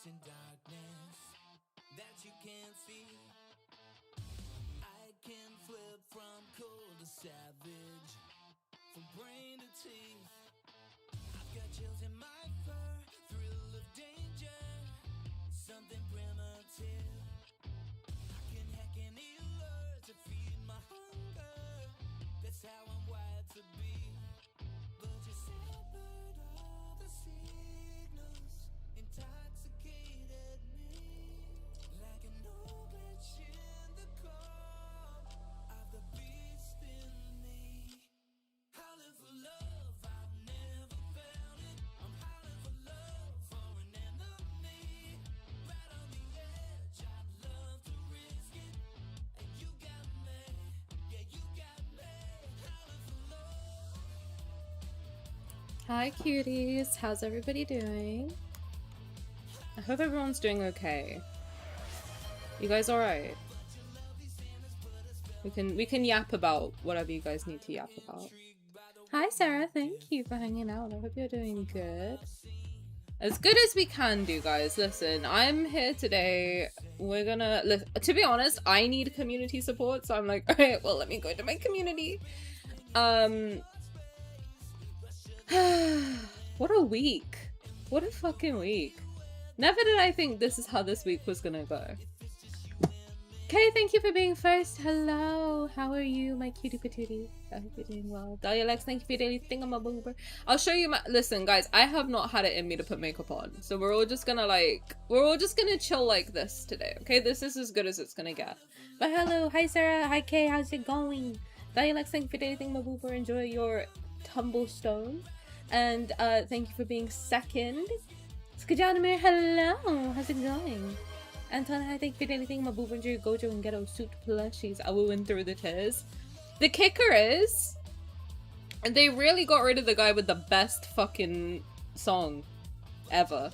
In darkness that you can't see, I can flip from cold to savage, from brain to teeth. I've got chills in my fur, thrill of danger, something primitive. I can hack any lure to feed my hunger. That's how I'm wired to be. But you severed all the signals, intoxicated me like an old glitch in the core of the beast in me. Howling for love, I've never found it. I'm howling for love, for an enemy. Right on the edge, I'd love to risk it. And you got me, yeah, you got me. Howling for love. Hi cuties, how's everybody doing? I hope everyone's doing okay. You guys alright? We can yap about whatever you guys need to yap about. Hi Sarah, thank you for hanging out. I hope you're doing good. As good as we can do, guys. Listen, I'm here today. We're gonna... To be honest, I need community support, so I'm like, alright, well, let me go to my community. What a week. What a fucking week. Never did I think this is how this week was gonna go. Okay, thank you for being first. Hello, how are you, my cutie patootie? I hope you're doing well. Dahlia Lex, thank you for your daily thingamaboober. I'll show you my... Listen, guys, I have not had it in me to put makeup on. So we're all just gonna, like... We're all just gonna chill like this today, okay? This is as good as it's gonna get. But hello, hi Sarah, hi Kay, how's it going? Dahlia Lex, thank you for your daily thingamaboober. Enjoy your tumblestone. And thank you for being second. Skajanamir, hello! How's it going? Anton, hi, thank you for anything. My boob injury, Gojo and Ghetto suit plushies. I will win through the tears. The kicker is, they really got rid of the guy with the best fucking song ever.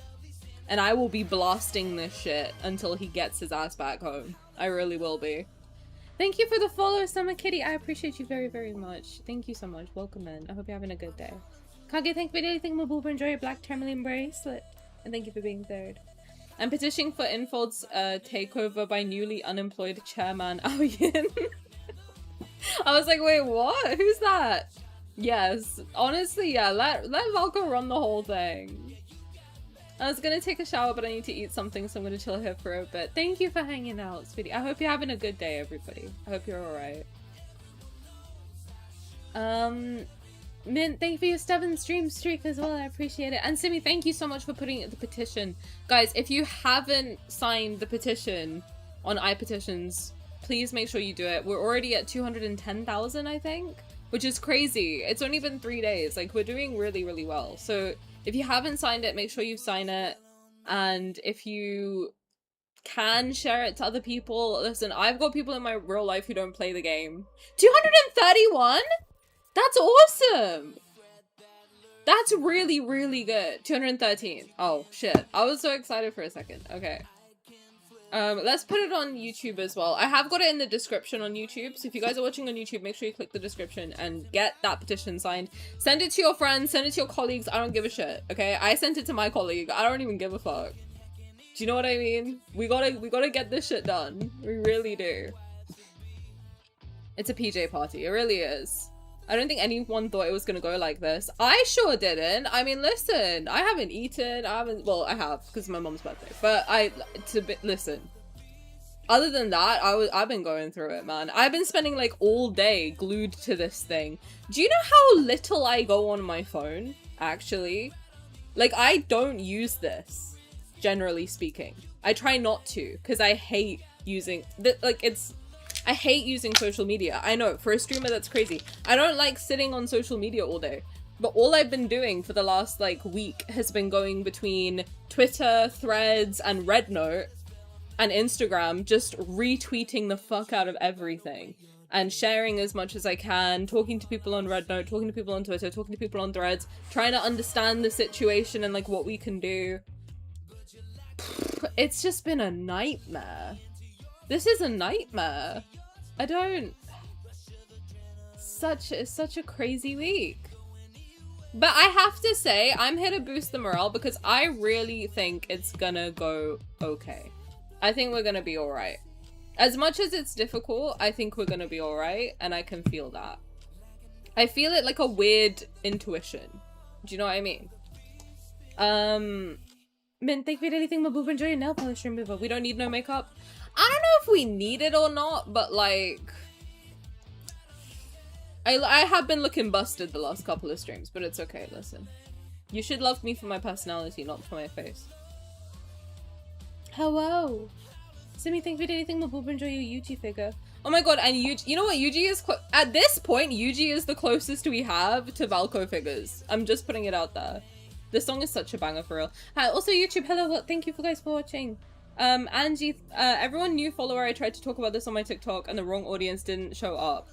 And I will be blasting this shit until he gets his ass back home. I really will be. Thank you for the follow, Summer Kitty. I appreciate you very, very much. Thank you so much. Welcome in. I hope you're having a good day. Kage, thank you for anything. My boob enjoy your black tourmaline bracelet. And thank you for being third. I'm petitioning for Infold's takeover by newly unemployed chairman Aoyin. I was like, wait, what? Who's that? Yes, honestly, yeah, let Valko run the whole thing. I was gonna take a shower, but I need to eat something, so I'm gonna chill here for a bit. Thank you for hanging out, sweetie. I hope you're having a good day, everybody. I hope you're alright. Mint, thank you for your 7 stream streak as well. I appreciate it. And Simi, thank you so much for putting the petition. Guys, if you haven't signed the petition on iPetitions, please make sure you do it. We're already at 210,000, I think, which is crazy. It's only been 3 days. Like, we're doing really, really well. So if you haven't signed it, make sure you sign it. And if you can share it to other people, listen, I've got people in my real life who don't play the game. 231? That's awesome! That's really, really good. 213. Oh, shit. I was so excited for a second. Okay. Let's put it on YouTube as well. I have got it in the description on YouTube, so if you guys are watching on YouTube, make sure you click the description and get that petition signed. Send it to your friends, send it to your colleagues. I don't give a shit, okay? I sent it to my colleague. I don't even give a fuck. Do you know what I mean? We gotta get this shit done. We really do. It's a PJ party. It really is. I don't think anyone thought it was gonna go like this. I sure didn't. I mean, listen, I haven't eaten. Well, I have, because it's my mom's birthday. But listen. Other than that, I've been going through it, man. I've been spending like all day glued to this thing. Do you know how little I go on my phone, actually? Like, I don't use this, generally speaking. I try not to, because I hate using, I hate using social media. I know, for a streamer that's crazy. I don't like sitting on social media all day. But all I've been doing for the last, like, week has been going between Twitter, Threads, and Rednote, and Instagram, just retweeting the fuck out of everything. And sharing as much as I can, talking to people on Rednote, talking to people on Twitter, talking to people on Threads, trying to understand the situation and, like, what we can do. It's just been a nightmare. This is a nightmare. It's such a crazy week. But I have to say, I'm here to boost the morale because I really think it's gonna go okay. I think we're gonna be alright. As much as it's difficult, I think we're gonna be alright, and I can feel that. I feel it like a weird intuition. Do you know what I mean? Mint, thank you for anything, my boob. Enjoy your nail polish remover. We don't need no makeup. I don't know if we need it or not, but like, I have been looking busted the last couple of streams, but it's okay, listen. You should love me for my personality, not for my face. Hello. Simi, thank you for anything, my boob. Enjoy your Yuji figure. Oh my god, and Yuji, you know what, Yuji is, at this point, Yuji is the closest we have to Valko figures. I'm just putting it out there. This song is such a banger for real. Hi, also YouTube, hello, thank you for guys for watching. Angie, everyone new follower, I tried to talk about this on my TikTok and the wrong audience didn't show up.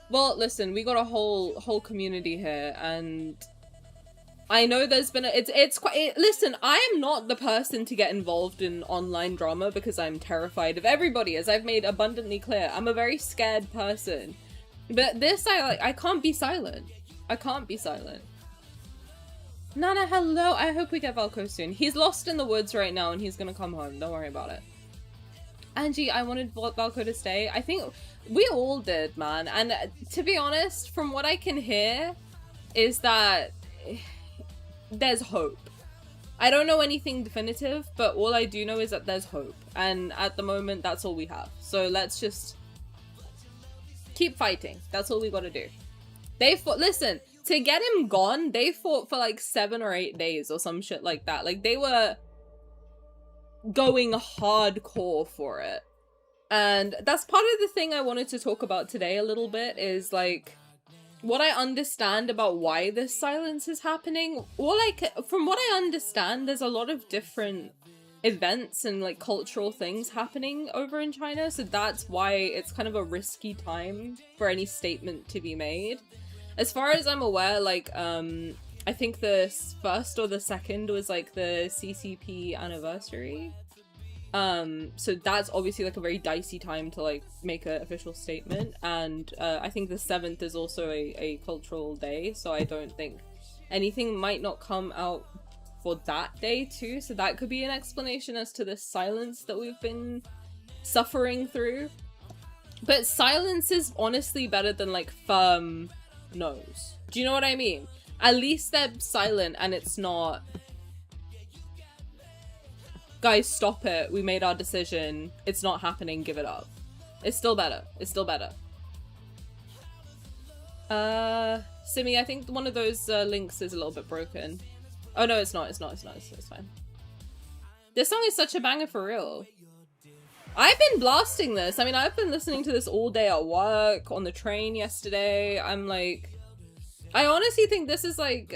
Well, listen, we got a whole community here, and I know there's been listen, I am not the person to get involved in online drama because I'm terrified of everybody, as I've made abundantly clear. I'm a very scared person. But this, I can't be silent. I can't be silent. Nana, hello. I hope we get Valko soon. He's lost in the woods right now and he's gonna come home. Don't worry about it. Angie, I wanted Valko to stay. I think we all did, man. And to be honest, from what I can hear, is that there's hope. I don't know anything definitive, but all I do know is that there's hope. And at the moment, that's all we have. So let's just keep fighting. That's all we gotta do. They fought, listen, to get him gone, they fought for like 7 or 8 days or some shit like that. Like, they were going hardcore for it. And that's part of the thing I wanted to talk about today a little bit, is like what I understand about why this silence is happening. From what I understand, there's a lot of different events and like cultural things happening over in China, so that's why it's kind of a risky time for any statement to be made. As far as I'm aware, like, I think the first or the second was, like, the CCP anniversary. So that's obviously, like, a very dicey time to, like, make an official statement. And I think the 7th is also a cultural day, so I don't think anything might not come out for that day, too. So that could be an explanation as to the silence that we've been suffering through. But silence is honestly better than, like, firm no's. Do you know what I mean? At least they're silent and it's not guys, stop it. We made our decision. It's not happening. Give it up. It's still better. It's still better. Simi, I think one of those links is a little bit broken. Oh no, it's not. It's fine. This song is such a banger for real. I've been blasting this. I mean, I've been listening to this all day at work, on the train yesterday. I'm like, I honestly think this is like,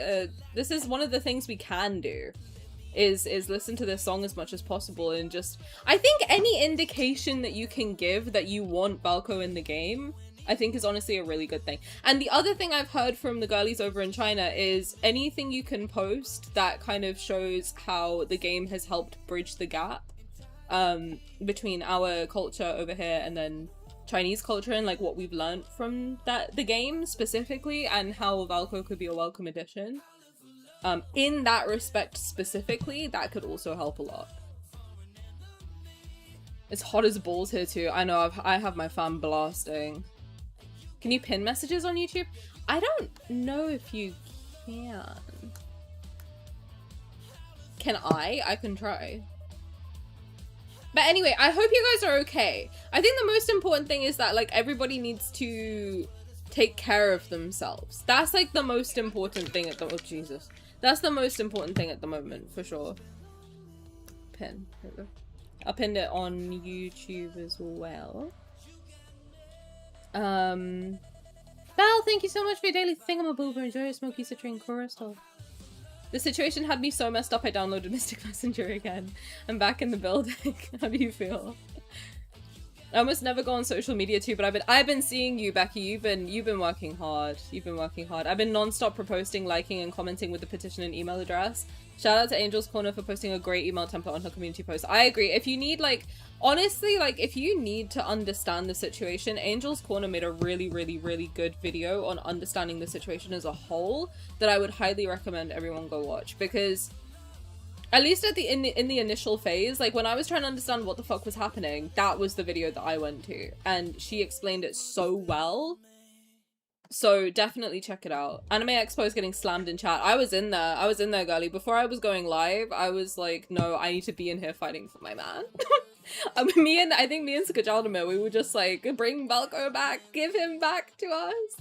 this is one of the things we can do, is listen to this song as much as possible, and just, I think any indication that you can give that you want Valko in the game, I think is honestly a really good thing. And the other thing I've heard from the girlies over in China is anything you can post that kind of shows how the game has helped bridge the gap between our culture over here and then Chinese culture, and like what we've learned from the game specifically, and how Valko could be a welcome addition. In that respect specifically, that could also help a lot. It's hot as balls here too. I know, I have my fan blasting. Can you pin messages on YouTube? I don't know if you can. Can I? I can try. But anyway, I hope you guys are okay. I think the most important thing is that like everybody needs to take care of themselves. That's like the most important thing at the, oh Jesus. That's the most important thing at the moment, for sure. Pin. There we go. I pinned it on YouTube as well. Val, thank you so much for your daily thingamaboober. Enjoy your smoky citrine crystal. The situation had me so messed up I downloaded Mystic Messenger again. I'm back in the building. How do you feel? I almost never go on social media too, but I've been seeing you, Becky. You've been working hard. You've been working hard. I've been non-stop proposting, liking, and commenting with the petition and email address. Shout out to Angel's Corner for posting a great email template on her community post. I agree. If you need, like, honestly, like, if you need to understand the situation, Angel's Corner made a really, really, really good video on understanding the situation as a whole that I would highly recommend everyone go watch, because at least at in the initial phase, like when I was trying to understand what the fuck was happening, that was the video that I went to, and she explained it so well. So definitely check it out. Anime Expo is getting slammed in chat. I was in there, girly. Before I was going live, I was like, no, I need to be in here fighting for my man. I think me and Skajaldamir, we were just like, bring Valko back, give him back to us.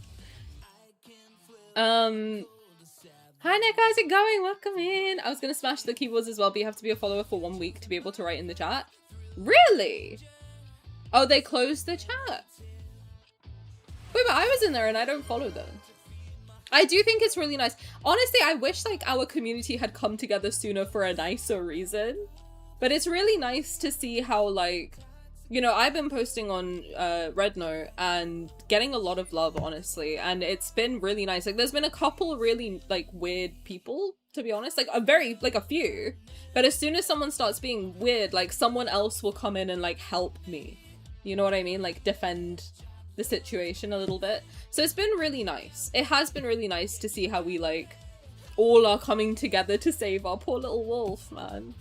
Hi Nick, how's it going? Welcome in. I was gonna smash the keyboards as well, but you have to be a follower for 1 week to be able to write in the chat. Really? Oh, they closed the chat. Wait, but I was in there and I don't follow them. I do think it's really nice. Honestly, I wish like our community had come together sooner for a nicer reason. But it's really nice to see how, like, you know, I've been posting on Red Note and getting a lot of love, honestly. And it's been really nice. Like, there's been a couple really, like, weird people, to be honest. Like, a few. But as soon as someone starts being weird, like, someone else will come in and, like, help me. You know what I mean? Like, defend the situation a little bit. So it's been really nice. It has been really nice to see how we, like, all are coming together to save our poor little wolf, man.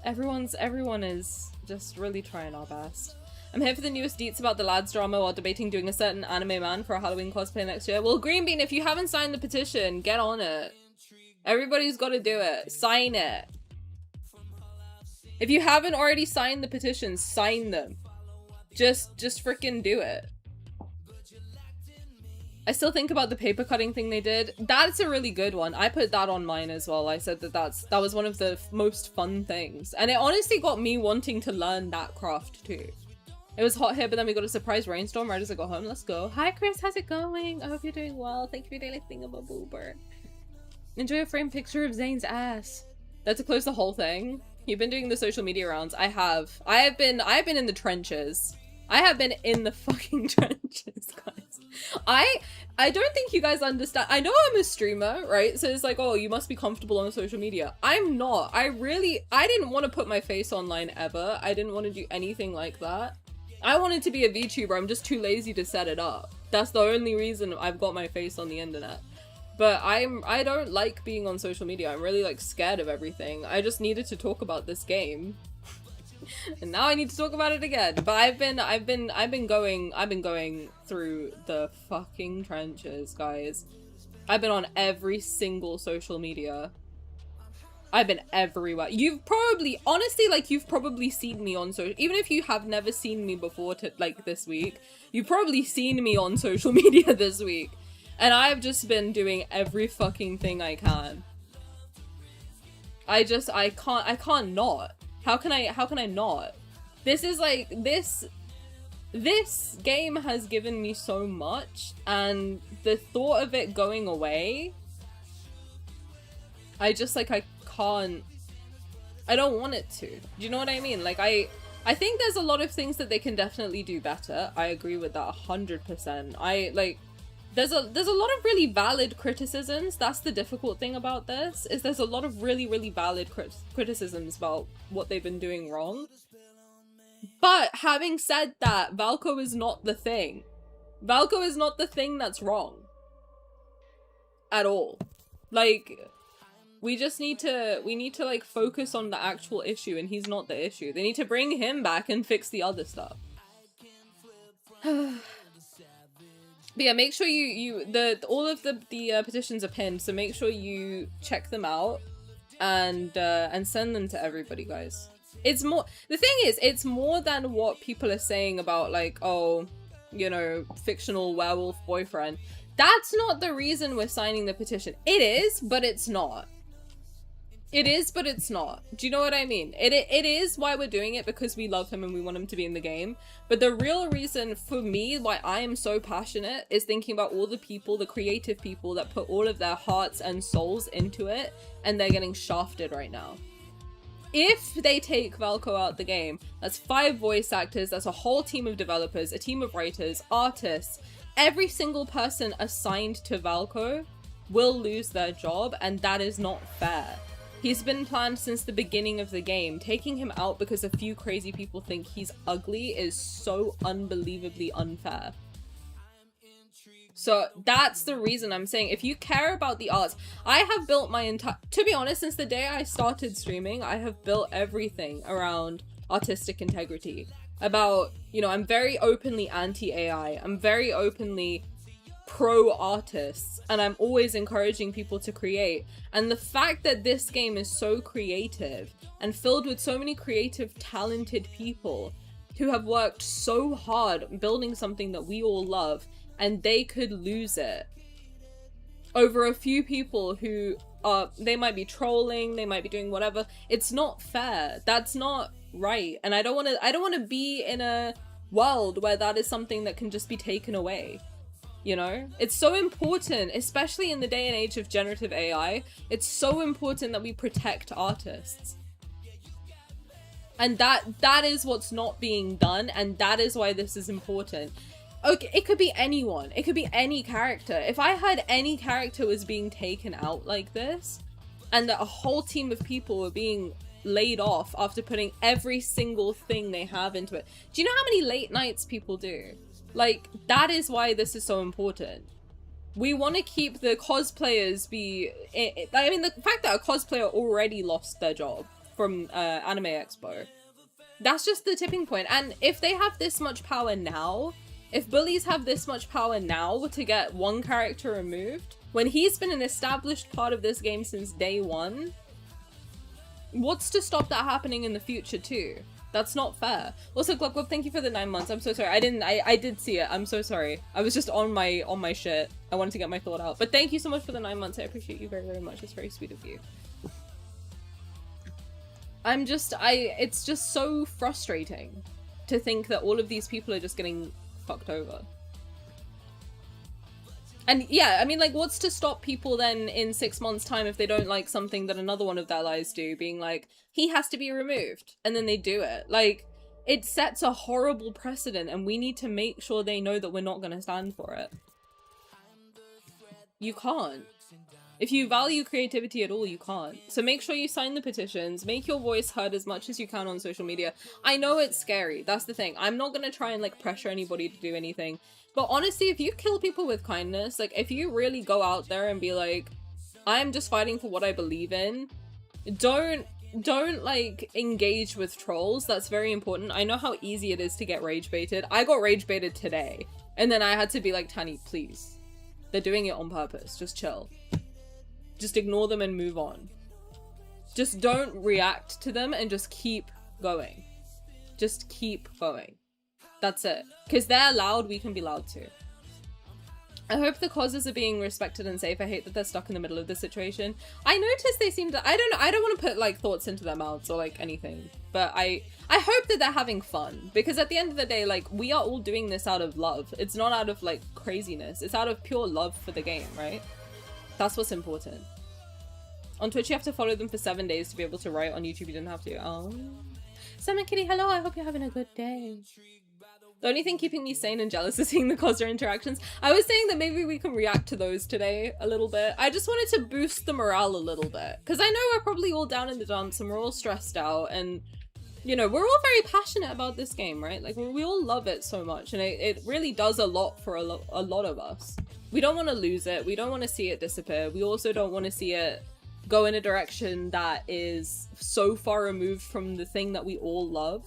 Everyone is just really trying our best. I'm here for the newest deets about the lads drama while debating doing a certain anime man for a Halloween cosplay next year. Well, Green Bean, if you haven't signed the petition, get on it. Everybody's got to do it. Sign it. If you haven't already signed the petitions, sign them. Just freaking do it. I still think about the paper cutting thing they did. That's a really good one. I put that on mine as well. I said that was one of the most fun things. And it honestly got me wanting to learn that craft too. It was hot here, but then we got a surprise rainstorm right as I got home. Let's go. Hi Chris, how's it going? I hope you're doing well. Thank you for your daily thingamaboober. Enjoy a framed picture of Zayne's ass. That's to close the whole thing. You've been doing the social media rounds. I have. I have been in the trenches. I have been in the fucking trenches, guys. I don't think you guys understand. I know I'm a streamer, right? So it's like, oh, you must be comfortable on social media. I'm not. I didn't want to put my face online ever. I didn't want to do anything like that. I wanted to be a VTuber. I'm just too lazy to set it up. That's the only reason I've got my face on the internet. But I don't like being on social media. I'm really like scared of everything. I just needed to talk about this game. And now I need to talk about it again. But I've been going through the fucking trenches, guys. I've been on every single social media. I've been everywhere. You've probably, honestly, like, you've probably seen me on social, even if you have never seen me before like this week, you've probably seen me on social media this week. And I've just been doing every fucking thing I can. I can't not. How can I not? This is like, this game has given me so much, and the thought of it going away, I don't want it to. Do you know what I mean? Like, I think there's a lot of things that they can definitely do better. I agree with that 100%. There's a lot of really valid criticisms. That's the difficult thing about this, is there's a lot of really, really valid criticisms about what they've been doing wrong. But having said that, Valko is not the thing. Valko is not the thing that's wrong. At all. Like, we need to like focus on the actual issue, and he's not the issue. They need to bring him back and fix the other stuff. But yeah, make sure all of the petitions are pinned, so make sure you check them out and send them to everybody, guys. It's more, the thing is, it's more than what people are saying about, like, oh, you know, fictional werewolf boyfriend. That's not the reason we're signing the petition. It is, but it's not. It is, but it's not. Do you know what I mean? It is why we're doing it, because we love him and we want him to be in the game. But the real reason for me why I am so passionate is thinking about all the people, the creative people that put all of their hearts and souls into it, and they're getting shafted right now. If they take Valko out the game, that's 5 voice actors, that's a whole team of developers, a team of writers, artists. Every single person assigned to Valko will lose their job, and that is not fair. He's been planned since the beginning of the game. Taking him out because a few crazy people think he's ugly is so unbelievably unfair. So that's the reason I'm saying, if you care about the arts, I have built my entire, to be honest, since the day I started streaming, I have built everything around artistic integrity. About, you know, I'm very openly anti-AI. I'm very openly pro-artists, and I'm always encouraging people to create. And the fact that this game is so creative and filled with so many creative, talented people who have worked so hard building something that we all love, and they could lose it over a few people who are, they might be trolling, they might be doing whatever. It's not fair. That's not right. And I don't want to be in a world where that is something that can just be taken away. You know, it's so important, especially in the day and age of generative AI. It's so important that we protect artists. And that is what's not being done, and that is why this is important. Okay, it could be anyone. It could be any character. If I had any character was being taken out like this, and that a whole team of people were being laid off after putting every single thing they have into it. Do you know how many late nights people do? Like, that is why this is so important. We want to keep the cosplayers I mean, the fact that a cosplayer already lost their job from Anime Expo, that's just the tipping point. And if they have this much power now, if bullies have this much power now to get one character removed, when he's been an established part of this game since day one, what's to stop that happening in the future too? That's not fair. Also, Glub Glub, thank you for the 9 months. I'm so sorry. I did see it. I'm so sorry. I was just on my shit. I wanted to get my thought out. But thank you so much for the 9 months. I appreciate you very, very much. It's very sweet of you. It's just so frustrating to think that all of these people are just getting fucked over. And yeah, I mean, like, what's to stop people then in 6 months' time if they don't like something that another one of their allies do, being like, he has to be removed, and then they do it. Like, it sets a horrible precedent, and we need to make sure they know that we're not going to stand for it. You can't. If you value creativity at all, you can't. So make sure you sign the petitions, make your voice heard as much as you can on social media. I know it's scary, that's the thing. I'm not going to try and like pressure anybody to do anything. But honestly, if you kill people with kindness, like if you really go out there and be like, I'm just fighting for what I believe in, don't like engage with trolls. That's very important. I know how easy it is to get rage baited. I got rage baited today. And then I had to be like, Tani, please. They're doing it on purpose. Just chill. Just ignore them and move on. Just don't react to them and just keep going. Just keep going. That's it. Because they're loud, we can be loud too. I hope the causes are being respected and safe. I hate that they're stuck in the middle of this situation. I noticed they seem to, I don't know, I don't want to put like thoughts into their mouths or like anything, but I hope that they're having fun, because at the end of the day, like, we are all doing this out of love. It's not out of like craziness. It's out of pure love for the game, right? That's what's important. On Twitch, you have to follow them for 7 days to be able to write. On YouTube, you didn't have to. Oh. Salmon Kitty, hello. I hope you're having a good day. The only thing keeping me sane and jealous is seeing the Cosra interactions. I was saying that maybe we can react to those today a little bit. I just wanted to boost the morale a little bit, because I know we're probably all down in the dumps and we're all stressed out, and, you know, we're all very passionate about this game, right? Like, we all love it so much, and it really does a lot for a lot of us. We don't want to lose it. We don't want to see it disappear. We also don't want to see it go in a direction that is so far removed from the thing that we all love.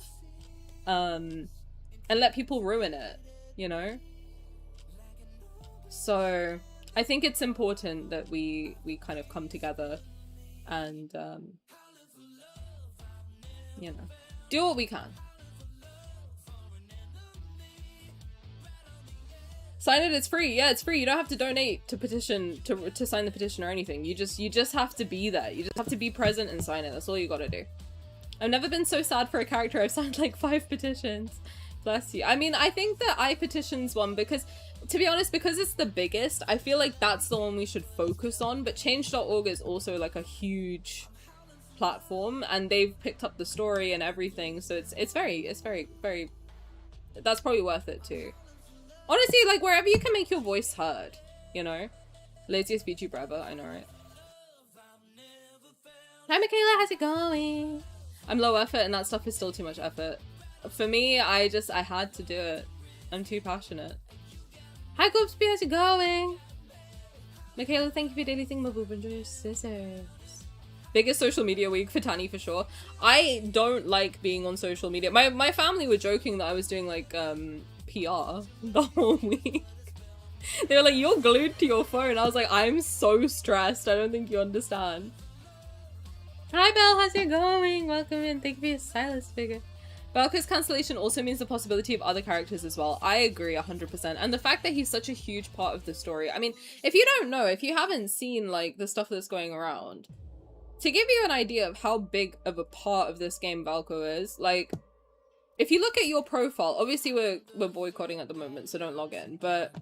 And let people ruin it, you know? So I think it's important that we kind of come together and, you know, do what we can. Sign it, it's free. Yeah, it's free. You don't have to donate to petition, to sign the petition or anything. You just have to be there. You just have to be present and sign it. That's all you gotta do. I've never been so sad for a character. I've signed like 5 petitions. Bless you. I mean, I think that I petitions one because, to be honest, because it's the biggest, I feel like that's the one we should focus on. But change.org is also like a huge platform, and they've picked up the story and everything, so it's very, that's probably worth it too. Honestly, like, wherever you can make your voice heard, you know? Laziest VTuber ever, I know, right? Hi Michaela, how's it going? I'm low effort and that stuff is still too much effort. For me, I had to do it. I'm too passionate. Hi Goopsby, how's it going? Michaela, thank you for your daily thing, my boob. Enjoy your scissors. Biggest social media week for Tani for sure. I don't like being on social media. My family were joking that I was doing like PR the whole week. They were like, you're glued to your phone. I was like, I'm so stressed. I don't think you understand. Hi Belle, how's it going? Welcome in. Thank you for your Sylus figure. Valko's cancellation also means the possibility of other characters as well. I agree 100%. And the fact that he's such a huge part of the story. I mean, if you don't know, if you haven't seen like the stuff that's going around, to give you an idea of how big of a part of this game Valko is, like, if you look at your profile, obviously we're boycotting at the moment, so don't log in, but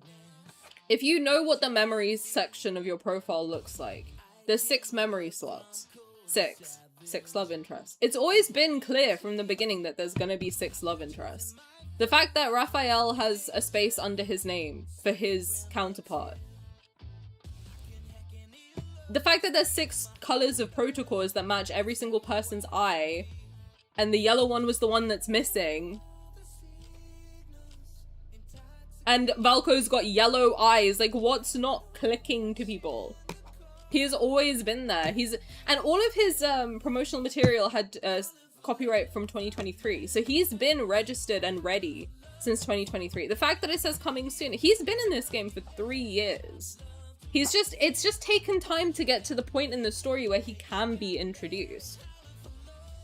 if you know what the memories section of your profile looks like, there's 6 memory slots. 6 love interests. It's always been clear from the beginning that there's gonna be 6 love interests. The fact that Rafayel has a space under his name for his counterpart. The fact that there's 6 colors of protocols that match every single person's eye, and the yellow one was the one that's missing. And Valko's got yellow eyes. Like, what's not clicking to people? He's always been there. And all of his promotional material had copyright from 2023. So he's been registered and ready since 2023. The fact that it says coming soon, he's been in this game for 3 years. It's just taken time to get to the point in the story where he can be introduced.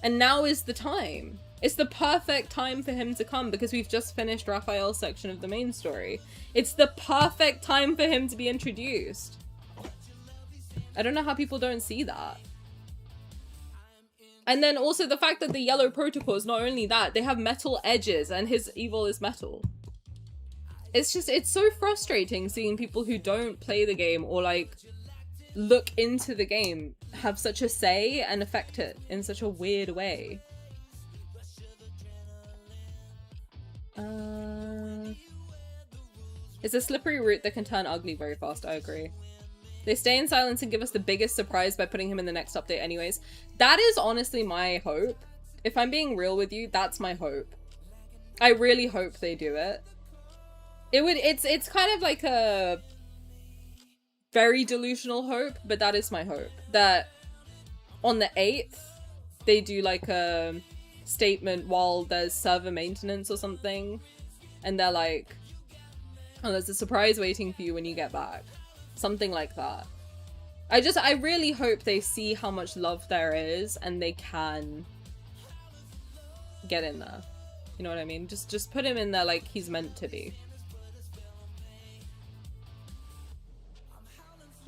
And now is the time. It's the perfect time for him to come because we've just finished Rafayel's section of the main story. It's the perfect time for him to be introduced. I don't know how people don't see that. And then also the fact that the yellow protocols, not only that, they have metal edges and his evil is metal. It's so frustrating seeing people who don't play the game or like look into the game have such a say and affect it in such a weird way. It's a slippery route that can turn ugly very fast, I agree. They stay in silence and give us the biggest surprise by putting him in the next update anyways. That is honestly my hope. If I'm being real with you, that's my hope. I really hope they do it. It's kind of like a very delusional hope, but that is my hope. That on the 8th, they do like a statement while there's server maintenance or something. And they're like, oh, there's a surprise waiting for you when you get back. Something like that. I really hope they see how much love there is and they can get in there. You know what I mean? Just put him in there like he's meant to be.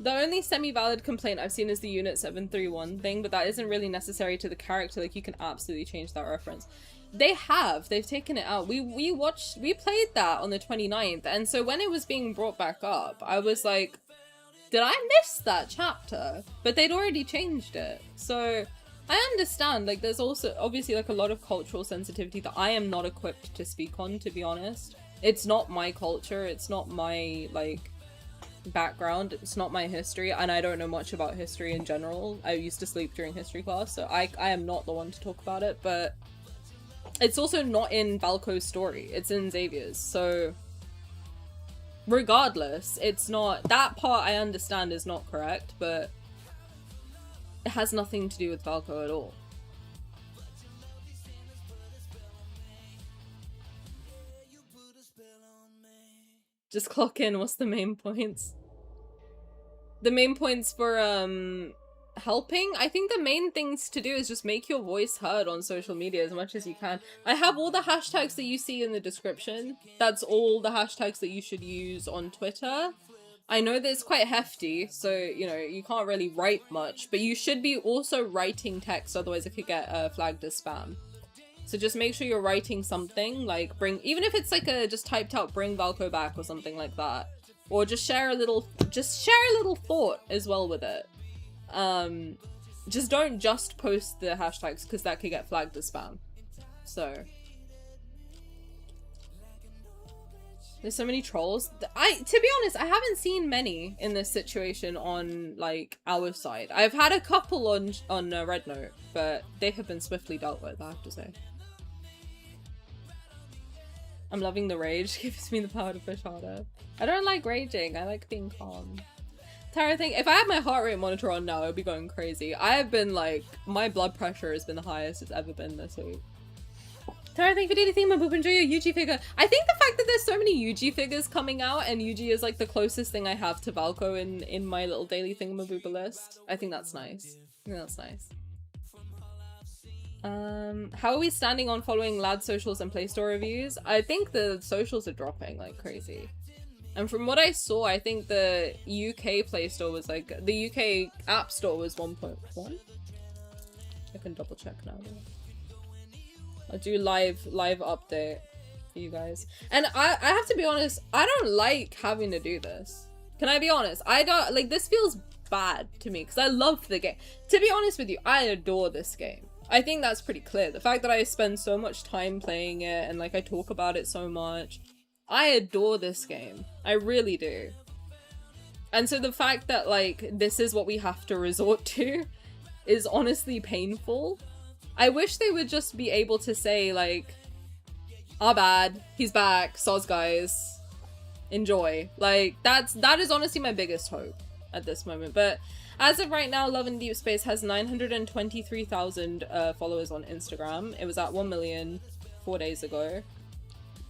The only semi-valid complaint I've seen is the Unit 731 thing, but that isn't really necessary to the character. Like, you can absolutely change that reference. They've taken it out. We played that on the 29th, and so when it was being brought back up, I was like, did I miss that chapter? But they'd already changed it. So I understand, like, there's also obviously like a lot of cultural sensitivity that I am not equipped to speak on, to be honest. It's not my culture, it's not my, like, background, it's not my history, and I don't know much about history in general. I used to sleep during history class, so I am not the one to talk about it, but it's also not in Valko's story, it's in Xavier's, so regardless, it's not, that part I understand is not correct, but it has nothing to do with Valko at all. Just clock in, what's the main points? The main points for, helping? I think the main things to do is just make your voice heard on social media as much as you can. I have all the hashtags that you see in the description. That's all the hashtags that you should use on Twitter. I know that it's quite hefty, so, you know, you can't really write much, but you should be also writing text, otherwise it could get flagged as spam. So just make sure you're writing something, like even if it's like just typed out bring Valko back or something like that. Or just share a little thought as well with it. Just don't just post the hashtags because that could get flagged as spam. So there's so many trolls. To be honest, I haven't seen many in this situation on like our side. I've had a couple on Red Note, but they have been swiftly dealt with, I have to say. I'm loving the rage. Gives me the power to push harder. I don't like raging. I like being calm. Tara, think if I had my heart rate monitor on now, I'd be going crazy. I have been like, my blood pressure has been the highest it's ever been this week. Tara, thank you for anything. My boob, enjoy your Yuji figure. I think the fact that there's so many Yuji figures coming out and Yuji is like the closest thing I have to Valko in my little daily thingamabooba list. I think that's nice. I think that's nice. How are we standing on following lad socials and Play Store reviews? I think the socials are dropping like crazy. And from what I saw, I think the UK Play Store was like, the UK App Store was 1.1? I can double check now. I'll do live update for you guys. And I have to be honest, I don't like having to do this. Can I be honest? I don't, like, this feels bad to me because I love the game. To be honest with you, I adore this game. I think that's pretty clear. The fact that I spend so much time playing it and like I talk about it so much. I adore this game. I really do. And so the fact that like this is what we have to resort to is honestly painful. I wish they would just be able to say like, our bad, he's back, soz guys, enjoy. Like that is honestly my biggest hope at this moment. But as of right now, Love in Deepspace has 923,000 followers on Instagram. It was at 1 million 4 days ago.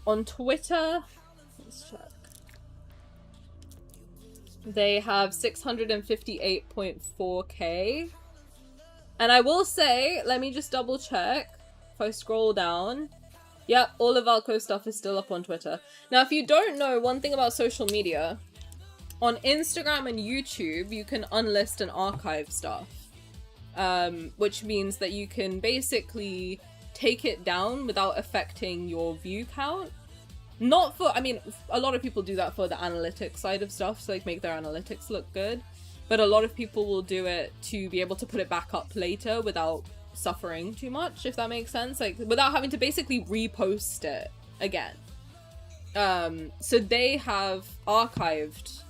On Twitter, let's check. They have 658.4k. And I will say, let me just double check. If I scroll down, yep, all of Valko stuff is still up on Twitter. Now, if you don't know one thing about social media, on Instagram and YouTube, you can unlist and archive stuff. Which means that you can basically take it down without affecting your view count. Not for, I mean, a lot of people do that for the analytics side of stuff, so like make their analytics look good. But a lot of people will do it to be able to put it back up later without suffering too much, if that makes sense. Like, without having to basically repost it again. So they have archived,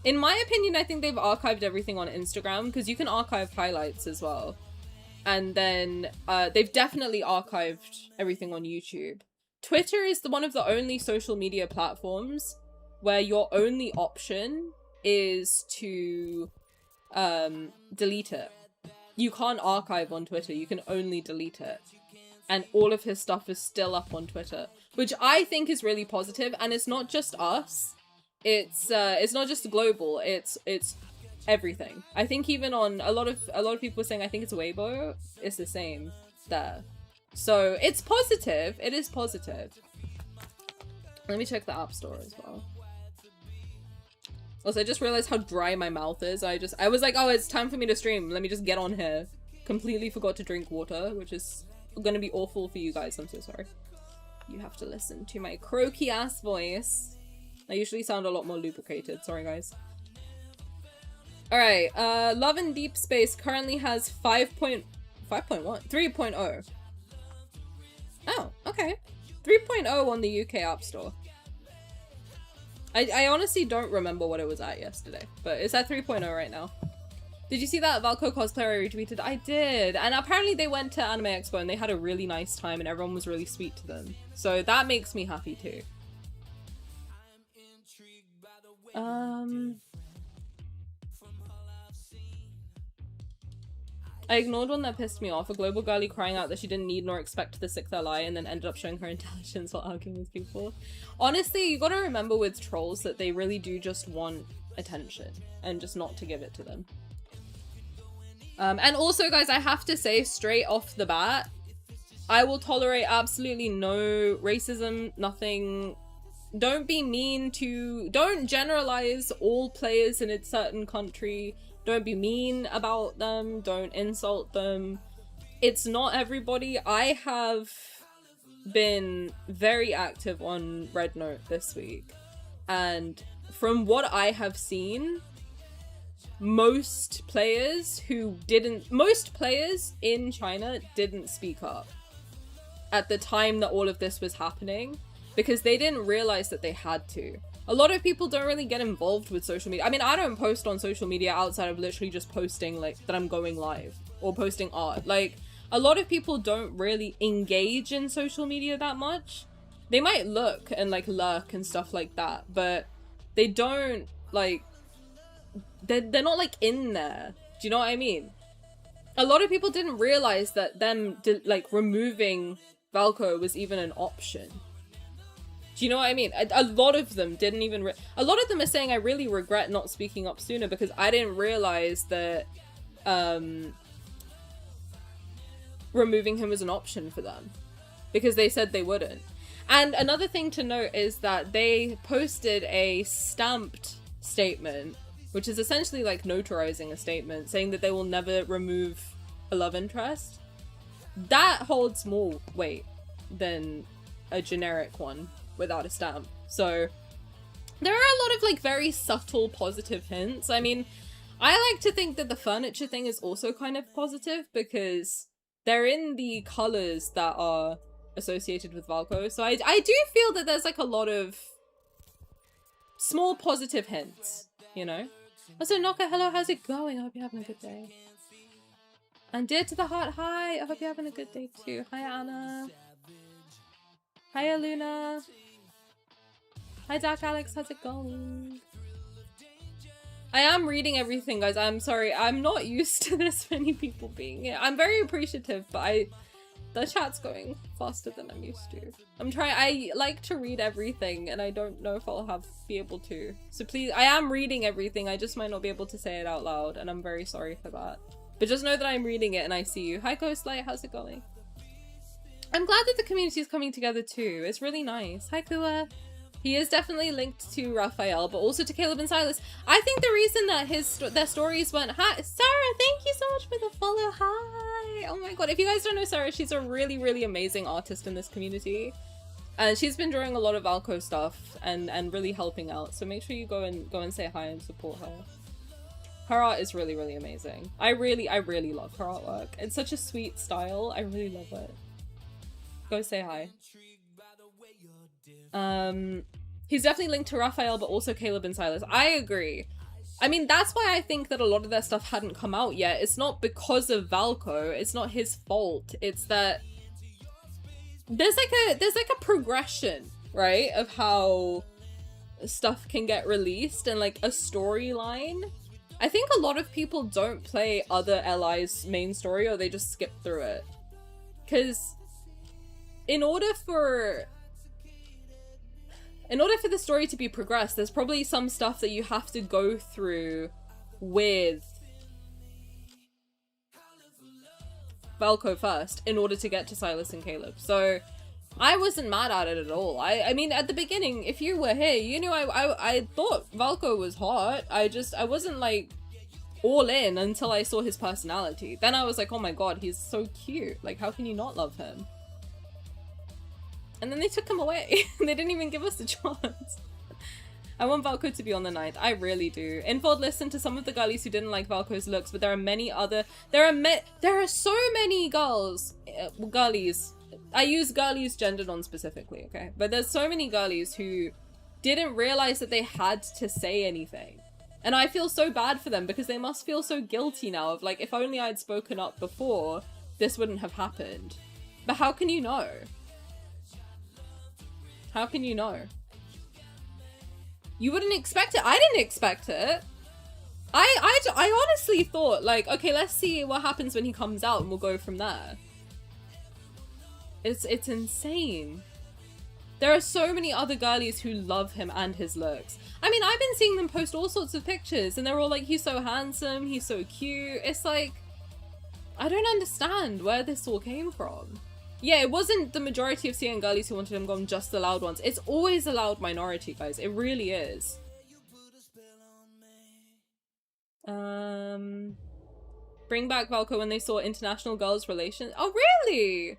in my opinion, I think they've archived everything on Instagram, because you can archive highlights as well. And then they've definitely archived everything on YouTube. Twitter is one of the only social media platforms where your only option is to delete it. You can't archive on Twitter, you can only delete it. And all of his stuff is still up on Twitter, which I think is really positive. And it's not just us. It's not just global. It's everything. I think even on a lot of people were saying I think it's Weibo, it's the same there. So it's positive. It is positive. Let me check the App Store as well. Also, I just realized how dry my mouth is. I was like, oh, it's time for me to stream. Let me just get on here. Completely forgot to drink water, which is gonna be awful for you guys. I'm so sorry. You have to listen to my croaky ass voice. I usually sound a lot more lubricated. Sorry, guys. Alright, Love and Deepspace currently has 3.0. Oh, okay. 3.0 on the UK App Store. I honestly don't remember what it was at yesterday, but it's at 3.0 right now. Did you see that Valko cosplayer I retweeted? I did, and apparently they went to Anime Expo and they had a really nice time and everyone was really sweet to them. So that makes me happy too. I ignored one that pissed me off. A global girlie crying out that she didn't need nor expect the sixth ally and then ended up showing her intelligence while arguing with people. Honestly, you gotta remember with trolls that they really do just want attention and just not to give it to them. And also, guys, I have to say straight off the bat, I will tolerate absolutely no racism, nothing. Don't be mean to... Don't generalize all players in a certain country. Don't be mean about them. Don't insult them. It's not everybody. I have been very active on Red Note this week. And from what I have seen, most players in China didn't speak up at the time that all of this was happening because they didn't realize that they had to. A lot of people don't really get involved with social media. I mean, I don't post on social media outside of literally just posting like that I'm going live or posting art. Like, a lot of people don't really engage in social media that much. They might look and like lurk and stuff like that, but they don't like, they're not like in there. Do you know what I mean? A lot of people didn't realize that like removing Valko was even an option. Do you know what I mean? A lot of them didn't even a lot of them are saying I really regret not speaking up sooner because I didn't realize that removing him was an option for them because they said they wouldn't. And another thing to note is that they posted a stamped statement, which is essentially like notarizing a statement saying that they will never remove a love interest. That holds more weight than a generic one without a stamp. So there are a lot of like very subtle positive hints. I mean, I like to think that the furniture thing is also kind of positive because they're in the colors that are associated with Valko. So I do feel that there's like a lot of small positive hints, you know? Also, Noka, hello, how's it going? I hope you're having a good day. And Dear to the Heart, hi! I hope you're having a good day too. Hi, Anna. Hi, Luna. Hi, Dark Alex, how's it going? I am reading everything, guys. I'm sorry. I'm not used to this many people being here. I'm very appreciative, but the chat's going faster than I'm used to. I like to read everything, and I don't know if I'll be able to. So please, I am reading everything. I just might not be able to say it out loud, and I'm very sorry for that. But just know that I'm reading it and I see you. Hi, Ghostlight. How's it going? I'm glad that the community is coming together too. It's really nice. Hi, Kua. He is definitely linked to Rafayel, but also to Caleb and Sylus. I think the reason that their stories went... Hi, Sarah, thank you so much for the follow. Hi. Oh my god. If you guys don't know Sarah, she's a really, really amazing artist in this community. And she's been drawing a lot of Valko stuff and really helping out. So make sure you go and say hi and support her. Her art is really, really amazing. I really love her artwork. It's such a sweet style. I really love it. Go say hi. He's definitely linked to Rafayel, but also Caleb and Sylus. I agree. I mean, that's why I think that a lot of their stuff hadn't come out yet. It's not because of Valko. It's not his fault. It's that there's like a progression, right, of how stuff can get released and like a storyline. I think a lot of people don't play other LI's main story or they just skip through it. Because in order for the story to be progressed, there's probably some stuff that you have to go through with Valko first in order to get to Sylus and Caleb. So I wasn't mad at it at all. I mean, at the beginning, if you were here, you knew I thought Valko was hot. I wasn't like all in until I saw his personality. Then I was like, oh my god, he's so cute. Like, how can you not love him? And then they took him away. They didn't even give us a chance. I want Valko to be on the 9th. I really do. Infold listened to some of the girlies who didn't like Valko's looks, but there are many other... There are so many girlies. I use girlies gendered on specifically, okay? But there's so many girlies who didn't realize that they had to say anything. And I feel so bad for them because they must feel so guilty now of like, if only I'd spoken up before, this wouldn't have happened. But how can you know? How can you know? You wouldn't expect it. I didn't expect it. I honestly thought like, okay, let's see what happens when he comes out and we'll go from there. It's insane. There are so many other girlies who love him and his looks. I mean, I've been seeing them post all sorts of pictures and they're all like, he's so handsome, he's so cute. It's like, I don't understand where this all came from. Yeah, it wasn't the majority of CN girlies who wanted him gone, just the loud ones. It's always a loud minority, guys. It really is. Bring back Valko when they saw international girls' relations. Oh, really?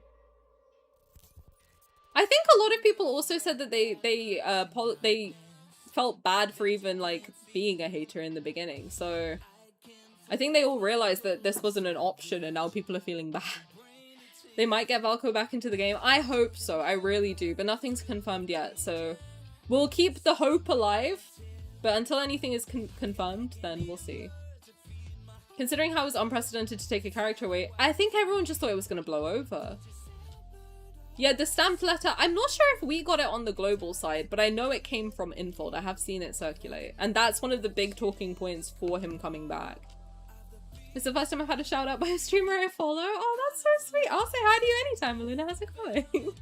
I think a lot of people also said that they felt bad for even like being a hater in the beginning. So I think they all realized that this wasn't an option and now people are feeling bad. They might get Valko back into the game. I hope so. I really do. But nothing's confirmed yet. So we'll keep the hope alive. But until anything is confirmed, then we'll see. Considering how it was unprecedented to take a character away, I think everyone just thought it was going to blow over. Yeah, the stamped letter. I'm not sure if we got it on the global side, but I know it came from Infold. I have seen it circulate. And that's one of the big talking points for him coming back. It's the first time I've had a shout out by a streamer I follow. Oh, that's so sweet. I'll say hi to you anytime, Melina. How's it going?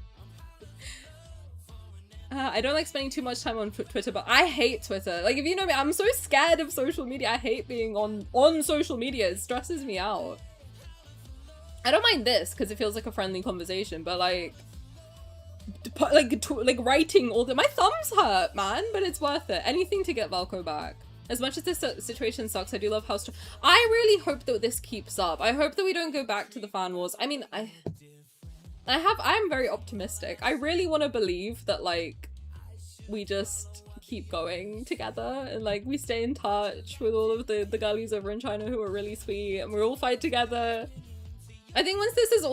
I don't like spending too much time on Twitter, but I hate Twitter. Like, if you know me, I'm so scared of social media. I hate being on social media. It stresses me out. I don't mind this because it feels like a friendly conversation, but like writing all the... My thumbs hurt, man, but it's worth it. Anything to get Valko back. As much as this situation sucks, I do love how I really hope that this keeps up. I hope that we don't go back to the fan wars. I mean, I'm very optimistic. I really want to believe that, like, we just keep going together and, like, we stay in touch with all of the girlies over in China who are really sweet and we all fight together. I think when this is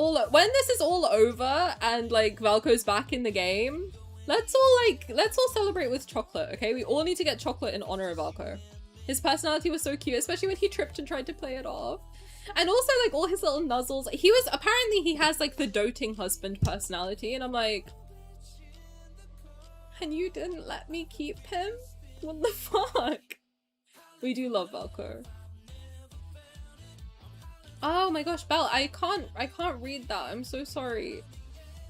all over and, like, Valko's back in the game, let's all celebrate with chocolate, okay? We all need to get chocolate in honor of Valko. His personality was so cute, especially when he tripped and tried to play it off. And also, like, all his little nuzzles. Apparently he has, like, the doting husband personality, and I'm like, and you didn't let me keep him? What the fuck? We do love Valko. Oh my gosh, Belle, I can't read that. I'm so sorry.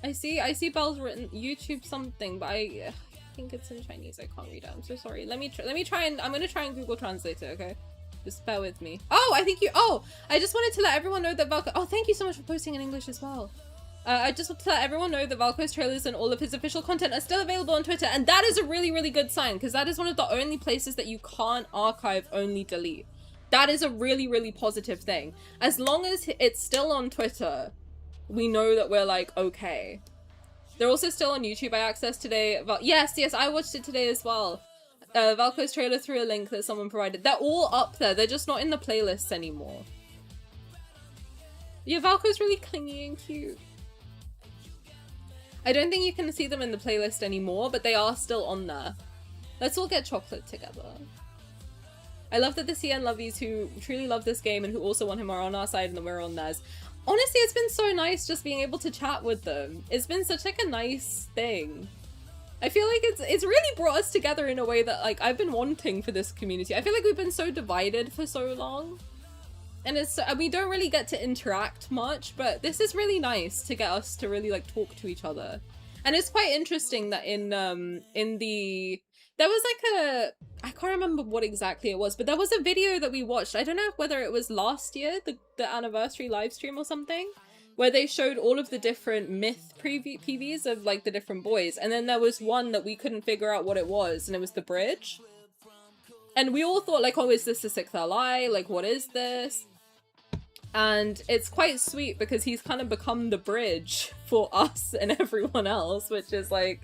I see Belle's written YouTube something, but I think it's in Chinese. I can't read it. I'm so sorry. Let me try and I'm gonna try and Google Translate it, okay? Just bear with me. Oh, I just wanted to let everyone know that Valko... Oh, thank you so much for posting in English as well. I just want to let everyone know that Valko's trailers and all of his official content are still available on Twitter, and that is a really, really good sign, because that is one of the only places that you can't archive, only delete. That is a really, really positive thing. As long as it's still on Twitter, we know that we're like, okay. They're also still on YouTube. I accessed today. Yes, I watched it today as well. Valko's trailer through a link that someone provided. They're all up there. They're just not in the playlists anymore. Yeah, Valko's really clingy and cute. I don't think you can see them in the playlist anymore, but they are still on there. Let's all get chocolate together. I love that the CN lovies who truly love this game and who also want him are on our side and then we're on theirs. Honestly, it's been so nice just being able to chat with them. It's been such like a nice thing. I feel like it's really brought us together in a way that like I've been wanting for this community. I feel like we've been so divided for so long. And we don't really get to interact much, but this is really nice to get us to really like talk to each other. And it's quite interesting that in the there was like a, I can't remember what exactly it was, but there was a video that we watched. I don't know whether it was last year, the anniversary live stream or something, where they showed all of the different myth PVs of like the different boys, and then there was one that we couldn't figure out what it was, and it was the bridge. And we all thought like, oh, is this the sixth ally? Like, what is this? And it's quite sweet because he's kind of become the bridge for us and everyone else, which is like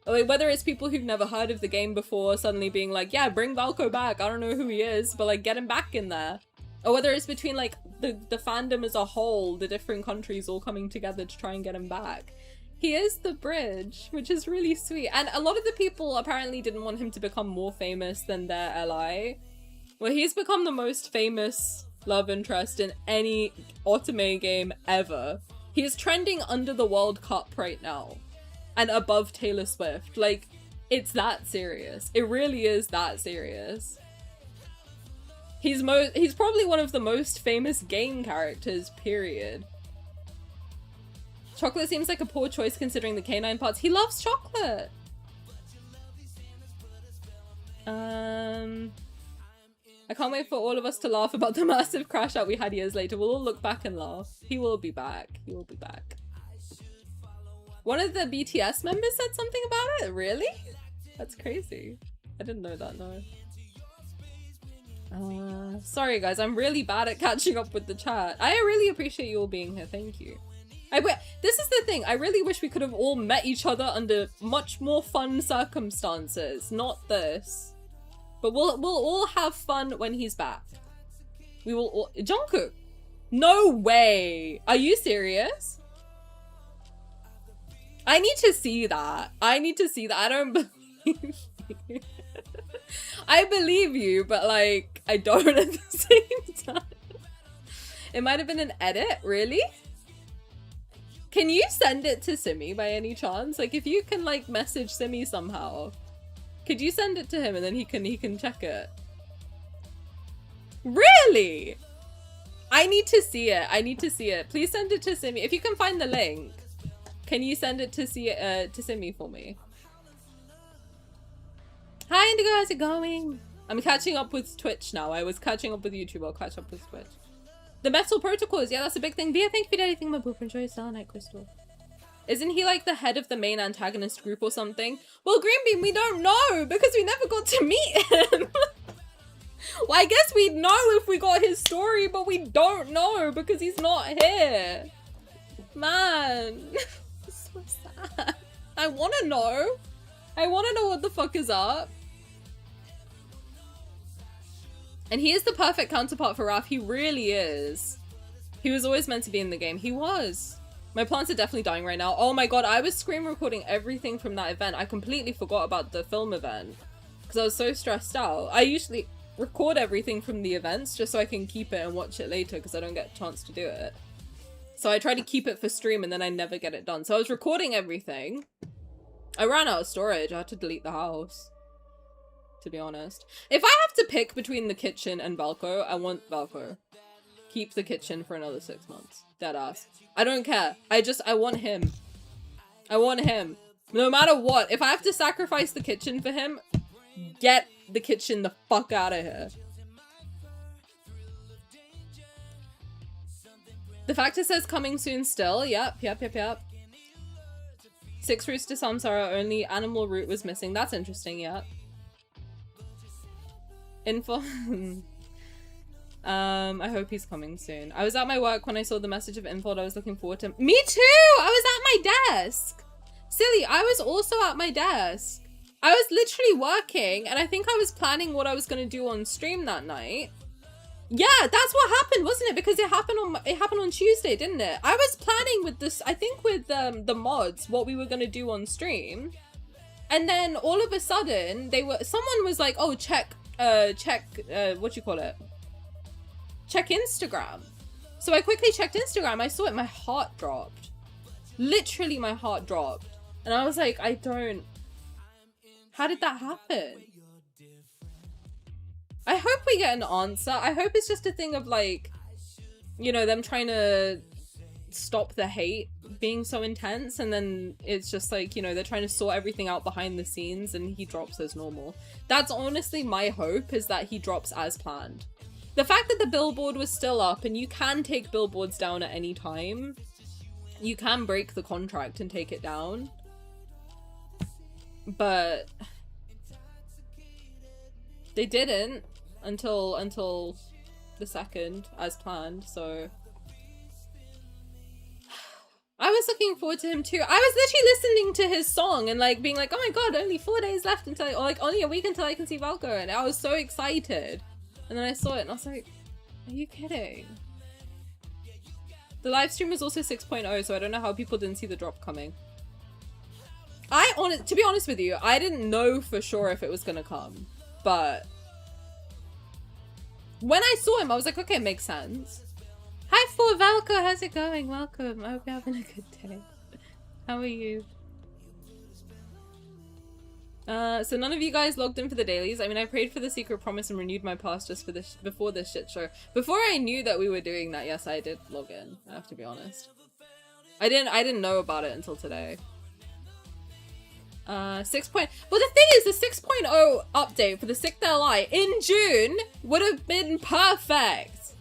whether it's people who've never heard of the game before suddenly being like, yeah, bring Valko back. I don't know who he is, but like get him back in there. Or whether it's between like the fandom as a whole, the different countries all coming together to try and get him back. He is the bridge, which is really sweet. And a lot of the people apparently didn't want him to become more famous than their ally. Well, he's become the most famous love interest in any Otome game ever. He is trending under the World Cup right now. And above Taylor Swift. Like, it's that serious. It really is that serious. He's probably one of the most famous game characters, period. Chocolate seems like a poor choice considering the canine parts. He loves chocolate! I can't wait for all of us to laugh about the massive crash out we had years later. We'll all look back and laugh. He will be back. He will be back. One of the BTS members said something about it? Really? That's crazy. I didn't know that, no. Sorry guys, I'm really bad at catching up with the chat. I really appreciate you all being here, thank you. This is the thing, I really wish we could have all met each other under much more fun circumstances, not this. But we'll all have fun when he's back. We will all- Jungkook! No way! Are you serious? I need to see that. I need to see that. I don't believe you. I believe you, but like, I don't at the same time. It might have been an edit, really? Can you send it to Simi by any chance? Like, if you can like message Simi somehow, could you send it to him and then he can check it? Really? I need to see it. I need to see it. Please send it to Simi. If you can find the link, can you send it to Simi for me? Hi Indigo, how's it going? I'm catching up with Twitch now. I was catching up with YouTube. I'll catch up with Twitch. The metal protocols, yeah, that's a big thing. Via, thank you for anything, my boyfriend. Enjoy your Starlight Crystal. Isn't he like the head of the main antagonist group or something? Well, Greenbeam, we don't know because we never got to meet him. Well, I guess we'd know if we got his story, but we don't know because he's not here. Man, it's so sad. I want to know. I want to know what the fuck is up. And he is the perfect counterpart for Raf. He really is. He was always meant to be in the game. He was. My plants are definitely dying right now. Oh my god, I was screen recording everything from that event. I completely forgot about the film event because I was so stressed out. I usually record everything from the events just so I can keep it and watch it later because I don't get a chance to do it. So I try to keep it for stream and then I never get it done. So I was recording everything. I ran out of storage. I had to delete the house, to be honest. If I have to pick between the kitchen and Valko, I want Valko. Keep the kitchen for another 6 months. Deadass. I don't care. I want him. I want him. No matter what. If I have to sacrifice the kitchen for him, get the kitchen the fuck out of here. The factor says coming soon still. Yep. 6 roots to Samsara, only animal root was missing. That's interesting, yeah. Info. I hope he's coming soon. I was at my work when I saw the message of info. I was looking forward to. Me too! I was at my desk! Silly, I was also at my desk. I was literally working, and I think I was planning what I was gonna do on stream that night. Yeah, that's what happened, wasn't it? Because it happened on Tuesday, didn't it? I was planning with this, I think with the mods, what we were gonna do on stream. And then all of a sudden, someone was like, oh, check, what you call it? Check Instagram. So I quickly checked Instagram, I saw it, my heart dropped. Literally, my heart dropped. And I was like, how did that happen? I hope we get an answer. I hope it's just a thing of like, you know, them trying to stop the hate being so intense, and then it's just like, you know, they're trying to sort everything out behind the scenes and he drops as normal. That's honestly my hope, is that he drops as planned. The fact that the billboard was still up, and you can take billboards down at any time, you can break the contract and take it down, but they didn't until the 2nd as planned. So I was looking forward to him too. I was literally listening to his song and like being like, oh my god, only 4 days left until or like only a week until I can see Valko, and I was so excited. And then I saw it and I was like, are you kidding? The live stream was also 6.0, so I don't know how people didn't see the drop coming. To be honest with you, I didn't know for sure if it was gonna come, but when I saw him, I was like, okay, it makes sense. Hi, for Valko, how's it going? Welcome. I hope you're having a good day. How are you? So none of you guys logged in for the dailies. I mean, I prayed for the secret promise and renewed my pass just for this before this shit show. Before I knew that we were doing that, yes, I did log in. I have to be honest. I didn't know about it until today. 6. Well, the thing is, the 6.0 update for the 6th LI in June would have been perfect.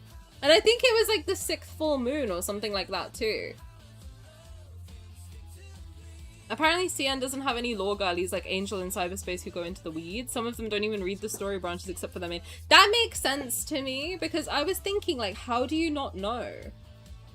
And I think it was like the 6th full moon or something like that too. Apparently CN doesn't have any lore girlies like Angel in cyberspace who go into the weeds. Some of them don't even read the story branches except for their main. That makes sense to me, because I was thinking, like, how do you not know?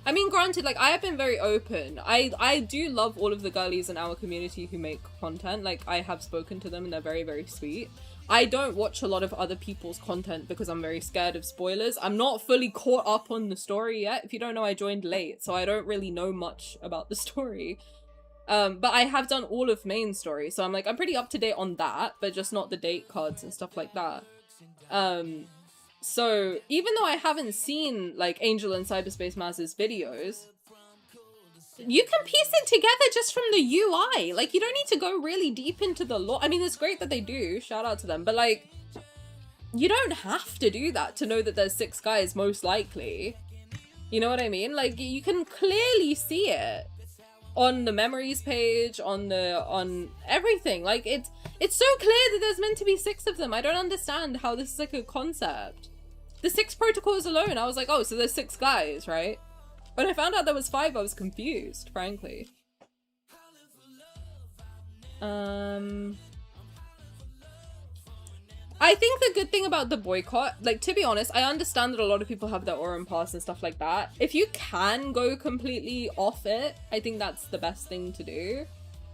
I mean, granted, like, I have been very open. I do love all of the girlies in our community who make content. Like, I have spoken to them and they're very, very sweet. I don't watch a lot of other people's content because I'm very scared of spoilers. I'm not fully caught up on the story yet. If you don't know, I joined late, so I don't really know much about the story. But I have done all of main story, so I'm like, I'm pretty up to date on that, but just not the date cards and stuff like that. So even though I haven't seen like Angel and Cyberspace Maz's videos, you can piece it together just from the UI. Like, you don't need to go really deep into the lore. I mean, it's great that they do, shout out to them, but like, you don't have to do that to know that there's 6 guys most likely. You know what I mean? Like, you can clearly see it on the memories page, on everything. Like, it's so clear that there's meant to be 6 of them. I don't understand how this is like a concept. The 6 protocols alone, I was like, oh, so there's 6 guys, right? When I found out there was 5, I was confused, frankly. I think the good thing about the boycott, like, to be honest, I understand that a lot of people have their Aurum pass and stuff like that. If you can go completely off it, I think that's the best thing to do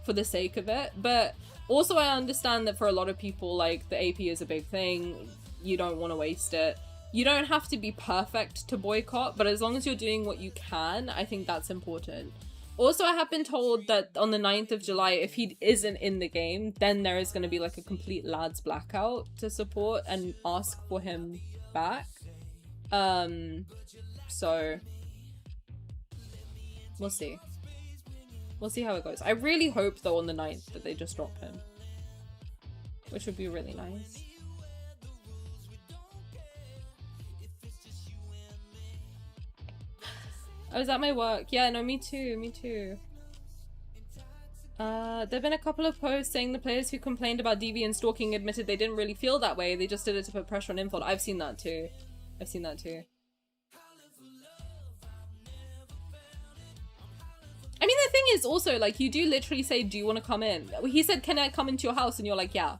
for the sake of it. But also I understand that for a lot of people, like, the AP is a big thing. You don't want to waste it. You don't have to be perfect to boycott, but as long as you're doing what you can, I think that's important. Also, I have been told that on the 9th of July, if he isn't in the game, then there is going to be like a complete lads blackout to support and ask for him back. So we'll see. We'll see how it goes. I really hope though on the 9th that they just drop him, which would be really nice. I was at my work. Yeah, no, me too, me too. There've been a couple of posts saying the players who complained about DV and stalking admitted they didn't really feel that way. They just did it to put pressure on Infold. I've seen that too. I've seen that too. I mean, the thing is also, like, you do literally say, do you want to come in? He said, can I come into your house? And you're like, yeah.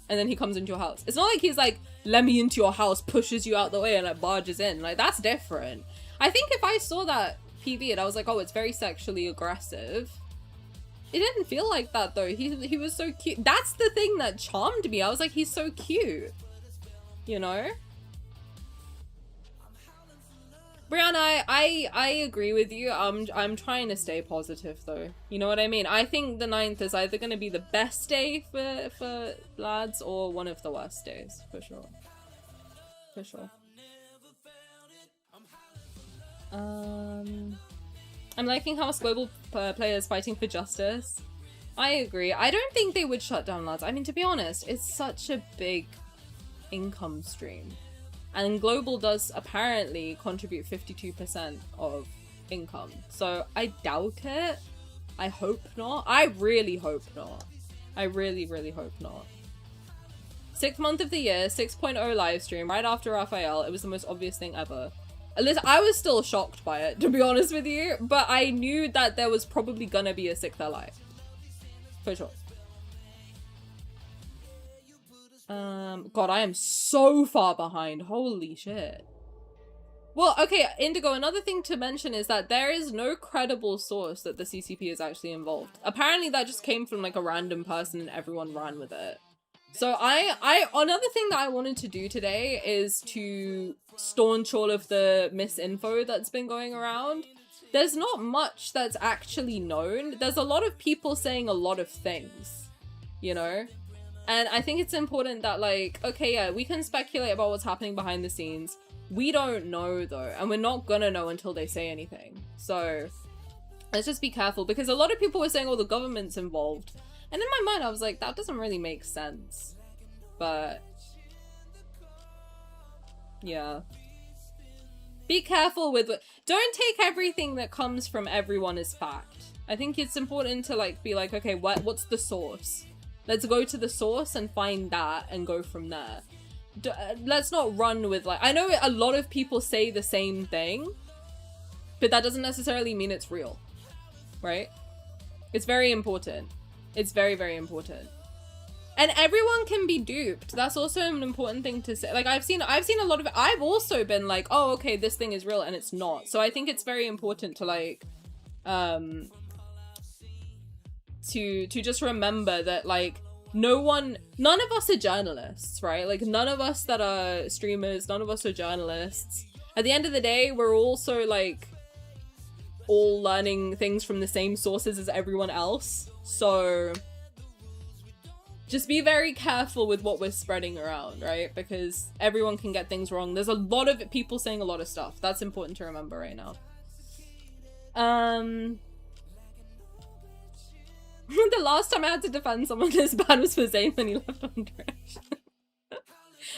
And then he comes into your house. It's not like he's like, let me into your house, pushes you out the way and like barges in. Like, that's different. I think if I saw that PV and I was like, oh, it's very sexually aggressive. It didn't feel like that though. He was so cute. That's the thing that charmed me. I was like, he's so cute. You know? Brianna, I agree with you. I'm trying to stay positive though. You know what I mean? I think the 9th is either going to be the best day for lads or one of the worst days, for sure. For sure. I'm liking how us global players fighting for justice. I agree. I don't think they would shut down lads. I mean, to be honest, it's such a big income stream. And global does apparently contribute 52% of income. So I doubt it. I hope not. I really hope not. I really, really hope not. 6th month of the year, 6.0 live stream, right after Rafayel. It was the most obvious thing ever. Listen, I was still shocked by it, to be honest with you, but I knew that there was probably gonna be a 6th ally. For sure. God, I am so far behind. Holy shit. Well, okay, Indigo, another thing to mention is that there is no credible source that the CCP is actually involved. Apparently that just came from like a random person and everyone ran with it. So another thing that I wanted to do today is to staunch all of the misinfo that's been going around. There's not much that's actually known. There's a lot of people saying a lot of things, you know? And I think it's important that, like, okay, yeah, we can speculate about what's happening behind the scenes. We don't know, though, and we're not gonna know until they say anything. So let's just be careful, because a lot of people were saying, oh, the government's involved. And in my mind, I was like, that doesn't really make sense. But yeah. Be careful with it. Don't take everything that comes from everyone as fact. I think it's important to like be like, okay, what's the source? Let's go to the source and find that and go from there. Let's not run with like, I know a lot of people say the same thing, but that doesn't necessarily mean it's real, right? It's very important. It's very, very important. And everyone can be duped. That's also an important thing to say. Like I've seen a lot of it. I've also been like, oh, okay, this thing is real and it's not. So I think it's very important to like, to just remember that like none of us are journalists, right? Like none of us that are streamers, none of us are journalists. At the end of the day, we're also like all learning things from the same sources as everyone else. So just be very careful with what we're spreading around, right? Because everyone can get things wrong. There's a lot of people saying a lot of stuff. That's important to remember right now. The last time I had to defend someone this bad was for Zayne when he left on trash.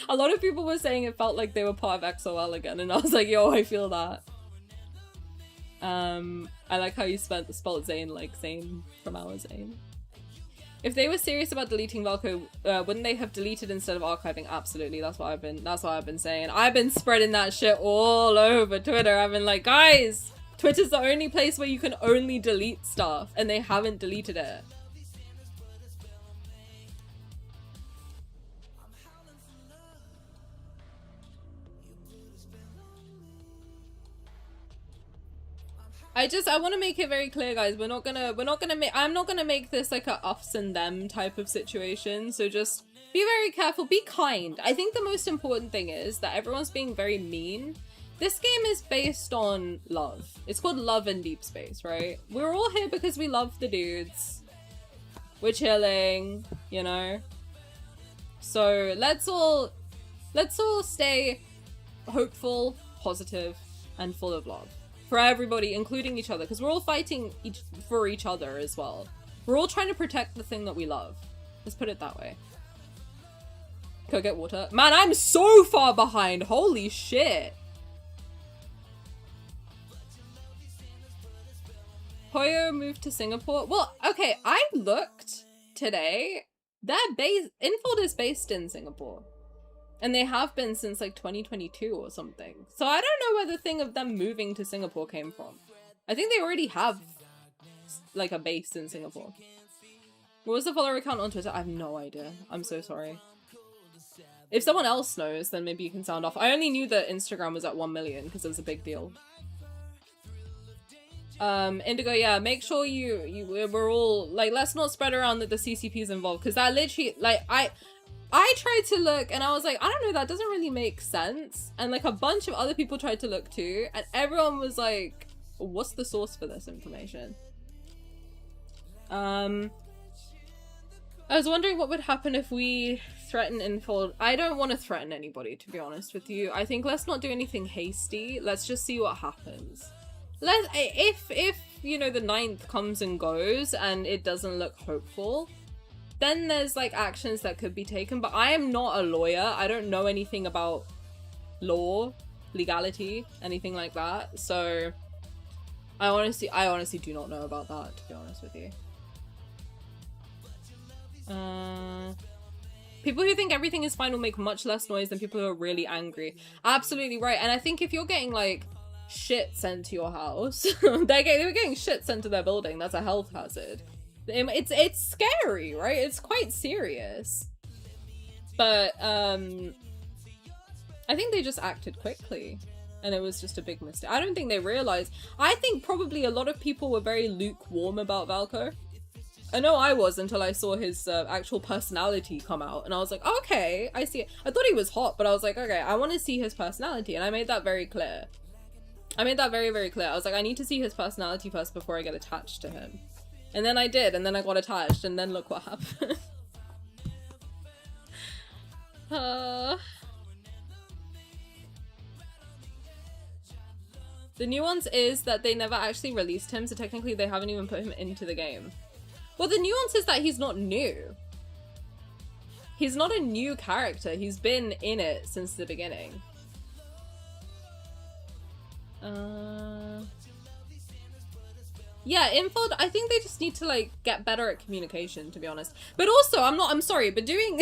A lot of people were saying it felt like they were part of XOL again, and I was like, yo, I feel that. I like how you spelled Zayne like Zayne from our Zayne. If they were serious about deleting Valko, wouldn't they have deleted instead of archiving? Absolutely, that's what I've been saying. I've been spreading that shit all over Twitter. I've been like, guys, Twitter's the only place where you can only delete stuff, and they haven't deleted it. I want to make it very clear, guys. I'm not gonna make this like a us and them type of situation. So just be very careful, be kind. I think the most important thing is that everyone's being very mean. This game is based on love. It's called Love in Deepspace, right? We're all here because we love the dudes. We're chilling, you know? So let's all stay hopeful, positive, and full of love. For everybody, including each other, because we're all fighting for each other as well. We're all trying to protect the thing that we love. Let's put it that way. Go get water. Man, I'm so far behind. Holy shit. Hoyo moved to Singapore. Well, okay, I looked today. Their base, Infold is based in Singapore. And they have been since like 2022 or something. So I don't know where the thing of them moving to Singapore came from. I think they already have like a base in Singapore. What was the follower account on Twitter? I have no idea. I'm so sorry. If someone else knows, then maybe you can sound off. I only knew that Instagram was at 1 million because it was a big deal. Indigo, yeah, make sure we're all like, let's not spread around that the CCP is involved, because that literally, like, I tried to look and I was like, I don't know, that doesn't really make sense. And like a bunch of other people tried to look too, and everyone was like, what's the source for this information? I was wondering what would happen if we threaten Infold. I don't want to threaten anybody, to be honest with you. I think let's not do anything hasty. Let's just see what happens. If you know, the 9th comes and goes and it doesn't look hopeful, then there's like actions that could be taken. But I am not a lawyer. I don't know anything about law, legality, anything like that. So I honestly do not know about that, to be honest with you. People who think everything is fine will make much less noise than people who are really angry. Absolutely right. And I think if you're getting like shit sent to your house, they're getting shit sent to their building, that's a health hazard. It's scary, right? It's quite serious. But I think they just acted quickly. And it was just a big mistake. I don't think they realized. I think probably a lot of people were very lukewarm about Valko. I know I was until I saw his actual personality come out. And I was like, okay, I see it. I thought he was hot, but I was like, okay, I want to see his personality. And I made that very clear. I made that very, very clear. I was like, I need to see his personality first before I get attached to him. And then I did. And then I got attached. And then look what happened. The nuance is that they never actually released him, so technically they haven't even put him into the game. Well, the nuance is that he's not new. He's not a new character. He's been in it since the beginning. Yeah, Infold, I think they just need to, like, get better at communication, to be honest. But also, I'm sorry, but doing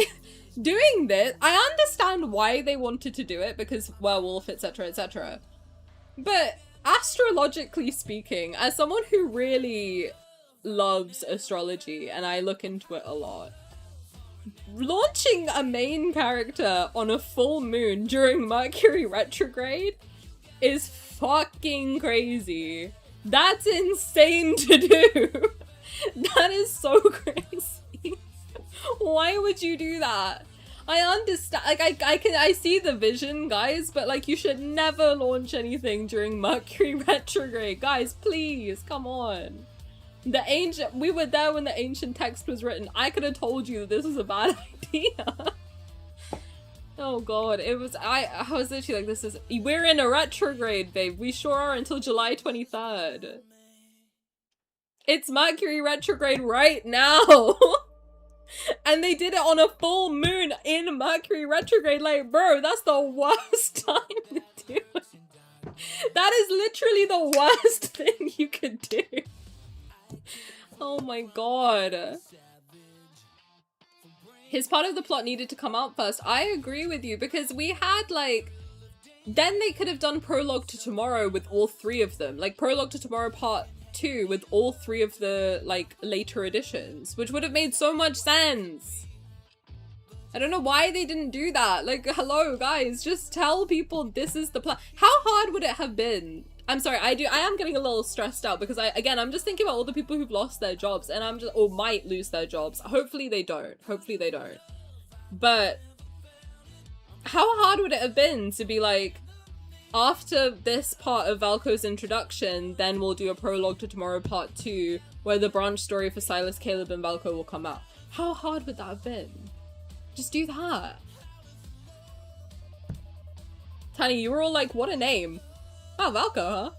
this, I understand why they wanted to do it, because werewolf, etc., etc. But astrologically speaking, as someone who really loves astrology, and I look into it a lot, launching a main character on a full moon during Mercury retrograde is fucking crazy. That's insane to do. That is so crazy. Why would you do that? I understand, like, I see the vision, guys, but, like, you should never launch anything during Mercury retrograde. Guys, please, come on. We were there when the ancient text was written. I could have told you that this was a bad idea. Oh god, I was literally like, we're in a retrograde, babe. We sure are until July 23rd. It's Mercury retrograde right now. And they did it on a full moon in Mercury retrograde. Like, bro, that's the worst time to do it. That is literally the worst thing you could do. Oh my god. His part of the plot needed to come out first. I agree with you, because we had, like... Then they could have done Prologue to Tomorrow with all three of them. Like, Prologue to Tomorrow Part 2 with all three of the, like, later editions, which would have made so much sense. I don't know why they didn't do that. Like, hello, guys, just tell people this is the plan. How hard would it have been? I'm sorry, I am getting a little stressed out because I'm just thinking about all the people who've lost their jobs, and or might lose their jobs. Hopefully they don't. Hopefully they don't. But how hard would it have been to be like, after this part of Valko's introduction, then we'll do a Prologue to Tomorrow Part 2, where the branch story for Sylus, Caleb, and Valko will come out. How hard would that have been? Just do that. Tani, you were all like, what a name. Oh, Valko, huh?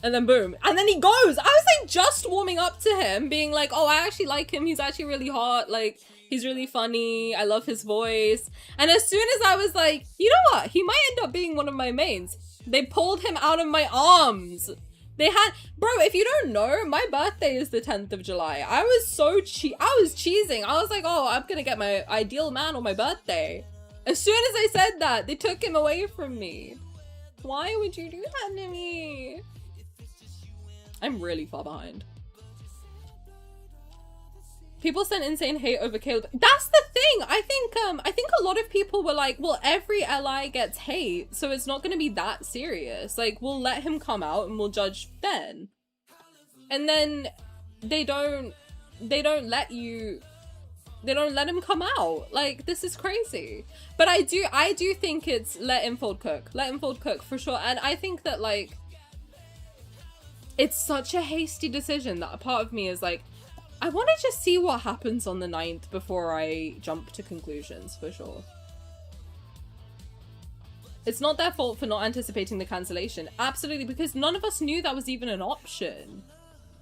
And then boom. And then he goes! I was like just warming up to him, being like, oh, I actually like him. He's actually really hot. Like, he's really funny. I love his voice. And as soon as I was like, you know what? He might end up being one of my mains. They pulled him out of my arms. They had... Bro, if you don't know, my birthday is the 10th of July. I was so I was cheesing. I was like, oh, I'm gonna get my ideal man on my birthday. As soon as I said that, they took him away from me. Why would you do that to me? I'm really far behind. People sent insane hate over Caleb. That's the thing. I think a lot of people were like, well, every LI gets hate, so it's not going to be that serious. Like, we'll let him come out and we'll judge then. And then they don't let him come out. Like, this is crazy. But I do think it's let Infold cook. Let Infold cook for sure. And I think that, like, it's such a hasty decision that a part of me is like, I want to just see what happens on the 9th before I jump to conclusions, for sure. It's not their fault for not anticipating the cancellation. Absolutely, because none of us knew that was even an option.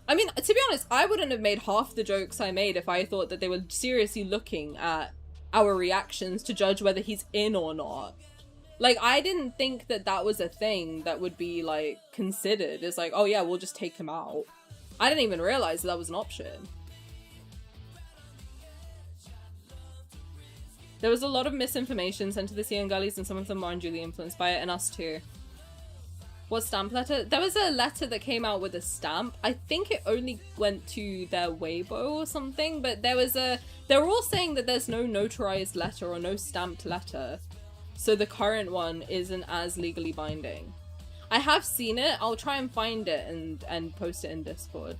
I mean, to be honest, I wouldn't have made half the jokes I made if I thought that they were seriously looking at our reactions to judge whether he's in or not. Like, I didn't think that that was a thing that would be, like, considered. It's like, oh yeah, we'll just take him out. I didn't even realize that was an option. There was a lot of misinformation sent to the CN girlies, and some of them were unduly influenced by it, and us too. What stamp letter? There was a letter that came out with a stamp. I think it only went to their Weibo or something, but there was a... They were all saying that there's no notarized letter or no stamped letter. So the current one isn't as legally binding. I have seen it. I'll try and find it and post it in Discord.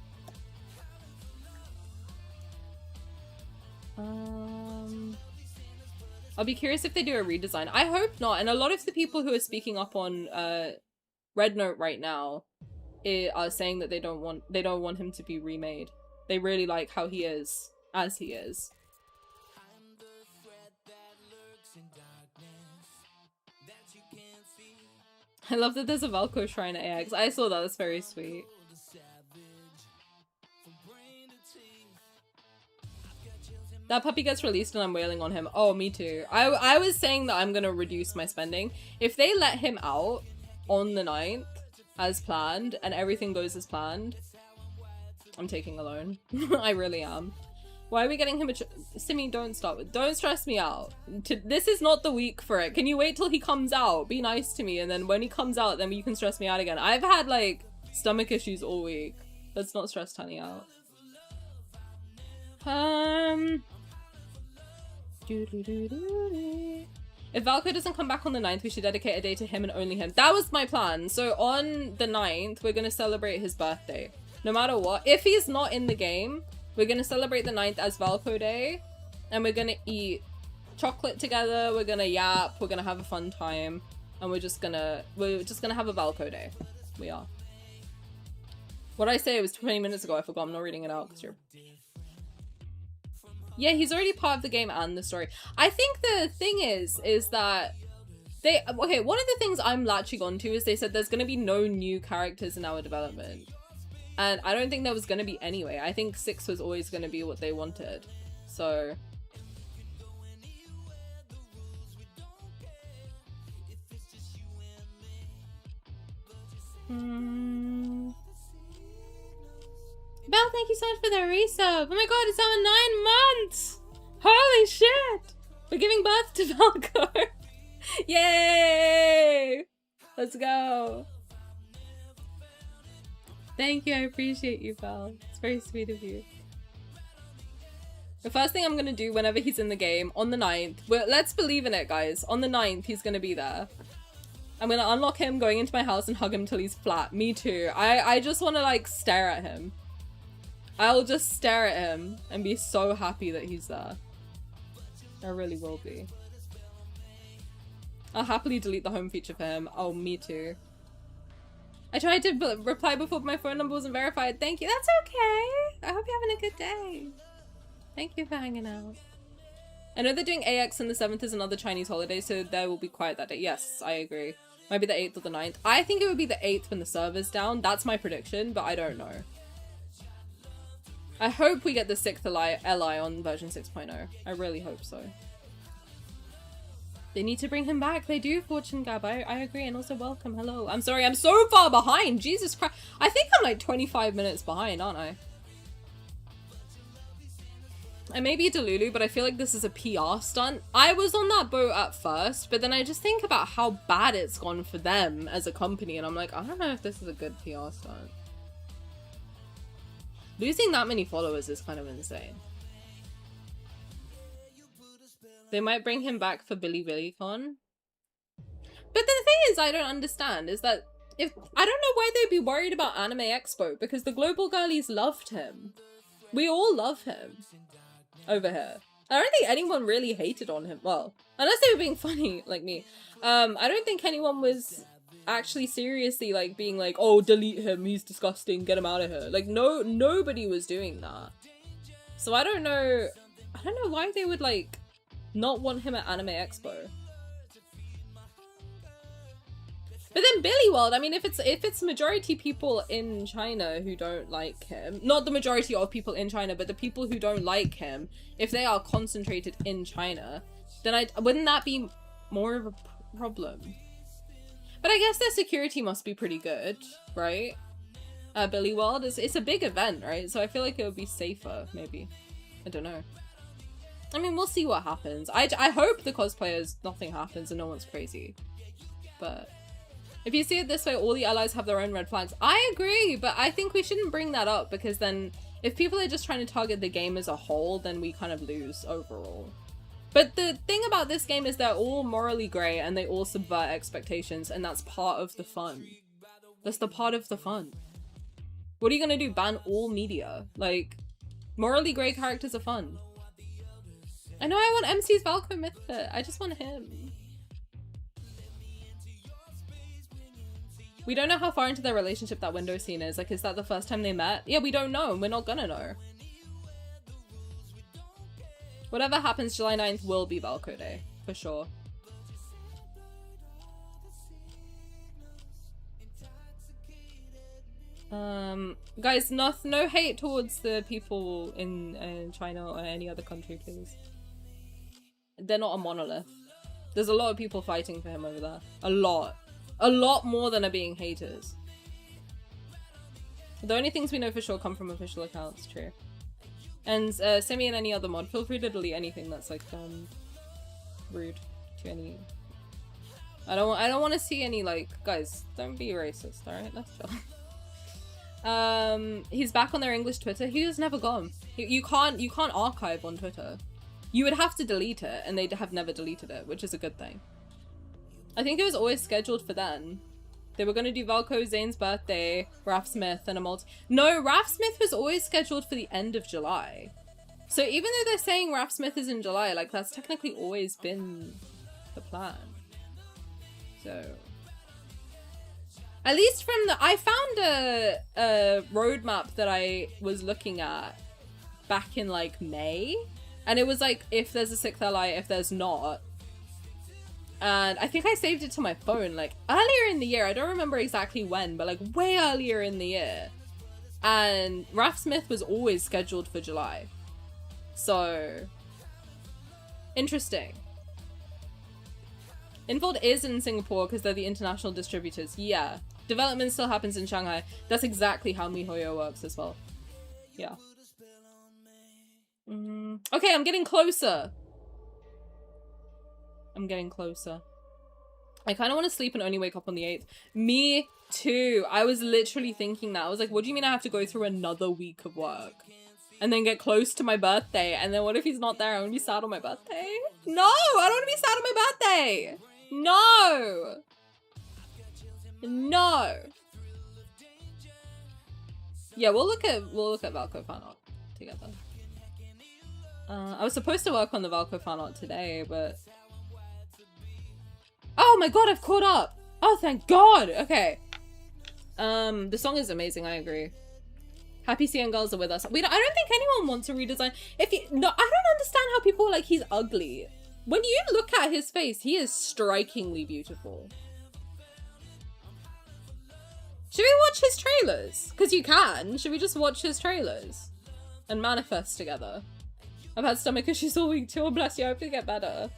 I'll be curious if they do a redesign. I hope not. And a lot of the people who are speaking up on Red Note right now are saying that they don't want him to be remade. They really like how he is as he is. I love that there's a Valko shrine at AX. I saw that. That's very sweet. That puppy gets released and I'm wailing on him. Oh, me too. I was saying that I'm gonna reduce my spending. If they let him out on the 9th as planned and everything goes as planned, I'm taking a loan. I really am. Why are we getting him a Simi, don't stress me out. This is not the week for it. Can you wait till he comes out? Be nice to me, and then when he comes out, then you can stress me out again. I've had, like, stomach issues all week. Let's not stress Tani out. If Valko doesn't come back on the 9th, we should dedicate a day to him and only him. That was my plan. So on the 9th, we're gonna celebrate his birthday. No matter what. If he's not in the game, we're gonna celebrate the 9th as Valko Day, and we're gonna eat chocolate together, we're gonna yap, we're gonna have a fun time, and we're just gonna have a Valko Day. We are. What did I say? It was 20 minutes ago. I forgot. I'm not reading it out because you're... Yeah, he's already part of the game and the story. I think the thing is that they... Okay, one of the things I'm latching onto is they said there's gonna be no new characters in our development. And I don't think there was gonna be anyway. I think 6 was always gonna be what they wanted. So... Belle, thank you so much for the resub. Oh my god, it's our 9 months! Holy shit! We're giving birth to Valko! Yay! Let's go! Thank you, I appreciate you, Belle. It's very sweet of you. The first thing I'm gonna do whenever he's in the game, on the 9th, let's believe in it, guys. On the 9th, he's gonna be there. I'm gonna unlock him, going into my house and hug him till he's flat. Me too. I just wanna, like, stare at him. I'll just stare at him and be so happy that he's there. I really will be. I'll happily delete the home feature for him. Oh, me too. I tried to reply before, but my phone number wasn't verified. Thank you. That's okay. I hope you're having a good day. Thank you for hanging out. I know they're doing AX and the 7th is another Chinese holiday, so there will be quiet that day. Yes, I agree. Might be the 8th or the 9th. I think it would be the 8th when the server's down. That's my prediction, but I don't know. I hope we get the 6th LI on version 6.0. I really hope so. They need to bring him back. They do, Fortune Gab. I agree. And also welcome. Hello. I'm sorry. I'm so far behind. Jesus Christ. I think I'm like 25 minutes behind, aren't I? I may be Delulu, but I feel like this is a PR stunt. I was on that boat at first, but then I just think about how bad it's gone for them as a company. And I'm like, I don't know if this is a good PR stunt. Losing that many followers is kind of insane. They might bring him back for Billy Billy Con. But the thing is, I don't understand, is that I don't know why they'd be worried about Anime Expo, because the global girlies loved him. We all love him over here. I don't think anyone really hated on him. Well, unless they were being funny, like me. I don't think anyone was actually seriously like being like, oh, delete him, he's disgusting, get him out of here. Like, nobody was doing that. So I don't know why they would like not want him at Anime Expo. But then Billy World, I mean, if it's majority people in China who don't like him, not the majority of people in China, but the people who don't like him, if they are concentrated in China, then wouldn't that be more of a problem. But I guess their security must be pretty good, right? Billy World, it's a big event, right? So I feel like it would be safer, maybe. I don't know. I mean, we'll see what happens. I hope the cosplayers, nothing happens and no one's crazy. But if you see it this way, all the allies have their own red flags. I agree, but I think we shouldn't bring that up because then if people are just trying to target the game as a whole, then we kind of lose overall. But the thing about this game is they're all morally grey and they all subvert expectations, and that's part of the fun. That's the part of the fun. What are you gonna do? Ban all media? Like, morally grey characters are fun. I know I want MC's Valko Mythfit. I just want him. We don't know how far into their relationship that window scene is. Like, is that the first time they met? Yeah, we don't know, and we're not gonna know. Whatever happens, July 9th will be Valko Day, for sure. Guys, no hate towards the people in China or any other country, please. They're not a monolith. There's a lot of people fighting for him over there. A lot. A lot more than are being haters. The only things we know for sure come from official accounts, true. And Simi and any other mod, feel free to delete anything that's like rude to any. I don't want to see any, like, guys, don't be racist, alright? Let's chill. He's back on their English Twitter. He has never gone. You can't archive on Twitter. You would have to delete it, and they have never deleted it, which is a good thing. I think it was always scheduled for then. They were going to do Valko, Zayne's birthday, Raf Smith, and a multi- No, Raf Smith was always scheduled for the end of July. So even though they're saying Raf Smith is in July, like, that's technically always been the plan. So... At least from the... I found a roadmap that I was looking at back in, like, May. And it was like, if there's a 6th ally, if there's not. And I think I saved it to my phone, like, earlier in the year. I don't remember exactly when, but, like, way earlier in the year. And Raf Smith was always scheduled for July. So... interesting. Infold is in Singapore because they're the international distributors. Yeah. Development still happens in Shanghai. That's exactly how MiHoYo works as well. Yeah. Okay, I'm getting closer. I'm getting closer. I kind of want to sleep and only wake up on the 8th. Me too. I was literally thinking that. I was like, what do you mean I have to go through another week of work? And then get close to my birthday. And then what if he's not there? I'm going to be sad on my birthday. No! I don't want to be sad on my birthday! No! No! Yeah, we'll look at Valko fan art together. I was supposed to work on the Valko fan art today, but... Oh my god, I've caught up! Oh, thank god! Okay. The song is amazing, I agree. Happy CN girls are with us. I don't think anyone wants a redesign. I don't understand how people are like, he's ugly. When you look at his face, he is strikingly beautiful. Should we watch his trailers? Because you can. Should we just watch his trailers? And manifest together? I've had stomach issues all week too. Oh, bless you. I hope you get better.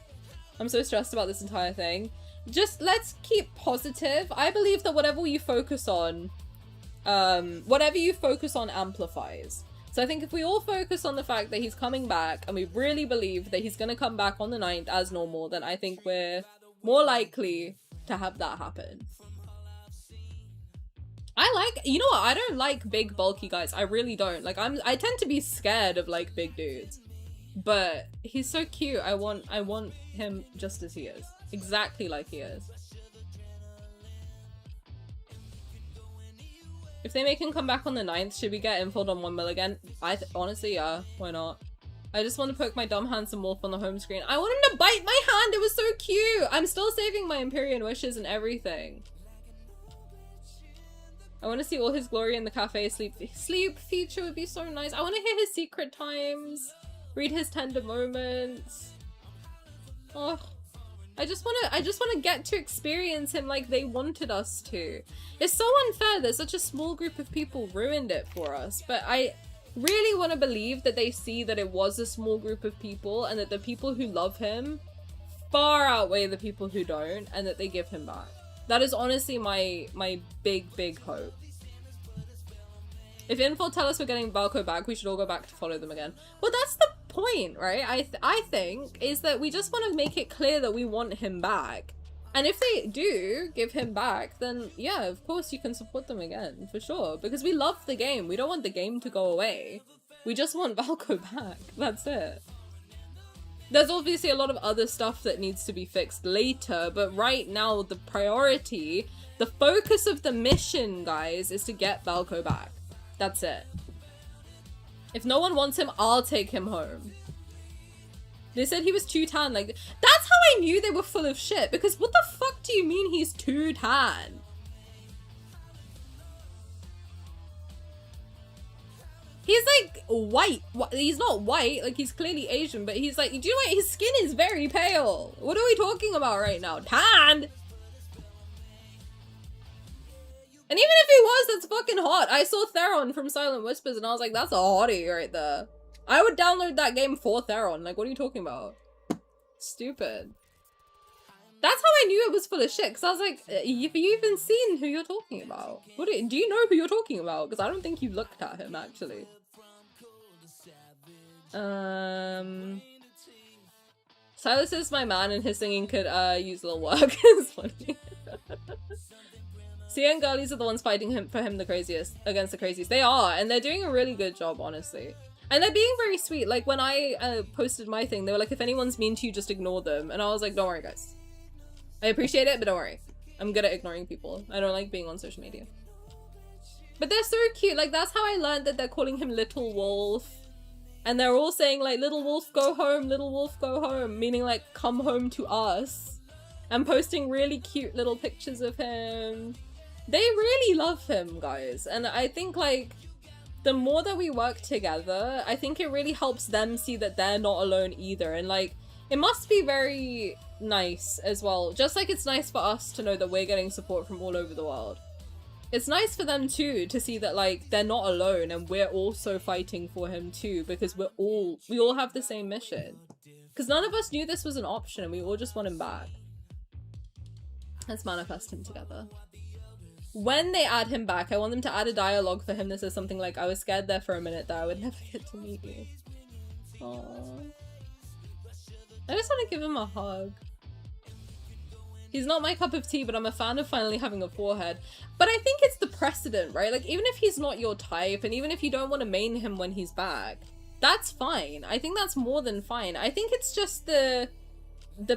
I'm so stressed about this entire thing. Just let's keep positive. I believe that whatever you focus on amplifies. So I think if we all focus on the fact that he's coming back and we really believe that he's going to come back on the 9th as normal, then I think we're more likely to have that happen. You know what? I don't like big bulky guys. I really don't. Like, I tend to be scared of like big dudes. But he's so cute. I want him just as he is. Exactly like he is. If they make him come back on the 9th, should we get infold on 1 mil again? Honestly, yeah. Why not? I just want to poke my dumb handsome wolf on the home screen. I want him to bite my hand! It was so cute! I'm still saving my Empyrean wishes and everything. I want to see all his glory in the cafe. Sleep feature would be so nice. I want to hear his secret times. Read his tender moments. Oh, I just want to get to experience him like they wanted us to. It's so unfair that such a small group of people ruined it for us, but I really want to believe that they see that it was a small group of people and that the people who love him far outweigh the people who don't, and that they give him back. That is honestly my big hope. If Info tell us we're getting Valko back, we should all go back to follow them again. Well, that's the point, right? I think, is that we just want to make it clear that we want him back. And if they do give him back, then yeah, of course you can support them again, for sure. Because we love the game. We don't want the game to go away. We just want Valko back. That's it. There's obviously a lot of other stuff that needs to be fixed later, but right now the priority, the focus of the mission, guys, is to get Valko back. That's it. If no one wants him, I'll take him home. They said he was too tan. Like, that's how I knew they were full of shit. Because what the fuck do you mean he's too tan? He's like white. He's not white. Like, he's clearly Asian. But he's like, do you know what? His skin is very pale. What are we talking about right now? Tan! And even if he was, that's fucking hot. I saw Theron from Silent Whispers and I was like, that's a hottie right there. I would download that game for Theron. Like, what are you talking about? Stupid. That's how I knew it was full of shit. Because I was like, have you even seen who you're talking about? Do you know who you're talking about? Because I don't think you looked at him, actually. Sylus is my man and his singing could use a little work. It's funny. Sia and girlies are the ones fighting for him the craziest, against the craziest. They are, and they're doing a really good job, honestly. And they're being very sweet. Like, when I posted my thing, they were like, if anyone's mean to you, just ignore them. And I was like, don't worry, guys. I appreciate it, but don't worry. I'm good at ignoring people. I don't like being on social media. But they're so cute. Like, that's how I learned that they're calling him Little Wolf. And they're all saying, like, Little Wolf, go home. Little Wolf, go home. Meaning, like, come home to us. And posting really cute little pictures of him. They really love him, guys. And I think, like, the more that we work together, I think it really helps them see that they're not alone either. And, like, it must be very nice as well. Just like it's nice for us to know that we're getting support from all over the world. It's nice for them, too, to see that, like, they're not alone and we're also fighting for him, too. Because we all have the same mission. Because none of us knew this was an option and we all just want him back. Let's manifest him together. When they add him back, I want them to add a dialogue for him that says something like, I was scared there for a minute that I would never get to meet you. Aww. I just want to give him a hug. He's not my cup of tea, but I'm a fan of finally having a forehead. But I think it's the precedent, right? Like, even if he's not your type, and even if you don't want to main him when he's back, that's fine. I think that's more than fine. I think it's just the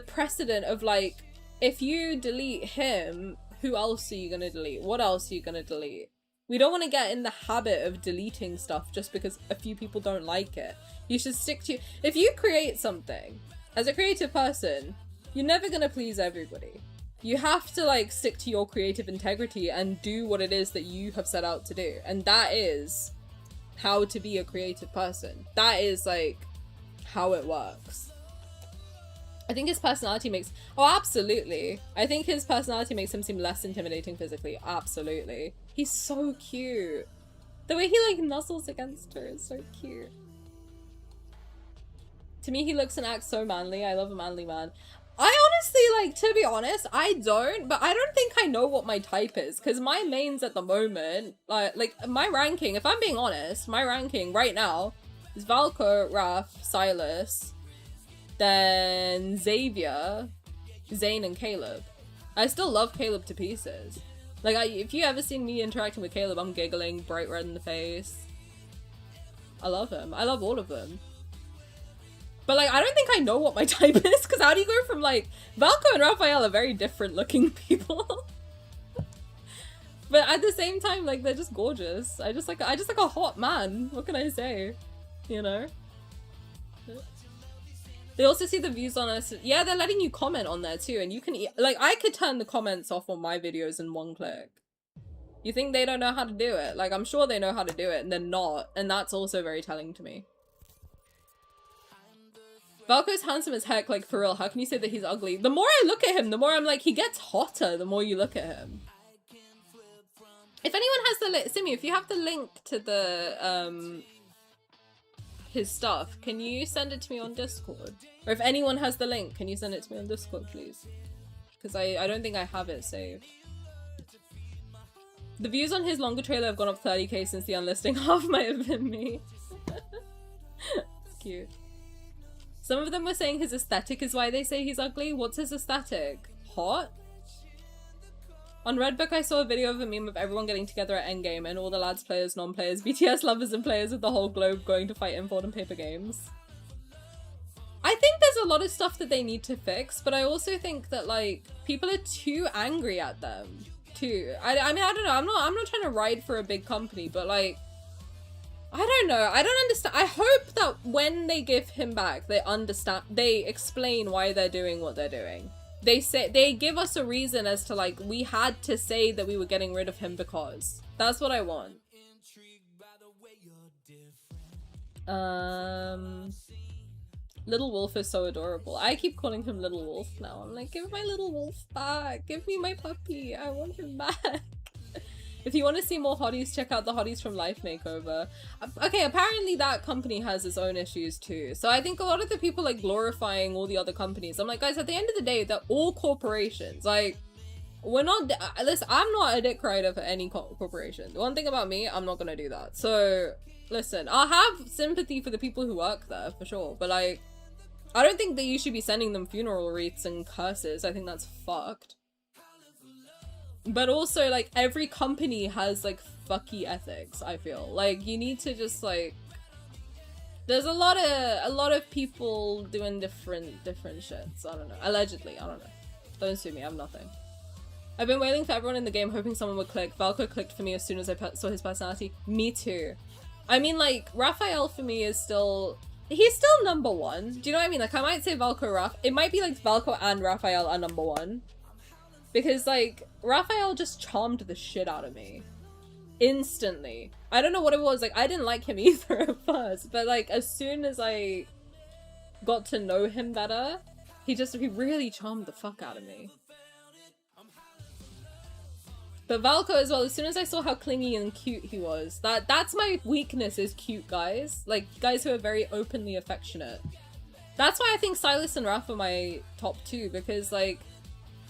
precedent of, like, if you delete him, who else are you gonna delete? What else are you gonna delete? We don't want to get in the habit of deleting stuff just because a few people don't like it. You should stick to... If you create something, as a creative person, you're never gonna please everybody. You have to, like, stick to your creative integrity and do what it is that you have set out to do. And that is how to be a creative person. That is, like, how it works. I think his personality makes... Oh, absolutely. I think his personality makes him seem less intimidating physically. Absolutely. He's so cute. The way he, like, nuzzles against her is so cute. To me, he looks and acts so manly. I love a manly man. I honestly, like, to be honest, I don't. But I don't think I know what my type is. Because my mains at the moment, like, my ranking, if I'm being honest, my ranking right now is Valko, Raf, Sylus, then Xavier, Zayne, and Caleb. I still love Caleb to pieces. Like, if you ever seen me interacting with Caleb, I'm giggling, bright red in the face. I love him. I love all of them. But, like, I don't think I know what my type is, because how do you go from, like, Valko and Rafayel are very different looking people. But at the same time, like, they're just gorgeous. I just like a hot man. What can I say? You know? They also see the views on us. Yeah, they're letting you comment on there too. And you can, like, I could turn the comments off on my videos in one click. You think they don't know how to do it? Like, I'm sure they know how to do it and they're not. And that's also very telling to me. Valko's handsome as heck, like, for real. How can you say that he's ugly? The more I look at him, the more I'm like, he gets hotter the more you look at him. If anyone has the link, Simi, if you have the link to the, his stuff, can you send it to me on Discord? Or if anyone has the link, can you send it to me on Discord, please? Because I don't think I have it saved. The views on his longer trailer have gone up 30k since the unlisting. Half might have been me. It's cute. Some of them were saying his aesthetic is why they say he's ugly. What's his aesthetic? Hot? On Redbook, I saw a video of a meme of everyone getting together at Endgame and all the lads, players, non-players, BTS lovers, and players of the whole globe going to fight in board and paper games. I think there's a lot of stuff that they need to fix, but I also think that, like, people are too angry at them, too. I mean, I don't know. I'm not trying to ride for a big company, but, like, I don't know. I don't understand. I hope that when they give him back, they explain why they're doing what they're doing. They give us a reason as to, like, we had to say that we were getting rid of him because. That's what I want. Little Wolf is so adorable. I keep calling him Little Wolf now. I'm like, give my Little Wolf back. Give me my puppy. I want him back. If you want to see more hotties, check out the Hotties from Life Makeover. Okay, apparently that company has its own issues too. So I think a lot of the people like glorifying all the other companies. I'm like, guys, at the end of the day, they're all corporations. Like, we're not, listen, I'm not a dick rider for any corporation. The one thing about me, I'm not gonna do that. So, listen, I'll have sympathy for the people who work there, for sure. But like, I don't think that you should be sending them funeral wreaths and curses. I think that's fucked. But also, like, every company has, like, fucky ethics, I feel. Like, you need to just, like... There's a lot of people doing different shits. I don't know. Allegedly, I don't know. Don't sue me, I have nothing. I've been waiting for everyone in the game, hoping someone would click. Valko clicked for me as soon as I saw his personality. Me too. I mean, like, Rafayel for me is still... He's still number one. Do you know what I mean? Like, I might say Valko, It might be, like, Valko and Rafayel are number one. Because, like, Rafayel just charmed the shit out of me. Instantly. I don't know what it was. Like, I didn't like him either at first. But, like, as soon as I got to know him better, he really charmed the fuck out of me. But Valko as well, as soon as I saw how clingy and cute he was, that's my weakness, is cute guys. Like, guys who are very openly affectionate. That's why I think Sylus and Raf are my top two, because, like,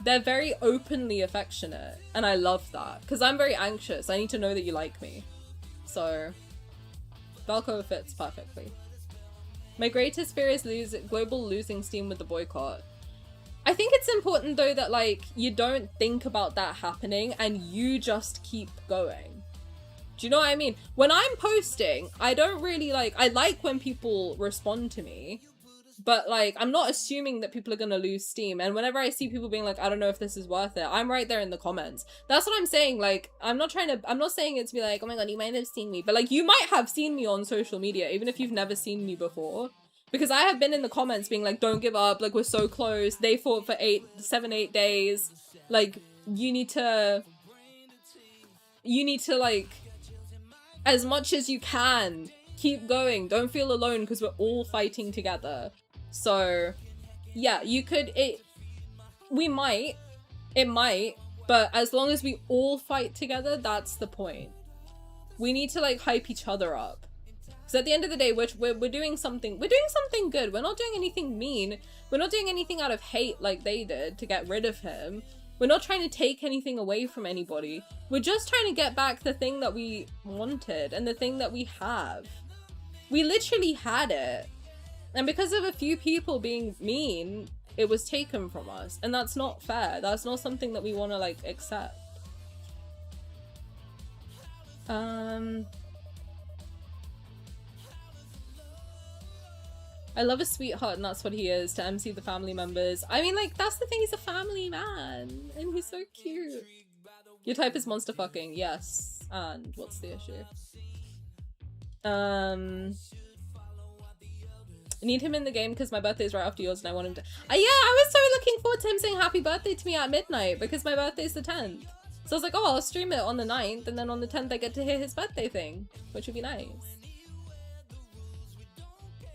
they're very openly affectionate, and I love that. Because I'm very anxious. I need to know that you like me. So, Valko fits perfectly. My greatest fear is global losing steam with the boycott. I think it's important, though, that, like, you don't think about that happening, and you just keep going. Do you know what I mean? When I'm posting, I don't really, like... I like when people respond to me. But, like, I'm not assuming that people are gonna lose steam. And whenever I see people being like, I don't know if this is worth it, I'm right there in the comments. That's what I'm saying. Like, I'm not saying it to be like, oh my god, you might have seen me. But, like, you might have seen me on social media, even if you've never seen me before. Because I have been in the comments being like, don't give up. Like, we're so close. They fought for 8 days. Like, you need to, like, as much as you can, keep going. Don't feel alone, because we're all fighting together. So, yeah, it might, but as long as we all fight together, that's the point. We need to, like, hype each other up. Because at the end of the day, we're doing something good. We're not doing anything mean. We're not doing anything out of hate like they did to get rid of him. We're not trying to take anything away from anybody. We're just trying to get back the thing that we wanted and the thing that we have. We literally had it. And because of a few people being mean, it was taken from us. And that's not fair. That's not something that we want to, like, accept. I love a sweetheart, and that's what he is, to MC the family members. I mean, like, that's the thing, he's a family man. And he's so cute. Your type is monster fucking, yes. And what's the issue? I need him in the game because my birthday's right after yours and I want him to... yeah, I was so looking forward to him saying happy birthday to me at midnight because my birthday's the 10th. So I was like, oh, I'll stream it on the 9th and then on the 10th I get to hear his birthday thing, which would be nice.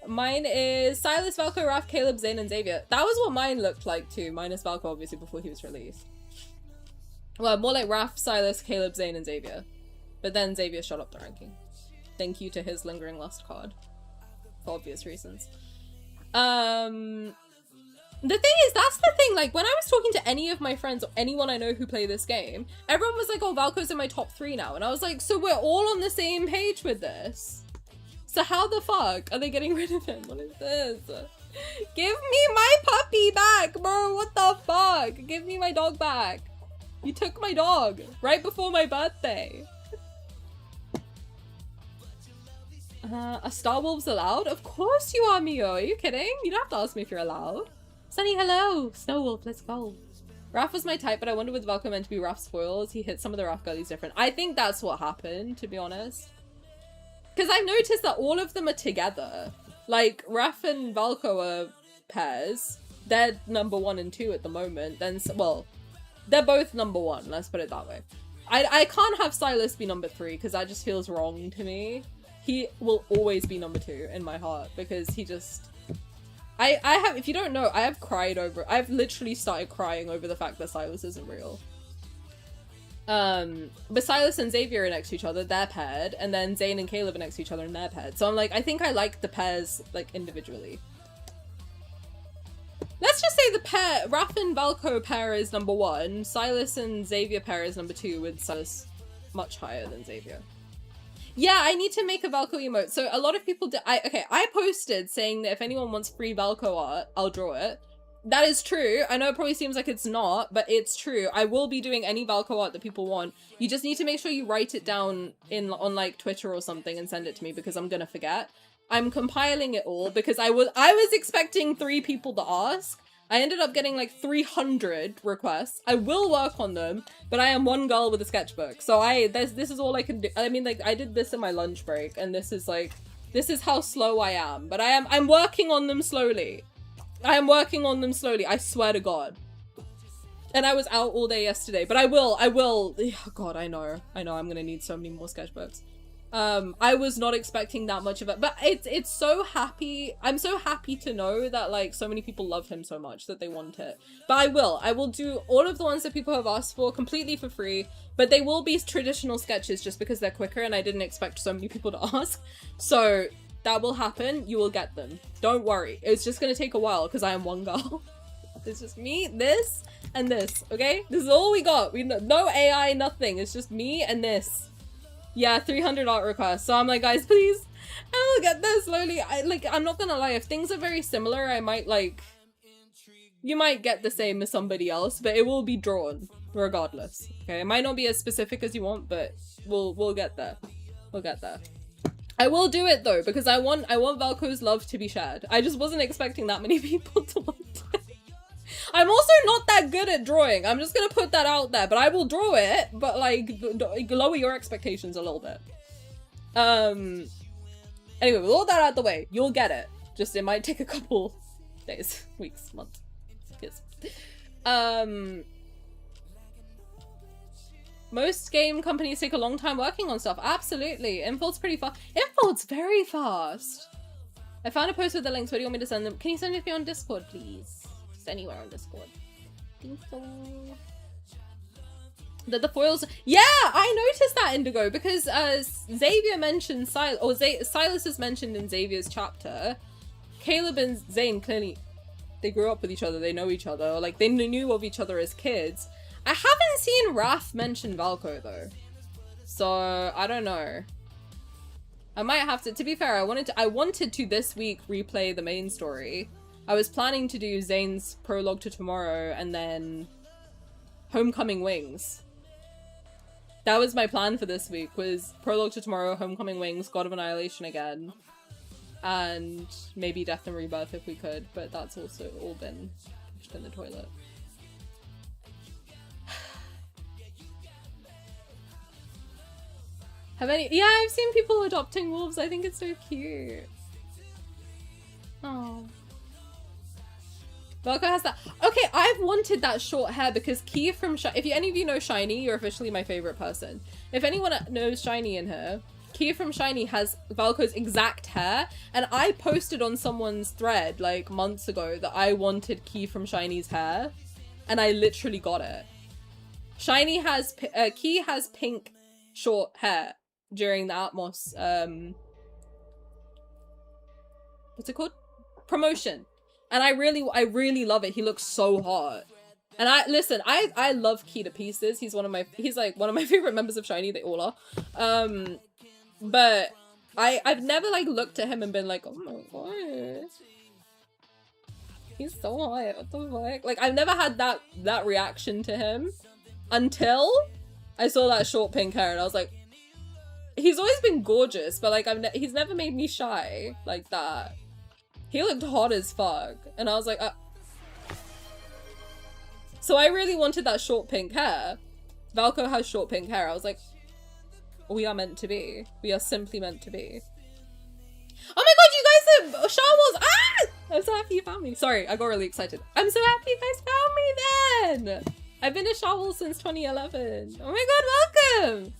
Mine is Sylus, Valko, Raf, Caleb, Zayne, and Xavier. That was what mine looked like too, minus Valko obviously before he was released. Well, more like Raf, Sylus, Caleb, Zayne, and Xavier. But then Xavier shot up the ranking. Thank you to his lingering lust card. for obvious reasons. The thing is, that's the thing, like, when I was talking to any of my friends or anyone I know who play this game, everyone was like, oh, Valko's in my top 3 now. And I was like, so we're all on the same page with this. So how the fuck are they getting rid of him? What is this? Give me my puppy back, bro. What the fuck? Give me my dog back. You took my dog right before my birthday. Are Star Wolves allowed? Of course you are, Mio. Are you kidding? You don't have to ask me if you're allowed. Sunny, hello. Snow Wolf, let's go. Raph was my type, but I wonder with Valko meant to be Raph's foils. He hit some of the Raph girlies different. I think that's what happened, to be honest. Because I've noticed that all of them are together. Like, Raph and Valko are pairs. They're number 1 and 2 at the moment. Then, well, they're both number 1. Let's put it that way. I can't have Sylus be number 3 because that just feels wrong to me. He will always be number 2 in my heart because he just... I have, if you don't know, I have cried over, I've literally started crying over the fact that Sylus isn't real. But Sylus and Xavier are next to each other, they're paired, and then Zayne and Caleb are next to each other and they're paired. So I'm like, I think I like the pairs, like, individually. Let's just say the pair, Raph and Valko pair is number 1, Sylus and Xavier pair is number 2, with Sylus much higher than Xavier. Yeah, I need to make a Valko emote. So a lot of people did. I posted saying that if anyone wants free Valko art, I'll draw it. That is true. I know it probably seems like it's not, but it's true. I will be doing any Valko art that people want. You just need to make sure you write it down on like Twitter or something and send it to me because I'm gonna forget. I'm compiling it all because I was expecting 3 people to ask. I ended up getting like 300 requests. I will work on them, but I am one girl with a sketchbook. So this is all I can do. I mean, like, I did this in my lunch break and this is how slow I am. But I'm working on them slowly. I am working on them slowly. I swear to God. And I was out all day yesterday, but I will. Oh God, I know I'm gonna need so many more sketchbooks. I was not expecting that much of it, but it's so happy. I'm so happy to know that like so many people love him so much that they want it. But I will do all of the ones that people have asked for completely for free, but they will be traditional sketches just because they're quicker and I didn't expect so many people to ask. So that will happen. You will get them. Don't worry. It's just gonna take a while because I am one girl. It's just me, this, and this, okay? This is all we got. No AI, nothing. It's just me and this. Yeah, 300 art requests. So I'm like, guys, please, I will get there slowly. I'm not gonna lie, if things are very similar, I might you might get the same as somebody else, but it will be drawn regardless. Okay, it might not be as specific as you want, but we'll get there. We'll get there. I will do it though, because I want Valko's love to be shared. I just wasn't expecting that many people to want it. I'm also not that good at drawing. I'm just gonna put that out there, but I will draw it, but like lower your expectations a little bit. Anyway, with all that out the way, you'll get it. Just it might take a couple days, weeks, months. Yes. Most game companies take a long time working on stuff. Absolutely. Infold's pretty fast. Infold's very fast. I found a post with the links. Where do you want me to send them? Can you send it to me on Discord, please? Just anywhere on Discord. Thank you. The foils. Yeah, I noticed that, Indigo, because Xavier mentioned Sylus is mentioned in Xavier's chapter. Caleb and Zayne clearly they grew up with each other. They know each other. Or, like they knew of each other as kids. I haven't seen Raph mention Valko though, so I don't know. I might have to. To be fair, I wanted to this week replay the main story. I was planning to do Zayne's prologue to tomorrow and then Homecoming Wings. That was my plan for this week, was prologue to tomorrow, Homecoming Wings, God of Annihilation again, and maybe Death and Rebirth if we could, but that's also all been pushed in the toilet. Yeah, I've seen people adopting wolves. I think it's so cute. Oh. Valko has that. Okay, I've wanted that short hair because Key from if any of you know Shiny, you're officially my favorite person. If anyone knows Shiny in here, Key from Shiny has Valko's exact hair, and I posted on someone's thread like months ago that I wanted Key from Shiny's hair, and I literally got it. Shiny has Key has pink short hair during the Atmos what's it called? Promotion. And I really love it. He looks so hot. And I love Key to pieces. He's like one of my favorite members of SHINee. They all are. But I've never like looked at him and been like, oh my god, he's so hot. What the fuck? Like I've never had that reaction to him until I saw that short pink hair, and I was like, he's always been gorgeous, but like he's never made me shy like that. He looked hot as fuck, and I was like, so I really wanted that short pink hair. Valko has short pink hair. I was like, we are meant to be. We are simply meant to be. Oh my god, you guys are Star Wars! Ah! I'm so happy you found me. Sorry, I got really excited. I'm so happy you guys found me then! I've been to Star Wars since 2011. Oh my god, welcome!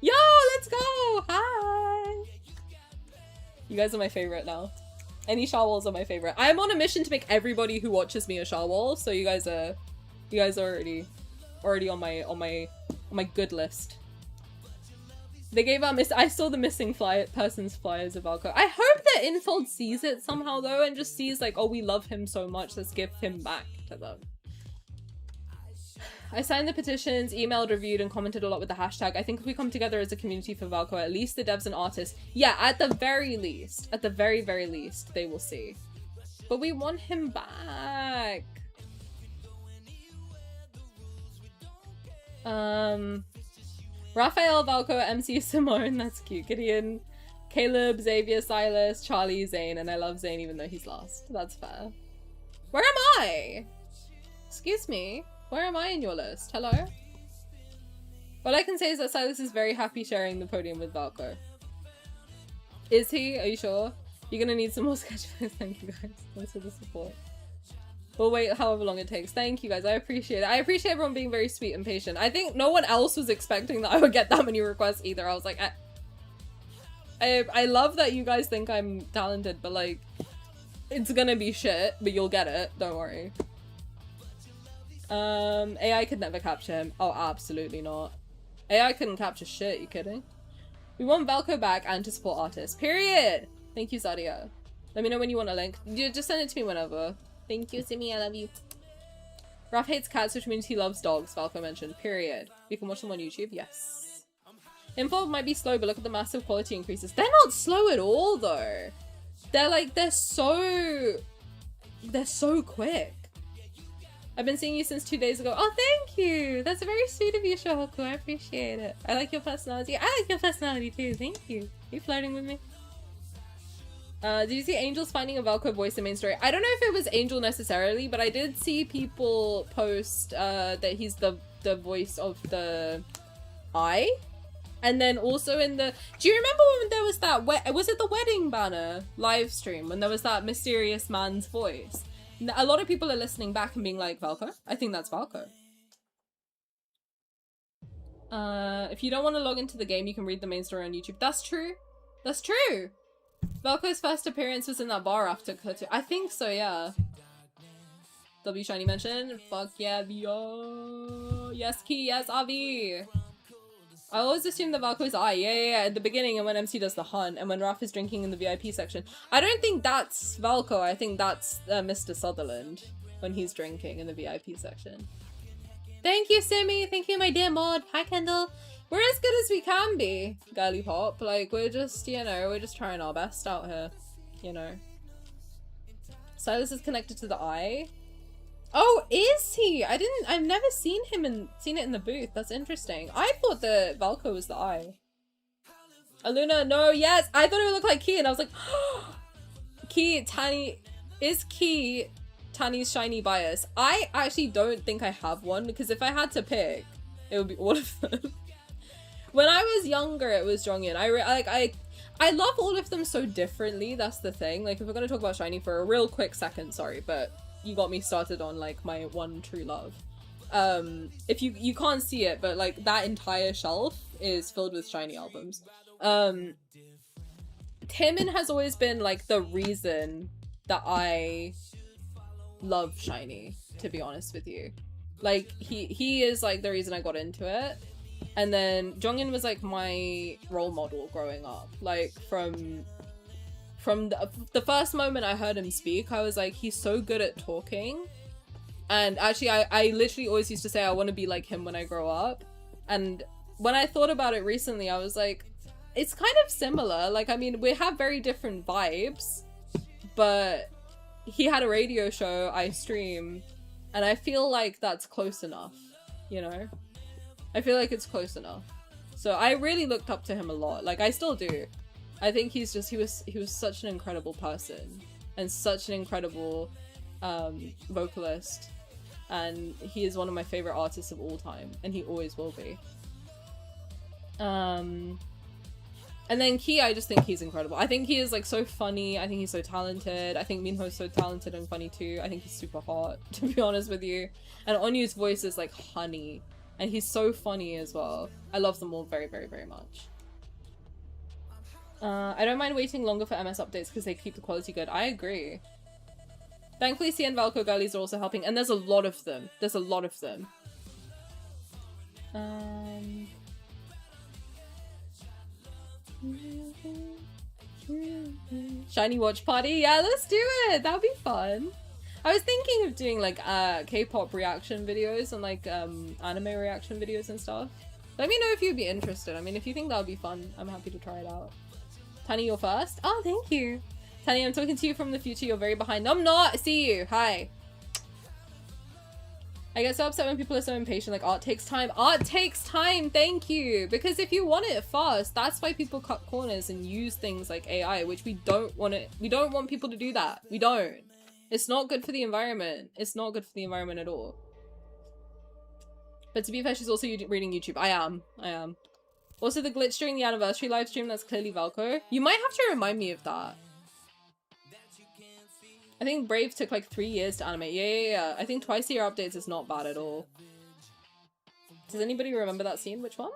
Yo, let's go! Hi! You guys are my favorite now. Any Star Wars are my favorite. I'm on a mission to make everybody who watches me a Star Wars, so you guys are already on my good list. They gave out I saw the missing person's flyers of Valko. I hope that Infold sees it somehow though and just sees like, oh, we love him so much, let's give him back to them. I signed the petitions, emailed, reviewed, and commented a lot with the hashtag. I think if we come together as a community for Valko, at least the devs and artists, yeah, at the very least, at the very, very least, they will see. But we want him back. Rafayel, Valko, MC Simone, that's cute. Gideon, Caleb, Xavier, Sylus, Charlie, Zayne, and I love Zayne even though he's last. That's fair. Where am I? Excuse me. Where am I in your list? Hello? All I can say is that Sylus is very happy sharing the podium with Valko. Is he? Are you sure? You're gonna need some more sketch photos. Thank you guys. Thanks for the support. We'll wait however long it takes. Thank you guys. I appreciate it. I appreciate everyone being very sweet and patient. I think no one else was expecting that I would get that many requests either. I was like, I love that you guys think I'm talented, but like, it's gonna be shit, but you'll get it. Don't worry. AI could never capture him. Oh, absolutely not. AI couldn't capture shit. You kidding? We want Valko back and to support artists. Period. Thank you, Zadia. Let me know when you want a link. You just send it to me whenever. Thank you, Simi. I love you. Raf hates cats, which means he loves dogs. Valko mentioned. Period. We can watch them on YouTube. Yes. Info might be slow, but look at the massive quality increases. They're not slow at all, though. They're so quick. I've been seeing you since 2 days ago. Oh, thank you. That's very sweet of you, Shohoku. I appreciate it. I like your personality. I like your personality too. Thank you. Are you flirting with me? Did you see Angel's finding a Valko voice in main story? I don't know if it was Angel necessarily, but I did see people post that he's the voice of the eye. And then also in the... Do you remember when there was that... Was it the wedding banner live stream? When there was that mysterious man's voice? A lot of people are listening back and being like, Valko? I think that's Valko. If you don't want to log into the game, you can read the main story on YouTube. That's true. That's true. Valko's first appearance was in that bar after Kotu. I think so, yeah. W SHINee mentioned. Fuck yeah, Vio. Yes, Key. Yes, Avi. I always assume that Valko's eye. Yeah, at the beginning and when MC does the hunt and when Raph is drinking in the VIP section. I don't think that's Valko. I think that's Mr. Sutherland when he's drinking in the VIP section. Thank you, Simi. Thank you, my dear mod. Hi, Kendall. We're as good as we can be, girly pop. Like, we're just, you know, we're just trying our best out here, you know. Sylus is connected to the eye. Oh, is he? I've never seen it in the booth. That's interesting. I thought that Valko was the eye. Aluna, no, yes. I thought it would look like Key, and I was like, Key, Tani, is Key Tani's SHINee bias? I actually don't think I have one, because if I had to pick, it would be all of them. When I was younger, it was Jonghyun. I love all of them so differently. That's the thing. Like, if we're gonna talk about SHINee for a real quick second, sorry, but you got me started on like my one true love. If you can't see it, but like that entire shelf is filled with SHINee albums. Taemin has always been like the reason that I love SHINee, to be honest with you. Like he is like the reason I got into it. And then Jonghyun was like my role model growing up, like from from the first moment I heard him speak, I was like, he's so good at talking. And actually, I literally always used to say I want to be like him when I grow up. And when I thought about it recently, I was like, it's kind of similar. Like, I mean, we have very different vibes, but he had a radio show, I stream, and I feel like that's close enough, you know? I feel like it's close enough. So I really looked up to him a lot. Like, I still do. I think he was such an incredible person and such an incredible vocalist. And he is one of my favorite artists of all time, and he always will be. And then Key, I just think he's incredible. I think he is like so funny. I think he's so talented. I think Minho's so talented and funny too. I think he's super hot, to be honest with you. And Onyu's voice is like honey, and he's so funny as well. I love them all very, very, very much. I don't mind waiting longer for MS updates because they keep the quality good. I agree. Thankfully, CN Valko girlies are also helping, and there's a lot of them. There's a lot of them. Shiny watch party? Yeah, let's do it! That'd be fun. I was thinking of doing like K-pop reaction videos and like anime reaction videos and stuff. Let me know if you'd be interested. I mean, if you think that would be fun, I'm happy to try it out. Tani, you're first? Oh, thank you. Tani, I'm talking to you from the future. You're very behind. No, I'm not. See you. Hi. I get so upset when people are so impatient. Like, art takes time. Art takes time. Thank you. Because if you want it fast, that's why people cut corners and use things like AI, which we don't want it. We don't want people to do that. We don't. It's not good for the environment. It's not good for the environment at all. But to be fair, she's also reading YouTube. I am. Also, the glitch during the anniversary live stream, that's clearly Valko. You might have to remind me of that. I think Brave took like 3 years to animate. Yeah. I think twice a year updates is not bad at all. Does anybody remember that scene? Which one?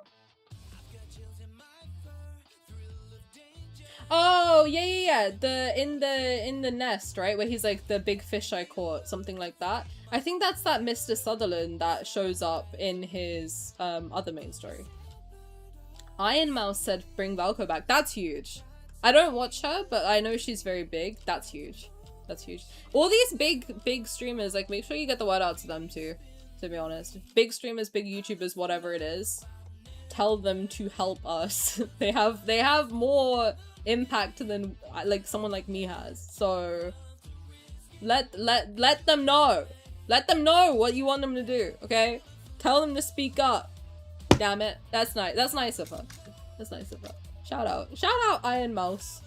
Oh, yeah. In the nest, right? Where he's like, the big fish I caught, something like that. I think that's that Mr. Sutherland that shows up in his other main story. Iron Mouse said bring Valko back. That's huge. I don't watch her, but I know she's very big. That's huge. That's huge. All these big streamers, like, make sure you get the word out to them too, to be honest. Big streamers, big YouTubers, whatever it is, tell them to help us. They have more impact than like someone like me has. So let them know. Let them know what you want them to do, okay? Tell them to speak up. Damn it. That's nice. That's nice of her. That's nice of her. Shout out Iron Mouse.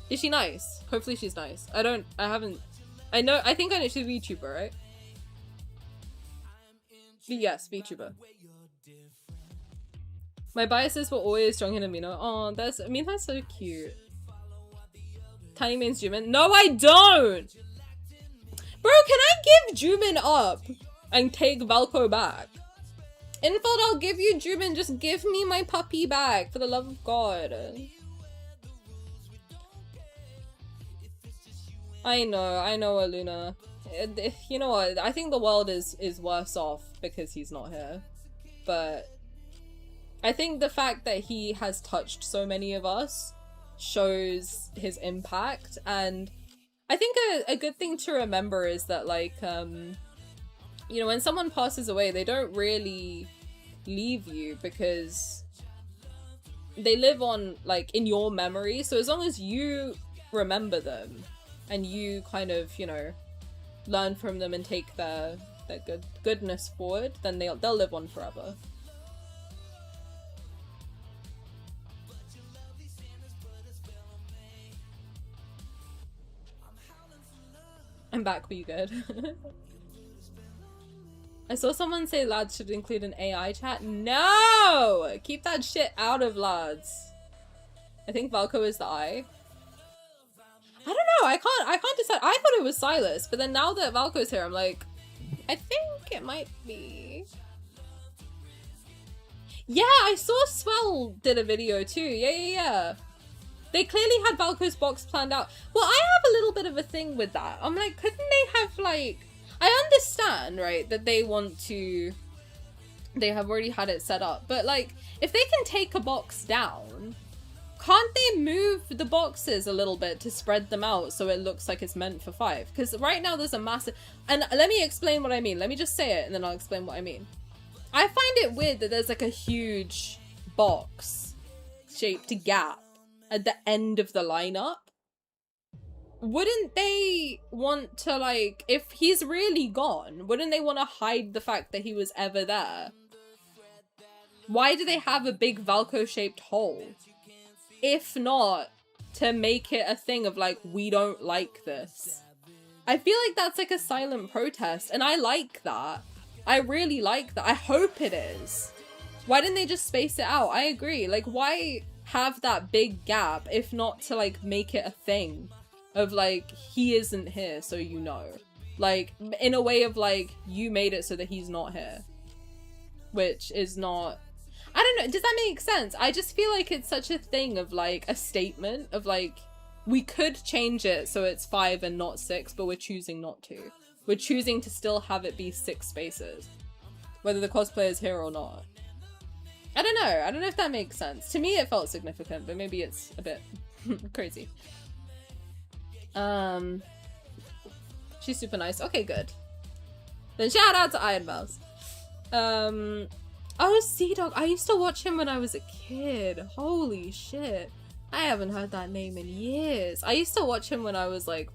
Is she nice? Hopefully she's nice. I think I know she's a VTuber, right? Yes, VTuber. My biases were always strong in Amino. Oh, that's so cute. Tiny mains Jumin. No, I don't! Bro, can I give Jumin up and take Valko back? Infold, I'll give you Jumin. Just give me my puppy back, for the love of God. I know, Aluna. You know what? I think the world is worse off because he's not here. But I think the fact that he has touched so many of us shows his impact. And I think a good thing to remember is that, like, you know, when someone passes away, they don't really leave you because they live on, like, in your memory. So as long as you remember them and you kind of, you know, learn from them and take their goodness forward, then they'll live on forever. I'm back, were you good? I saw someone say lads should include an AI chat. No! Keep that shit out of lads. I think Valko is the I. I don't know, I can't decide. I thought it was Sylus, but then now that Valko's here, I'm like, I think it might be. Yeah, I saw Swell did a video too. Yeah. They clearly had Valko's box planned out. Well, I have a little bit of a thing with that. I'm like, couldn't they have, like... I understand, right, that they want to... They have already had it set up. But, like, if they can take a box down, can't they move the boxes a little bit to spread them out so it looks like it's meant for 5? Because right now there's a massive... And let me explain what I mean. Let me just say it and then I'll explain what I mean. I find it weird that there's like a huge box-shaped gap at the end of the lineup. Wouldn't they want to, like, if he's really gone, wouldn't they want to hide the fact that he was ever there? Why do they have a big Valko-shaped hole? If not, to make it a thing of, like, we don't like this. I feel like that's, like, a silent protest, and I like that. I really like that. I hope it is. Why didn't they just space it out? I agree. Like, why have that big gap if not to, like, make it a thing of, like, he isn't here, so you know. Like, in a way of, like, you made it so that he's not here. Which is not... I don't know, does that make sense? I just feel like it's such a thing of, like, a statement of, like, we could change it so it's 5 and not 6, but we're choosing not to. We're choosing to still have it be 6 spaces. Whether the cosplayer is here or not. I don't know. I don't know if that makes sense. To me, it felt significant, but maybe it's a bit crazy. She's super nice. Okay, good. Then shout out to Iron Mouse. Oh, Sea-Dog. I used to watch him when I was a kid. Holy shit. I haven't heard that name in years. I used to watch him when I was like,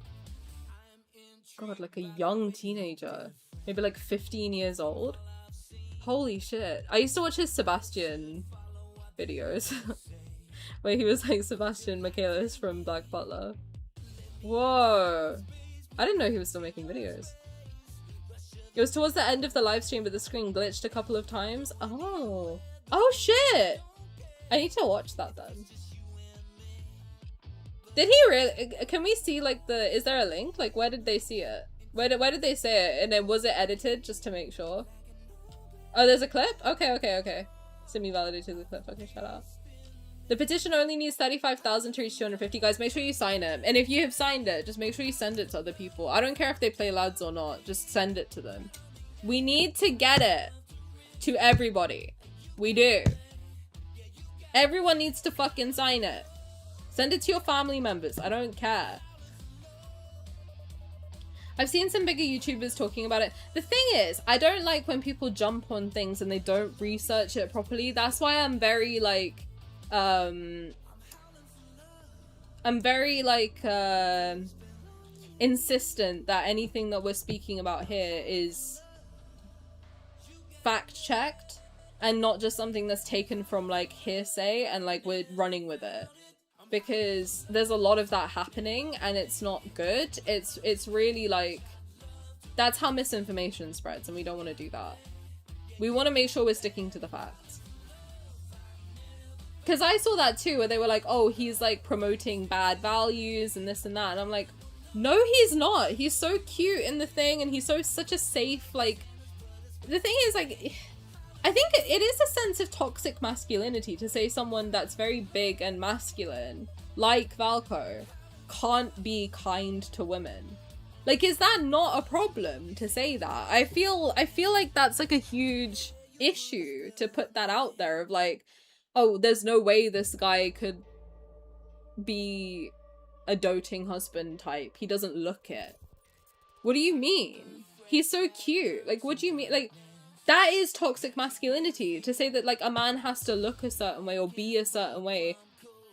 God, like a young teenager. Maybe like 15 years old. Holy shit. I used to watch his Sebastian videos. Where he was like Sebastian Michaelis from Black Butler. Whoa. I didn't know he was still making videos. It was towards the end of the live stream, but the screen glitched a couple of times. Oh. Oh shit! I need to watch that then. Did he really? Can we see like the... Is there a link? Like where did they see it? Where did they say it? And then was it edited just to make sure? Oh, there's a clip? Okay. Simi validated the clip. Okay, shout out. The petition only needs 35,000 to reach 250. Guys, make sure you sign it. And if you have signed it, just make sure you send it to other people. I don't care if they play lads or not. Just send it to them. We need to get it to everybody. We do. Everyone needs to fucking sign it. Send it to your family members. I don't care. I've seen some bigger YouTubers talking about it. The thing is, I don't like when people jump on things and they don't research it properly. That's why I'm very like... insistent that anything that we're speaking about here is fact-checked and not just something that's taken from like hearsay and like we're running with it, because there's a lot of that happening and it's not good. It's really like, that's how misinformation spreads, and we don't want to do that. We want to make sure we're sticking to the facts. Because I saw that too, where they were like, oh, he's like promoting bad values and this and that. And I'm like, no, he's not. He's so cute in the thing, and he's such a safe, like... The thing is, like, I think it is a sense of toxic masculinity to say someone that's very big and masculine, like Valko, can't be kind to women. Like, is that not a problem to say that? I feel like that's like a huge issue to put that out there of like, oh, there's no way this guy could be a doting husband type. He doesn't look it. What do you mean? He's so cute. Like, what do you mean? Like, that is toxic masculinity, to say that, like, a man has to look a certain way or be a certain way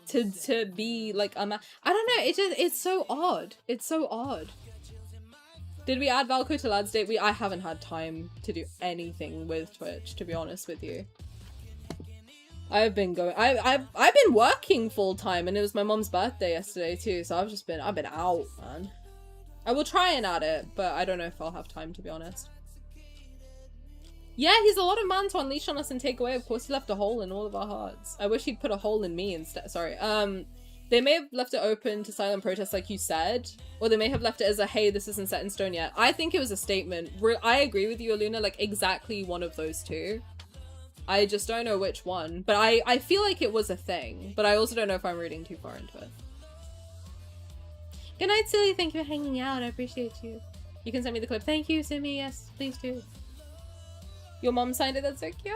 to be, like, a man. I don't know. It's so odd. It's so odd. Did we add Valko to Lads Day? I haven't had time to do anything with Twitch, to be honest with you. I've been working full time, and it was my mom's birthday yesterday too, so I've been out, man. I will try and add it, but I don't know if I'll have time, to be honest. Yeah, he's a lot of man to unleash on us and take away. Of course, he left a hole in all of our hearts. I wish he'd put a hole in me instead. Sorry. They may have left it open to silent protest, like you said, or they may have left it as a, hey, this isn't set in stone yet. I think it was a statement. I agree with you, Aluna, like exactly one of those two. I just don't know which one, but I feel like it was a thing, but I also don't know if I'm reading too far into it. Good night, Silly. Thank you for hanging out. I appreciate you. You can send me the clip. Thank you, Simi. Yes, please do. Your mom signed it. That's so cute.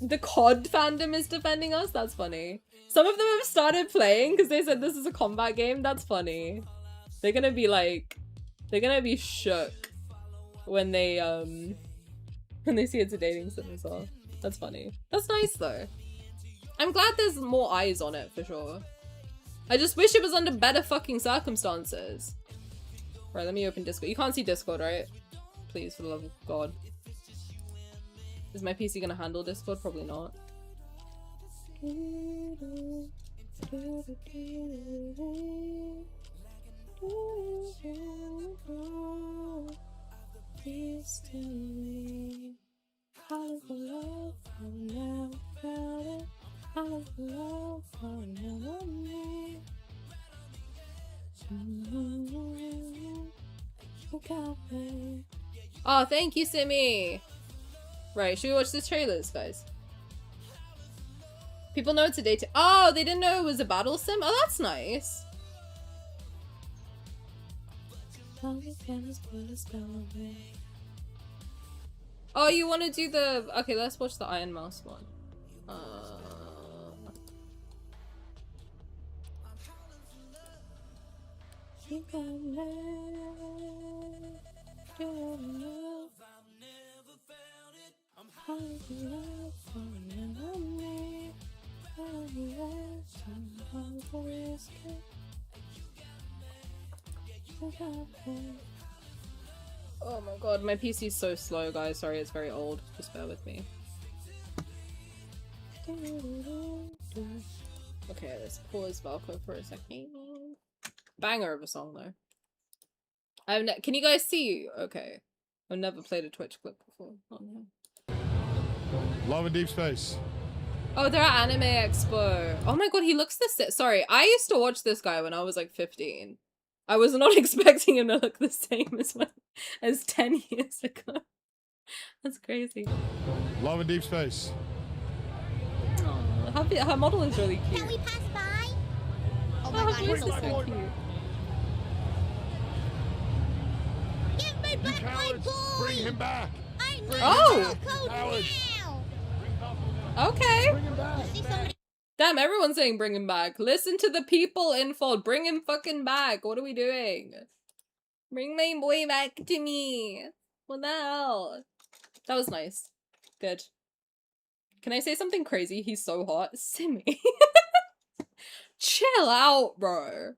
The COD fandom is defending us? That's funny. Some of them have started playing because they said this is a combat game. That's funny. They're gonna be like... They're gonna be shook when they see it's a dating sim as well. That's funny. That's nice though. I'm glad there's more eyes on it for sure. I just wish it was under better fucking circumstances. Right, let me open Discord. You can't see Discord, right? Please, for the love of God. Is my PC gonna handle Discord? Probably not. Oh, thank you, Simi! Right, should we watch the trailers, guys? People know it's a date. Oh, they didn't know it was a battle sim? Oh, that's nice. Oh, you want to do the... Okay, let's watch the Iron Mouse one. Oh my god, my PC's so slow, guys. Sorry, it's very old. Just bear with me. Okay, let's pause Valko for a second. Banger of a song, though. Can you guys see? Okay. I've never played a Twitch clip before. Oh, no. Love and Deepspace. Oh, they're at Anime Expo. Oh my god, he looks the same. Sorry, I used to watch this guy when I was like 15. I was not expecting him to look the same as 10 years ago. That's crazy. Love and Deepspace. Oh, her model is really cute. Can we pass by? Oh my Oh, god, her he's voice so is so cute. Give me back my Cowards, boy! bring him back. I need Oh! Valko Cowards. now! Bring Okay. him back. See somebody? Damn, everyone's saying bring him back. Listen to the people involved. Bring him fucking back. What are we doing? Bring my boy back to me. What the hell? That was nice. Good. Can I say something crazy? He's so hot. Simi. Chill out, bro.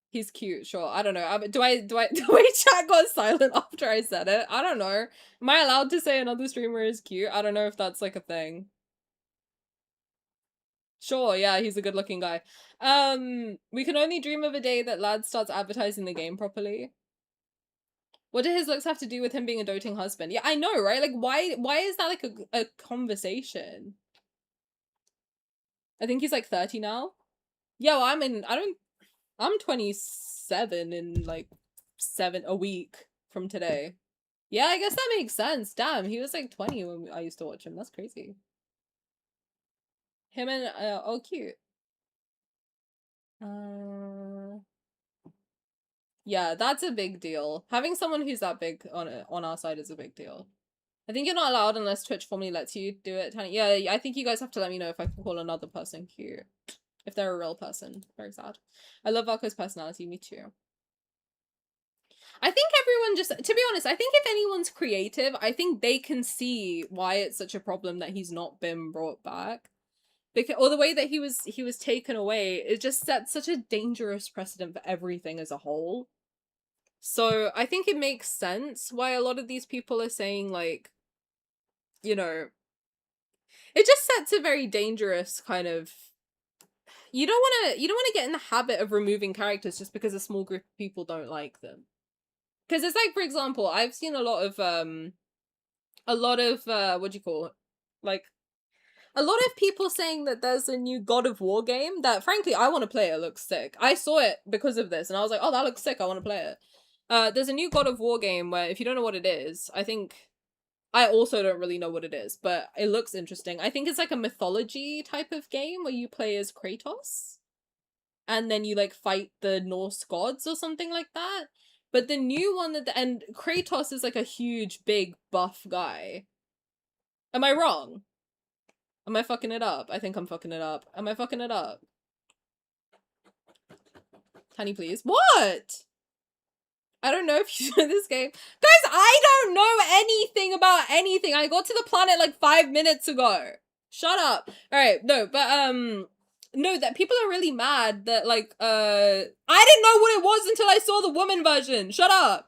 He's cute, sure. I don't know. Do I chat got silent after I said it? I don't know. Am I allowed to say another streamer is cute? I don't know if that's like a thing. Sure, yeah, he's a good looking guy. We can only dream of a day that Lad starts advertising the game properly. What do his looks have to do with him being a doting husband? Yeah, I know, right? Like, why is that like a conversation? I think he's like 30 now. Yeah, well, I'm 27 in like a week from today. Yeah, I guess that makes sense. Damn, he was like 20 when I used to watch him. That's crazy. Him and, oh, cute. Yeah, that's a big deal. Having someone who's that big on our side is a big deal. I think you're not allowed unless Twitch formally lets you do it, Tani. Yeah, I think you guys have to let me know if I can call another person cute. If they're a real person. Very sad. I love Valko's personality, me too. I think everyone just, to be honest, I think if anyone's creative, I think they can see why it's such a problem that he's not been brought back. Because, or the way that he was taken away, it just sets such a dangerous precedent for everything as a whole. So I think it makes sense why a lot of these people are saying, like, you know, it just sets a very dangerous kind of, you don't want to get in the habit of removing characters just because a small group of people don't like them. Because it's like, for example, I've seen a lot of what do you call it? Like, a lot of people saying that there's a new God of War game that, frankly, I want to play. It looks sick. I saw it because of this, and I was like, oh, that looks sick. I want to play it. There's a new God of War game where, if you don't know what it is, I also don't really know what it is, but it looks interesting. I think it's like a mythology type of game where you play as Kratos, and then you, like, fight the Norse gods or something like that. But the new one and Kratos is like a huge, big, buff guy. Am I wrong? Am I fucking it up? I think I'm fucking it up. Am I fucking it up? Tani, please. What? I don't know if you know this game. Guys, I don't know anything about anything. I got to the planet like 5 minutes ago. Shut up. Alright, no, but no, that people are really mad that like I didn't know what it was until I saw the woman version. Shut up.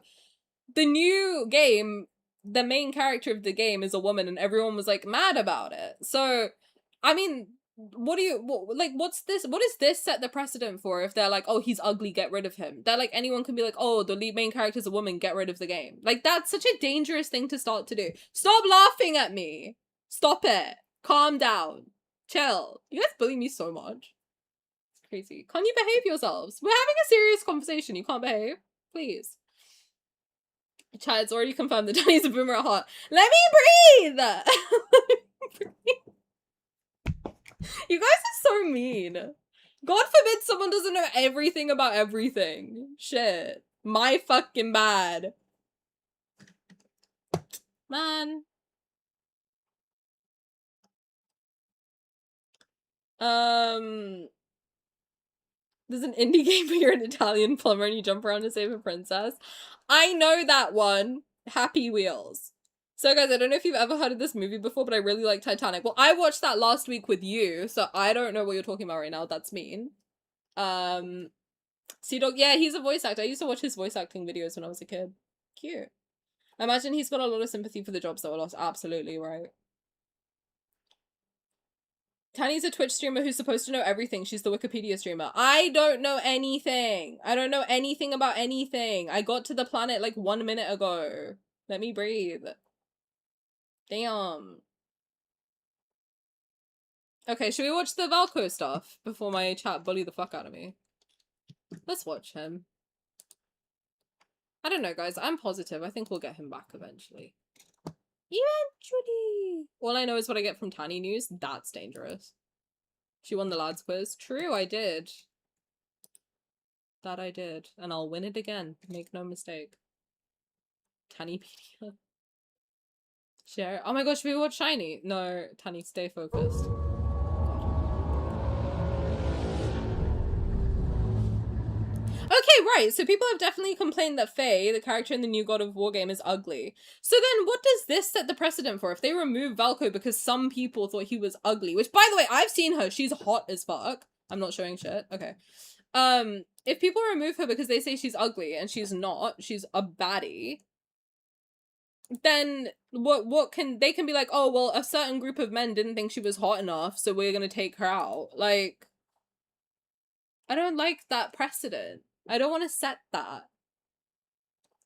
The new game, the main character of the game is a woman and everyone was like mad about it. So, I mean, what is this set the precedent for if they're like, oh, he's ugly, get rid of him? That like anyone can be like, oh, the lead main character is a woman, get rid of the game. Like that's such a dangerous thing to start to do. Stop laughing at me. Stop it. Calm down. Chill. You guys bully me so much. It's crazy. Can't you behave yourselves? We're having a serious conversation. You can't behave? Please. Chad's already confirmed that Tani's a boomer at heart. Let me breathe! Let me breathe. You guys are so mean. God forbid someone doesn't know everything about everything. Shit. My fucking bad. Man. There's an indie game where you're an Italian plumber and you jump around to save a princess. I know that one. Happy Wheels. So guys, I don't know if you've ever heard of this movie before, but I really like Titanic. Well, I watched that last week with you, so I don't know what you're talking about right now. That's mean. Sea-Dog, yeah, he's a voice actor. I used to watch his voice acting videos when I was a kid. Cute. I imagine he's got a lot of sympathy for the jobs that were lost. Absolutely right. Tani's a Twitch streamer who's supposed to know everything. She's the Wikipedia streamer. I don't know anything. I don't know anything about anything. I got to the planet like 1 minute ago. Let me breathe. Damn. Okay, should we watch the Valko stuff before my chat bully the fuck out of me? Let's watch him. I don't know, guys. I'm positive. I think we'll get him back eventually. Eventually! All I know is what I get from Tani News. That's dangerous. She won the lads quiz. True, I did. That I did. And I'll win it again. Make no mistake. Tanipedia. Share. Oh my gosh, should we watch Shiny? No, Tani, stay focused. Okay, right, so people have definitely complained that Faye, the character in the new God of War game, is ugly. So then what does this set the precedent for? If they remove Valko because some people thought he was ugly, which by the way, I've seen her, she's hot as fuck. I'm not showing shit, okay. If people remove her because they say she's ugly and she's not, she's a baddie, then they can be like, oh, well, a certain group of men didn't think she was hot enough, so we're gonna take her out. Like, I don't like that precedent. I don't want to set that.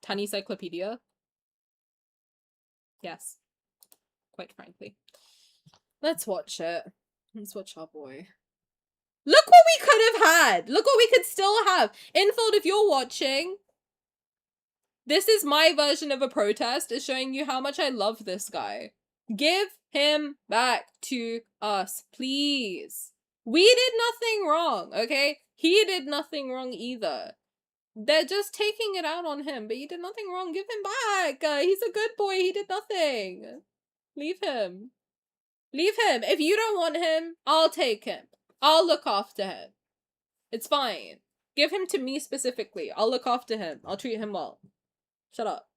Tani Cyclopedia? Yes. Quite frankly. Let's watch it. Let's watch our boy. Look what we could have had! Look what we could still have! Infield, if you're watching, this is my version of a protest. It's showing you how much I love this guy. Give him back to us, please. We did nothing wrong, okay? He did nothing wrong either. They're just taking it out on him, but he did nothing wrong. Give him back. He's a good boy. He did nothing. Leave him. Leave him. If you don't want him, I'll take him. I'll look after him. It's fine. Give him to me specifically. I'll look after him. I'll treat him well. Shut up.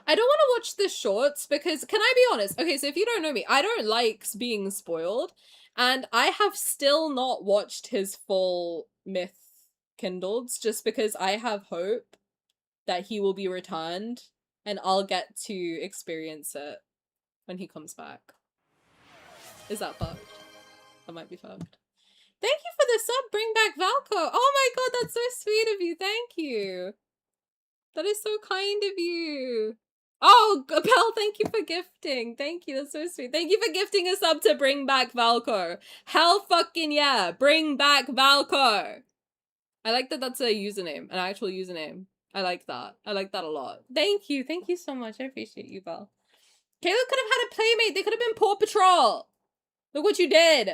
I don't want to watch the shorts because, can I be honest? Okay, so if you don't know me, I don't like being spoiled. And I have still not watched his full myth kindled just because I have hope that he will be returned and I'll get to experience it when he comes back. Is that fucked? That might be fucked. Thank you for the sub, bring back Valko. Oh my god, that's so sweet of you. Thank you. That is so kind of you. Oh, Belle, thank you for gifting. Thank you, that's so sweet. Thank you for gifting a sub to bring back Valko. Hell fucking yeah, bring back Valko. I like that that's a username, an actual username. I like that. I like that a lot. Thank you so much. I appreciate you, Belle. Caleb could have had a playmate. They could have been Paw Patrol. Look what you did.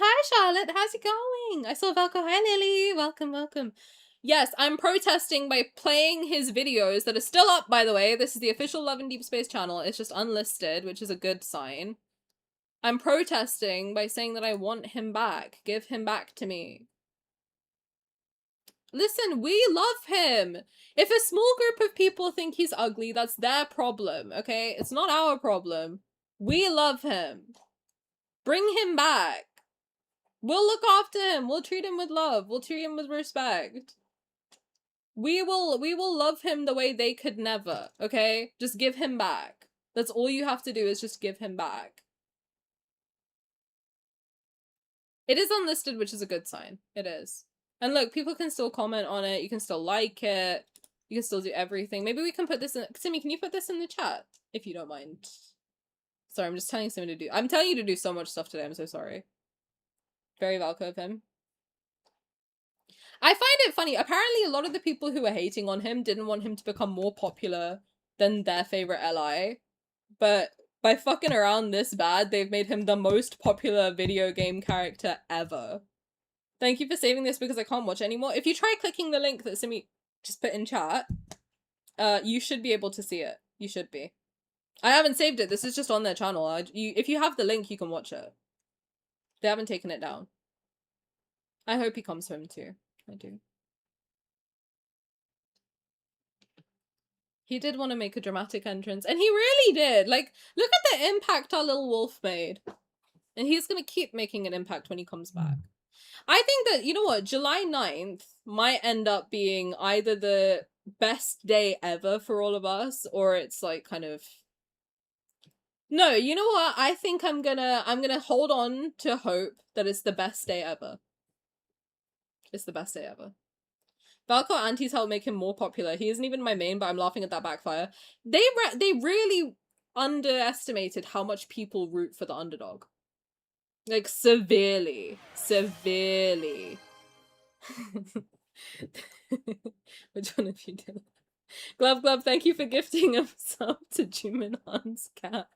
Hi, Charlotte. How's it going? I saw Valko. Hi, Lily. Welcome, welcome. Yes, I'm protesting by playing his videos that are still up, by the way. This is the official Love and Deepspace channel. It's just unlisted, which is a good sign. I'm protesting by saying that I want him back. Give him back to me. Listen, we love him. If a small group of people think he's ugly, that's their problem, okay? It's not our problem. We love him. Bring him back. We'll look after him. We'll treat him with love. We'll treat him with respect. We will love him the way they could never, okay? Just give him back. That's all you have to do is just give him back. It is unlisted, which is a good sign. It is. And look, people can still comment on it. You can still like it. You can still do everything. Maybe we can put this in... Simi, can you put this in the chat? If you don't mind. Sorry, I'm just telling Simi to do... I'm telling you to do so much stuff today. I'm so sorry. Very Valko of him. I find it funny. Apparently, a lot of the people who were hating on him didn't want him to become more popular than their favorite ally. But by fucking around this bad, they've made him the most popular video game character ever. Thank you for saving this because I can't watch anymore. If you try clicking the link that Simi just put in chat, you should be able to see it. You should be. I haven't saved it. This is just on their channel. If you have the link, you can watch it. They haven't taken it down. I hope he comes home too. I do. He did want to make a dramatic entrance, and he really did. Like, look at the impact our little wolf made. And he's gonna keep making an impact when he comes back. I think that, you know what, July 9th might end up being either the best day ever for all of us, or it's like kind of... No, you know what? I think I'm gonna hold on to hope that it's the best day ever. It's the best day ever. Valko antis help make him more popular. He isn't even my main, but I'm laughing at that backfire. They really underestimated how much people root for the underdog. Like, severely. Severely. Which one of you did? Glove, thank you for gifting a sub to Jumin Han's cat.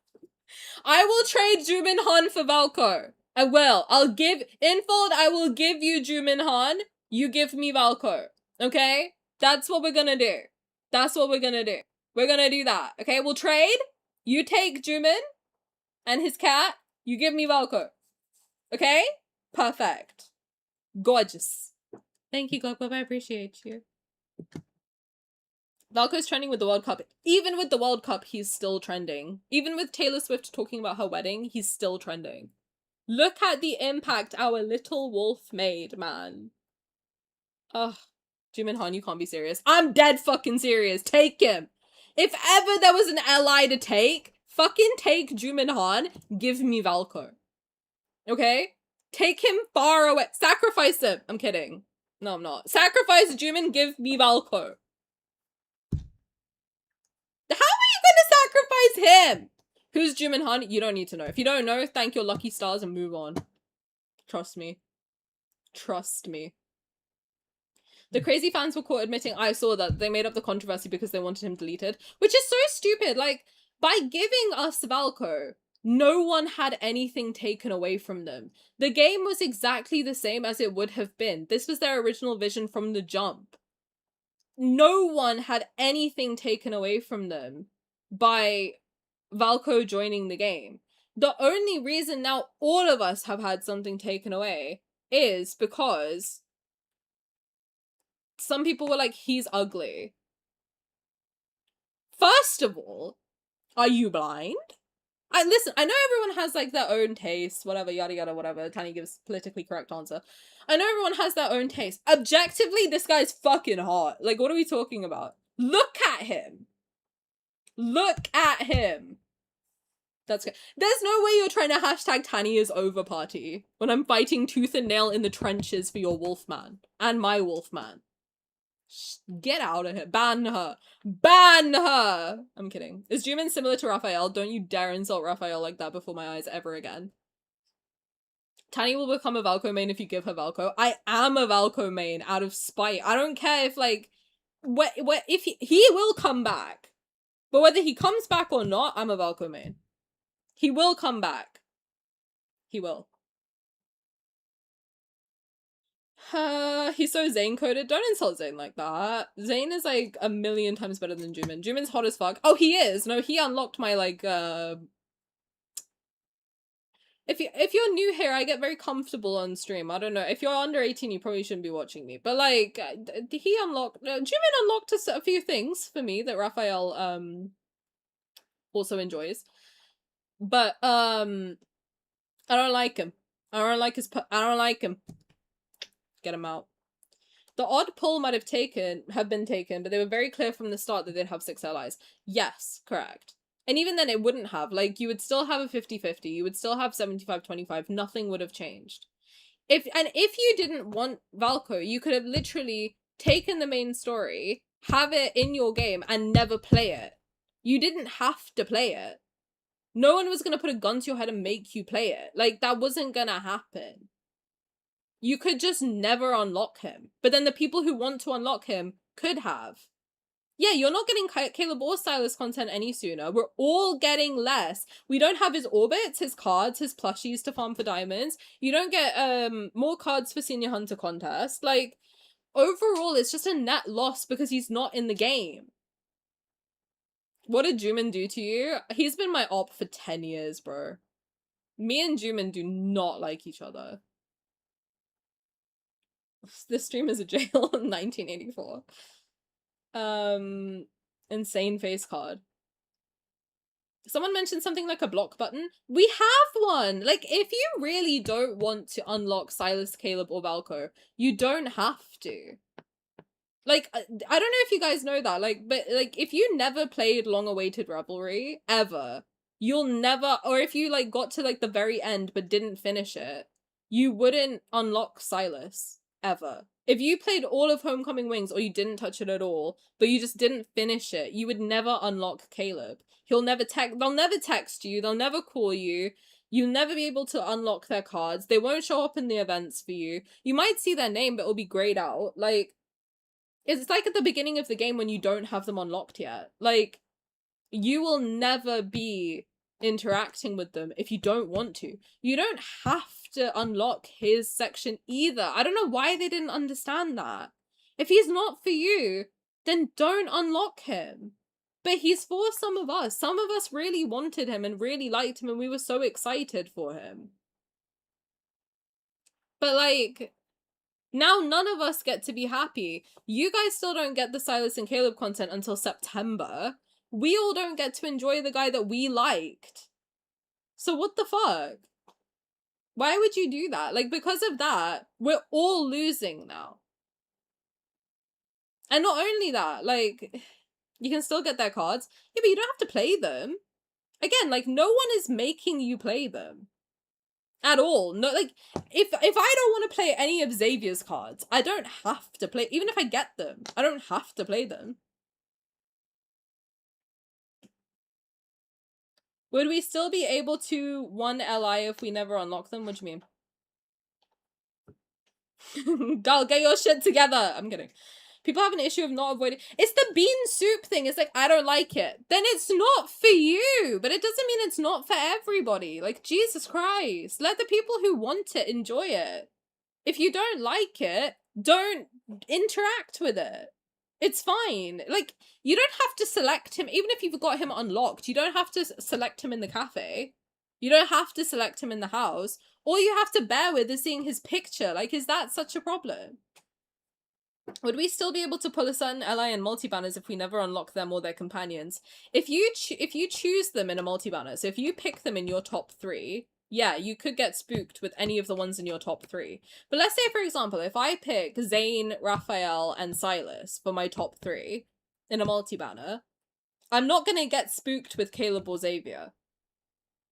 I will trade Jumin Han for Valko. I will. I'll give... Infold, I will give you Jumin Han. You give me Valko. Okay? That's what we're gonna do. That's what we're gonna do. We're gonna do that. Okay? We'll trade. You take Jumin and his cat. You give me Valko. Okay? Perfect. Gorgeous. Thank you, Glove. I appreciate you. Valko's trending with the World Cup. Even with the World Cup, he's still trending. Even with Taylor Swift talking about her wedding, he's still trending. Look at the impact our little wolf made, man. Ugh. Jumin Han, you can't be serious. I'm dead fucking serious. Take him. If ever there was an ally to take, fucking take Jumin Han. Give me Valko. Okay? Take him far away. Sacrifice him. I'm kidding. No, I'm not. Sacrifice Jumin, give me Valko. How are you gonna sacrifice him? Who's Jumin Han? You don't need to know. If you don't know, thank your lucky stars and move on. Trust me. Trust me. The crazy fans were caught admitting, I saw that they made up the controversy because they wanted him deleted, which is so stupid. Like, by giving us Valko, no one had anything taken away from them. The game was exactly the same as it would have been. This was their original vision from the jump. No one had anything taken away from them by Valko joining the game. The only reason now all of us have had something taken away is because some people were like, he's ugly. First of all, are you blind? Listen, I know everyone has like their own taste, whatever, yada yada, whatever. Tani gives politically correct answer. I know everyone has their own taste. Objectively, this guy's fucking hot. Like, what are we talking about? Look at him. Look at him. That's good. There's no way you're trying to hashtag Tani is over party when I'm fighting tooth and nail in the trenches for your wolfman and my wolfman. Get out of here. Ban her. Ban her! I'm kidding. Is Jumin similar to Rafayel? Don't you dare insult Rafayel like that before my eyes ever again. Tani will become a Valko main if you give her Valko. I am a Valko main out of spite. I don't care if like... if he will come back. But whether he comes back or not, I'm a Valko main. He will come back. He will. He's so Zayne coded. Don't insult Zayne like that. Zayne is like a million times better than Jumin. Jumin's hot as fuck. Oh, he is. No, he unlocked my like if you're new here, I get very comfortable on stream. I don't know. If you're under 18, you probably shouldn't be watching me. But like he unlocked Jumin unlocked a few things for me that Rafayel also enjoys. But I don't like him. I don't like him. Get him out. The odd pull might have been taken, but they were very clear from the start that they'd have 6 allies. Yes, correct. And even then it wouldn't have. Like, you would still have a 50-50. You would still have 75-25. Nothing would have changed. If you didn't want Valko, you could have literally taken the main story, have it in your game, and never play it. You didn't have to play it. No one was gonna put a gun to your head and make you play it. Like, that wasn't gonna happen. You could just never unlock him. But then the people who want to unlock him could have. Yeah, you're not getting Caleb or Sylus content any sooner. We're all getting less. We don't have his orbits, his cards, his plushies to farm for diamonds. You don't get more cards for Senior Hunter contest. Like, overall, it's just a net loss because he's not in the game. What did Jumin do to you? He's been my op for 10 years, bro. Me and Jumin do not like each other. This stream is a jail in 1984. Insane face card. Someone mentioned something like a block button. We have one! Like, if you really don't want to unlock Sylus, Caleb, or Valko, you don't have to. Like, I don't know if you guys know that, like, but, like, if you never played long-awaited Revelry, ever, you'll never, or if you, like, got to, like, the very end but didn't finish it, you wouldn't unlock Sylus. Ever. If you played all of Homecoming Wings or you didn't touch it at all, but you just didn't finish it, you would never unlock Caleb. They'll never text you, they'll never call you, you'll never be able to unlock their cards, they won't show up in the events for you. You might see their name, but it'll be grayed out. Like, it's like at the beginning of the game when you don't have them unlocked yet. Like, you will never be interacting with them if you don't want to. You don't have to unlock his section either. I don't know why they didn't understand that. If he's not for you, then don't unlock him. But he's for some of us. Some of us really wanted him and really liked him and we were so excited for him. But like, now none of us get to be happy. You guys still don't get the Sylus and Caleb content until September. We all don't get to enjoy the guy that we liked. So what the fuck? Why would you do that? Like, because of that, we're all losing now. And not only that, like, you can still get their cards. Yeah, but you don't have to play them. Again, like, no one is making you play them. At all. No, like, if I don't want to play any of Xavier's cards, I don't have to play, even if I get them, I don't have to play them. Would we still be able to 1 LI if we never unlock them? What do you mean? Gal, get your shit together! I'm kidding. People have an issue of not avoiding- It's the bean soup thing. It's like, I don't like it. Then it's not for you. But it doesn't mean it's not for everybody. Like, Jesus Christ. Let the people who want it enjoy it. If you don't like it, don't interact with it. It's fine. Like, you don't have to select him. Even if you've got him unlocked, you don't have to select him in the cafe. You don't have to select him in the house. All you have to bear with is seeing his picture. Like, is that such a problem? Would we still be able to pull a certain ally and multi-banners if we never unlock them or their companions? If you choose them in a multi-banner, so if you pick them in your top 3, yeah, you could get spooked with any of the ones in your top 3. But let's say, for example, if I pick Zayne, Rafayel, and Sylus for my top 3 in a multi-banner, I'm not gonna get spooked with Caleb or Xavier.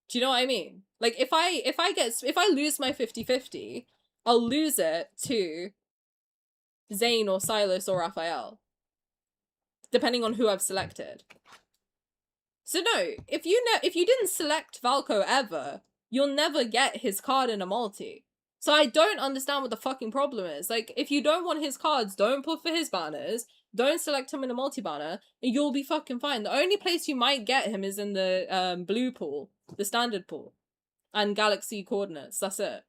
Do you know what I mean? Like, if I lose my 50-50, I'll lose it to Zayne or Sylus or Rafayel, depending on who I've selected. So no, if you didn't select Valko ever, you'll never get his card in a multi. So I don't understand what the fucking problem is. Like, if you don't want his cards, don't pull for his banners, don't select him in a multi-banner, and you'll be fucking fine. The only place you might get him is in the blue pool, the standard pool, and galaxy coordinates. That's it.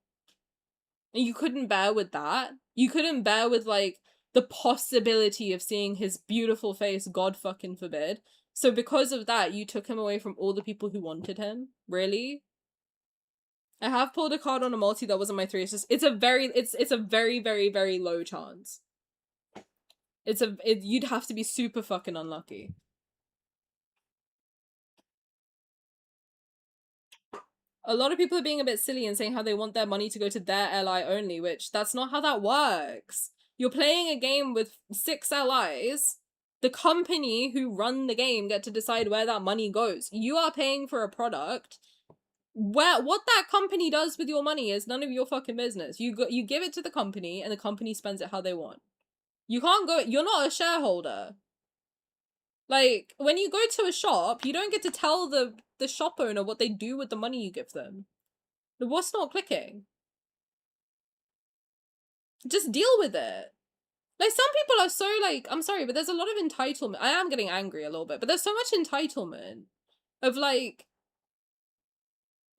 And you couldn't bear with that. You couldn't bear with, like, the possibility of seeing his beautiful face, God fucking forbid. So because of that, you took him away from all the people who wanted him? Really? I have pulled a card on a multi that wasn't my 3. It's a very, very, very, very low chance. You'd have to be super fucking unlucky. A lot of people are being a bit silly and saying how they want their money to go to their ally only, which that's not how that works. You're playing a game with 6 allies. The company who run the game get to decide where that money goes. You are paying for a product. What that company does with your money is none of your fucking business. You give it to the company and the company spends it how they want. You can't go, you're not a shareholder. Like, when you go to a shop, you don't get to tell the shop owner what they do with the money you give them. What's not clicking? Just deal with it. Like, some people are so, like, I'm sorry, but there's a lot of entitlement. I am getting angry a little bit, but there's so much entitlement of, like,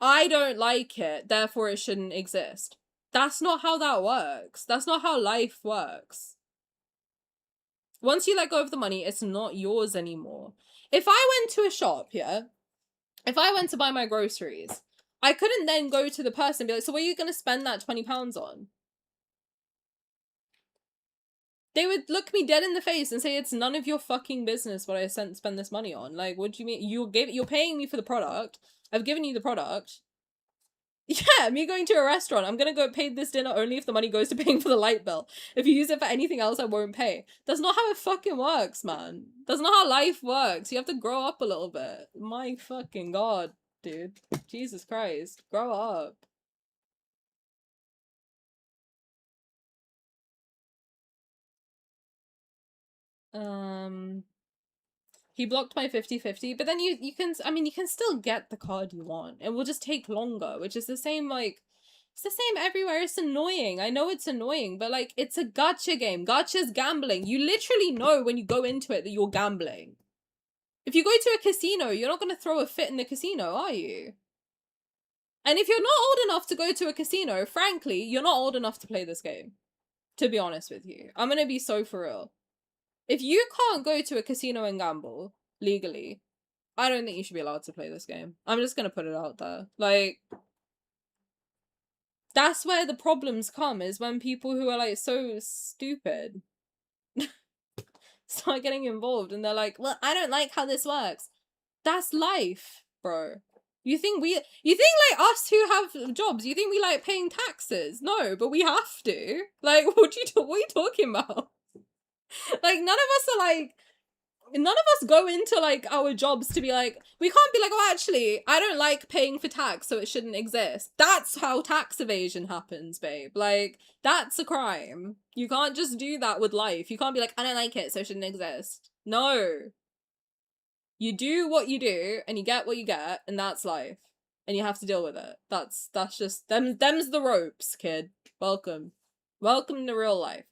I don't like it, therefore it shouldn't exist. That's not how that works. That's not how life works. Once you let go of the money, it's not yours anymore. If I went to a shop, yeah, if I went to buy my groceries, I couldn't then go to the person and be like, so what are you going to spend that £20 on? They would look me dead in the face and say, it's none of your fucking business what I spend this money on. Like, what do you mean? You're paying me for the product. I've given you the product. Yeah, me going to a restaurant. I'm gonna go pay this dinner only if the money goes to paying for the light bill. If you use it for anything else, I won't pay. That's not how it fucking works, man. That's not how life works. You have to grow up a little bit. My fucking god, dude. Jesus Christ. Grow up. He blocked my 50/50, but then you can, I mean, you can still get the card you want. It will just take longer, which is the same, like, it's the same everywhere. It's annoying. I know it's annoying, but, like, it's a gacha game. Gacha's gambling. You literally know when you go into it that you're gambling. If you go to a casino, you're not going to throw a fit in the casino, are you? And if you're not old enough to go to a casino, frankly, you're not old enough to play this game. To be honest with you. I'm going to be so for real. If you can't go to a casino and gamble legally, I don't think you should be allowed to play this game. I'm just gonna put it out there. Like, that's where the problems come, is when people who are, like, so stupid start getting involved and they're like, well, I don't like how this works. That's life, bro. You think like us who have jobs, you think we like paying taxes? No, but we have to. Like, what are you talking about? Like, none of us go into, like, our jobs to be like, we can't be like, oh, actually, I don't like paying for tax, so it shouldn't exist. That's how tax evasion happens, babe. Like, that's a crime. You can't just do that with life. You can't be like, I don't like it, so it shouldn't exist. No. You do what you do, and you get what you get, and that's life. And you have to deal with it. That's just, them's the ropes, kid. Welcome. Welcome to real life.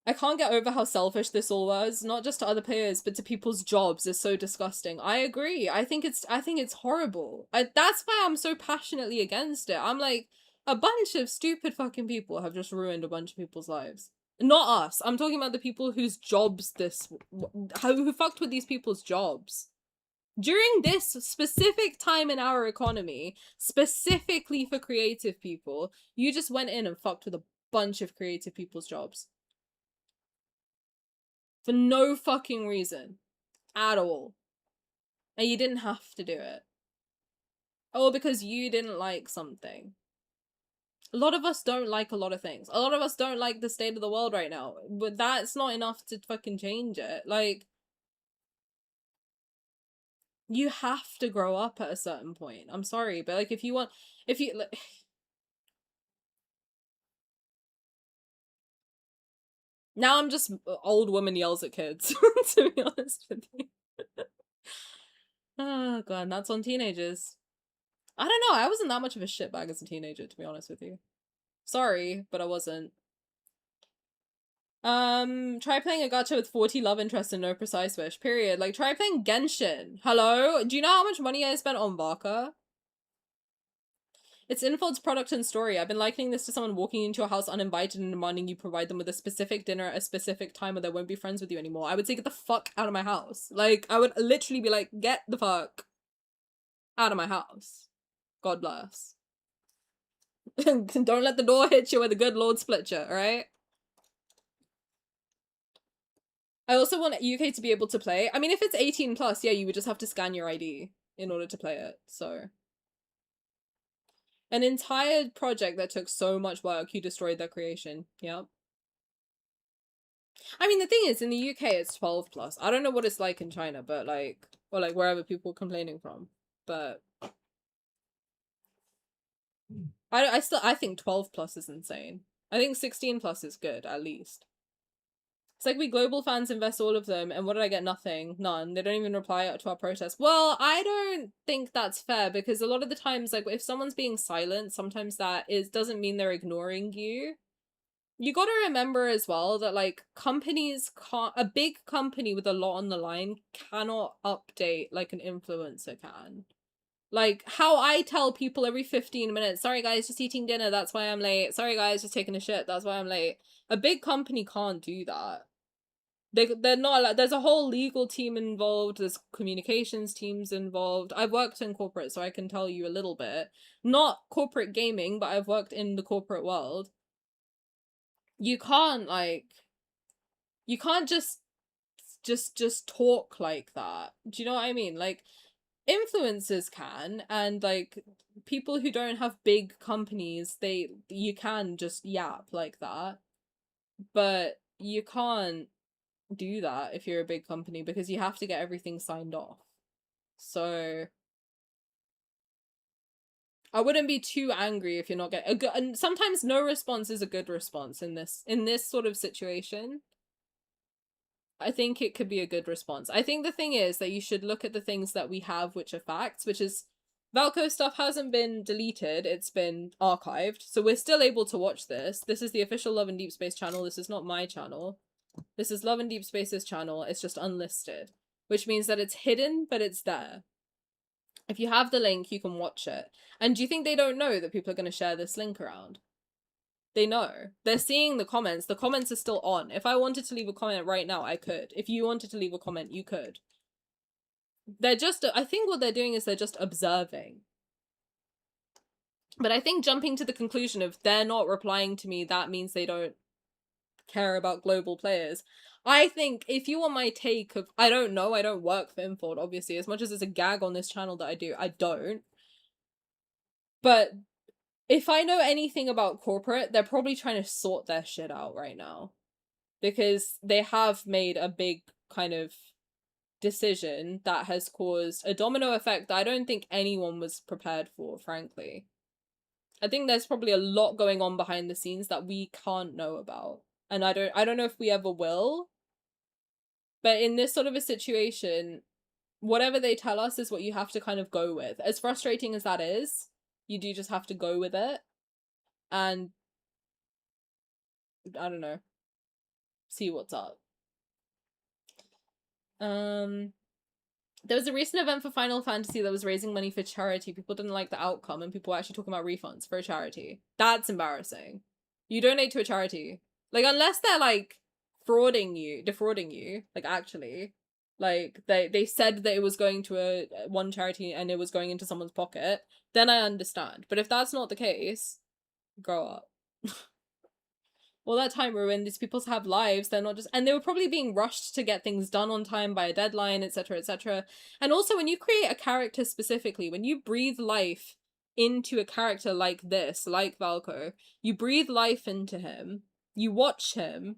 I can't get over how selfish this all was, not just to other players, but to people's jobs. Is so disgusting. I agree. I think it's horrible. That's why I'm so passionately against it. I'm like, a bunch of stupid fucking people have just ruined a bunch of people's lives. Not us. I'm talking about the people whose jobs who fucked with these people's jobs. During this specific time in our economy, specifically for creative people, you just went in and fucked with a bunch of creative people's jobs. For no fucking reason. At all. And you didn't have to do it. Or because you didn't like something. A lot of us don't like a lot of things. A lot of us don't like the state of the world right now. But that's not enough to fucking change it. Like, you have to grow up at a certain point. I'm sorry, but, like, like, now I'm just old woman yells at kids, to be honest with you. Oh god, that's on teenagers. I don't know, I wasn't that much of a shitbag as a teenager, to be honest with you. Sorry, but I wasn't. Try playing a gacha with 40 love interests and no precise wish, period. Like, try playing Genshin. Hello? Do you know how much money I spent on Valko? It's Infold's product and story. I've been likening this to someone walking into a house uninvited and demanding you provide them with a specific dinner at a specific time or they won't be friends with you anymore. I would say, get the fuck out of my house. Like, I would literally be like, get the fuck out of my house. God bless. Don't let the door hit you where the good Lord split you, alright? I also want UK to be able to play. I mean, if it's 18 plus, yeah, you would just have to scan your ID in order to play it, so. An entire project that took so much work, you destroyed their creation. Yep. I mean, the thing is, in the UK, it's 12 plus. I don't know what it's like in China, but like, or like wherever people are complaining from, but I think 12 plus is insane. I think 16 plus is good, at least. It's like we global fans invest all of them, and what did I get? Nothing. None. They don't even reply to our protest. Well, I don't think that's fair, because a lot of the times, like, if someone's being silent, sometimes that doesn't mean they're ignoring you. You gotta remember as well that, like, companies can't... A big company with a lot on the line cannot update like an influencer can. Like, how I tell people every 15 minutes, sorry guys, just eating dinner, that's why I'm late. Sorry guys, just taking a shit, that's why I'm late. A big company can't do that. They're not like, there's a whole legal team involved, there's communications teams involved. I've worked in corporate, so I can tell you a little bit. Not corporate gaming, but I've worked in the corporate world. You can't, like, you can't just talk like that. Do you know what I mean? Like, influencers can, and like people who don't have big companies, you can just yap like that, but you can't do that if you're a big company, because you have to get everything signed off. So I wouldn't be too angry if you're not getting a good, and sometimes no response is a good response in this sort of situation. I think it could be a good response. I think the thing is that you should look at the things that we have which are facts, which is Valko stuff hasn't been deleted, it's been archived, so we're still able to watch this. This is the official Love and Deepspace channel, this is not my channel. This is Love and Deepspace's channel, it's just unlisted, which means that it's hidden, but it's there. If you have the link, you can watch it. And do you think they don't know that people are going to share this link around? They know. They're seeing the comments. The comments are still on. If I wanted to leave a comment right now, I could. If you wanted to leave a comment, you could. They're just... I think what they're doing is they're just observing. But I think jumping to the conclusion of they're not replying to me, that means they don't care about global players. I think if you want my take of... I don't know. I don't work for Infold, obviously. As much as it's a gag on this channel that I do, I don't. But... if I know anything about corporate, they're probably trying to sort their shit out right now. Because they have made a big kind of decision that has caused a domino effect that I don't think anyone was prepared for, frankly. I think there's probably a lot going on behind the scenes that we can't know about. And I don't know if we ever will. But in this sort of a situation, whatever they tell us is what you have to kind of go with. As frustrating as that is, you do just have to go with it. And I don't know. See what's up. There was a recent event for Final Fantasy that was raising money for charity. People didn't like the outcome and people were actually talking about refunds for a charity. That's embarrassing. You donate to a charity. Like, unless they're like defrauding you, like actually. Like, they said that it was going to one charity and it was going into someone's pocket, then I understand. But if that's not the case, grow up. All that time ruined, these people have lives, they're not just... And they were probably being rushed to get things done on time by a deadline, etc, etc. And also, when you create a character specifically, when you breathe life into a character like this, like Valko, you breathe life into him, you watch him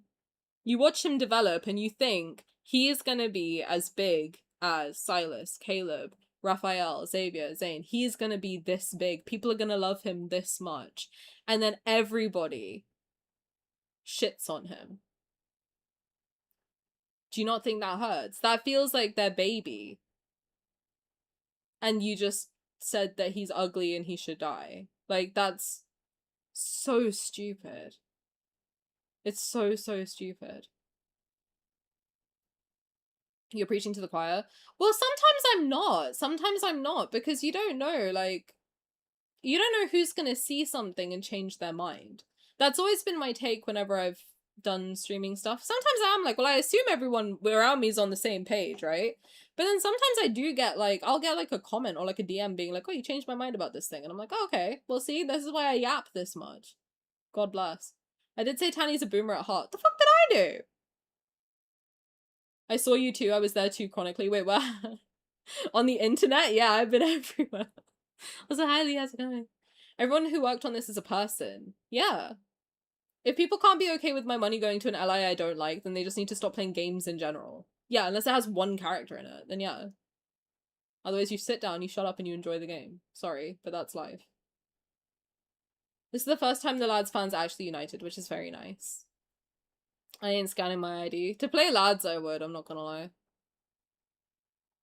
develop, and you think, he is gonna be as big as Sylus, Caleb, Rafayel, Xavier, Zayne. He's gonna be this big. People are gonna love him this much. And then everybody shits on him. Do you not think that hurts? That feels like their baby. And you just said that he's ugly and he should die. Like, that's so stupid. It's so, so stupid. You're preaching to the choir? Well, sometimes I'm not. Sometimes I'm not, because you don't know, like... you don't know who's gonna see something and change their mind. That's always been my take whenever I've done streaming stuff. Sometimes I'm like, well, I assume everyone around me is on the same page, right? But then sometimes I do get like, I'll get like a comment or like a DM being like, oh, you changed my mind about this thing. And I'm like, oh, okay, well, see, this is why I yap this much. God bless. I did say Tani's a boomer at heart. The fuck did I do? I saw you too. I was there too chronically. Wait, what? On the internet? Yeah, I've been everywhere. Also, hi Lee, how's it going? Everyone who worked on this is a person. Yeah. If people can't be okay with my money going to an ally I don't like, then they just need to stop playing games in general. Yeah, unless it has one character in it, then yeah. Otherwise you sit down, you shut up and you enjoy the game. Sorry, but that's life. This is the first time the lads fans actually united, which is very nice. I ain't scanning my ID. To play lads I would, I'm not gonna lie.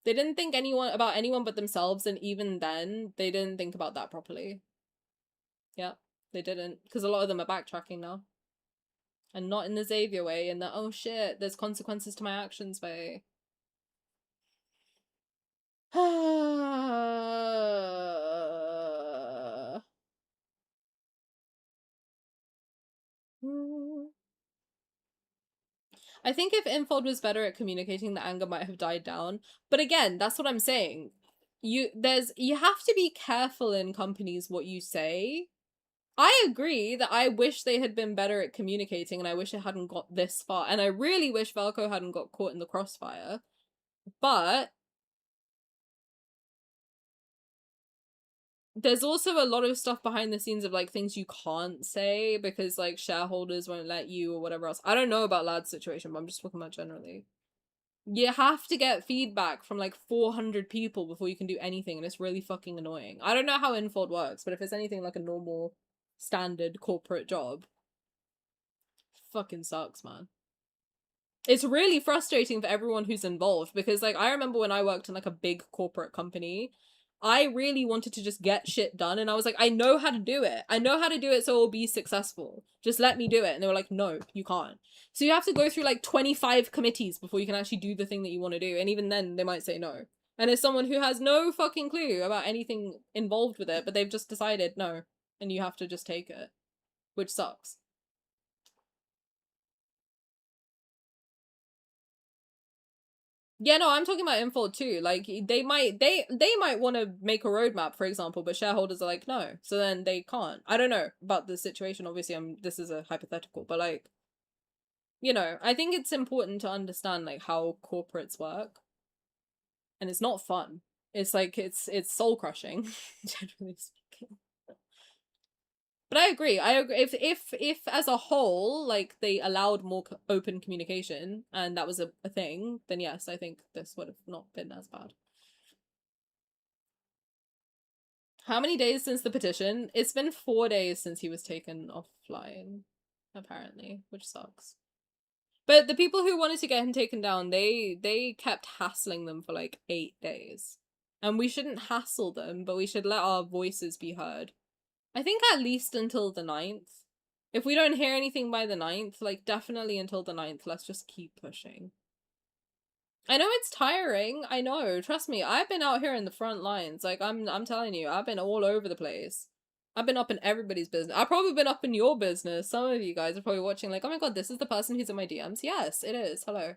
They didn't think about anyone but themselves, and even then, they didn't think about that properly. Yeah, they didn't. Because a lot of them are backtracking now. And not in the Xavier way, in the, oh shit, there's consequences to my actions way. I think if Infold was better at communicating, the anger might have died down. But again, that's what I'm saying. You have to be careful in companies what you say. I agree that I wish they had been better at communicating and I wish it hadn't got this far. And I really wish Valko hadn't got caught in the crossfire. But there's also a lot of stuff behind the scenes of like things you can't say because like shareholders won't let you or whatever else. I don't know about Lad's situation, but I'm just talking about generally. You have to get feedback from like 400 people before you can do anything, and it's really fucking annoying. I don't know how Infold works, but if it's anything like a normal standard corporate job, fucking sucks, man. It's really frustrating for everyone who's involved because like I remember when I worked in like a big corporate company, I really wanted to just get shit done, and I was like, I know how to do it. I know how to do it so it'll be successful. Just let me do it. And they were like, no, you can't. So you have to go through like 25 committees before you can actually do the thing that you want to do. And even then, they might say no. And it's someone who has no fucking clue about anything involved with it, but they've just decided no. And you have to just take it. Which sucks. Yeah, no, I'm talking about Infold too. Like they might want to make a roadmap, for example, but shareholders are like, no. So then they can't. I don't know about the situation. Obviously, this is a hypothetical, but like, you know, I think it's important to understand like how corporates work. And it's not fun. It's like it's soul crushing, generally speaking. But I agree. If as a whole, like they allowed more open communication and that was a thing, then yes, I think this would have not been as bad. How many days since the petition? It's been 4 days since he was taken offline, apparently, which sucks. But the people who wanted to get him taken down, they kept hassling them for like 8 days. And we shouldn't hassle them, but we should let our voices be heard. I think at least until the 9th. If we don't hear anything by the 9th, like definitely until the 9th, let's just keep pushing. I know it's tiring, I know, trust me, I've been out here in the front lines, like I'm telling you, I've been all over the place. I've been up in everybody's business. I've probably been up in your business. Some of you guys are probably watching like, oh my god, this is the person who's in my DMs. Yes, it is. Hello.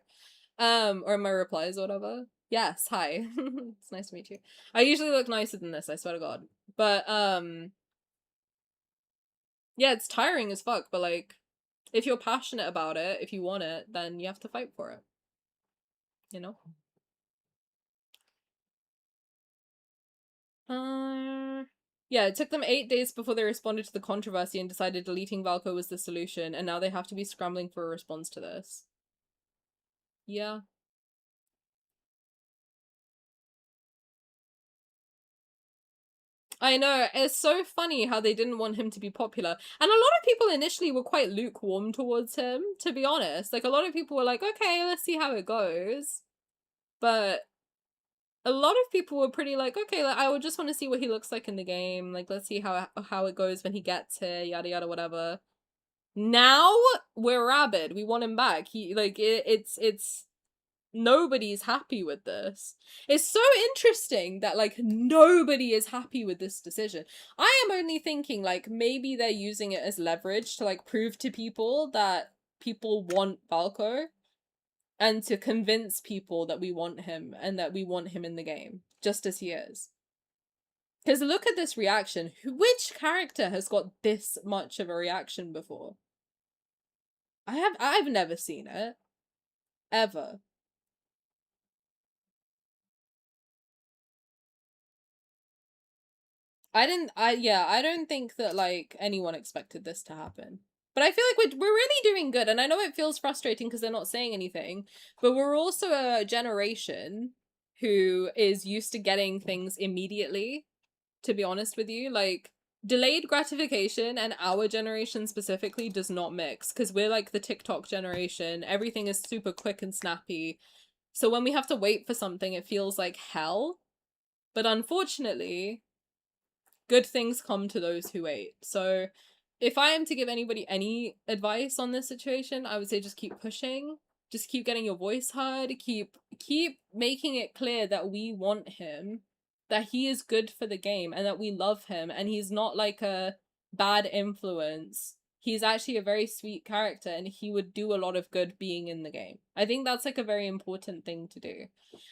Or in my replies or whatever. Yes, hi. It's nice to meet you. I usually look nicer than this, I swear to god. But, yeah, it's tiring as fuck, but like, if you're passionate about it, if you want it, then you have to fight for it. You know? Yeah, it took them 8 days before they responded to the controversy and decided deleting Valko was the solution, and now they have to be scrambling for a response to this. Yeah. I know, it's so funny how they didn't want him to be popular. And a lot of people initially were quite lukewarm towards him, to be honest. Like, a lot of people were like, okay, let's see how it goes. But a lot of people were pretty like, okay, like, I would just want to see what he looks like in the game. Like, let's see how it goes when he gets here, yada yada, whatever. Now, we're rabid. We want him back. He, like, it's nobody's happy with this. It's so interesting that like nobody is happy with this decision. I am only thinking like maybe they're using it as leverage to like prove to people that people want Valko and to convince people that we want him and that we want him in the game just as he is. Because look at this reaction. Which character has got this much of a reaction before? I've never seen it. Ever. I don't think that like anyone expected this to happen. But I feel like we're really doing good, and I know it feels frustrating because they're not saying anything, but we're also a generation who is used to getting things immediately, to be honest with you. Like, delayed gratification and our generation specifically does not mix, because we're like the TikTok generation. Everything is super quick and snappy. So when we have to wait for something, it feels like hell. But unfortunately, good things come to those who wait. So if I am to give anybody any advice on this situation, I would say just keep pushing. Just keep getting your voice heard. Keep making it clear that we want him, that he is good for the game, and that we love him, and he's not like a bad influence. He's actually a very sweet character, and he would do a lot of good being in the game. I think that's like a very important thing to do.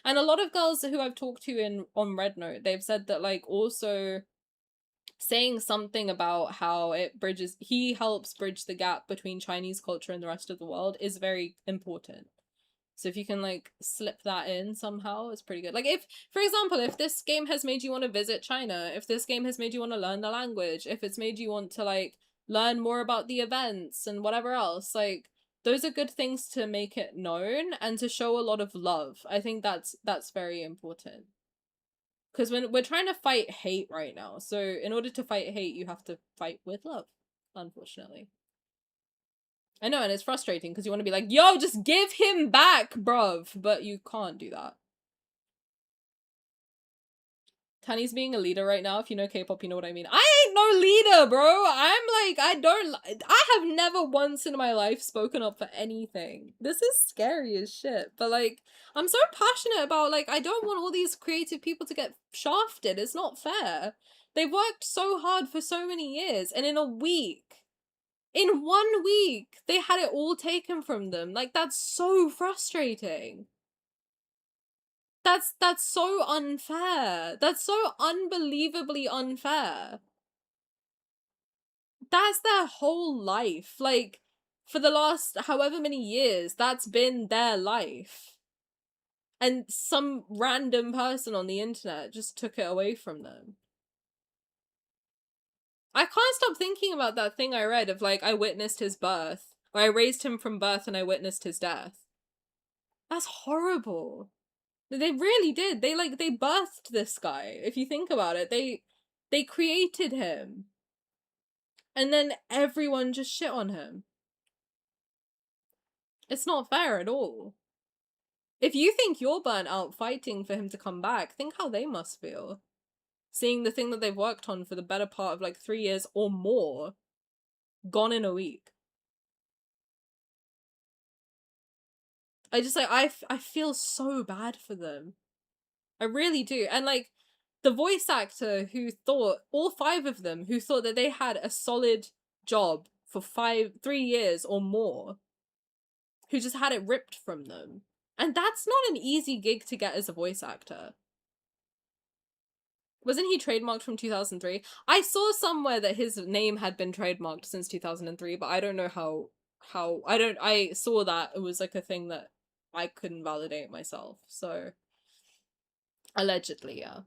And a lot of girls who I've talked to on Red Note, they've said that like also saying something about how he helps bridge the gap between Chinese culture and the rest of the world is very important. So if you can like slip that in somehow, it's pretty good. Like if, for example, if this game has made you want to visit China, if this game has made you want to learn the language, if it's made you want to like learn more about the events and whatever else, like those are good things to make it known and to show a lot of love. I think that's very important. Because when we're trying to fight hate right now, so in order to fight hate, you have to fight with love, unfortunately. I know, and it's frustrating because you want to be like, yo, just give him back, bruv, but you can't do that. Tani's being a leader right now. If you know K-pop, you know what I mean. I ain't no leader, bro. I have never once in my life spoken up for anything. This is scary as shit. But like, I'm so passionate about like, I don't want all these creative people to get shafted. It's not fair. They've worked so hard for so many years, and in 1 week, they had it all taken from them. Like, that's so frustrating. That's so unfair. That's so unbelievably unfair. That's their whole life. Like, for the last however many years, that's been their life. And some random person on the internet just took it away from them. I can't stop thinking about that thing I read of like, I witnessed his birth. Or I raised him from birth and I witnessed his death. That's horrible. They really did. They birthed this guy. If you think about it, they created him. And then everyone just shit on him. It's not fair at all. If you think you're burnt out fighting for him to come back, think how they must feel. Seeing the thing that they've worked on for the better part of like 3 years or more gone in a week. I just like, I feel so bad for them. I really do. And like, the voice actor who thought, all 5 of them, who thought that they had a solid job for 3 years or more, who just had it ripped from them. And that's not an easy gig to get as a voice actor. Wasn't he trademarked from 2003? I saw somewhere that his name had been trademarked since 2003, but I don't know how I saw that it was like a thing that I couldn't validate myself, so allegedly, yeah.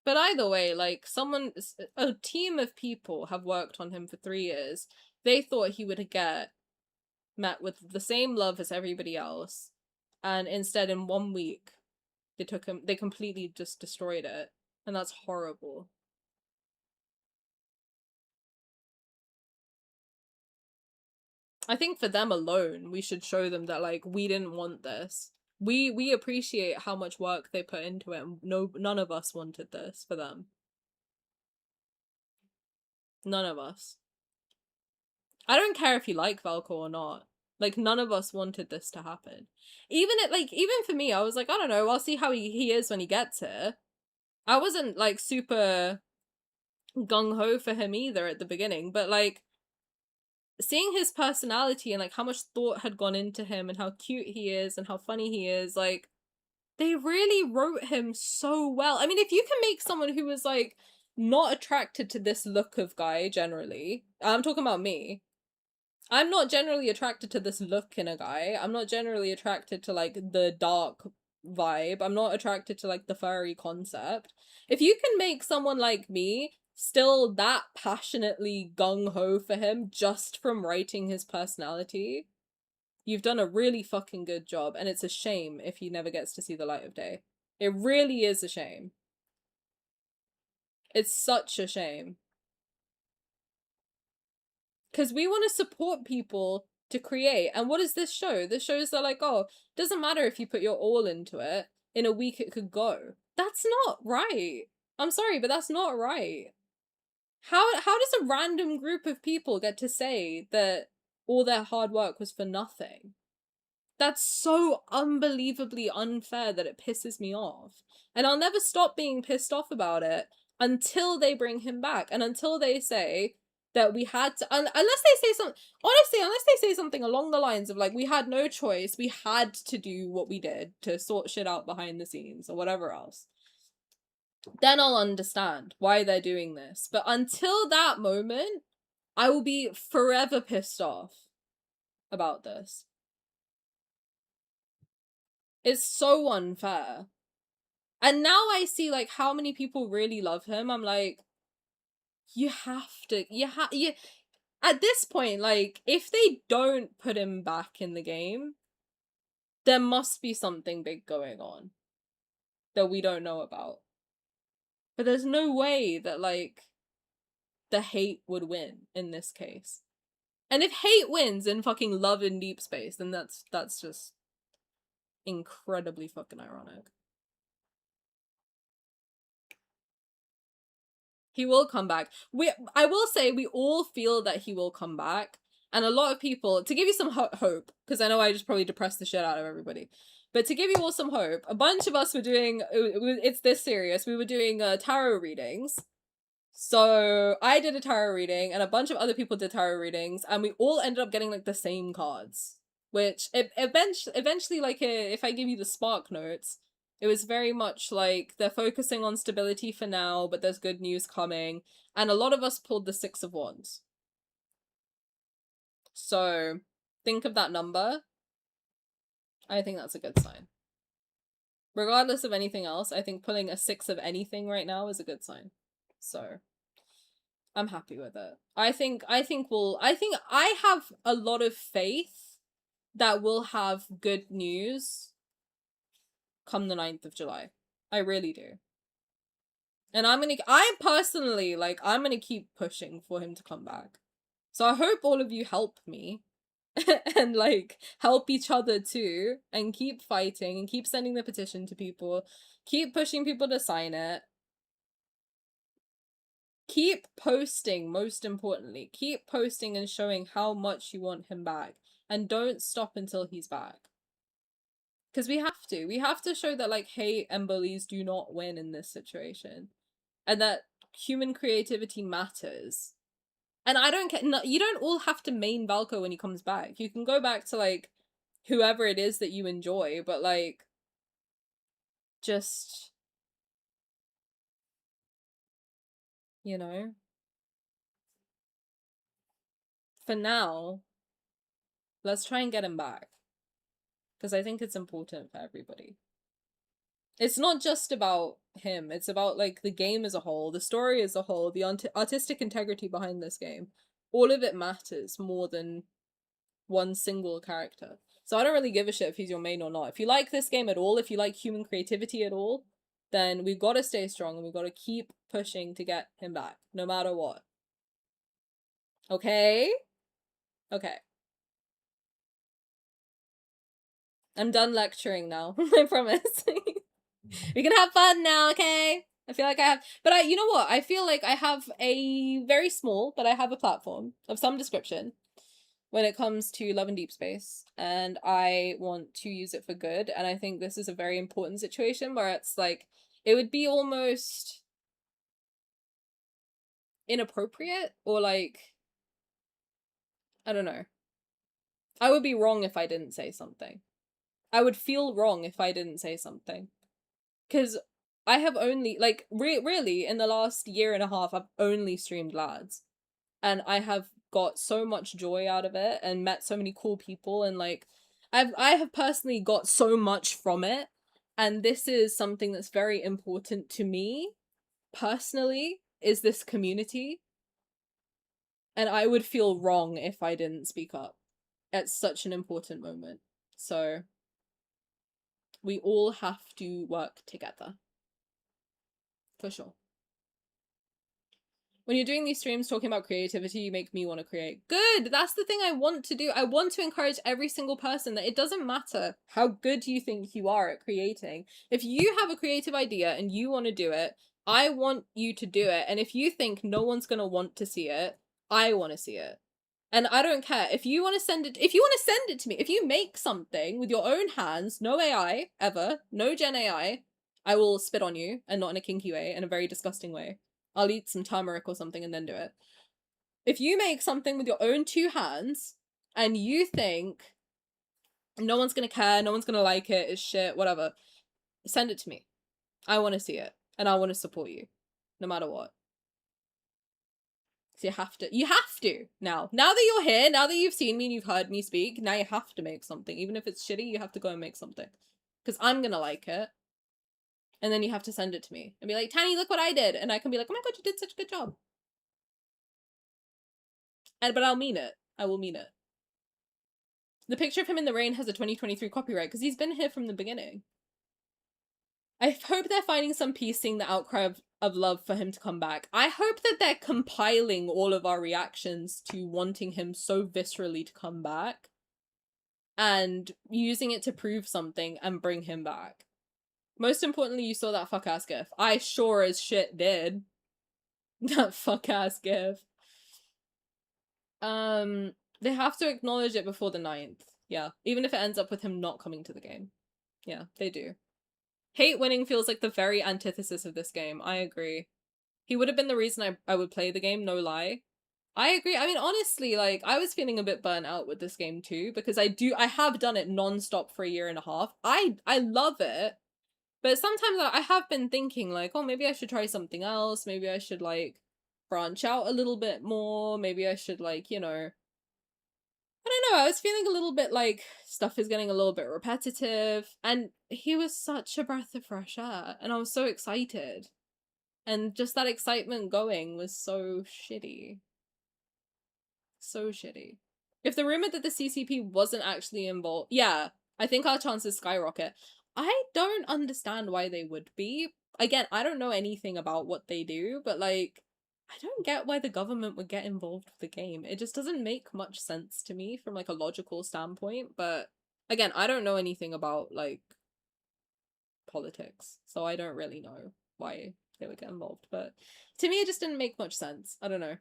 But either way, like, a team of people have worked on him for 3 years. They thought he would get met with the same love as everybody else, and instead in 1 week, they completely just destroyed it, and that's horrible. I think for them alone, we should show them that, like, we didn't want this. We appreciate how much work they put into it, and none of us wanted this for them. None of us. I don't care if you like Valko or not. Like, none of us wanted this to happen. Even for me, I was like, I don't know, I'll see how he is when he gets here. I wasn't, like, super gung-ho for him either at the beginning, but, like, seeing his personality and, like, how much thought had gone into him and how cute he is and how funny he is, like, they really wrote him so well. I mean, if you can make someone who was, like, not attracted to this look of guy generally, I'm talking about me. I'm not generally attracted to this look in a guy. I'm not generally attracted to, like, the dark vibe. I'm not attracted to, like, the furry concept. If you can make someone like me still that passionately gung-ho for him just from writing his personality, you've done a really fucking good job, and it's a shame if he never gets to see the light of day. It really is a shame. It's such a shame. Because we want to support people to create. And what does this show? This shows that, like, oh, doesn't matter if you put your all into it. In a week it could go. That's not right. I'm sorry, but that's not right. How does a random group of people get to say that all their hard work was for nothing? That's so unbelievably unfair that it pisses me off. And I'll never stop being pissed off about it until they bring him back and until they say that we had to, unless they say something, honestly, unless they say something along the lines of, like, we had no choice, we had to do what we did to sort shit out behind the scenes or whatever else, then I'll understand why they're doing this. But until that moment, I will be forever pissed off about this. It's so unfair. And now I see, like, how many people really love him. I'm like, you have to, at this point, like, if they don't put him back in the game, there must be something big going on that we don't know about. But there's no way that, like, the hate would win in this case. And if hate wins in fucking love in Deepspace, then that's just incredibly fucking ironic. He will come back. I will say we all feel that he will come back. And a lot of people, to give you some hope, because I know I just probably depressed the shit out of everybody, but to give you all some hope, a bunch of us were doing, it's this serious, we were doing tarot readings. So I did a tarot reading and a bunch of other people did tarot readings and we all ended up getting, like, the same cards. Which, eventually, like, if I give you the spark notes, it was very much like they're focusing on stability for now, but there's good news coming. And a lot of us pulled the 6 of Wands. So, think of that number. I think that's a good sign. Regardless of anything else, I think pulling a 6 of anything right now is a good sign. So, I'm happy with it. I think I have a lot of faith that we'll have good news come the 9th of July. I really do. And I personally, like, I'm gonna keep pushing for him to come back. So I hope all of you help me and, like, help each other too and keep fighting and keep sending the petition to people. Keep pushing people to sign it. Keep posting, most importantly. Keep posting and showing how much you want him back. And don't stop until he's back. Because we have to. We have to show that, like, hate and bullies do not win in this situation. And that human creativity matters. And I don't care. No, you don't all have to main Valko when he comes back. You can go back to, like, whoever it is that you enjoy. But, like, just, you know, for now, let's try and get him back. Because I think it's important for everybody. It's not just about him. It's about, like, the game as a whole, the story as a whole, the artistic integrity behind this game. All of it matters more than one single character. So I don't really give a shit if he's your main or not. If you like this game at all, if you like human creativity at all, then we've got to stay strong and we've got to keep pushing to get him back, no matter what. Okay? Okay. I'm done lecturing now. I promise. We can have fun now, okay? I feel like I have... But you know what? I feel like I have a very small, but I have a platform of some description. when it comes to Love and Deep Space, and I want to use it for good, and I think this is a very important situation where it's like, it would be almost inappropriate, or like, I don't know. I would be wrong if I didn't say something. I would feel wrong if I didn't say something. Because I have only, like, really, in the last year and a half, I've only streamed lads. And I have got so much joy out of it and met so many cool people, and like I have personally got so much from it, and this is something that's very important to me personally, is this community, and I would feel wrong if I didn't speak up at such an important moment. So we all have to work together, for sure. When you're doing these streams talking about creativity, you make me want to create. Good! That's the thing I want to do. I want to encourage every single person that it doesn't matter how good you think you are at creating. If you have a creative idea and you want to do it, I want you to do it. And if you think no one's going to want to see it, I want to see it. And I don't care. If you want to send it, to me, if you make something with your own hands, no AI, ever, no Gen AI, I will spit on you, and not in a kinky way, in a very disgusting way. I'll eat some turmeric or something and then do it. If you make something with your own two hands and you think no one's gonna care, no one's gonna like it, it's shit, whatever, send it to me. I want to see it, and I want to support you, no matter what. So you have to, now that you're here, now that you've seen me and you've heard me speak, now you have to make something. Even if it's shitty, you have to go and make something. Because I'm gonna like it. And then you have to send it to me and be like, Tani, look what I did. And I can be like, oh my god, you did such a good job. But I'll mean it. I will mean it. The picture of him in the rain has a 2023 copyright because he's been here from the beginning. I hope they're finding some piecing the outcry of love for him to come back. I hope that they're compiling all of our reactions to wanting him so viscerally to come back and using it to prove something and bring him back. Most importantly, you saw that fuck-ass gif. I sure as shit did. That fuck-ass gif. They have to acknowledge it before the 9th. Yeah. Even if it ends up with him not coming to the game. Yeah, they do. Hate winning feels like the very antithesis of this game. I agree. He would have been the reason I would play the game, no lie. I agree. I mean, honestly, like, I was feeling a bit burnt out with this game too, because I have done it non-stop for a year and a half. I love it. But sometimes I have been thinking, like, oh, maybe I should try something else. Maybe I should, like, branch out a little bit more. Maybe I should, like, you know... I don't know, I was feeling a little bit like stuff is getting a little bit repetitive. And he was such a breath of fresh air. And I was so excited. And just that excitement going was so shitty. So shitty. If the rumor that the CCP wasn't actually involved... Yeah, I think our chances skyrocket. I don't understand why they would be. Again, I don't know anything about what they do, but like, I don't get why the government would get involved with the game. It just doesn't make much sense to me from like a logical standpoint, but again, I don't know anything about like politics, so I don't really know why they would get involved, but to me it just didn't make much sense. I don't know.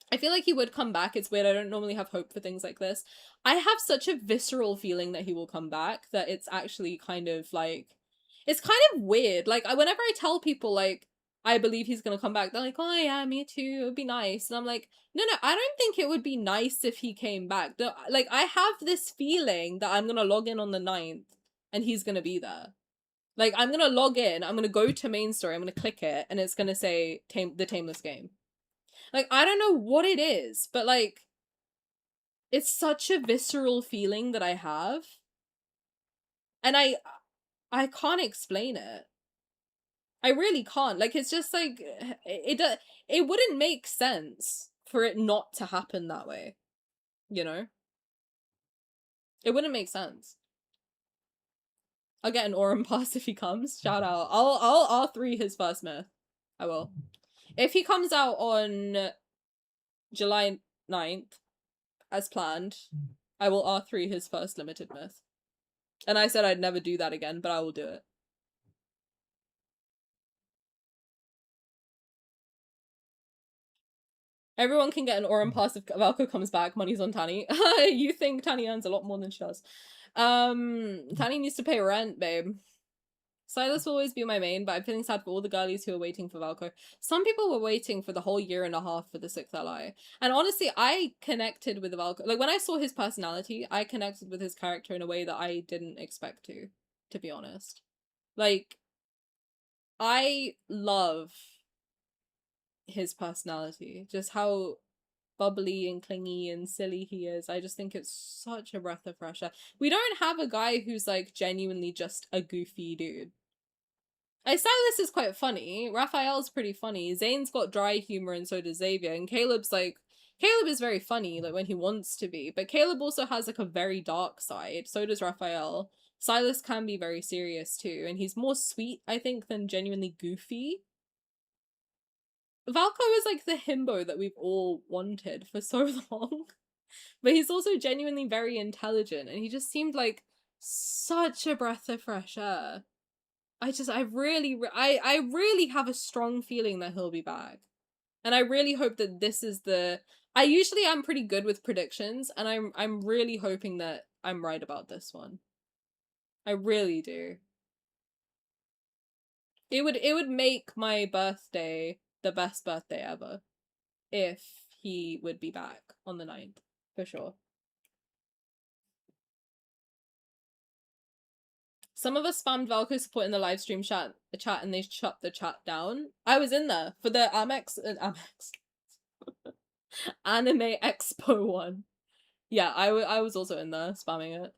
I feel like he would come back. It's weird. I don't normally have hope for things like this. I have such a visceral feeling that he will come back that it's actually kind of like... It's kind of weird. Like, whenever I tell people, like, I believe he's gonna come back, they're like, oh yeah, me too, it would be nice. And I'm like, no, I don't think it would be nice if he came back. Like, I have this feeling that I'm gonna log in on the 9th and he's gonna be there. Like, I'm gonna log in, I'm gonna go to main story, I'm gonna click it, and it's gonna say the Tameless Game. Like, I don't know what it is, but, like, it's such a visceral feeling that I have. And I can't explain it. I really can't. Like, it's just, like, it wouldn't make sense for it not to happen that way. You know? It wouldn't make sense. I'll get an Aurum pass if he comes. Shout out. I'll R3 his first myth. I will. If he comes out on July 9th, as planned, I will R3 his first limited myth. And I said I'd never do that again, but I will do it. Everyone can get an Aurum pass if Valko comes back. Money's on Tani. You think Tani earns a lot more than she does. Tani needs to pay rent, babe. Sylus will always be my main, but I'm feeling sad for all the girlies who are waiting for Valko. Some people were waiting for the whole year and a half for the 6th ally. And honestly, I connected with Valko. Like, when I saw his personality, I connected with his character in a way that I didn't expect to be honest. Like, I love his personality. Just how bubbly and clingy and silly he is. I just think it's such a breath of fresh air. We don't have a guy who's like genuinely just a goofy dude. Sylus is quite funny. Rafayel's pretty funny. Zayne's got dry humor and so does Xavier. And Caleb is very funny, like when he wants to be. But Caleb also has like a very dark side. So does Rafayel. Sylus can be very serious too. And he's more sweet, I think, than genuinely goofy. Valko is like the himbo that we've all wanted for so long. But he's also genuinely very intelligent. And he just seemed like such a breath of fresh air. I really have a strong feeling that he'll be back. And I really hope that this is I usually am pretty good with predictions, and I'm really hoping that I'm right about this one. I really do. It would make my birthday the best birthday ever if he would be back on the 9th, for sure. Some of us spammed Valko support in the live stream chat and they shut the chat down. I was in there for the Anime Expo one. Yeah, I was also in there spamming it.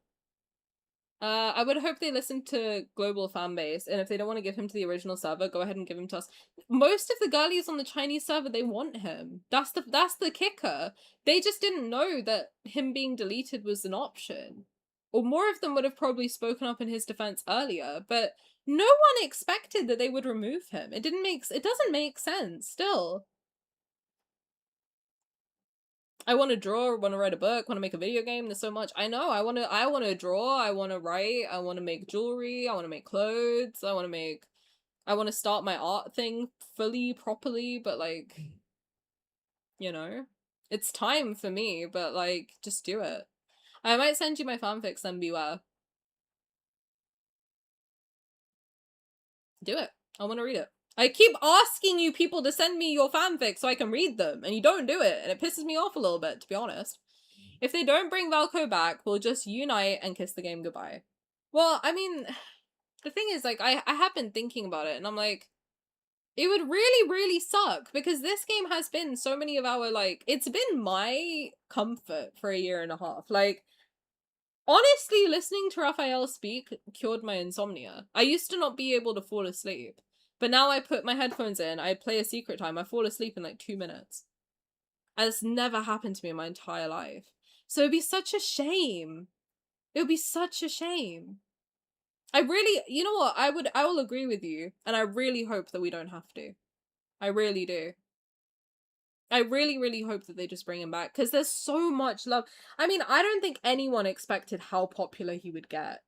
I would hope they listen to global fan base, and if they don't want to give him to the original server, go ahead and give him to us. Most of the girlies on the Chinese server, they want him. That's the kicker. They just didn't know that him being deleted was an option. Or more of them would have probably spoken up in his defense earlier, but no one expected that they would remove him. It doesn't make sense, still. I want to draw, want to write a book, want to make a video game, there's so much. I know, I want to draw, I want to write, I want to make jewelry, I want to make clothes, I want to start my art thing fully, properly, but like, you know, it's time for me, but like, just do it. I might send you my fanfics, then beware. Do it. I want to read it. I keep asking you people to send me your fanfics so I can read them, and you don't do it, and it pisses me off a little bit, to be honest. If they don't bring Valko back, we'll just unite and kiss the game goodbye. Well, I mean, the thing is, like, I have been thinking about it, and I'm like, it would really, really suck, because this game has been so many of our, like, it's been my comfort for a year and a half. Like, honestly, listening to Rafayel speak cured my insomnia. I used to not be able to fall asleep. But now I put my headphones in, I play a secret time, I fall asleep in like 2 minutes. And it's never happened to me in my entire life. So it'd be such a shame. It would be such a shame. I really, you know what, I will agree with you, and I really hope that we don't have to. I really do. I really, really hope that they just bring him back, because there's so much love. I mean, I don't think anyone expected how popular he would get.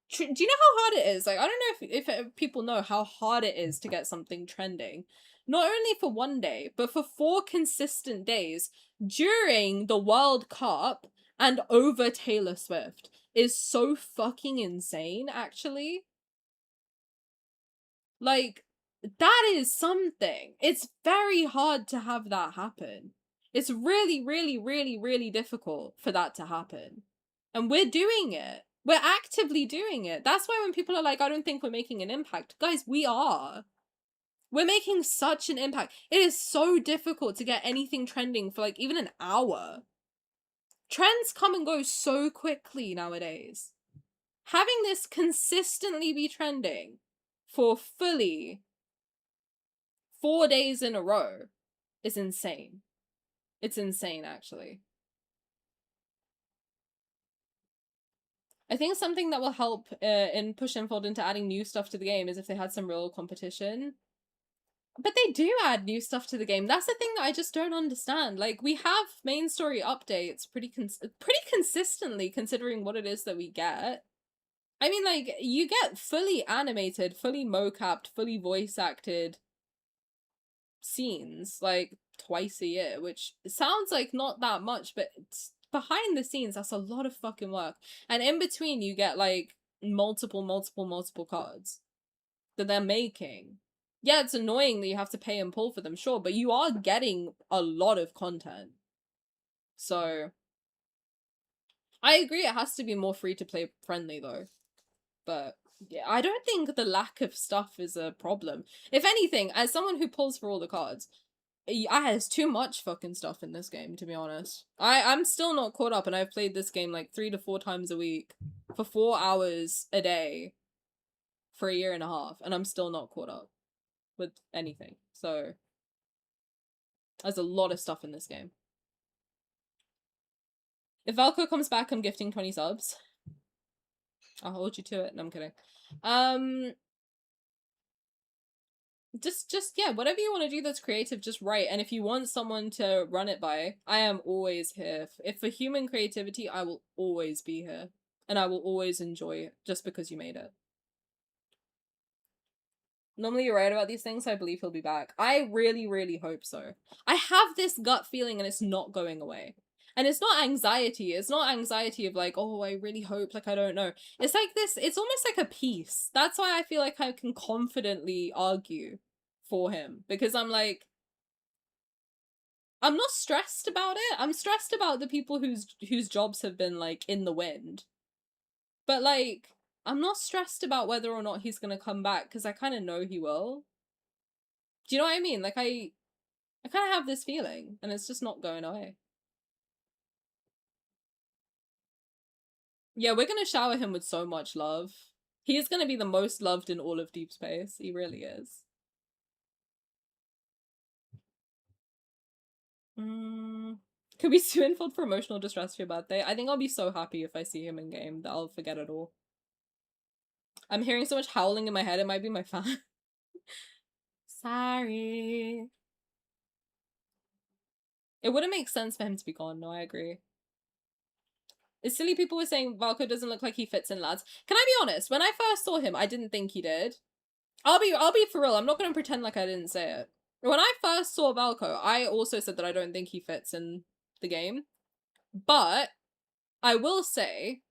Do you know how hard it is? Like, I don't know if people know how hard it is to get something trending. Not only for one day, but for 4 consistent days during the World Cup and over Taylor Swift is so fucking insane, actually. Like, that is something. It's very hard to have that happen. It's really, really, really, really difficult for that to happen. And we're doing it. We're actively doing it. That's why when people are like, I don't think we're making an impact. Guys, we are. We're making such an impact. It is so difficult to get anything trending for like even an hour. Trends come and go so quickly nowadays. Having this consistently be trending for fully 4 days in a row is insane. It's insane, actually. I think something that will help in push Enfold into adding new stuff to the game is if they had some real competition. But they do add new stuff to the game. That's the thing that I just don't understand. Like, we have main story updates pretty consistently, considering what it is that we get. I mean, like, you get fully animated, fully mocapped, fully voice acted scenes like twice a year, which sounds like not that much, but it's, behind the scenes, that's a lot of fucking work. And in between, you get like multiple cards that they're making. Yeah, it's annoying that you have to pay and pull for them, sure, but you are getting a lot of content. So I agree it has to be more free to play friendly though. But yeah, I don't think the lack of stuff is a problem. If anything, as someone who pulls for all the cards, there's too much fucking stuff in this game, to be honest. I'm still not caught up, and I've played this game like 3 to 4 times a week for 4 hours a day for a year and a half, and I'm still not caught up with anything. So there's a lot of stuff in this game. If Valko comes back, I'm gifting 20 subs. I'll hold you to it. No, I'm kidding. Just yeah, whatever you want to do that's creative, just write. And if you want someone to run it by, I am always here. If for human creativity, I will always be here. And I will always enjoy it, just because you made it. Normally you're right about these things, I believe he'll be back. I really, really hope so. I have this gut feeling and it's not going away. And it's not anxiety. It's not anxiety of like, oh, I really hope, like, I don't know. It's like this, it's almost like a peace. That's why I feel like I can confidently argue for him. Because I'm like, I'm not stressed about it. I'm stressed about the people whose jobs have been, like, in the wind. But, like, I'm not stressed about whether or not he's gonna come back, because I kind of know he will. Do you know what I mean? Like, I kind of have this feeling, and it's just not going away. Yeah, we're gonna shower him with so much love. He is gonna be the most loved in all of Deepspace. He really is. Could we sue Infield for emotional distress for your birthday? I think I'll be so happy if I see him in game that I'll forget it all. I'm hearing so much howling in my head, it might be my fan. Sorry. It wouldn't make sense for him to be gone, no, I agree. It's silly people were saying Valko doesn't look like he fits in lads. Can I be honest? When I first saw him, I didn't think he did. I'll be for real, I'm not gonna pretend like I didn't say it. When I first saw Valko, I also said that I don't think he fits in the game. But I will say,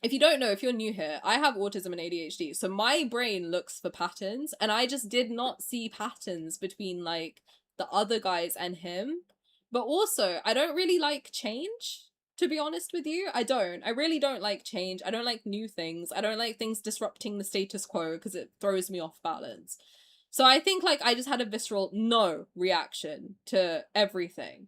if you don't know, if you're new here, I have autism and ADHD, so my brain looks for patterns, and I just did not see patterns between, like, the other guys and him. But also, I don't really like change, to be honest with you. I really don't like change. I don't like new things. I don't like things disrupting the status quo, because it throws me off balance. So I think, like, I just had a visceral no reaction to everything.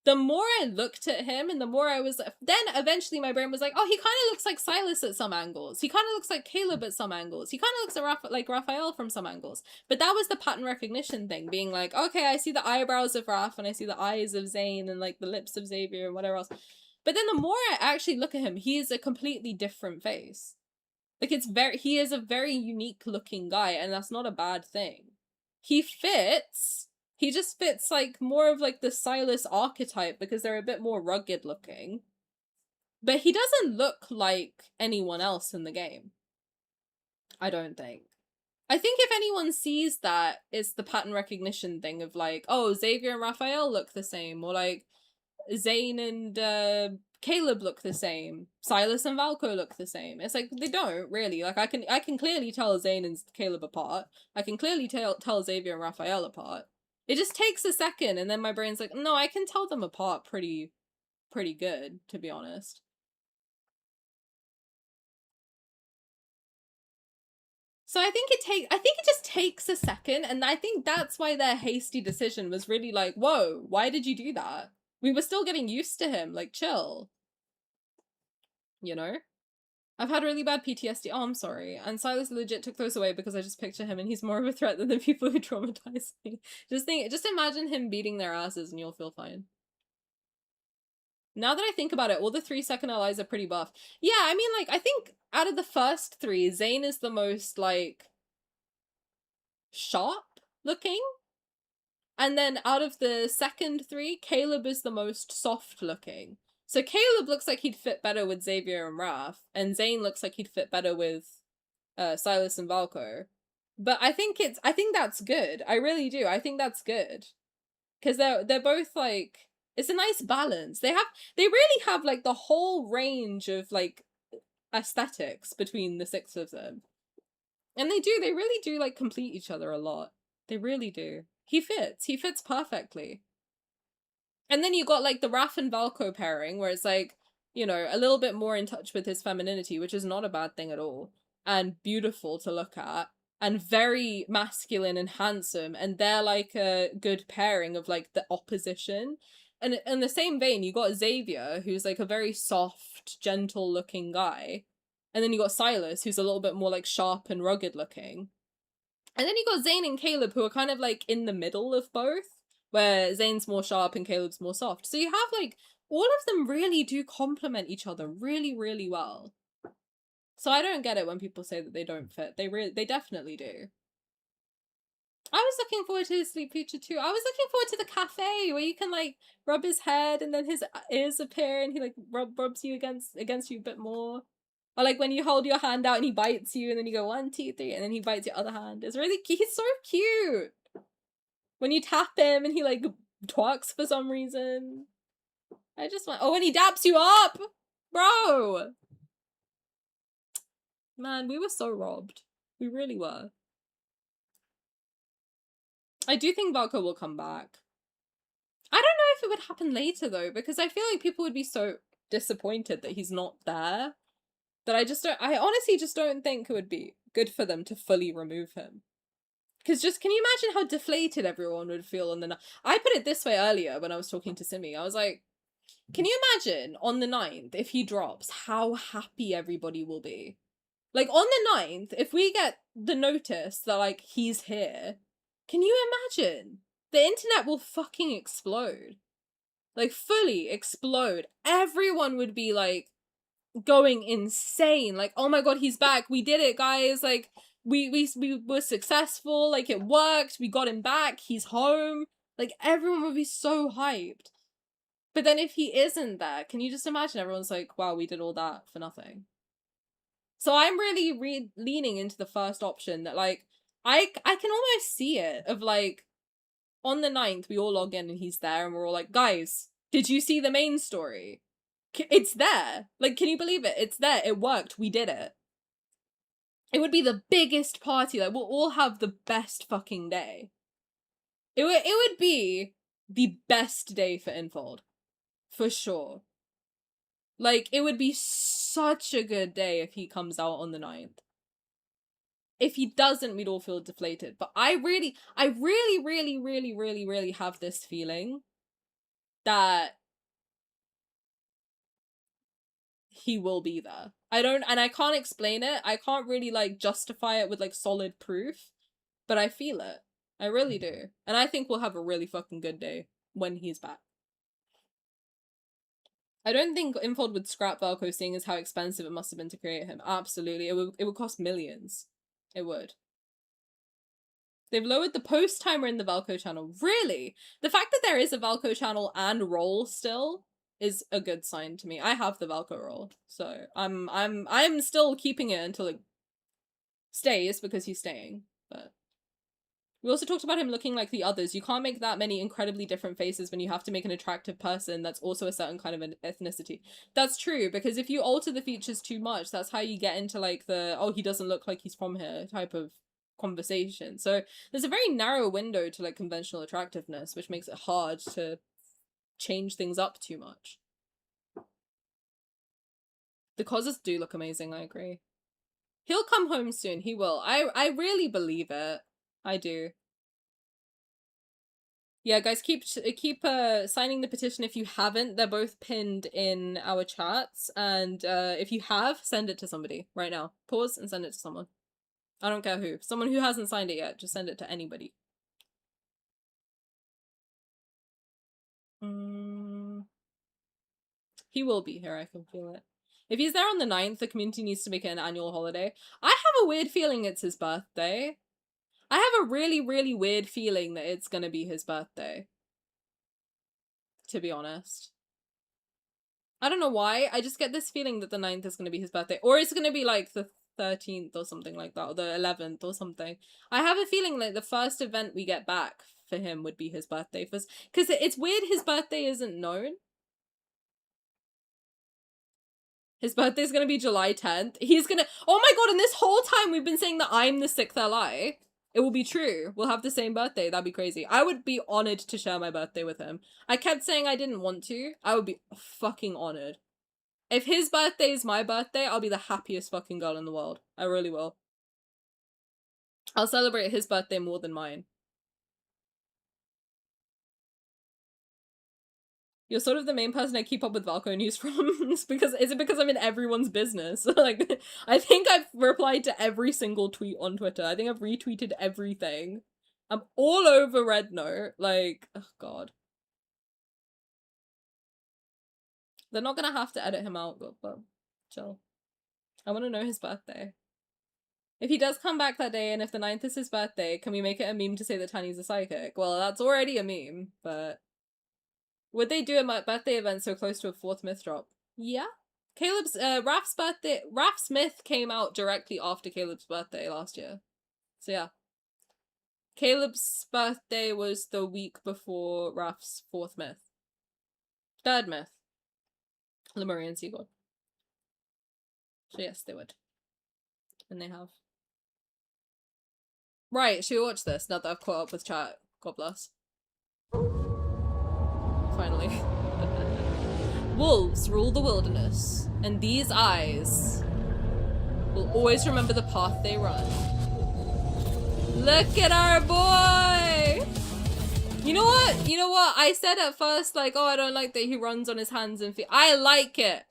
The more I looked at him and the more I was, then eventually my brain was like, oh, he kind of looks like Sylus at some angles. He kind of looks like Caleb at some angles. He kind of looks like Rafayel from some angles. But that was the pattern recognition thing, being like, okay, I see the eyebrows of Raf and I see the eyes of Zayne and like the lips of Xavier and whatever else. But then the more I actually look at him, he is a completely different face. Like, he is a very unique looking guy, and that's not a bad thing. He just fits, like, more of, like, the Sylus archetype, because they're a bit more rugged looking. But he doesn't look like anyone else in the game. I don't think. I think if anyone sees that, it's the pattern recognition thing of, like, oh, Xavier and Rafayel look the same, or, like, Zayne and, Caleb look the same. Sylus and Valko look the same. It's like, they don't, really. Like, I can clearly tell Zayne and Caleb apart. I can clearly tell Xavier and Rafayel apart. It just takes a second, and then my brain's like, no, I can tell them apart pretty good, to be honest. So I think it just takes a second, and I think that's why their hasty decision was really like, whoa, why did you do that? We were still getting used to him, like, chill. You know? I've had really bad PTSD. Oh, I'm sorry. And Sylus legit took those away because I just picture him and he's more of a threat than the people who traumatized me. Just imagine him beating their asses and you'll feel fine. Now that I think about it, all the 3-second allies are pretty buff. Yeah, I mean, like, I think out of the first 3, Zayne is the most, like, sharp looking. And then out of the second 3, Caleb is the most soft looking. So Caleb looks like he'd fit better with Xavier and Raph, and Zayne looks like he'd fit better with Sylus and Valko. But I think that's good. I really do. I think that's good. Because they're both like, it's a nice balance. They really have like the whole range of like aesthetics between the six of them. And they really do like complete each other a lot. They really do. He fits perfectly. And then you got like the Raf and Valko pairing where it's like, you know, a little bit more in touch with his femininity, which is not a bad thing at all. And beautiful to look at. And very masculine and handsome. And they're like a good pairing of like the opposition. And in the same vein, you got Xavier, who's like a very soft, gentle looking guy. And then you got Sylus, who's a little bit more like sharp and rugged looking. And then you got Zayne and Caleb, who are kind of like in the middle of both, where Zayne's more sharp and Caleb's more soft. So you have like, all of them really do complement each other really, really well. So I don't get it when people say that they don't fit. They definitely do. I was looking forward to his sleep feature too. I was looking forward to the cafe where you can like rub his head and then his ears appear and he like rubs you against you a bit more. Or like when you hold your hand out and he bites you and then you go 1, 2, 3 and then he bites your other hand. It's really cute. He's so cute. When you tap him and he like twerks for some reason. I just want, oh, and he daps you up! Bro! Man, we were so robbed. We really were. I do think Valko will come back. I don't know if it would happen later though, because I feel like people would be so disappointed that he's not there. That I honestly just don't think it would be good for them to fully remove him. Because just, can you imagine how deflated everyone would feel on the night? I put it this way earlier when I was talking to Simi. I was like, can you imagine on the 9th, if he drops, how happy everybody will be? Like, on the 9th, if we get the notice that, like, he's here, can you imagine? The internet will fucking explode. Like, fully explode. Everyone would be, like, going insane. Like, oh my god, he's back. We did it, guys. Like, we were successful. Like, it worked. We got him back. He's home. Like, everyone would be so hyped. But then if he isn't there, can you just imagine everyone's like, wow, we did all that for nothing. So I'm really leaning into the first option that, like, I can almost see it of, like, on the 9th, we all log in and he's there and we're all like, guys, did you see the main story? It's there. Like, can you believe it? It's there. It worked. We did it. It would be the biggest party. Like, we'll all have the best fucking day. It would be the best day for Infold. For sure. Like, it would be such a good day if he comes out on the 9th. If he doesn't, we'd all feel deflated. But I really have this feeling that he will be there. I can't explain it. I can't really, like, justify it with, like, solid proof. But I feel it. I really do. And I think we'll have a really fucking good day when he's back. I don't think Infold would scrap Valko, seeing as how expensive it must have been to create him. Absolutely. It would cost millions. It would. They've lowered the post timer in the Valko channel. Really? The fact that there is a Valko channel and role still is a good sign to me. I have the Valko role, so I'm still keeping it until it stays, because he's staying. But we also talked about him looking like the others. You can't make that many incredibly different faces when you have to make an attractive person that's also a certain kind of an ethnicity. That's true, because if you alter the features too much, that's how you get into, like, the, oh, he doesn't look like he's from here type of conversation. So there's a very narrow window to, like, conventional attractiveness, which makes it hard to change things up too much. The causes do look amazing, I agree. He'll come home soon, he will. I really believe it. I do. Yeah, guys, keep signing the petition if you haven't. They're both pinned in our chats, and if you have, send it to somebody right now. Pause and send it to someone. I don't care who. Someone who hasn't signed it yet, just send it to anybody. He will be here, I can feel it. If he's there on the 9th, the community needs to make it an annual holiday. I have a weird feeling it's his birthday. I have a really weird feeling that it's gonna be his birthday. To be honest. I don't know why, I just get this feeling that the 9th is gonna be his birthday. Or it's gonna be like the 13th or something like that, or the 11th or something. I have a feeling like the first event we get back for him would be his birthday first, because it's weird his birthday isn't known. His birthday's gonna be July 10th. He's gonna— oh my god, and this whole time we've been saying that I'm the 6th ally. It will be true. We'll have the same birthday. That'd be crazy. I would be honored to share my birthday with him. I kept saying I didn't want to. I would be fucking honored. If his birthday is my birthday, I'll be the happiest fucking girl in the world. I really will. I'll celebrate his birthday more than mine. You're sort of the main person I keep up with Valko news from. Is it because I'm in everyone's business? Like, I think I've replied to every single tweet on Twitter. I think I've retweeted everything. I'm all over Red Note. Like, oh god. They're not gonna have to edit him out, but chill. I want to know his birthday. If he does come back that day, and if the 9th is his birthday, can we make it a meme to say that Tani's a psychic? Well, that's already a meme, but... would they do a birthday event so close to a 4th myth drop? Yeah. Caleb's, Raph's birthday— Raph's myth came out directly after Caleb's birthday last year. So yeah. Caleb's birthday was the week before Raph's 4th myth. 3rd myth. Lemurian Sea God. So yes, they would. And they have. Right, should we watch this now that I've caught up with chat? God bless. Finally. Wolves rule the wilderness, and these eyes will always remember the path they run. Look at our boy! You know what? You know what? I said at first, like, oh, I don't like that he runs on his hands and feet. I like it!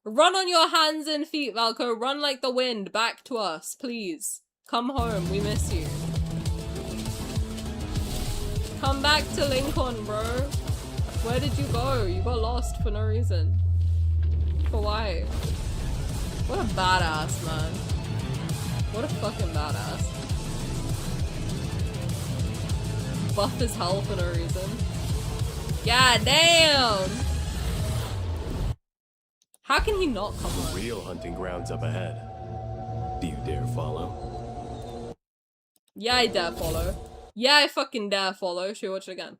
Run on your hands and feet, Valko. Run like the wind. Back to us, please. Come home. We miss you. Come back to Lincoln, bro. Where did you go? You got lost for no reason. For why? What a badass, man. What a fucking badass. Buff as hell for no reason. God damn! How can he not come home? Real hunting grounds up ahead. Do you dare follow? Yeah, I dare follow. Yeah, I fucking dare follow. Should we watch it again?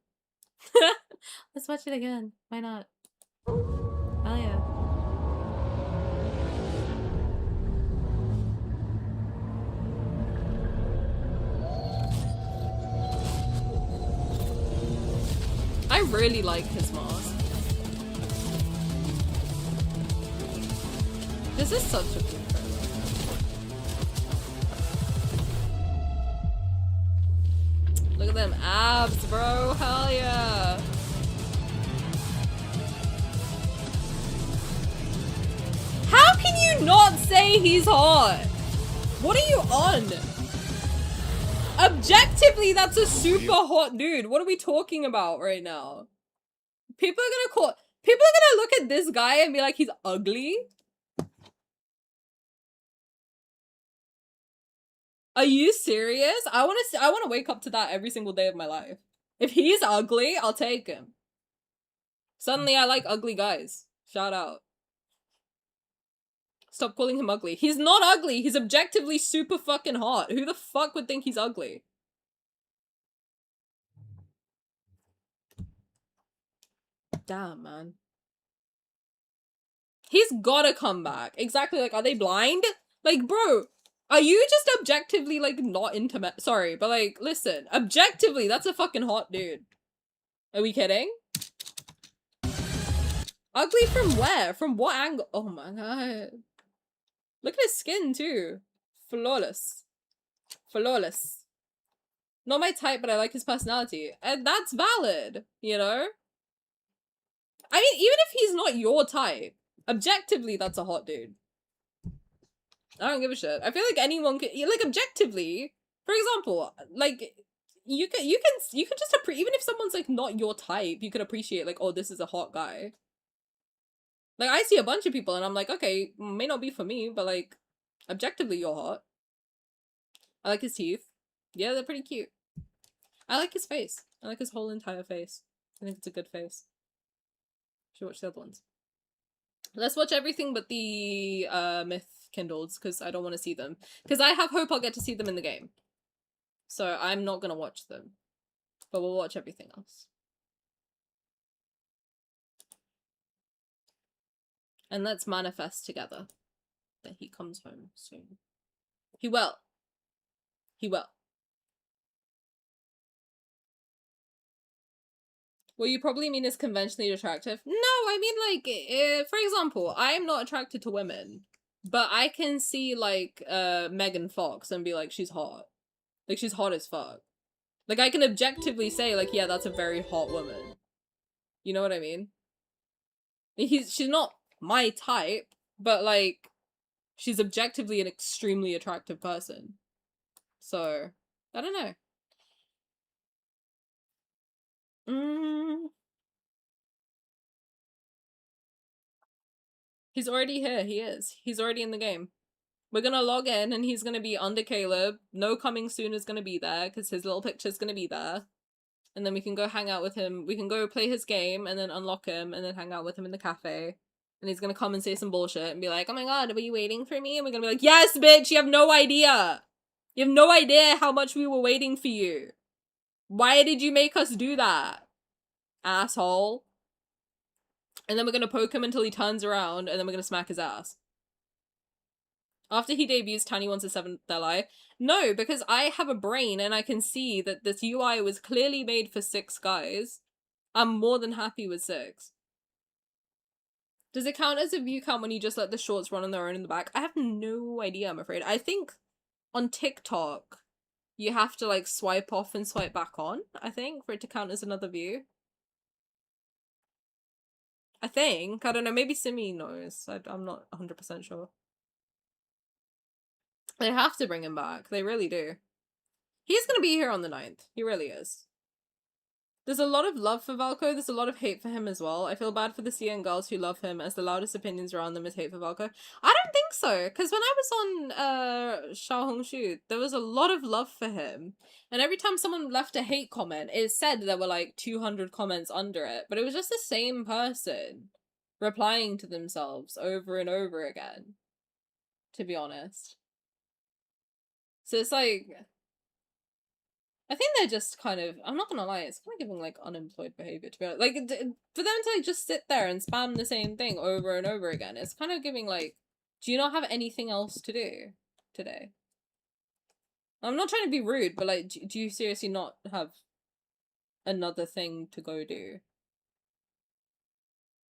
Let's watch it again. Why not? Hell yeah. I really like his mask. This is such a good trailer. Look at them abs, bro. Hell yeah. How can you not say he's hot? What are you on? Objectively, that's a super hot dude. What are we talking about right now? People are gonna look at this guy and be like, he's ugly? Are you serious? I want to wake up to that every single day of my life. If he's ugly, I'll take him. Suddenly I like ugly guys. Shout out. Stop calling him ugly. He's not ugly. He's objectively super fucking hot. Who the fuck would think he's ugly? Damn, man. He's gotta come back. Exactly, like, are they blind? Like, bro, are you just objectively, like, not into sorry, but, like, listen. Objectively, that's a fucking hot dude. Are we kidding? Ugly from where? From what angle? Oh my god. Look at his skin, too. Flawless. Flawless. Not my type, but I like his personality. And that's valid, you know? I mean, even if he's not your type, objectively, that's a hot dude. I don't give a shit. I feel like anyone could, like, objectively, for example, like, you can just even if someone's, like, not your type, you could appreciate, like, oh, this is a hot guy. Like, I see a bunch of people and I'm like, okay, may not be for me, but, like, objectively, you're hot. I like his teeth. Yeah, they're pretty cute. I like his face. I like his whole entire face. I think it's a good face. Should watch the other ones. Let's watch everything but the myth kindled because I don't want to see them. Because I have hope I'll get to see them in the game. So I'm not gonna watch them. But we'll watch everything else. And let's manifest together that he comes home soon. He will. He will. What you probably mean is conventionally attractive. No, I mean like, for example, I am not attracted to women. But I can see like Megan Fox and be like, she's hot. Like, she's hot as fuck. Like, I can objectively say like, yeah, that's a very hot woman. You know what I mean? She's not my type, but like, she's objectively an extremely attractive person. So, I don't know. He's already here. He is. He's already in the game. We're gonna log in and he's gonna be under Caleb. No coming soon is gonna be there because his little picture's gonna be there. And then we can go hang out with him. We can go play his game and then unlock him and then hang out with him in the cafe. And he's gonna come and say some bullshit and be like, oh my god, were you waiting for me? And we're gonna be like, yes, bitch, you have no idea. You have no idea how much we were waiting for you. Why did you make us do that? Asshole. And then we're gonna poke him until he turns around and then we're gonna smack his ass. After he debuts, Tani wants a 7th ally. No, because I have a brain and I can see that this UI was clearly made for 6 guys. I'm more than happy with 6. Does it count as a view count when you just let the shorts run on their own in the back? I have no idea, I'm afraid. I think on TikTok, you have to like swipe off and swipe back on, I think, for it to count as another view. I think. I don't know, maybe Simi knows. I'm not 100% sure. They have to bring him back. They really do. He's gonna be here on the 9th. He really is. There's a lot of love for Valko. There's a lot of hate for him as well. I feel bad for the CN girls who love him as the loudest opinions around them is hate for Valko. I don't think so. Because when I was on Xiaohongshu, there was a lot of love for him. And every time someone left a hate comment, it said there were like 200 comments under it. But it was just the same person replying to themselves over and over again. To be honest. So it's like, I think they're just kind of, I'm not gonna lie, it's kind of giving like unemployed behavior to be honest. Like, for them to like just sit there and spam the same thing over and over again, it's kind of giving like, do you not have anything else to do today? I'm not trying to be rude, but like, do you seriously not have another thing to go do?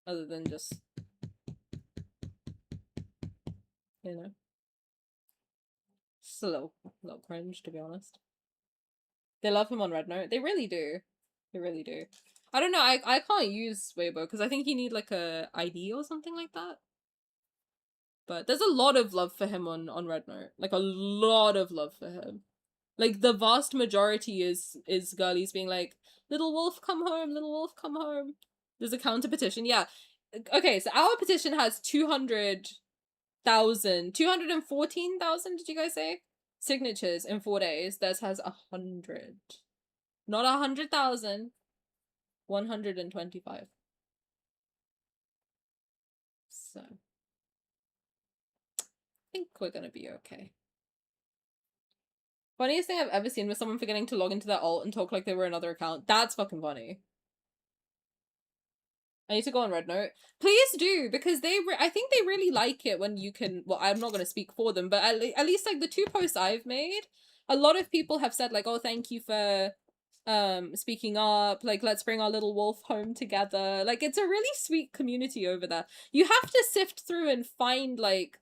Other than just, you know? It's a little cringe, to be honest. They love him on Red Note. They really do. They really do. I don't know, I can't use Weibo because I think you need like a ID or something like that. But there's a lot of love for him on Red Note. Like a lot of love for him. Like the vast majority is girlies being like, little wolf come home, little wolf come home. There's a counter petition, yeah. Okay, so our petition has 214,000, did you guys say? Signatures in 4 days. Theirs has 100. Not 100,000. 125. So. I think we're gonna be okay. Funniest thing I've ever seen was someone forgetting to log into their alt and talk like they were another account. That's fucking funny. I need to go on Red Note. Please do, because I think they really like it when you can, well, I'm not going to speak for them, but at least like the 2 posts I've made, a lot of people have said like, oh, thank you for speaking up, like, let's bring our little wolf home together. Like, it's a really sweet community over there. You have to sift through and find like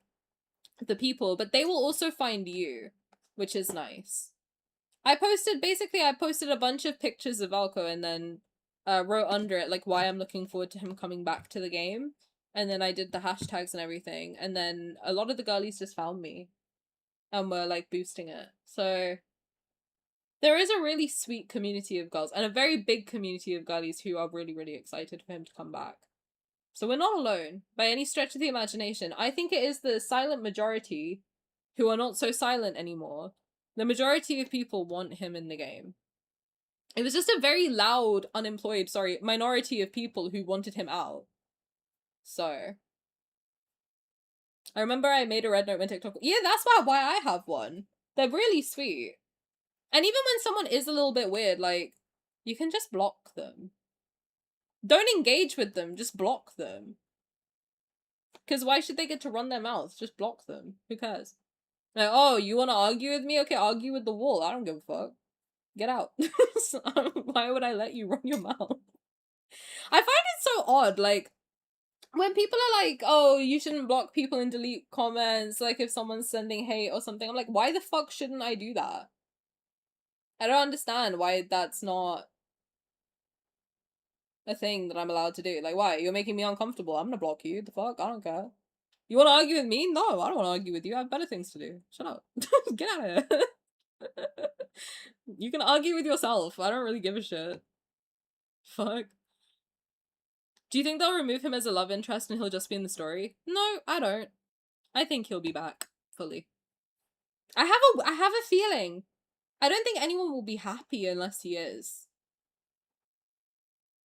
the people, but they will also find you, which is nice. I posted a bunch of pictures of Valko and then wrote under it like why I'm looking forward to him coming back to the game, and then I did the hashtags and everything, and then a lot of the girlies just found me and were like boosting it. So there is a really sweet community of girls and a very big community of girlies who are really, really excited for him to come back. So we're not alone by any stretch of the imagination. I think it is the silent majority who are not so silent anymore. The majority of people want him in the game. It was just a very loud, minority of people who wanted him out. So, I remember I made a red note when TikTok. Yeah, that's why I have one. They're really sweet. And even when someone is a little bit weird, like, you can just block them. Don't engage with them, just block them. Because why should they get to run their mouths? Just block them. Who cares? Like, oh, you want to argue with me? Okay, argue with the wall. I don't give a fuck. Get out. Why would I let you run your mouth? I find it so odd, like, when people are like, oh, you shouldn't block people and delete comments, like if someone's sending hate or something, I'm like, why the fuck shouldn't I do that? I don't understand why that's not a thing that I'm allowed to do. Like, why? You're making me uncomfortable. I'm gonna block you. The fuck? I don't care. You want to argue with me? No, I don't want to argue with you. I have better things to do. Shut up. Get out of here. You can argue with yourself. I don't really give a shit. Fuck. Do you think they'll remove him as a love interest and he'll just be in the story? No, I don't. I think he'll be back fully. I have a feeling. I don't think anyone will be happy unless he is.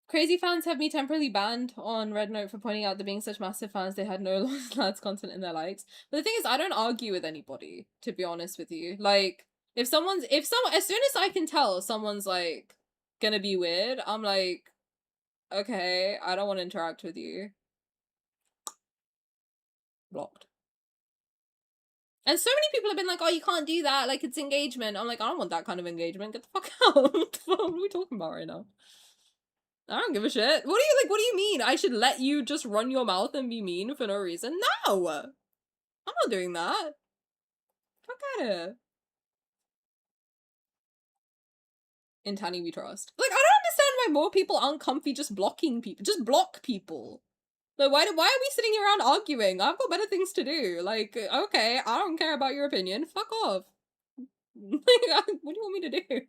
Crazy fans have me temporarily banned on Red Note for pointing out that being such massive fans, they had no lads content in their likes. But the thing is, I don't argue with anybody, to be honest with you. Like, as soon as I can tell someone's like gonna be weird, I'm like, okay, I don't want to interact with you. Blocked. And so many people have been like, oh, you can't do that, like, it's engagement. I'm like, I don't want that kind of engagement. Get the fuck out. What are we talking about right now? I don't give a shit. What do you mean? I should let you just run your mouth and be mean for no reason? No! I'm not doing that. Fuck out of here. In Tani we trust. Like, I don't understand why more people aren't comfy just blocking people. Just block people. Like, why are we sitting around arguing? I've got better things to do. Like, okay, I don't care about your opinion. Fuck off. What do you want me to do?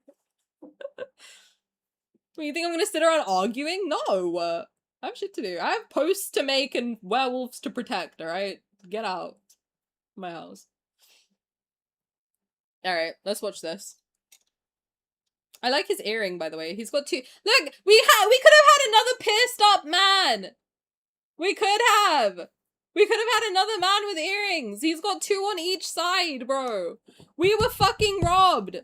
What, you think I'm gonna sit around arguing? No! I have shit to do. I have posts to make and werewolves to protect, alright? Get out of my house. Alright, let's watch this. I like his earring, by the way. He's got two. Look! We could have had another pierced up man! We could have! We could have had another man with earrings! He's got two on each side, bro! We were fucking robbed!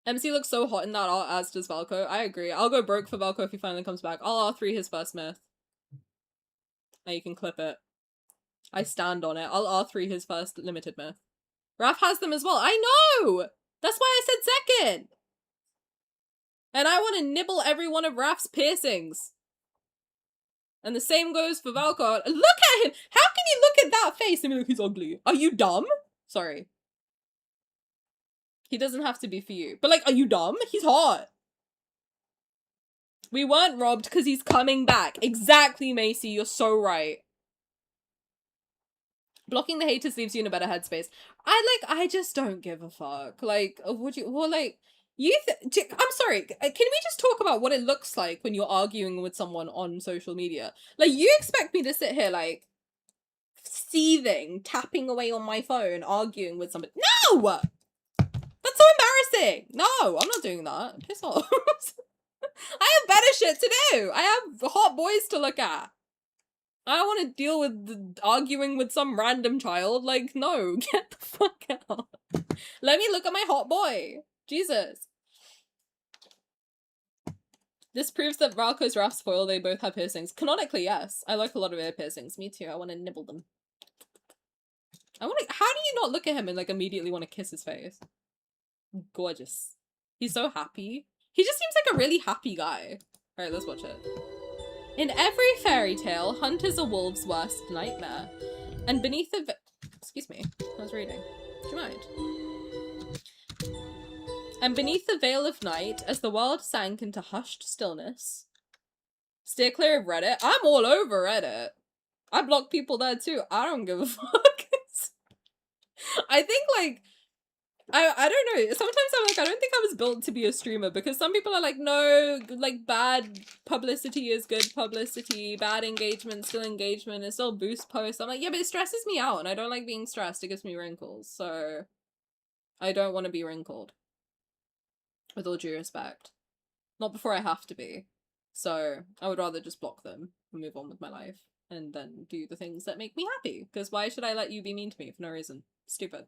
MC looks so hot in that art, as does Valko. I agree. I'll go broke for Valko if he finally comes back. I'll R3 his first myth. Now you can clip it. I stand on it. I'll R3 his first limited myth. Raf has them as well. I know! That's why I said second! And I want to nibble every one of Raf's piercings. And the same goes for Valko. Look at him! How can you look at that face and be like, he's ugly? Are you dumb? Sorry. He doesn't have to be for you. But like, are you dumb? He's hot. We weren't robbed because he's coming back. Exactly, Macy. You're so right. Blocking the haters leaves you in a better headspace. I just don't give a fuck. Like, would you, well, like, I'm sorry, can we just talk about what it looks like when you're arguing with someone on social media? Like, you expect me to sit here, like, seething, tapping away on my phone, arguing with somebody? No! That's so embarrassing! No, I'm not doing that. Piss off. I have better shit to do! I have hot boys to look at. I don't want to deal with arguing with some random child. Like, no, get the fuck out. Let me look at my hot boy. Jesus. This proves that Valko's Raf's foil, they both have piercings. Canonically, yes. I like a lot of ear piercings. Me too. I want to nibble them. How do you not look at him and, like, immediately want to kiss his face? Gorgeous. He's so happy. He just seems like a really happy guy. Alright, let's watch it. In every fairy tale, hunt is a wolf's worst nightmare. And beneath the excuse me, I was reading. Do you mind? And beneath the veil of night, as the world sank into hushed stillness. Steer clear of Reddit. I'm all over Reddit. I block people there too. I don't give a fuck. I think, like, I don't know. Sometimes I'm like, I don't think I was built to be a streamer, because some people are like, no, like, bad publicity is good publicity, bad engagement, still engagement, it still boosts posts. I'm like, yeah, but it stresses me out, and I don't like being stressed. It gives me wrinkles, so I don't want to be wrinkled. With all due respect. Not before I have to be. So I would rather just block them and move on with my life and then do the things that make me happy. Because why should I let you be mean to me for no reason? Stupid.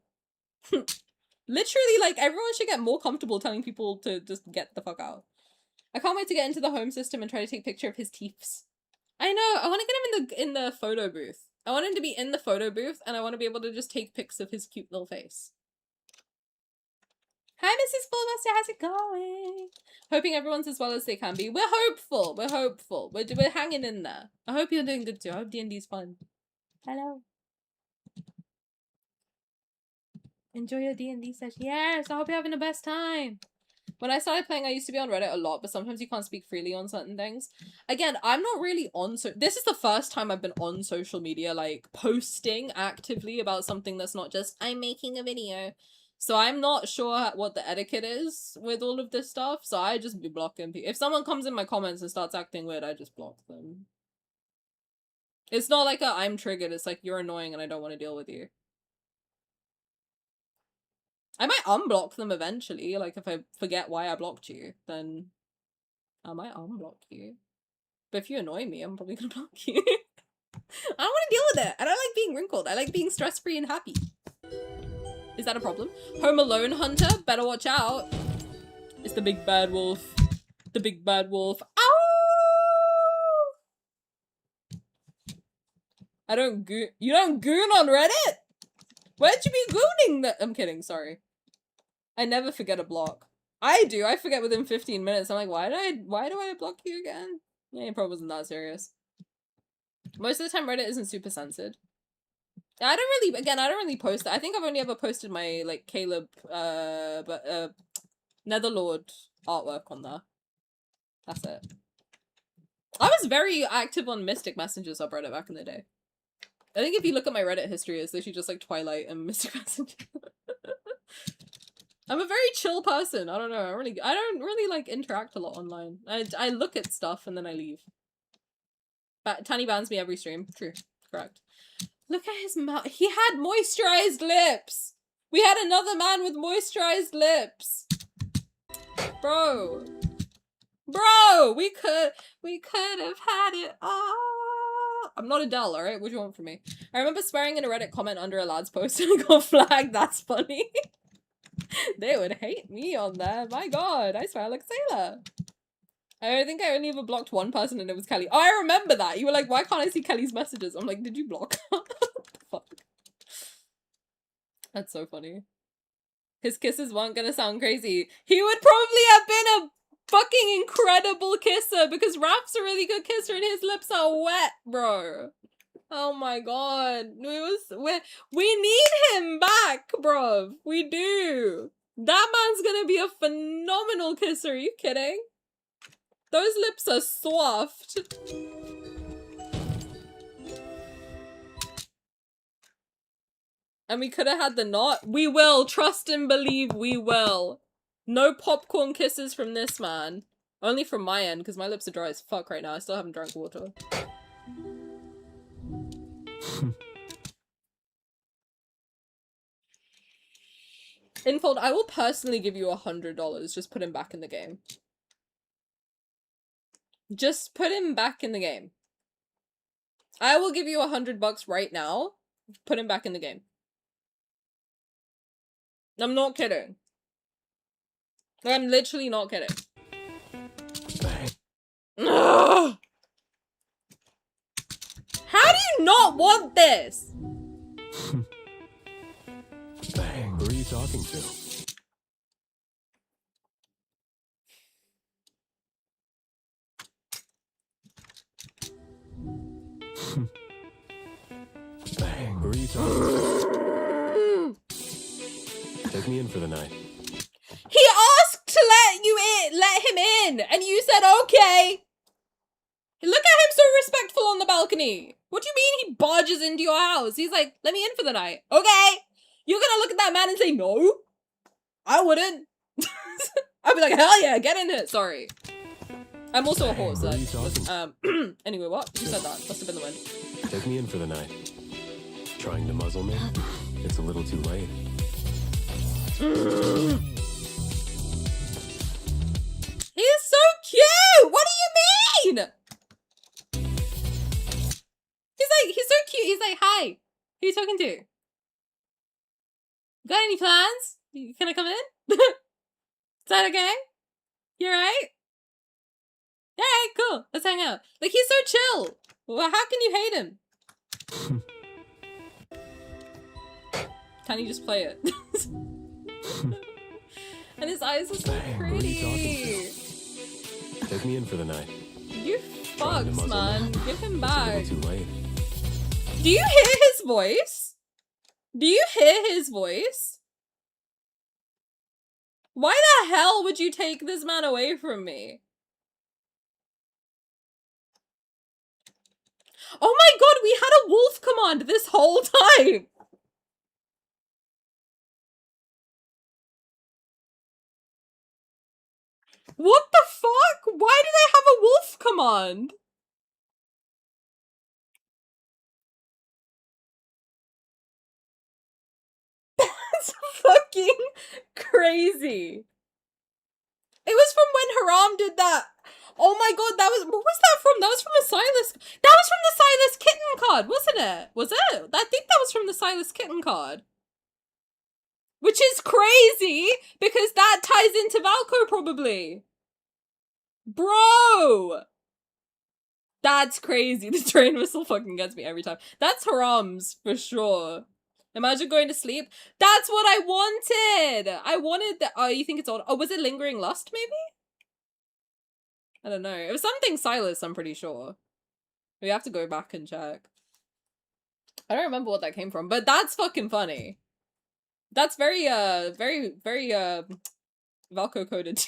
Literally, like, everyone should get more comfortable telling people to just get the fuck out. I can't wait to get into the home system and try to take a picture of his teeths. I know, I want to get him in the photo booth. I want him to be in the photo booth, and I want to be able to just take pics of his cute little face. Hi, Mrs. Fullmaster, how's it going? Hoping everyone's as well as they can be. We're hopeful, we're hopeful. We're hanging in there. I hope you're doing good too. I hope D&D's fun. Hello. Enjoy your D&D session. Yes, I hope you're having the best time. When I started playing, I used to be on Reddit a lot, but sometimes you can't speak freely on certain things. Again, I'm not really on this is the first time I've been on social media, like, posting actively about something that's not just, I'm making a video. So I'm not sure what the etiquette is with all of this stuff, so I just be blocking people. If someone comes in my comments and starts acting weird, I just block them. It's not like I'm triggered, it's like, you're annoying and I don't want to deal with you. I might unblock them eventually, like if I forget why I blocked you, then I might unblock you. But if you annoy me, I'm probably gonna block you. I don't want to deal with it. I don't like being wrinkled. I like being stress-free and happy. Is that a problem? Home Alone Hunter? Better watch out. It's the big bad wolf. The big bad wolf. Ow! You don't goon on Reddit? Where'd you be gooning that? I'm kidding, sorry. I never forget a block. I do, I forget within 15 minutes. I'm like, why do I block you again? Yeah, it probably wasn't that serious. Most of the time Reddit isn't super censored. I don't really post it. I think I've only ever posted my, like, Caleb, Netherlord artwork on there. That's it. I was very active on Mystic Messenger subreddit back in the day. I think if you look at my Reddit history, it's literally just, like, Twilight and Mystic Messenger. I'm a very chill person. I don't know. I don't really, like, interact a lot online. I look at stuff and then I leave. Tani bans me every stream. True. Correct. Look at his mouth. He had moisturized lips. We had another man with moisturized lips. Bro. Bro, we could have had it all. I'm not Adele, alright? What do you want from me? I remember swearing in a Reddit comment under a lad's post and I got flagged. That's funny. They would hate me on there. My god, I swear like a sailor. I think I only ever blocked one person and it was Kelly. Oh, I remember that. You were like, why can't I see Kelly's messages? I'm like, did you block her? What the fuck? That's so funny. His kisses weren't gonna sound crazy. He would probably have been a fucking incredible kisser because Raf's a really good kisser and his lips are wet, bro. Oh my god. We need him back, bro. We do. That man's gonna be a phenomenal kisser. Are you kidding? Those lips are soft. And we could have had the knot. We will. Trust and believe we will. No popcorn kisses from this man. Only from my end, because my lips are dry as fuck right now. I still haven't drank water. Infold, I will personally give you $100. Just put him back in the game. Just put him back in the game. I will give you $100 right now. Put him back in the game. I'm not kidding. I'm literally not kidding. Ugh! How do you not want this? Bang. Who are you talking to? Bang. Who are you talking to? Take me in for the night. He asked to let him in, and you said okay. Look at him so respectful on the balcony. What do you mean he barges into your house? He's like, let me in for the night. Okay. You're gonna look at that man and say no? I wouldn't. I'd be like, hell yeah, get in here. Sorry. I'm also a horse. Anyway, what? Who said that? Must have been the wind. Take me in for the night. Trying to muzzle me? It's a little too late. He's so cute! What do you mean? to? Got any plans? Can I come in? Is that okay? You alright? Alright, cool. Let's hang out. Like, he's so chill. Well, how can you hate him? Can you just play it? And his eyes are so Hey, who are you pretty. Take me in for the night. You Trying to fucks, muzzle man. me. Give him It's a back. little too late. Do you hear his voice? Do you hear his voice? Why the hell would you take this man away from me? Oh my god, we had a wolf command this whole time! What the fuck? Why do they have a wolf command? That's fucking crazy. It was from when Haram did that. Oh my god, that was, what was that from? That was from a Sylus, that was from the Sylus Kitten card, wasn't it? Was it? I think that was from the Sylus Kitten card. Which is crazy, because that ties into Valko probably. Bro! That's crazy. The train whistle fucking gets me every time. That's Haram's, for sure. Imagine going to sleep. That's what I wanted! I wanted that. Oh, you think it's old? Oh, was it Lingering Lust, maybe? I don't know. It was something Sylus, I'm pretty sure. We have to go back and check. I don't remember what that came from, but that's fucking funny. That's very Valko coded.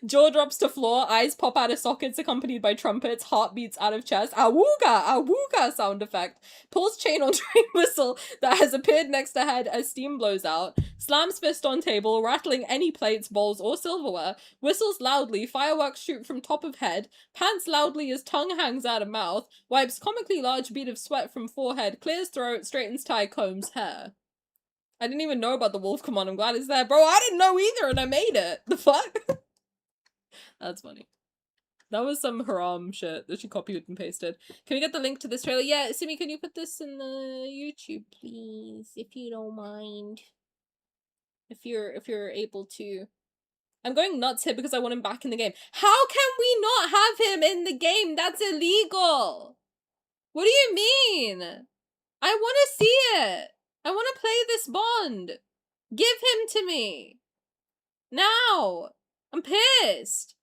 Jaw drops to floor, eyes pop out of sockets accompanied by trumpets, heart beats out of chest, awooga, awooga sound effect, pulls chain on train whistle that has appeared next to head as steam blows out, slams fist on table, rattling any plates, bowls, or silverware, whistles loudly, fireworks shoot from top of head, pants loudly as tongue hangs out of mouth, wipes comically large bead of sweat from forehead, clears throat, straightens tie, combs hair. I didn't even know about the wolf command, I'm glad it's there. Bro, I didn't know either and I made it. The fuck? That's funny. That was some Haram shit that she copied and pasted. Can we get the link to this trailer? Yeah, Simi, can you put this in the YouTube, please? If you don't mind. If you're able to. I'm going nuts here because I want him back in the game. How can we not have him in the game? That's illegal. What do you mean? I want to see it. I want to play this Bond. Give him to me. Now. I'm pissed.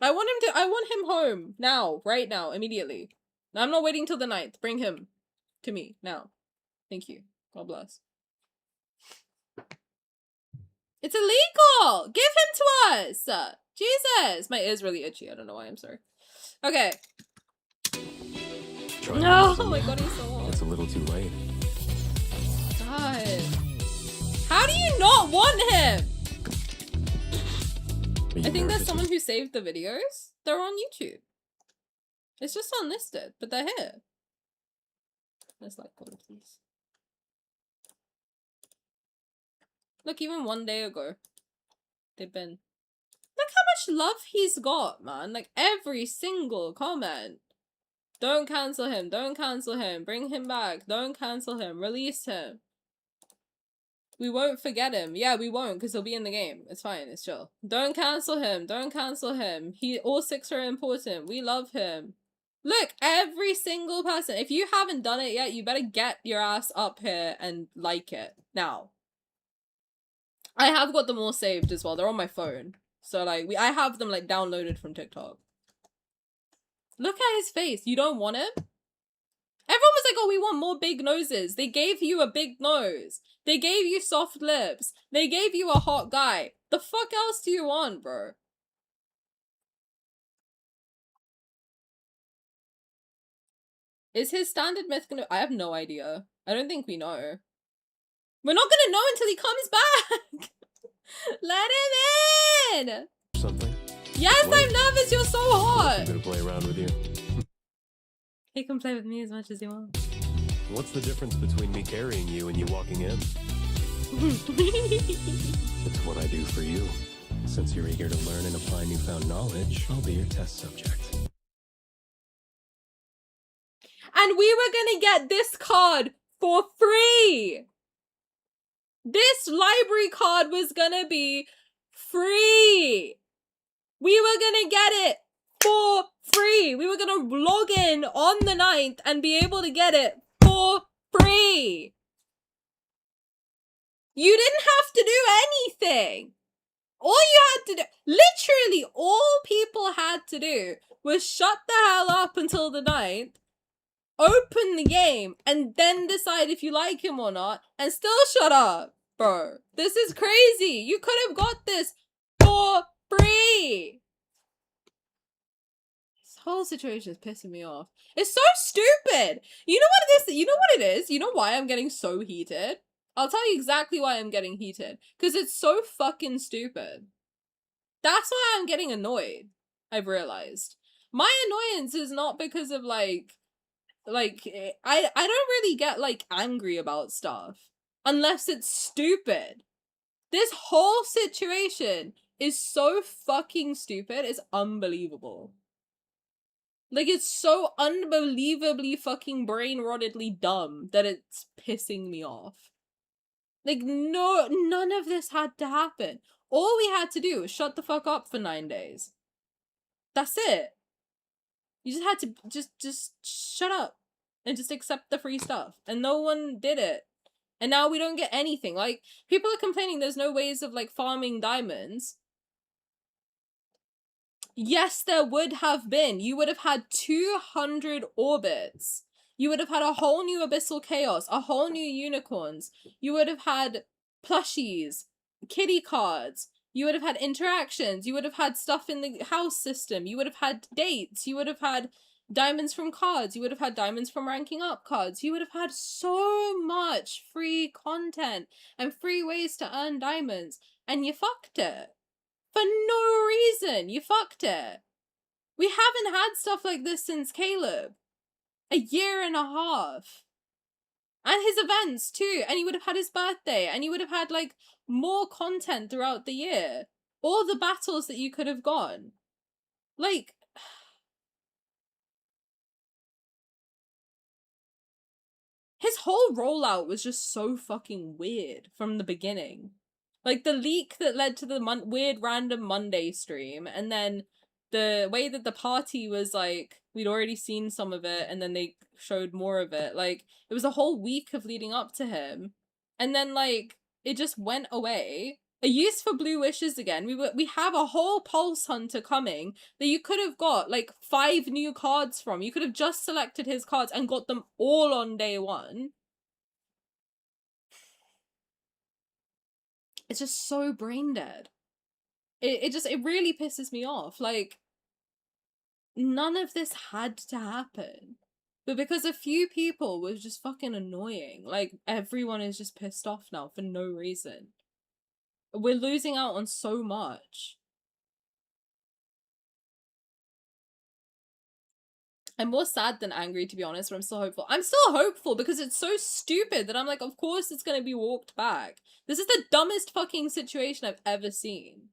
I want him home. Now. Right now. Immediately. I'm not waiting till the 9th. Bring him to me. Now. Thank you. God bless. It's illegal! Give him to us! Jesus! My ear's really itchy. I don't know why. I'm sorry. Okay. No! Oh my god, he's so hot. It's a little too late. God. How do you not want him? I think there's someone who saved the videos. They're on YouTube. It's just unlisted, but they're here. Let's like one, please. Look, even 1 day ago, they've been. Look how much love he's got, man. Like every single comment. Don't cancel him. Don't cancel him. Bring him back. Don't cancel him. Release him. We won't forget him. Yeah, we won't, because he'll be in the game. It's fine. It's chill. Don't cancel him. Don't cancel him. All 6 are important. We love him. Look, every single person. If you haven't done it yet, you better get your ass up here and like it. Now. I have got them all saved as well. They're on my phone. So, like, I have them, like, downloaded from TikTok. Look at his face. You don't want him? Everyone was like, oh, we want more big noses. They gave you a big nose. They gave you soft lips. They gave you a hot guy. The fuck else do you want, bro? Is his standard myth gonna... I have no idea. I don't think we know. We're not gonna know until he comes back! Let him in! Something? Yes, Wait. I'm nervous, you're so hot! I'm gonna play around with you. He can play with me as much as he wants. What's the difference between me carrying you and you walking in? It's what I do for you. Since you're eager to learn and apply newfound knowledge, I'll be your test subject. And we were gonna get this card for free. This library card was gonna be free. We were gonna get it for free. We were gonna log in on the 9th and be able to get it for free. You didn't have to do anything. All you had to do, literally all people had to do was shut the hell up until the 9th, open the game, and then decide if you like him or not, and still shut up. Bro, this is crazy. You could have got this for free. This whole situation is pissing me off. It's so stupid. You know what it is? You know what it is? You know why I'm getting so heated? I'll tell you exactly why I'm getting heated. Because it's so fucking stupid. That's why I'm getting annoyed, I've realized. My annoyance is not because of I don't really get angry about stuff. Unless it's stupid. This whole situation is so fucking stupid, it's unbelievable. It's so unbelievably fucking brain-rottedly dumb that it's pissing me off. No, none of this had to happen. All we had to do was shut the fuck up for 9 days. That's it. You just had to just shut up and just accept the free stuff. And no one did it. And now we don't get anything. People are complaining there's no ways of farming diamonds. Yes, there would have been. You would have had 200 orbits. You would have had a whole new abyssal chaos, a whole new unicorns. You would have had plushies, kitty cards. You would have had interactions. You would have had stuff in the house system. You would have had dates. You would have had diamonds from cards. You would have had diamonds from ranking up cards. You would have had so much free content and free ways to earn diamonds. And you fucked it. For no reason. You fucked it. We haven't had stuff like this since Caleb. A year and a half. And his events too. And he would have had his birthday. And you would have had more content throughout the year. All the battles that you could have gone. His whole rollout was just so fucking weird from the beginning. The leak that led to the weird random Monday stream, and then the way that the party was we'd already seen some of it, and then they showed more of it. It was a whole week of leading up to him, and then it just went away. A use for blue wishes again. We have a whole pulse hunter coming that you could have got 5 new cards from. You could have just selected his cards and got them all on day 1. It's just so brain dead. It really pisses me off. None of this had to happen. But because a few people was just fucking annoying. Everyone is just pissed off now for no reason. We're losing out on so much. I'm more sad than angry, to be honest, but I'm still hopeful. I'm still hopeful because it's so stupid that I'm of course it's gonna be walked back. This is the dumbest fucking situation I've ever seen.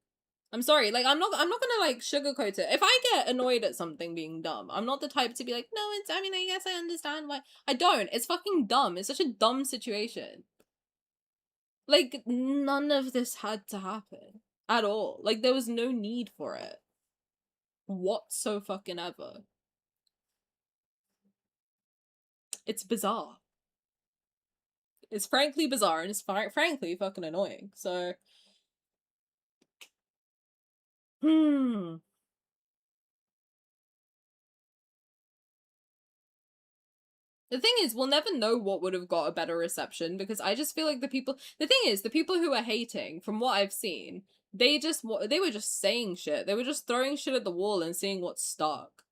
I'm sorry, I'm not gonna sugarcoat it. If I get annoyed at something being dumb, I'm not the type to be no, I guess I understand why. I don't. It's fucking dumb. It's such a dumb situation. None of this had to happen. At all. There was no need for it. Whatsoever. It's bizarre. It's frankly bizarre, and it's frankly fucking annoying, so... The thing is, we'll never know what would have got a better reception, because I just feel like the people who are hating, from what I've seen, they were just saying shit. They were just throwing shit at the wall and seeing what stuck.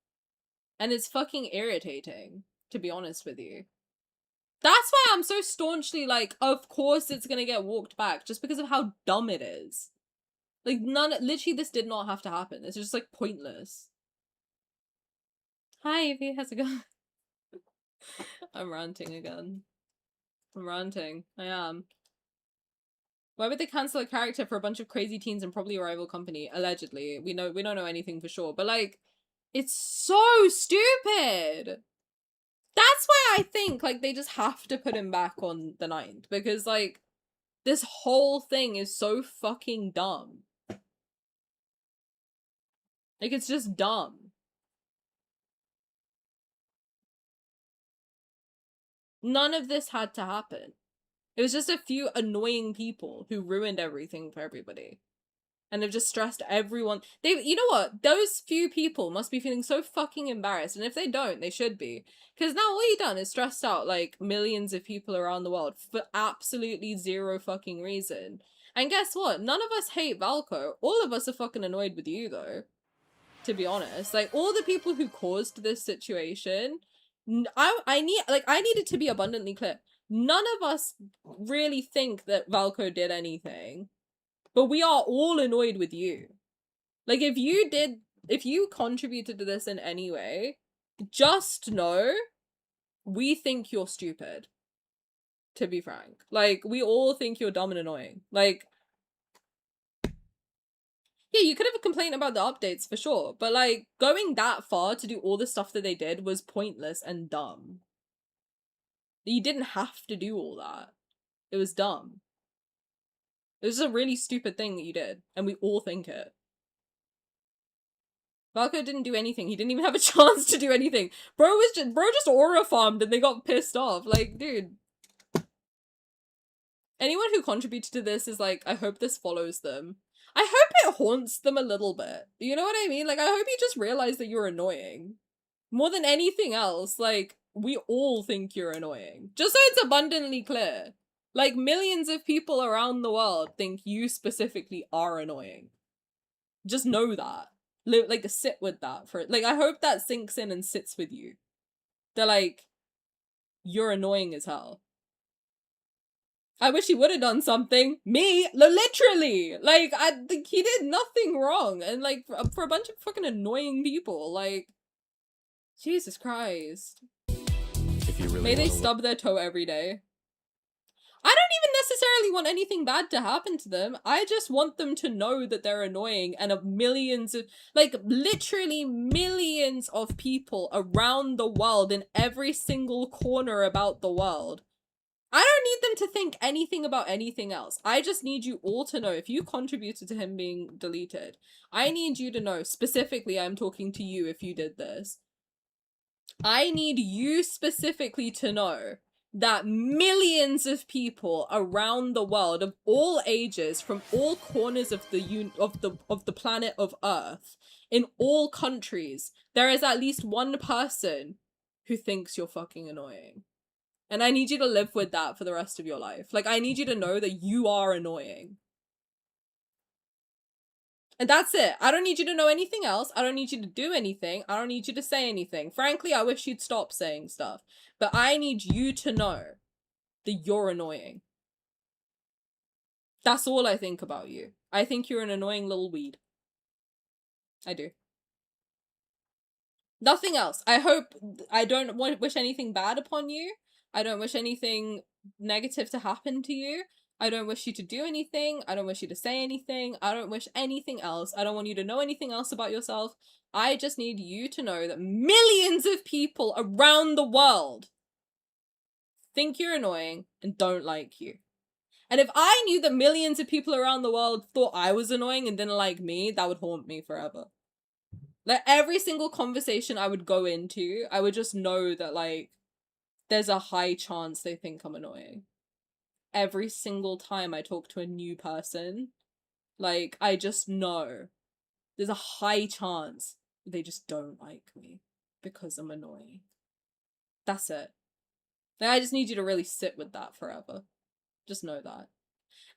And it's fucking irritating, to be honest with you. That's why I'm so staunchly of course it's gonna get walked back, just because of how dumb it is. Literally this did not have to happen. It's just pointless. Hi Evie, how's it going? I'm ranting again. I'm ranting. I am. Why would they cancel a character for a bunch of crazy teens and probably a rival company? Allegedly. We don't know anything for sure. But it's so stupid! That's why I think, like, they just have to put him back on the 9th. Because, like, this whole thing is so fucking dumb. Like, it's just dumb. None of this had to happen. It was just a few annoying people who ruined everything for everybody. And they've just stressed everyone. You know what? Those few people must be feeling so fucking embarrassed. And if they don't, they should be. Because now all you've done is stressed out, like, millions of people around the world for absolutely zero fucking reason. And guess what? None of us hate Valko. All of us are fucking annoyed with you, though. To be honest. Like, all the people who caused this situation, I needed to be abundantly clear. None of us really think that Valko did anything. But we are all annoyed with you. Like, if you contributed to this in any way, just know, we think you're stupid. To be frank. Like, we all think you're dumb and annoying. Like, yeah, you could have complained about the updates for sure, but, like, going that far to do all the stuff that they did was pointless and dumb. You didn't have to do all that. It was dumb. This is a really stupid thing that you did, and we all think it. Valko didn't do anything. He didn't even have a chance to do anything. Bro just aura farmed and they got pissed off. Like, dude. Anyone who contributed to this is like, I hope this follows them. I hope it haunts them a little bit. You know what I mean? Like, I hope you just realize that you're annoying. More than anything else, like, we all think you're annoying. Just so it's abundantly clear. Like, millions of people around the world think you specifically are annoying. Just know that. Like, sit with that for, like, I hope that sinks in and sits with you. They're like, you're annoying as hell. I wish he would have done something. Me? Literally! Like, I think he did nothing wrong. And, like, for a bunch of fucking annoying people, like, Jesus Christ. If you really May they wanna stub their toe every day. I don't even necessarily want anything bad to happen to them. I just want them to know that they're annoying and of millions of, like, literally millions of people around the world in every single corner about the world. I don't need them to think anything about anything else. I just need you all to know, if you contributed to him being deleted, I need you to know, specifically I'm talking to you if you did this. I need you specifically to know that millions of people around the world of all ages, from all corners of the planet of Earth, in all countries, there is at least one person who thinks you're fucking annoying. And I need you to live with that for the rest of your life. Like, I need you to know that you are annoying. And that's it. I don't need you to know anything else. I don't need you to do anything. I don't need you to say anything. Frankly, I wish you'd stop saying stuff. But I need you to know that you're annoying. That's all I think about you. I think you're an annoying little weed. I do. Nothing else. I don't wish anything bad upon you. I don't wish anything negative to happen to you. I don't wish you to do anything. I don't wish you to say anything. I don't wish anything else. I don't want you to know anything else about yourself. I just need you to know that millions of people around the world think you're annoying and don't like you. And if I knew that millions of people around the world thought I was annoying and didn't like me, that would haunt me forever. Like, every single conversation I would go into, I would just know that, like, there's a high chance they think I'm annoying. Every single time I talk to a new person, like, I just know there's a high chance they just don't like me because I'm annoying. That's it. Like, I just need you to really sit with that forever. Just know that.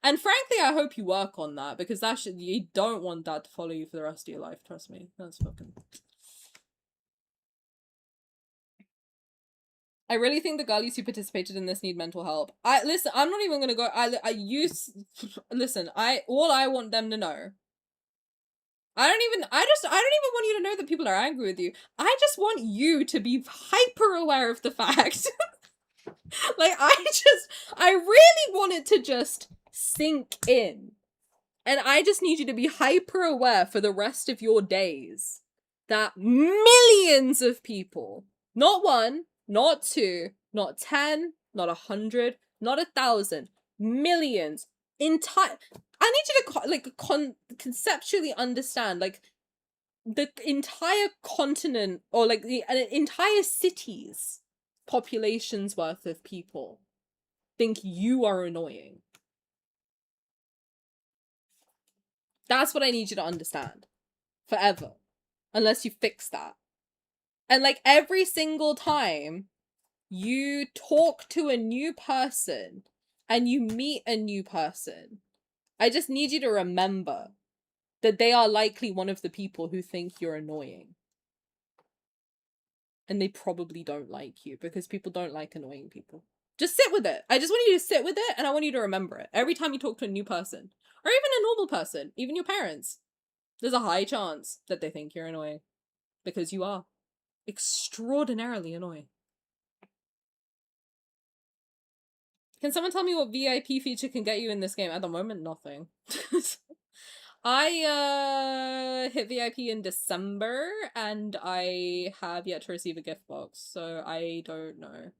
And frankly, I hope you work on that, because you don't want that to follow you for the rest of your life, trust me. That's fucking... I really think the girlies who participated in this need mental help. Listen, I'm not even gonna go, listen, all I want them to know. I don't even want you to know that people are angry with you. I just want you to be hyper aware of the fact. Like, I really want it to just sink in. And I just need you to be hyper aware for the rest of your days that millions of people, not one, not 2, not 10, not 100, not 1,000, millions. I need you to conceptually understand, like, the entire continent, or like the entire city's population's worth of people think you are annoying. That's what I need you to understand. Forever. Unless you fix that. And like every single time you talk to a new person and you meet a new person, I just need you to remember that they are likely one of the people who think you're annoying. And they probably don't like you, because people don't like annoying people. Just sit with it. I just want you to sit with it, and I want you to remember it. Every time you talk to a new person, or even a normal person, even your parents, there's a high chance that they think you're annoying. Because you are. Extraordinarily annoying. Can someone tell me what VIP feature can get you in this game? At the moment, nothing. I hit VIP in December, and I have yet to receive a gift box, so I don't know.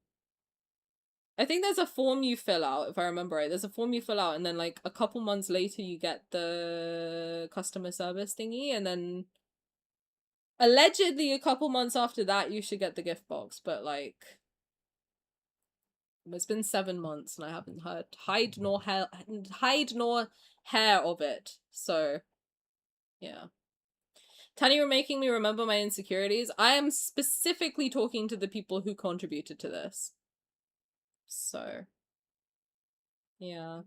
I think there's a form you fill out, if I remember right. There's a form you fill out, and then like a couple months later you get the customer service thingy, and then allegedly a couple months after that you should get the gift box, but like it's been 7 months and I haven't heard hide nor hair of it. So yeah. Tani, you're making me remember my insecurities. I am specifically talking to the people who contributed to this. So yeah.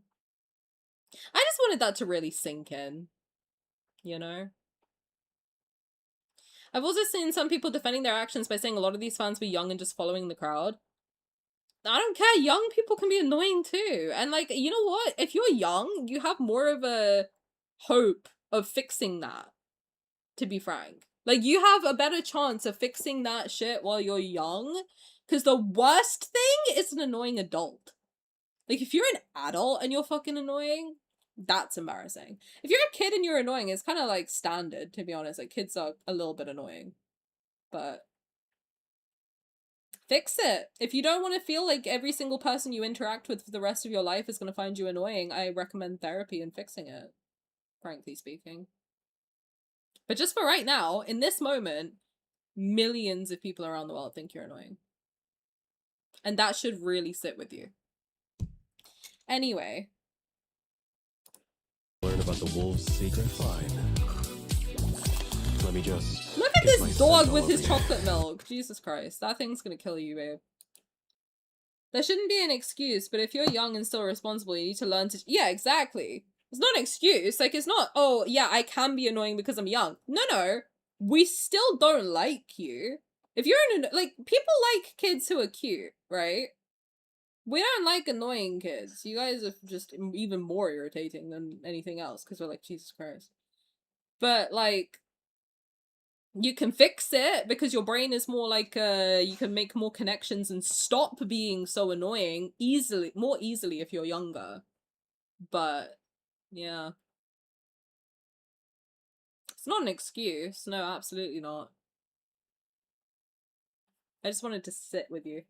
I just wanted that to really sink in, you know? I've also seen some people defending their actions by saying a lot of these fans were young and just following the crowd. I don't care. Young people can be annoying too. And like, you know what? If you're young, you have more of a hope of fixing that, to be frank. Like, you have a better chance of fixing that shit while you're young. Because the worst thing is an annoying adult. Like, if you're an adult and you're fucking annoying, that's embarrassing. If you're a kid and you're annoying, it's kind of like standard, to be honest. Like, kids are a little bit annoying. But fix it. If you don't want to feel like every single person you interact with for the rest of your life is going to find you annoying, I recommend therapy and fixing it, frankly speaking. But just for right now, in this moment, millions of people around the world think you're annoying. And that should really sit with you. Anyway. Learn about the wolf's secret? Fine. Let me just... Look at this dog with his chocolate milk. Jesus Christ. That thing's gonna kill you, babe. There shouldn't be an excuse, but if you're young and still responsible, you need to learn to... Yeah, exactly. It's not an excuse. Like, it's not, oh, yeah, I can be annoying because I'm young. No. We still don't like you. If you're an... Like, people like kids who are cute, right? We don't like annoying kids. You guys are just even more irritating than anything else, because we're like, Jesus Christ. But, like, you can fix it because your brain is more like, you can make more connections and stop being so annoying more easily if you're younger. But, yeah. It's not an excuse. No, absolutely not. I just wanted to sit with you.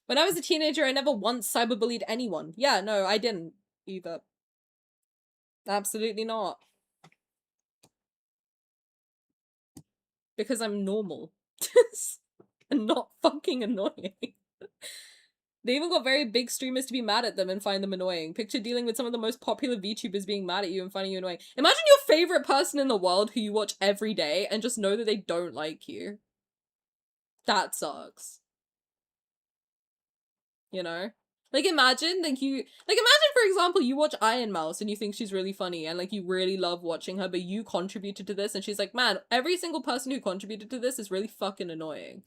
When I was a teenager, I never once cyberbullied anyone. Yeah, no, I didn't either. Absolutely not. Because I'm normal. And not fucking annoying. They even got very big streamers to be mad at them and find them annoying. Picture dealing with some of the most popular VTubers being mad at you and finding you annoying. Imagine your favorite person in the world who you watch every day and just know that they don't like you. That sucks. You know? Like, imagine, imagine, for example, you watch Iron Mouse and you think she's really funny and, like, you really love watching her, but you contributed to this and she's like, man, every single person who contributed to this is really fucking annoying.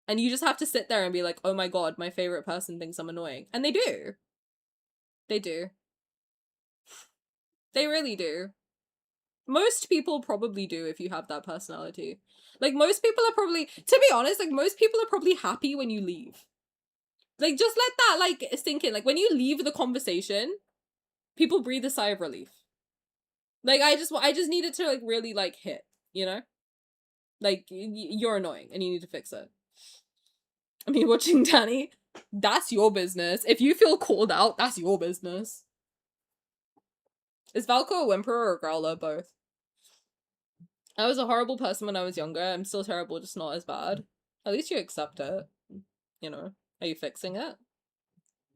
And you just have to sit there and be like, oh my god, my favorite person thinks I'm annoying. And they do. They do. They really do. Most people probably do if you have that personality. Like, most people are probably, to be honest, like, most people are probably happy when you leave. Like, just let that, like, sink in. Like, when you leave the conversation, people breathe a sigh of relief. Like, I just need it to, like, really, like, hit, you know? Like, you're annoying and you need to fix it. I mean, watching Tani, that's your business. If you feel called out, that's your business. Is Valko a whimperer or a growler? Both. I was a horrible person when I was younger. I'm still terrible, just not as bad. At least you accept it. You know. Are you fixing it?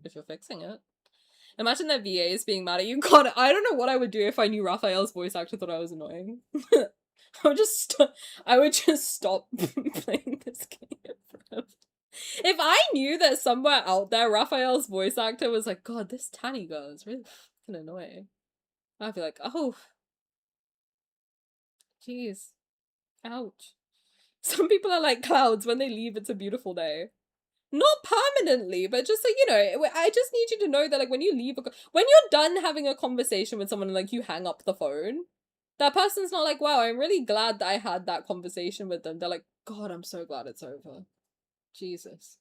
If you're fixing it. Imagine that VAs being mad at you. God, I don't know what I would do if I knew Rafayel's voice actor thought I was annoying. I would just stop playing this game forever. If I knew that somewhere out there Rafayel's voice actor was like, God, this Tani girl is really fucking annoying, I'd be like, oh, jeez, ouch. Some people are like clouds. When they leave, it's a beautiful day. Not permanently, but just like, you know, I just need you to know that, like, when you leave, when you're done having a conversation with someone and, like, you hang up the phone, that person's not like, wow, I'm really glad that I had that conversation with them. They're like, God, I'm so glad it's over. Jesus.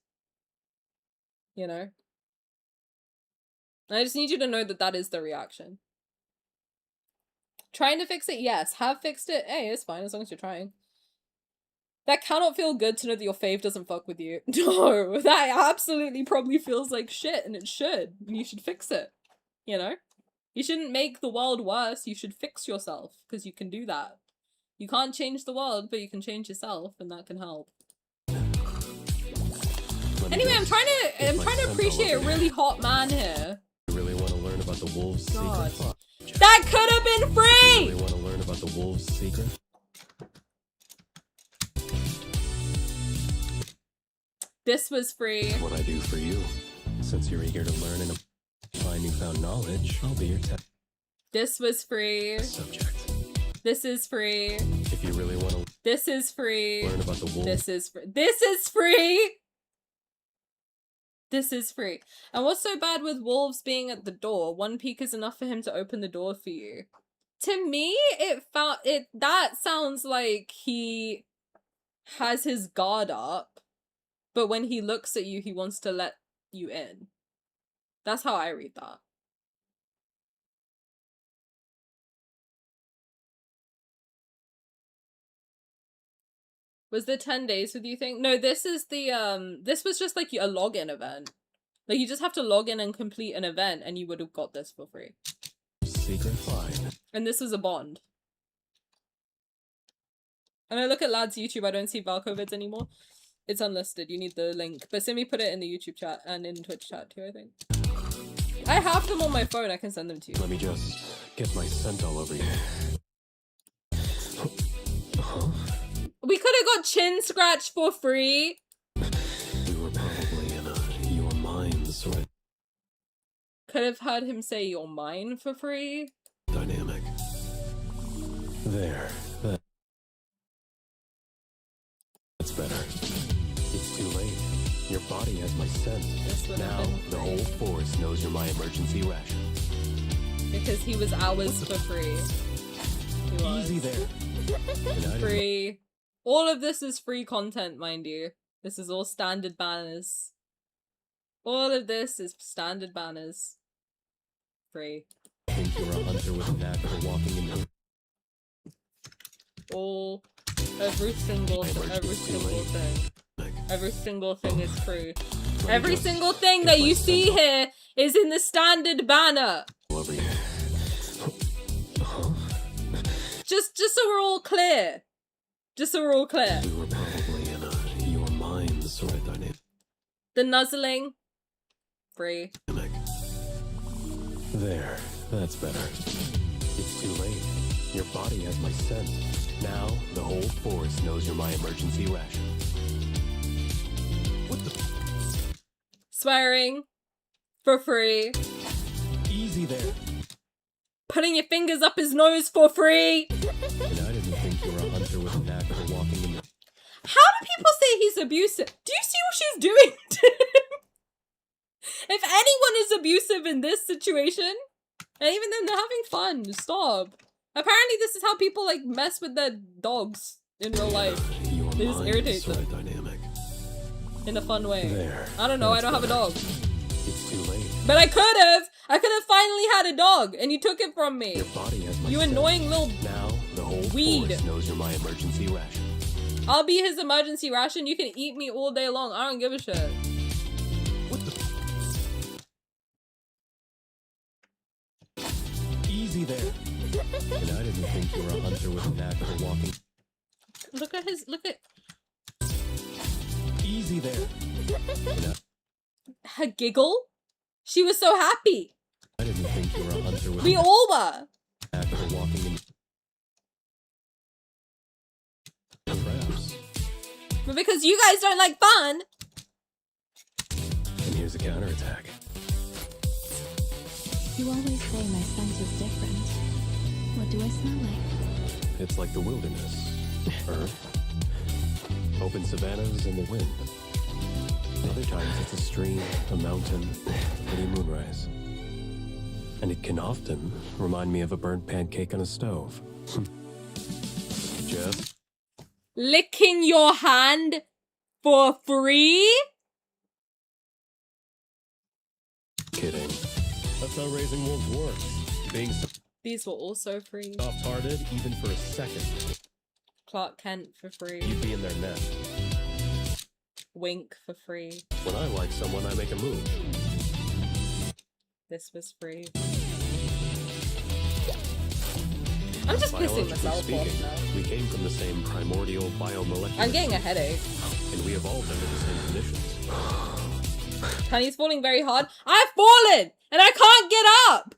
You know? I just need you to know that that is the reaction. Trying to fix it? Yes. Have fixed it? Hey, it's fine as long as you're trying. That cannot feel good to know that your fave doesn't fuck with you. No, that absolutely probably feels like shit, and it should. And you should fix it. You know? You shouldn't make the world worse. You should fix yourself, because you can do that. You can't change the world, but you can change yourself, and that can help. Anyway, I'm trying to appreciate a really hot man here. You really want to learn about the wolves' God. secret? That could have been free! You really want to learn about the wolves' secret? This was free. What I do for you. Since you're eager to learn and apply newfound knowledge, I'll be your This was free. subject. This is free. If you really want to This is free. learn about the wolves, This is free. This is free! This is free. And what's so bad with wolves being at the door? One peek is enough for him to open the door for you. To me, that sounds like he has his guard up. But when he looks at you, he wants to let you in. That's how I read that. Was the 10 days with you thing? No, this is the, this was just like a login event. Like, you just have to log in and complete an event and you would have got this for free. secret find. And this was a bond. And I look at Lad's YouTube, I don't see Valko vids anymore. It's unlisted, you need the link. But Simi put it in the YouTube chat and in Twitch chat too, I think. I have them on my phone, I can send them to you. Let me just get my scent all over you. Huh? We could have got chin scratch for free. We were probably in your minds, right? Could have heard him say you're mine for free. Dynamic. There. That's better. It's too late. Your body has my scent. Now the whole force knows you're my emergency ration. Because he was ours for free. He was. Easy there. Free. All of this is free content, mind you. This is all standard banners. All of this is standard banners. Free. I think you're a hunter with a knack for walking in the... All... Every single thing. Every single thing is free. Every single thing that you see here is in the standard banner. Over here. Just so we're all clear. Just so we're all clear. We were probably in your minds, right, Dynamic? The nuzzling. Free. There. That's better. It's too late. Your body has my scent. Now, the whole force knows you're my emergency ration. What the? Swearing. For free. Easy there. Putting your fingers up his nose for free. And I didn't think you were a hunter with a knack for walking in the... How do people say he's abusive? Do you see what she's doing to him? If anyone is abusive in this situation, and even then they're having fun, stop. Apparently this is how people like mess with their dogs in real life. They just irritate them. Dynamic. In a fun way. There. I don't know, I don't have a dog. It's too late. But I could have! I could have finally had a dog, and you took it from me. Your body has my You scent. annoying little Now, the whole weed. force knows you're my emergency ration. I'll be his emergency ration. You can eat me all day long. I don't give a shit. What the? Easy there. And I didn't think you were a hunter with a knack for walking. Look at his, look at Easy there. And her giggle. She was so happy. I didn't think you were a hunter with We a all were. knack for walking in. Perhaps. But because you guys don't like fun. And here's a counterattack. You always say my scent is different. What do I smell like? It's like the wilderness. Earth. Open savannas and the wind. Other times it's a stream, a mountain, pretty moonrise. And it can often remind me of a burnt pancake on a stove. Just Licking your hand for free? kidding. That's how raising wolves works. Being These were also free. soft-hearted, even for a second, Clark Kent for free. you'd be in their net. Wink for free. When I like someone, I make a move. This was free. I'm just pissing Biologically myself speaking, off now. we came from the same primordial biomolecular. I'm getting a headache. And we evolved under the same conditions. Tani's falling very hard. I've fallen! And I can't get up!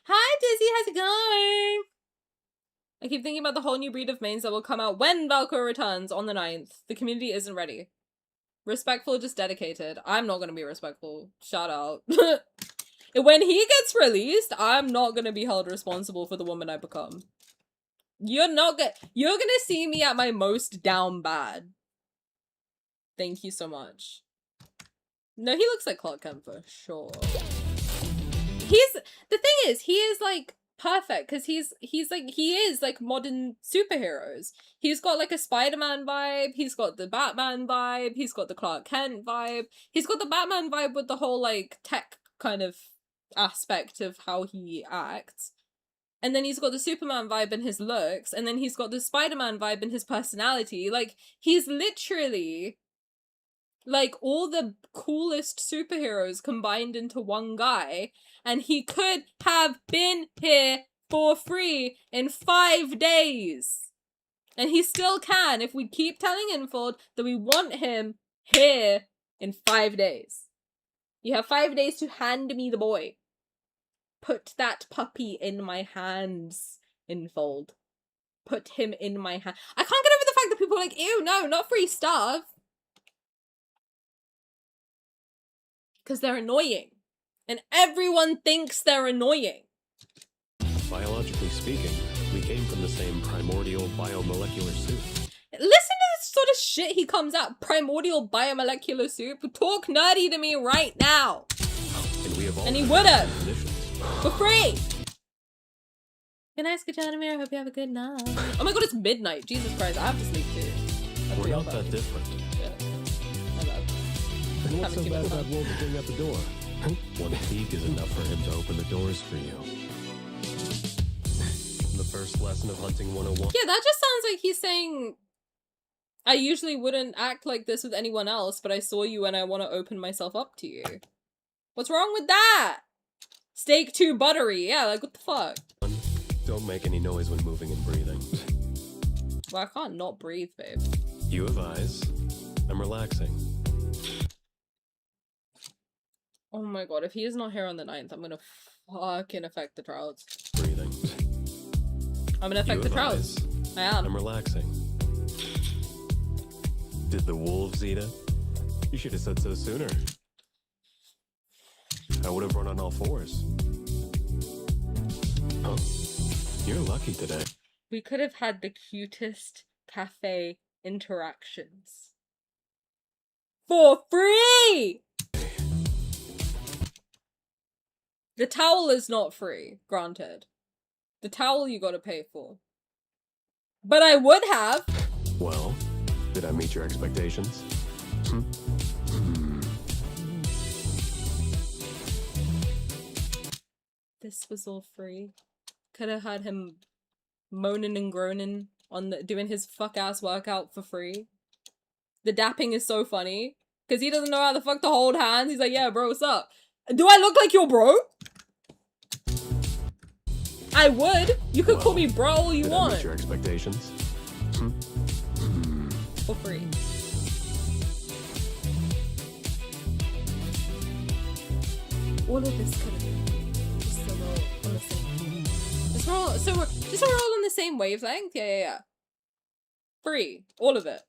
Hi, Dizzy, how's it going? I keep thinking about the whole new breed of mains that will come out when Valko returns on the 9th. The community isn't ready. Respectful, just dedicated. I'm not gonna be respectful. Shout out. When he gets released, I'm not gonna be held responsible for the woman I become. You're gonna see me at my most down bad. Thank you so much. No, he looks like Clark Kent for sure. The thing is, he is like perfect because he is like modern superheroes. He's got like a Spider-Man vibe, he's got the Batman vibe, he's got the Clark Kent vibe, he's got the Batman vibe with the whole like tech kind of aspect of how he acts. And then he's got the Superman vibe in his looks, and then he's got the Spider-Man vibe in his personality. Like, he's literally like all the coolest superheroes combined into one guy, and he could have been here for free in 5 days. And he still can if we keep telling Infold that we want him here in 5 days. You have 5 days to hand me the boy. Put that puppy in my hands, Infold. Put him in my hand. I can't get over the fact that people are like, ew, no, not free stuff. Because they're annoying. And everyone thinks they're annoying. Biologically speaking, we came from the same primordial biomolecular soup. Listen to this sort of shit he comes out. Primordial biomolecular soup. Talk nerdy to me right now. And we evolved And he under would've. the same conditions. For free. Good night, Skajadamir. I hope you have a good night. Oh my god, it's midnight. Jesus Christ, I have to sleep too. We're not that different. Yeah. I love. And what's so Haven't bad given about up. Wolf being at the door? One peek is enough for him to open the doors for you. The first lesson of hunting 101. Yeah, that just sounds like he's saying, I usually wouldn't act like this with anyone else, but I saw you and I want to open myself up to you. What's wrong with that? Steak too buttery. Yeah, like, what the fuck? Don't make any noise when moving and breathing. Well, I can't not breathe, babe. You have eyes. I'm relaxing. Oh my god, if he is not here on the 9th, I'm gonna fucking affect the trouts. Breathing. I'm gonna affect You the have trouts. eyes. I am. I'm relaxing. Did the wolves eat it? You should have said so sooner. I would have run on all fours. Huh? You're lucky today. We could have had the cutest cafe interactions. For free! The towel is not free, granted. The towel you gotta pay for. But I would have. Well, Did I meet your expectations? This was all free. Could have had him moaning and groaning on doing his fuck ass workout for free. The dapping is so funny because he doesn't know how the fuck to hold hands. He's like, yeah, bro, what's up? Do I look like your bro? I would. You could call me bro all you want. Did I meet your expectations? For free. All of this could have been just so we're all on the same. Just so we're all on the same wavelength. Yeah. Free. All of it.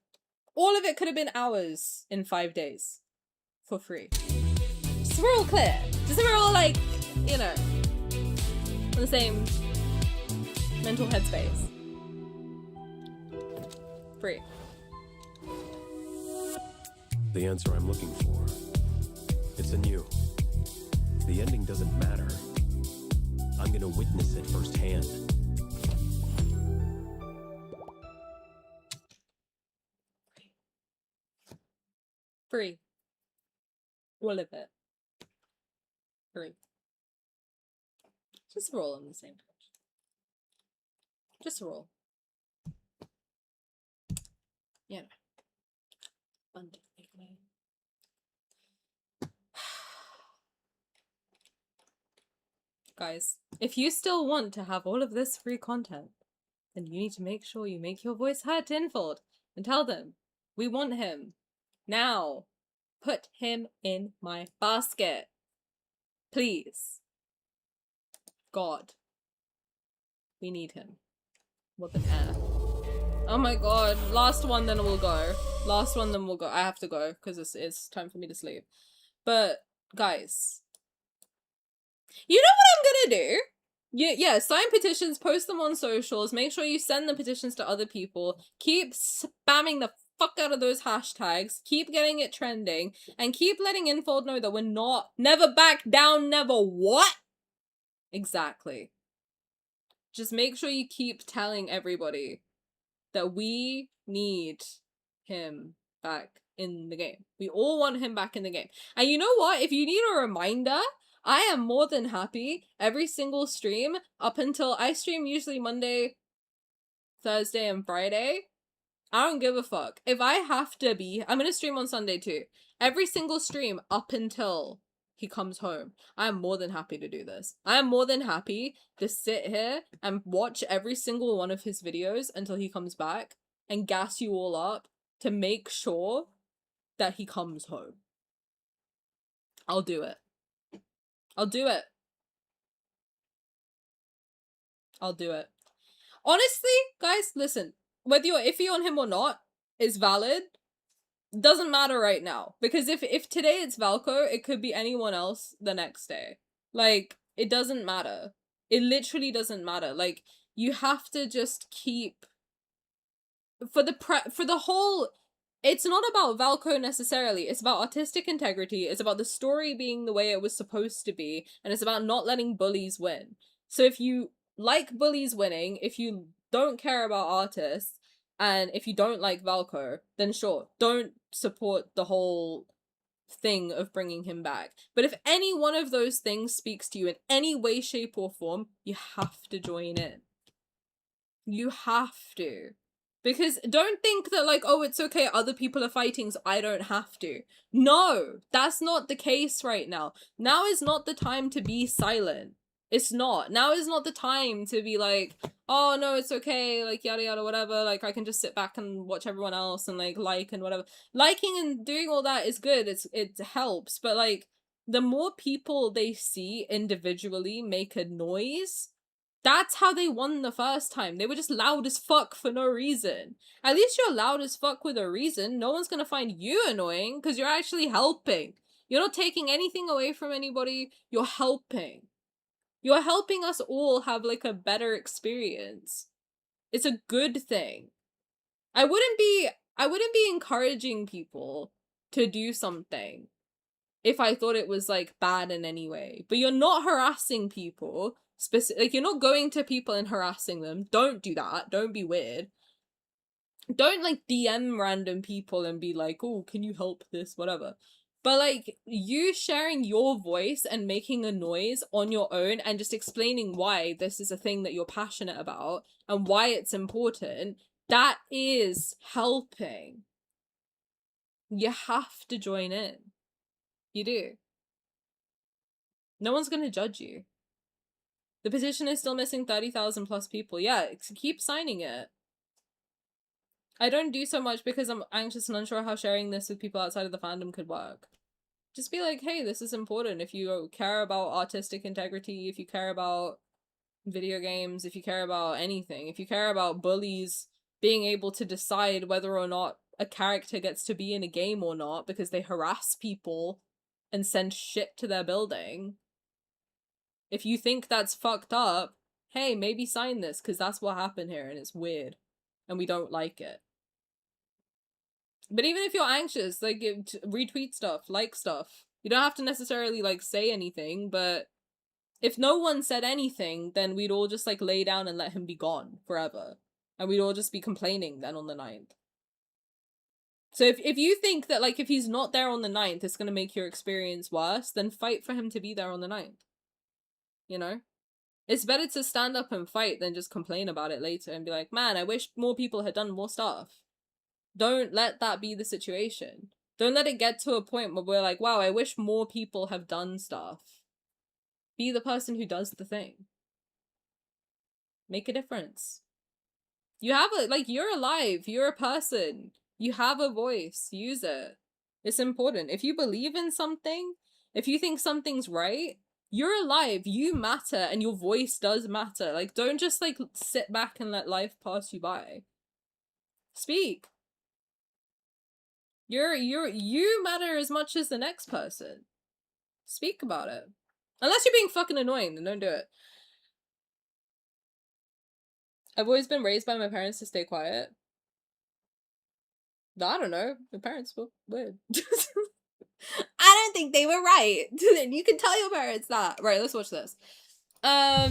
All of it could have been ours in 5 days. For free. Just so we're all clear. Just so we're all like, you know, on the same mental headspace. Free. The answer I'm looking for. It's in you. The ending doesn't matter. I'm gonna witness it firsthand. Free. All of it. Free. Just roll on the same page. Just roll. Yeah. Abundantly. Guys, if you still want to have all of this free content, then you need to make sure you make your voice heard tenfold and tell them, we want him. Now. Put him in my basket. Please. God. We need him. What an air. Oh my god. Last one, then we'll go. Last one, then we'll go. I have to go because it's time for me to sleep. But, guys. You know what I'm gonna do? Yeah, sign petitions, post them on socials, make sure you send the petitions to other people, keep spamming the fuck out of those hashtags, keep getting it trending, and keep letting Infold know that we're never back down, never what? Exactly. Just make sure you keep telling everybody that we need him back in the game. We all want him back in the game. And you know what? If you need a reminder, I am more than happy every single stream up until I stream usually Monday, Thursday, and Friday. I don't give a fuck. If I have to be, I'm gonna stream on Sunday too. Every single stream up until he comes home. I am more than happy to do this. I am more than happy to sit here and watch every single one of his videos until he comes back and gas you all up to make sure that he comes home. I'll do it. I'll do it. I'll do it. Honestly, guys, listen. Whether you're iffy on him or not is valid. Doesn't matter right now. Because if today it's Valko, it could be anyone else the next day. Like, it doesn't matter. It literally doesn't matter. Like, you have to just keep... For the whole... It's not about Valko necessarily. It's about artistic integrity. It's about the story being the way it was supposed to be. And it's about not letting bullies win. So if you like bullies winning, if you don't care about artists, and if you don't like Valko, then sure, don't support the whole thing of bringing him back. But if any one of those things speaks to you in any way, shape, or form, you have to join in. You have to. Because don't think that like, oh, it's okay, other people are fighting, so I don't have to. No, that's not the case right now. Now is not the time to be silent. It's not. Now is not the time to be like, oh no, it's okay, like yada yada whatever, like I can just sit back and watch everyone else and like and whatever. Liking and doing all that is good, it helps, but like the more people they see individually make a noise, that's how they won the first time. They were just loud as fuck for no reason. At least you're loud as fuck with a reason. No one's gonna find you annoying because you're actually helping. You're not taking anything away from anybody, you're helping. You're helping us all have, like, a better experience. It's a good thing. I wouldn't be encouraging people to do something if I thought it was, like, bad in any way. But you're not harassing people. Like, you're not going to people and harassing them. Don't do that. Don't be weird. don't like DM random people and be like, oh, can you help this, whatever. But like, you sharing your voice and making a noise on your own and just explaining why this is a thing that you're passionate about and why it's important, that is helping. You have to join in. You do. No one's gonna judge you. The petition is still missing 30,000 plus people. Yeah, keep signing it. I don't do so much because I'm anxious and unsure how sharing this with people outside of the fandom could work. Just be like, hey, this is important. If you care about artistic integrity, if you care about video games, if you care about anything, if you care about bullies being able to decide whether or not a character gets to be in a game or not because they harass people and send shit to their building. If you think that's fucked up, hey, maybe sign this because that's what happened here and it's weird and we don't like it. But even if you're anxious, like, retweet stuff, like stuff. You don't have to necessarily, like, say anything, but if no one said anything, then we'd all just, like, lay down and let him be gone forever. And we'd all just be complaining then on the 9th. So if you think that, like, if he's not there on the 9th, it's gonna make your experience worse, then fight for him to be there on the 9th. You know? It's better to stand up and fight than just complain about it later and be like, man, I wish more people had done more stuff. Don't let that be the situation. Don't let it get to a point where we're like, wow, I wish more people have done stuff. Be the person who does the thing. Make a difference. You have a, like, you're alive. You're a person. You have a voice. Use it. It's important. If you believe in something, if you think something's right, you're alive. You matter and your voice does matter. Like, don't just, like, sit back and let life pass you by. Speak. You matter as much as the next person. Speak about it. Unless you're being fucking annoying, then don't do it. I've always been raised by my parents to stay quiet. I don't know. My parents were weird. I don't think they were right. You can tell your parents that. Right, let's watch this. Are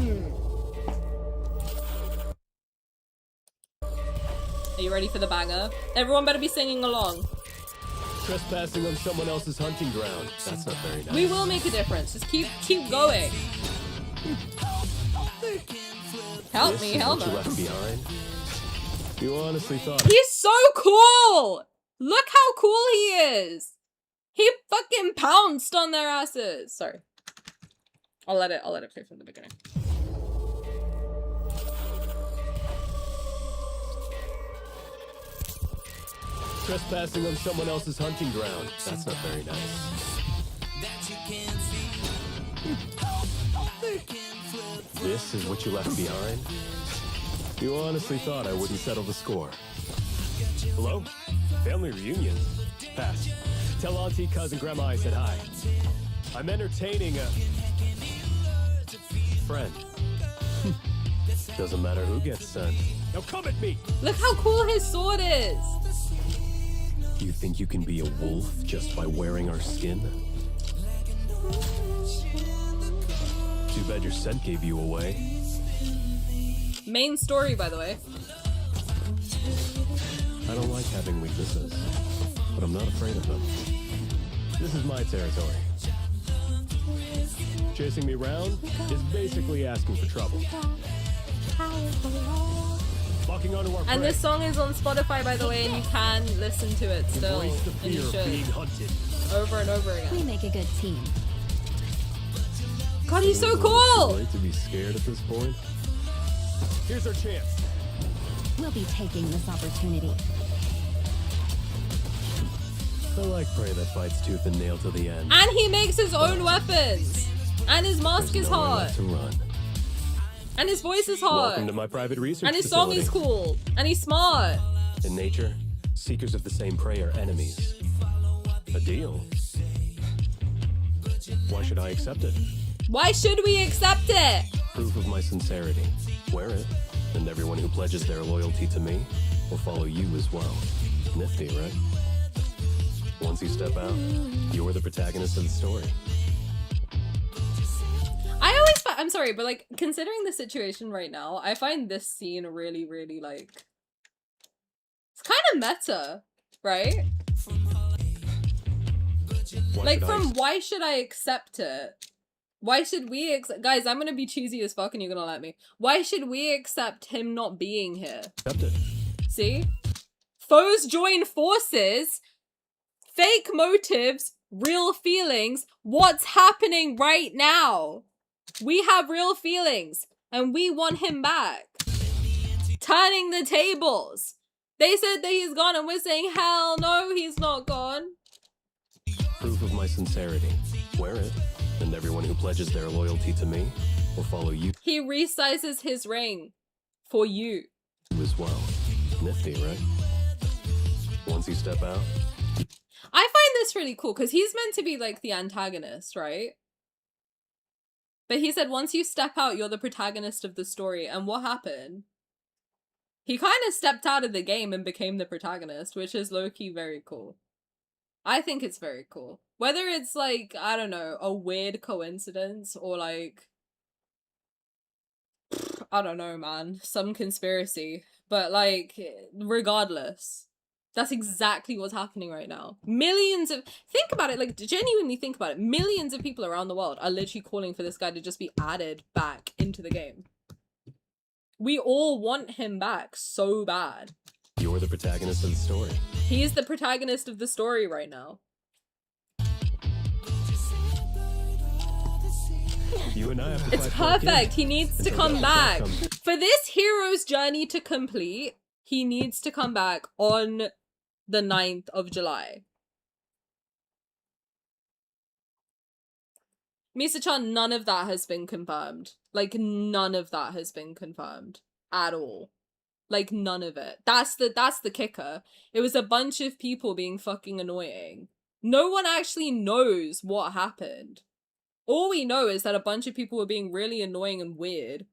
you ready for the banger? Everyone better be singing along. Trespassing on someone else's hunting ground. That's not very nice. We will make a difference. Just keep going. Help me, What you Helma. left behind? You honestly thought He's so cool! Look how cool he is! He fucking pounced on their asses. Sorry. I'll let it play from the beginning. trespassing on someone else's hunting ground. That's not very nice. This is what you left behind? You honestly thought I wouldn't settle the score. Hello? Family reunion? Pass. Tell Auntie, Cousin, Grandma I said hi. I'm entertaining a friend. Doesn't matter who gets sent. Now come at me! Look how cool his sword is! You think you can be a wolf just by wearing our skin? Too bad your scent gave you away. Main story, by the way. I don't like having weaknesses, but I'm not afraid of them. This is my territory. Chasing me around is basically asking for trouble. Walking onto our And this song is on Spotify, by the way, and you can listen to it still. Embrace the And you fear of being should. hunted. Over and over We again. make a good team. God, he's so Is it cool! too late to be scared at this point? Here's our chance. We'll be taking this opportunity. I like prey that fights tooth and nail to the end. And he makes his own weapons! And his mask There's is nowhere hard! left to run. And his voice is Welcome hard! to my private research And his song facility. is cool! And he's smart! In nature, seekers of the same prey are enemies. A deal. Why should I accept it? Why should we accept it? Proof of my sincerity. Wear it, and everyone who pledges their loyalty to me will follow you as well. Nifty, right? Once you step out, you're the protagonist of the story. I'm sorry, but like, considering the situation right now, I find this scene really, really like, it's kind of meta, right? Like, from why should I accept it? Why should we guys, I'm gonna be cheesy as fuck and you're gonna let me. Why should we accept him not being here? Accept it. See? Foes join forces, fake motives, real feelings. What's happening right now? We have real feelings and we want him back. Turning the tables. They said that he's gone and we're saying, hell no, he's not gone. Proof of my sincerity. Wear it, and everyone who pledges their loyalty to me will follow you He resizes his ring for you. as well. Nifty, right? Once you step out, I find this really cool because he's meant to be like the antagonist, right? But he said once you step out, you're the protagonist of the story. And what happened? He kind of stepped out of the game and became the protagonist, which is low-key very cool. I think it's very cool. Whether it's like, I don't know, a weird coincidence or like, I don't know, man, some conspiracy. But like, regardless, that's exactly what's happening right now. Think about it, like genuinely think about it. Millions of people around the world are literally calling for this guy to just be added back into the game. We all want him back so bad. you're the protagonist of the story. He's the protagonist of the story right now. You and I have to It's fight for a perfect. kid. He needs to Until come that back. comes. For this hero's journey to complete, he needs to come back on the 9th of July. Misa-chan, none of that has been confirmed. Like, none of that has been confirmed. At all. Like, none of it. That's the kicker. It was a bunch of people being fucking annoying. No one actually knows what happened. All we know is that a bunch of people were being really annoying and weird.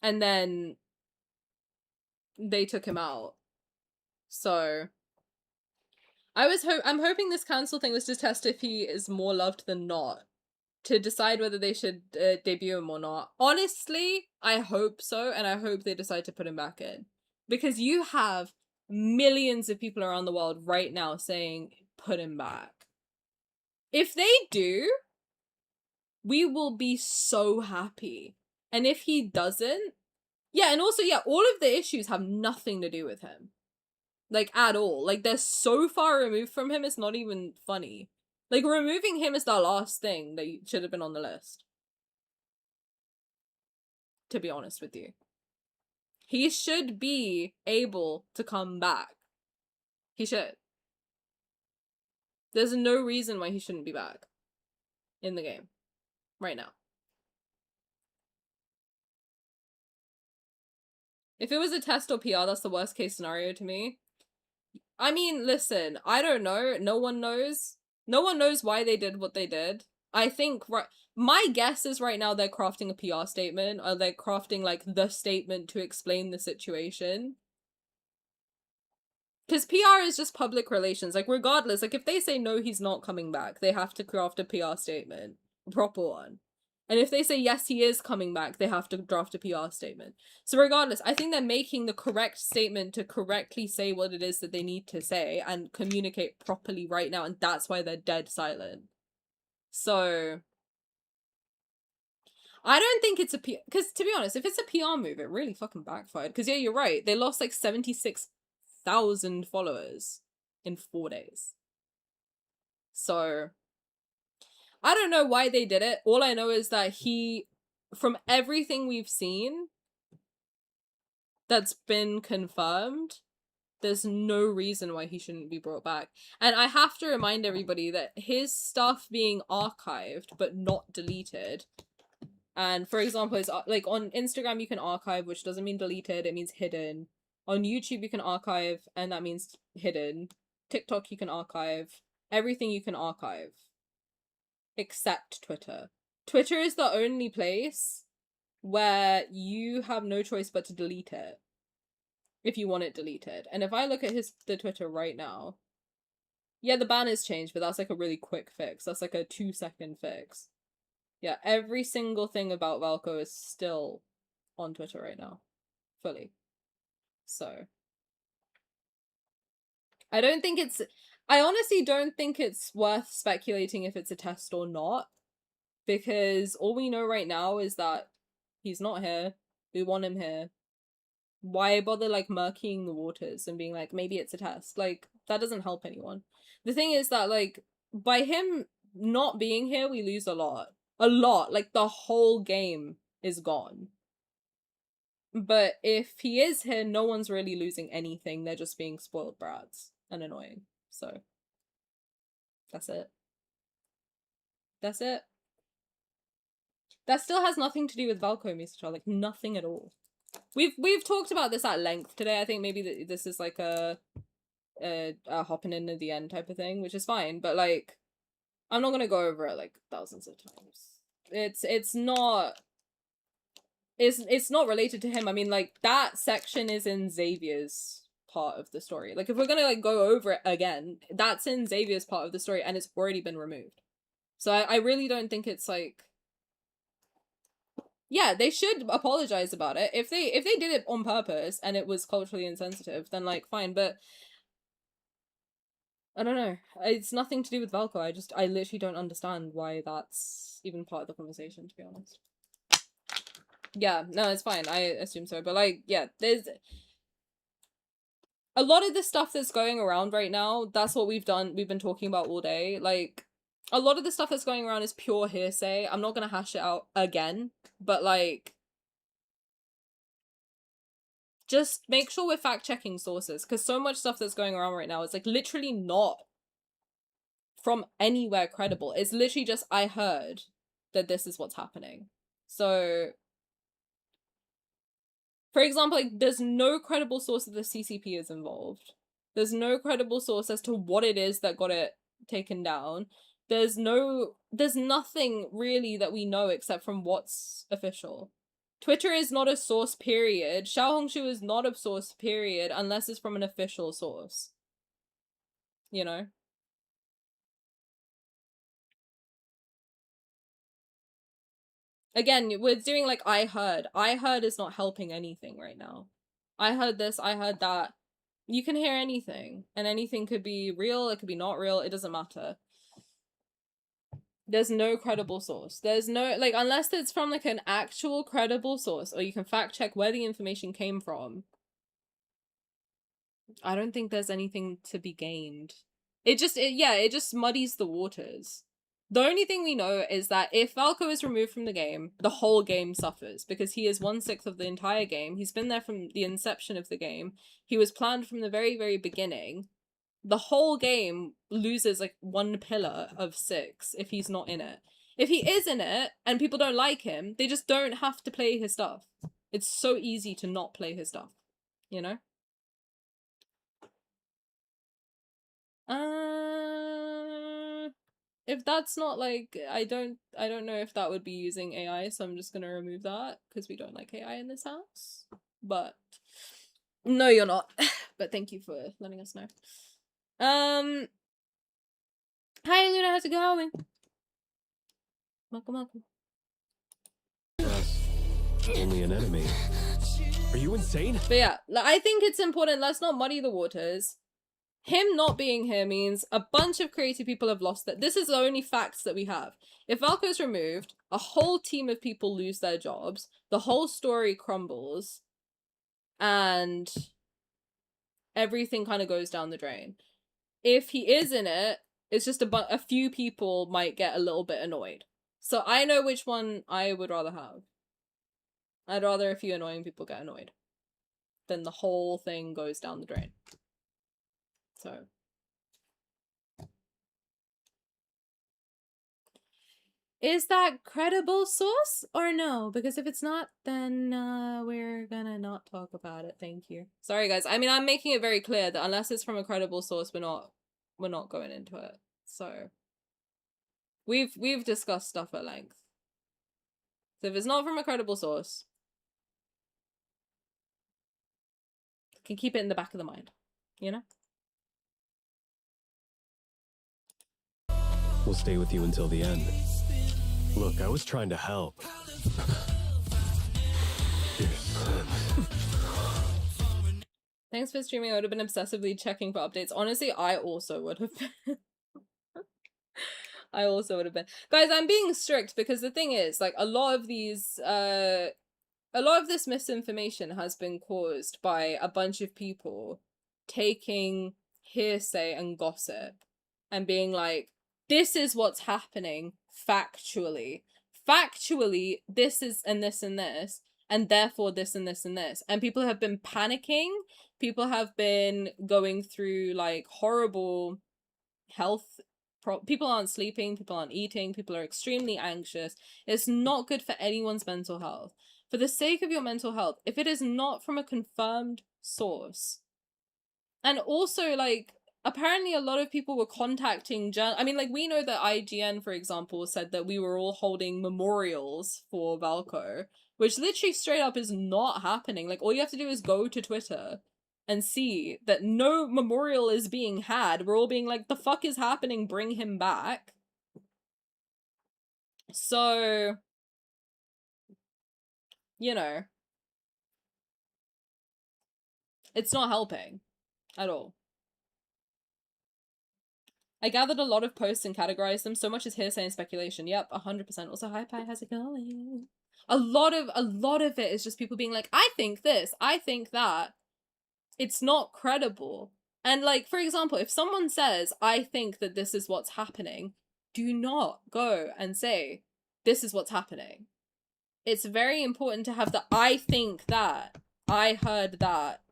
And then they took him out. So I'm hoping this cancel thing was to test if he is more loved than not. To decide whether they should debut him or not. Honestly, I hope so, and I hope they decide to put him back in. Because you have millions of people around the world right now saying, put him back. If they do, we will be so happy. And if he doesn't, yeah, and also, yeah, all of the issues have nothing to do with him. Like, at all. Like, they're so far removed from him, it's not even funny. Like, removing him is the last thing that should have been on the list. To be honest with you. He should be able to come back. He should. There's no reason why he shouldn't be back. In the game. Right now. If it was a test or PR, that's the worst case scenario to me. I mean, listen, I don't know. No one knows. No one knows why they did what they did. I think, my guess is right now they're crafting a PR statement, or they're crafting, like, the statement to explain the situation. Because PR is just public relations. Like, regardless, like, if they say no, he's not coming back, they have to craft a PR statement. A proper one. And if they say yes, he is coming back, they have to draft a PR statement. So regardless, I think they're making the correct statement to correctly say what it is that they need to say and communicate properly right now, and that's why they're dead silent. So I don't think it's a PR, because to be honest, if it's a PR move, it really fucking backfired. Because yeah, you're right, they lost like 76,000 followers in 4 days. So I don't know why they did it. All I know is that from everything we've seen that's been confirmed, there's no reason why he shouldn't be brought back. And I have to remind everybody that his stuff being archived but not deleted, and for example, it's like on Instagram you can archive, which doesn't mean deleted, it means hidden. On YouTube you can archive, and that means hidden. TikTok you can archive. Everything you can archive. Except Twitter. Twitter is the only place where you have no choice but to delete it. If you want it deleted. And if I look at the Twitter right now, yeah, the ban is changed, but that's like a really quick fix. That's like a 2-second fix. Yeah, every single thing about Valko is still on Twitter right now. Fully. So I don't think it's... I honestly don't think it's worth speculating if it's a test or not. Because all we know right now is that he's not here. We want him here. Why bother, like, murkying the waters and being like, maybe it's a test? Like, that doesn't help anyone. The thing is that, like, by him not being here, we lose a lot. A lot. Like, the whole game is gone. But if he is here, no one's really losing anything. They're just being spoiled brats and annoying. So, that's it. That's it. That still has nothing to do with Valko, Mr. Like, nothing at all. We've talked about this at length today. I think maybe this is like a hopping in at the end type of thing, which is fine. But like, I'm not gonna go over it like thousands of times. It's not related to him. I mean, like, that section is in Xavier's part of the story. Like, if we're gonna like go over it again, that's in Xavier's part of the story, and it's already been removed. So I really don't think it's like. Yeah, they should apologize about it. If they did it on purpose and it was culturally insensitive, then like fine, but I don't know. It's nothing to do with Valko. I literally don't understand why that's even part of the conversation, to be honest. Yeah, no, it's fine. I assume so. But like, yeah, there's a lot of the stuff that's going around right now, that's what we've been talking about all day. Like, a lot of the stuff that's going around is pure hearsay. I'm not gonna hash it out again, but like, just make sure we're fact-checking sources, because so much stuff that's going around right now is like literally not from anywhere credible. It's literally just, I heard that this is what's happening. So, for example, like, there's no credible source that the CCP is involved. There's no credible source as to what it is that got it taken down. There's nothing really that we know except from what's official. Twitter is not a source, period. Xiaohongshu is not a source, period, unless it's from an official source. You know? Again, we're doing like I heard. I heard is not helping anything right now. I heard this, I heard that. You can hear anything, and anything could be real, it could be not real, it doesn't matter. There's no credible source. There's no, like, unless it's from, like, an actual credible source, or you can fact check where the information came from, I don't think there's anything to be gained. It just muddies the waters. The only thing we know is that if Valko is removed from the game, the whole game suffers, because he is 1/6 of the entire game. He's been there from the inception of the game. He was planned from the very, very beginning. The whole game loses like one pillar of 6 if he's not in it. If he is in it and people don't like him, they just don't have to play his stuff. It's so easy to not play his stuff, you know? If that's not like, I don't know if that would be using AI, so I'm just gonna remove that because we don't like AI in this house. But no, you're not. But thank you for letting us know. Hi Luna, how's it going? Welcome. Us. Only an enemy. Are you insane? But yeah, I think it's important, let's not muddy the waters. Him not being here means a bunch of creative people have lost it. This is the only facts that we have. If Valko's removed, a whole team of people lose their jobs, the whole story crumbles, and everything kind of goes down the drain. If he is in it, it's just a few people might get a little bit annoyed. So I know which one I would rather have. I'd rather a few annoying people get annoyed than the whole thing goes down the drain. So. Is that credible source or no? Because if it's not, then we're gonna not talk about it. Thank you. Sorry guys. I mean, I'm making it very clear that unless it's from a credible source, we're not going into it. So we've discussed stuff at length. So if it's not from a credible source, you can keep it in the back of the mind, you know? We'll stay with you until the end. Look, I was trying to help. Your son. Thanks for streaming. I would have been obsessively checking for updates. Honestly, I also would have been. I also would have been. Guys, I'm being strict because the thing is, like, a lot of this misinformation has been caused by a bunch of people taking hearsay and gossip and being like, this is what's happening factually. Factually, this is and this and this, and therefore this and this and this. And people have been panicking. People have been going through, like, horrible health people aren't sleeping, people aren't eating, people are extremely anxious. It's not good for anyone's mental health. For the sake of your mental health, if it is not from a confirmed source, and also, like, apparently a lot of people were contacting I mean, like, we know that IGN, for example, said that we were all holding memorials for Valko, which literally straight up is not happening. Like, all you have to do is go to Twitter and see that no memorial is being had. We're all being like, the fuck is happening? Bring him back. So, you know, it's not helping at all. I gathered a lot of posts and categorized them. So much as hearsay and speculation. Yep, 100%. Also, hi Pi, how's it going? A lot of it is just people being like, I think this, I think that. It's not credible. And, like, for example, if someone says, I think that this is what's happening, do not go and say, this is what's happening. It's very important to have the I think that, I heard that,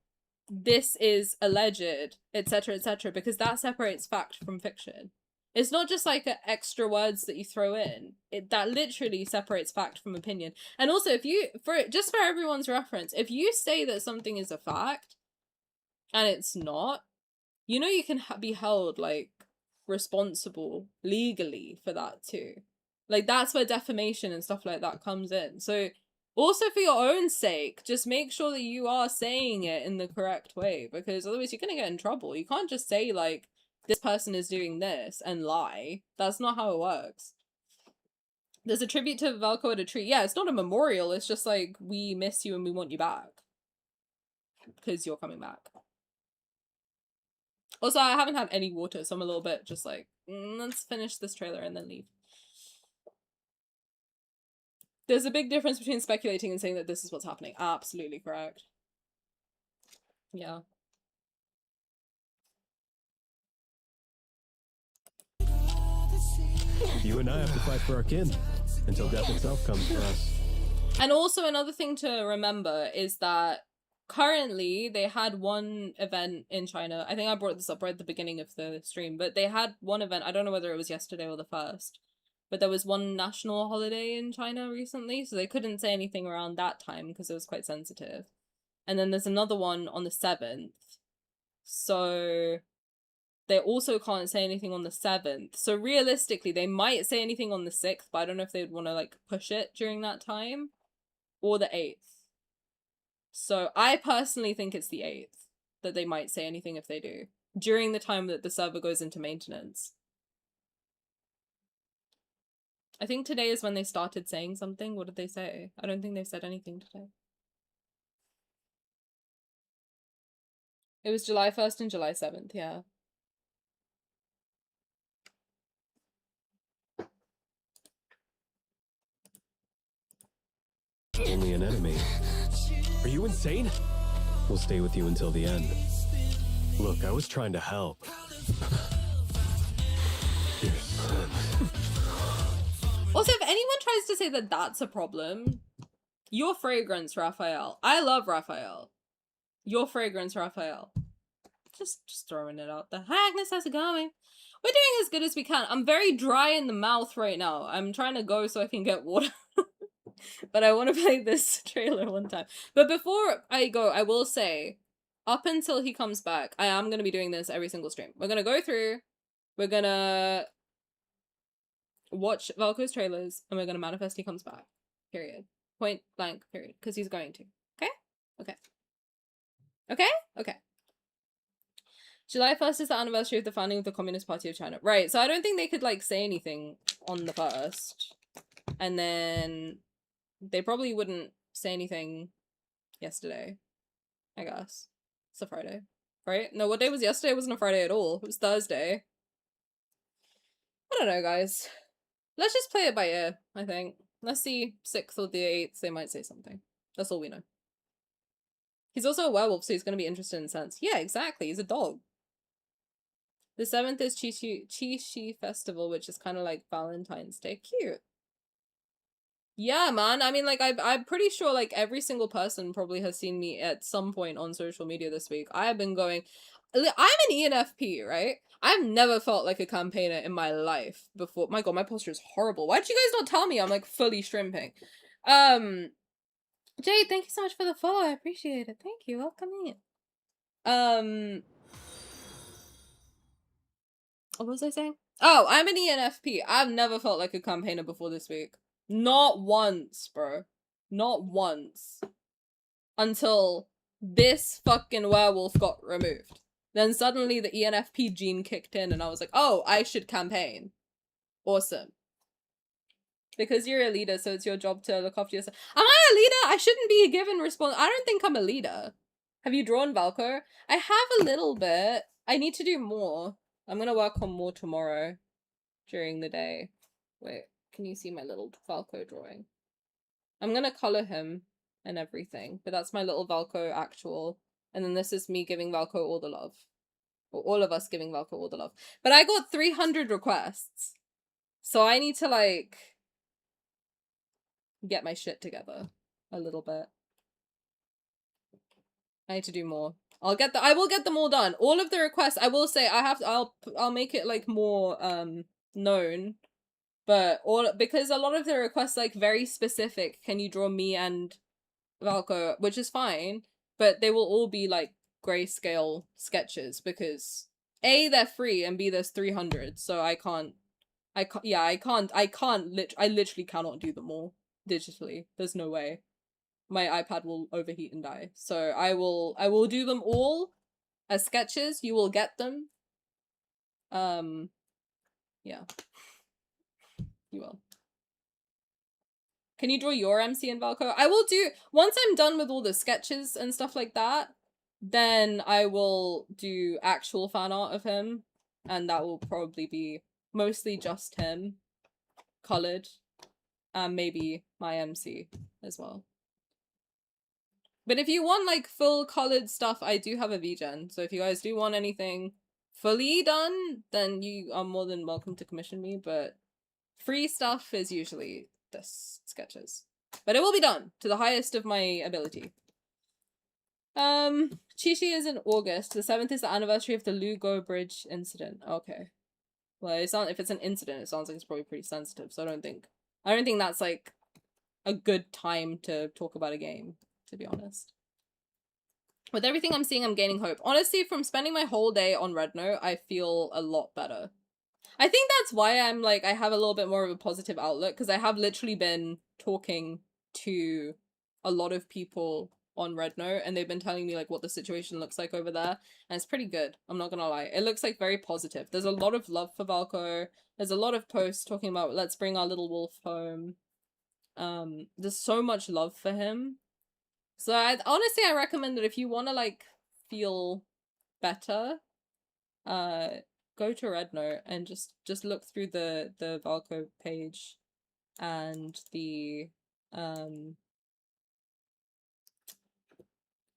this is alleged, etc., etc., because that separates fact from fiction. It's not just like extra words that you throw in. That literally separates fact from opinion. And also, if you, just for everyone's reference, if you say that something is a fact, and it's not, you know, you can be held, like, responsible legally for that too. Like, that's where defamation and stuff like that comes in. So also, for your own sake, just make sure that you are saying it in the correct way, because otherwise you're gonna get in trouble. You can't just say, like, this person is doing this and lie. That's not how it works. There's a tribute to Valko at a tree. Yeah, it's not a memorial. It's just like, we miss you and we want you back because you're coming back. Also, I haven't had any water, so I'm a little bit just like, let's finish this trailer and then leave. There's a big difference between speculating and saying that this is what's happening. Absolutely correct. Yeah. You and I have to fight for our kin until death itself comes for us. And also another thing to remember is that currently they had one event in China. I think I brought this up right at the beginning of the stream, but they had one event. I don't know whether it was yesterday or the 1st, but there was one national holiday in China recently, so they couldn't say anything around that time because it was quite sensitive. And then there's another one on the 7th. So they also can't say anything on the 7th. So realistically, they might say anything on the 6th, but I don't know if they would want to, like, push it during that time. Or the 8th. So I personally think it's the 8th that they might say anything if they do. During the time that the server goes into maintenance. I think today is when they started saying something. What did they say? I don't think they've said anything today. It was July 1st and July 7th, yeah. Only an enemy. Are you insane? We'll stay with you until the end. Look, I was trying to help. Your son. Also, if anyone tries to say that that's a problem, your fragrance, Rafayel. I love Rafayel. Your fragrance, Rafayel. Just throwing it out there. Hi Agnes, how's it going? We're doing as good as we can. I'm very dry in the mouth right now. I'm trying to go so I can get water. But I want to play this trailer one time. But before I go, I will say, up until he comes back, I am going to be doing this every single stream. We're going to go through, we're going to watch Valko's trailers, and we're going to manifest he comes back. Period. Point blank, period. Because he's going to. Okay? Okay. Okay? Okay. July 1st is the anniversary of the founding of the Communist Party of China. Right, so I don't think they could, like, say anything on the 1st. And then they probably wouldn't say anything yesterday, I guess. It's a Friday, right? No, what day was yesterday? It wasn't a Friday at all. It was Thursday. I don't know, guys. Let's just play it by ear, I think. Let's see 6th or the 8th, they might say something. That's all we know. He's also a werewolf, so he's going to be interested in scents. Yeah, exactly. He's a dog. The 7th is Chi Festival, which is kind of like Valentine's Day. Cute. Yeah, man. I mean, like, I'm pretty sure, like, every single person probably has seen me at some point on social media this week. I have been going... I'm an ENFP, right? I've never felt like a campaigner in my life before. My god, my posture is horrible. Why'd you guys not tell me I'm, like, fully shrimping? Jade, thank you so much for the follow. I appreciate it. Thank you. Welcome in. What was I saying? Oh, I'm an ENFP. I've never felt like a campaigner before this week. Not once, bro. Not once. Until this fucking werewolf got removed. Then suddenly the ENFP gene kicked in and I was like, oh, I should campaign. Awesome. Because you're a leader, so it's your job to look after yourself. Am I a leader? I shouldn't be given response. I don't think I'm a leader. Have you drawn Valko? I have a little bit. I need to do more. I'm gonna work on more tomorrow during the day. Wait, can you see my little Valko drawing? I'm gonna color him and everything, but that's my little Valko actual. And then this is me giving Valko all the love. Or all of us giving Valko all the love. But I got 300 requests. So I need to, like, get my shit together a little bit. I need to do more. I will get them all done. All of the requests, I will say, I'll make it, like, more, known. But because a lot of the requests, like, very specific, can you draw me and Valko, which is fine, but they will all be, like, grayscale sketches, because A, they're free, and B, there's 300, so I literally cannot do them all digitally. There's no way. My iPad will overheat and die. So I will do them all as sketches. You will get them. Yeah. You will. Can you draw your MC in Valko? I will do, once I'm done with all the sketches and stuff like that, then I will do actual fan art of him, and that will probably be mostly just him, colored, and maybe my MC as well. But if you want, like, full colored stuff, I do have a VGen, so if you guys do want anything fully done, then you are more than welcome to commission me, but free stuff is usually this sketches. But it will be done to the highest of my ability. Chi-Chi is in August. The 7th is the anniversary of the Lugo Bridge incident. Okay. Well, if it's an incident, it sounds like it's probably pretty sensitive, so I don't think that's, like, a good time to talk about a game, to be honest. With everything I'm seeing, I'm gaining hope. Honestly, from spending my whole day on Red Note, I feel a lot better. I think that's why I'm, like, I have a little bit more of a positive outlook, because I have literally been talking to a lot of people on Red Note, and they've been telling me, like, what the situation looks like over there, and it's pretty good. I'm not gonna lie. It looks, like, very positive. There's a lot of love for Valko. There's a lot of posts talking about, let's bring our little wolf home. There's so much love for him. So honestly, I recommend that if you want to, like, feel better, go to Red Note and just look through the Valko page and the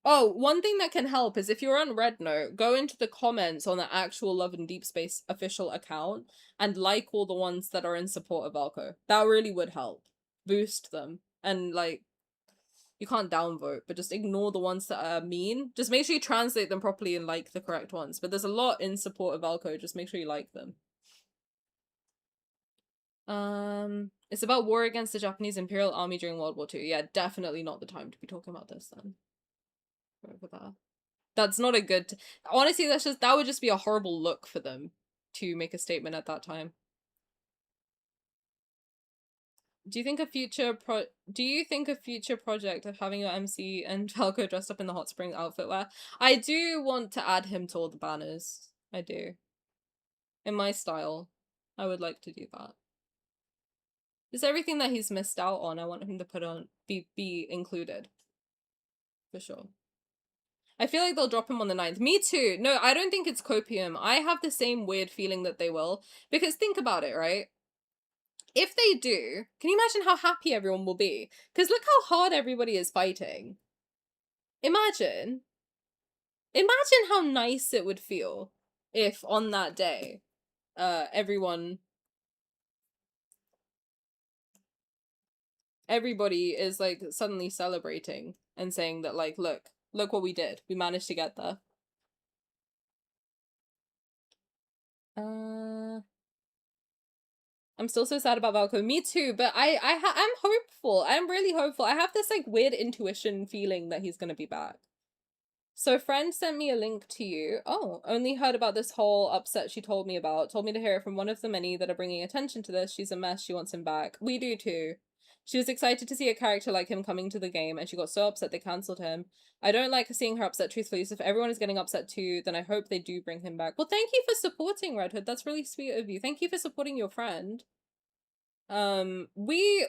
Oh, one thing that can help is if you're on Red Note, go into the comments on the actual Love and Deepspace official account and like all the ones that are in support of Valko. That really would help. Boost them. And, like, you can't downvote, but just ignore the ones that are mean. Just make sure you translate them properly and like the correct ones. But there's a lot in support of Valko, just make sure you like them. It's about war against the Japanese Imperial Army during World War II. Yeah, definitely not the time to be talking about this then. Over that. That's not a good... Honestly, that would just be a horrible look for them to make a statement at that time. Do you think a future project of having your MC and Valko dressed up in the hot spring outfit wear? I do want to add him to all the banners. I do. In my style. I would like to do that. Just everything that he's missed out on, I want him to put on, be included. For sure. I feel like they'll drop him on the 9th. Me too. No, I don't think it's copium. I have the same weird feeling that they will. Because think about it, right? If they do, can you imagine how happy everyone will be? Because look how hard everybody is fighting. Imagine how nice it would feel if on that day, everybody is like suddenly celebrating and saying that like, look what we did. We managed to get there. I'm still so sad about Valko. Me too, but I'm hopeful. I'm really hopeful. I have this like weird intuition feeling that he's gonna be back. So friend sent me a link to you. Oh, only heard about this whole upset she told me about. Told me to hear it from one of the many that are bringing attention to this. She's a mess. She wants him back. We do too. She was excited to see a character like him coming to the game, and she got so upset they cancelled him. I don't like seeing her upset, truthfully, so if everyone is getting upset too, then I hope they do bring him back. Well, thank you for supporting, Red Hood. That's really sweet of you. Thank you for supporting your friend. We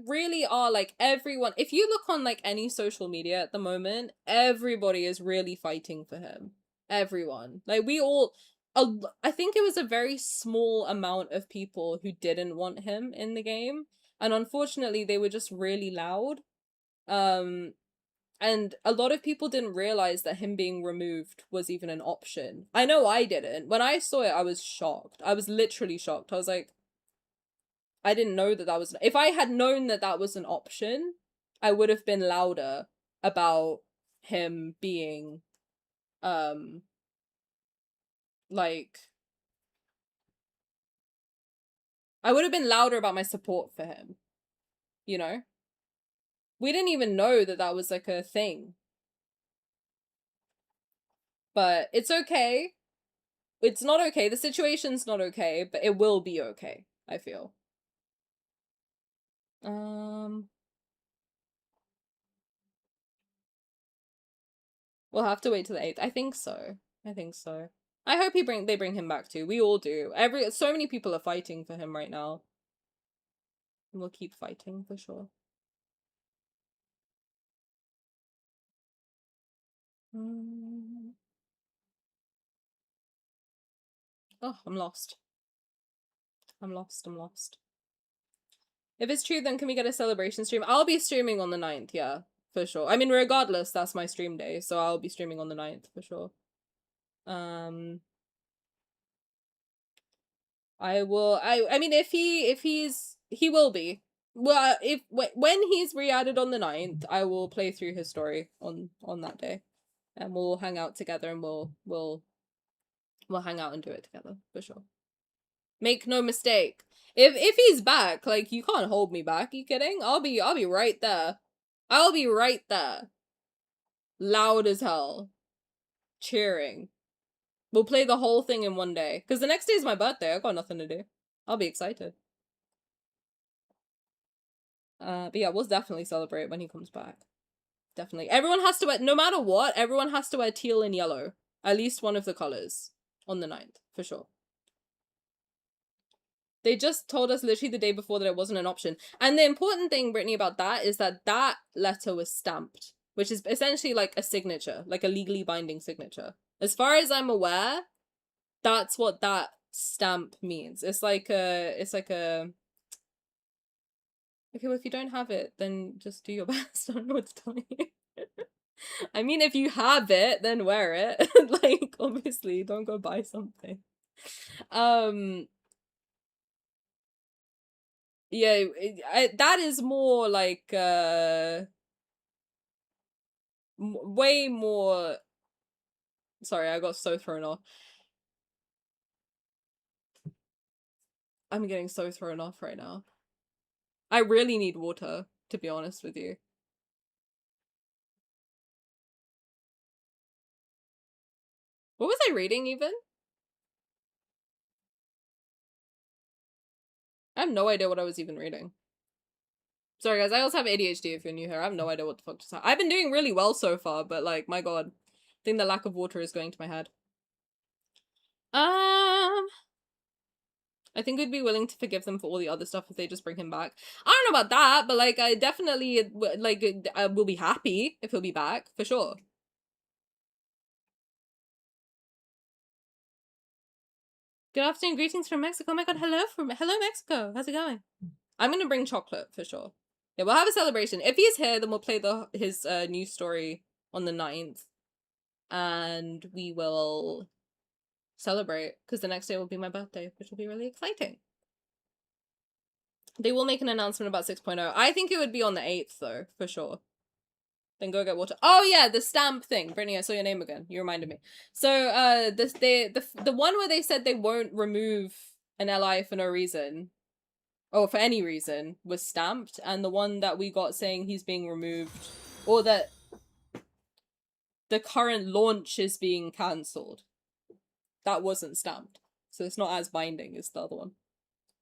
really are, like, everyone, if you look on like any social media at the moment, everybody is really fighting for him. Everyone, like, we all, I think it was a very small amount of people who didn't want him in the game, and unfortunately they were just really loud. And a lot of people didn't realize that him being removed was even an option. I know I didn't. When I saw it, I was shocked. I was literally shocked. I was like, I didn't know that was... If I had known that that was an option, I would have been louder about him being, like... I would have been louder about my support for him. You know? We didn't even know that that was, like, a thing. But it's okay. It's not okay. The situation's not okay, but it will be okay, I feel. We'll have to wait till the 8th. I think so. I think so. I hope they bring him back too. We all do. So many people are fighting for him right now. And we'll keep fighting for sure. Oh, I'm lost. I'm lost. If it's true, then can we get a celebration stream? I'll be streaming on the 9th, yeah, for sure. I mean, regardless, that's my stream day, so I'll be streaming on the 9th for sure. I will. I mean, if he will be. Well, when he's re-added on the 9th, I will play through his story on that day, and we'll hang out together, and we'll hang out and do it together for sure. Make no mistake. If he's back, like, you can't hold me back. You kidding? I'll be right there. I'll be right there. Loud as hell. Cheering. We'll play the whole thing in one day. Because the next day is my birthday. I got nothing to do. I'll be excited. But yeah, we'll definitely celebrate when he comes back. Definitely. Everyone has to wear, no matter what, everyone has to wear teal and yellow. At least one of the colors. On the 9th. For sure. They just told us literally the day before that it wasn't an option. And the important thing, Brittany, about that is that that letter was stamped. Which is essentially like a signature. Like a legally binding signature. As far as I'm aware, that's what that stamp means. It's like a... Okay, well, if you don't have it, then just do your best. I don't know what to tell you. I mean, if you have it, then wear it. Like, obviously, don't go buy something. Yeah, that is more like, way more... Sorry, I got so thrown off. I'm getting so thrown off right now. I really need water, to be honest with you. What was I reading, even? I have no idea what I was even reading. Sorry, guys, I also have ADHD if you're new here. I have no idea what the fuck to say. I've been doing really well so far, but, like, my god. I think the lack of water is going to my head. I think we'd be willing to forgive them for all the other stuff if they just bring him back. I don't know about that, but, like, I definitely, like, I will be happy if he'll be back, for sure. Good afternoon, greetings from Mexico. Oh my god, hello Mexico. How's it going? I'm gonna bring chocolate for sure. Yeah, we'll have a celebration. If he's here, then we'll play his news story on the 9th. And we will celebrate, because the next day will be my birthday, which will be really exciting. They will make an announcement about 6.0. I think it would be on the 8th, though, for sure. Then go get water. Oh yeah, the stamp thing. Brittany, I saw your name again. You reminded me. So the one where they said they won't remove an LI for no reason, or for any reason, was stamped, and the one that we got saying he's being removed, or that the current launch is being cancelled, that wasn't stamped. So it's not as binding as the other one,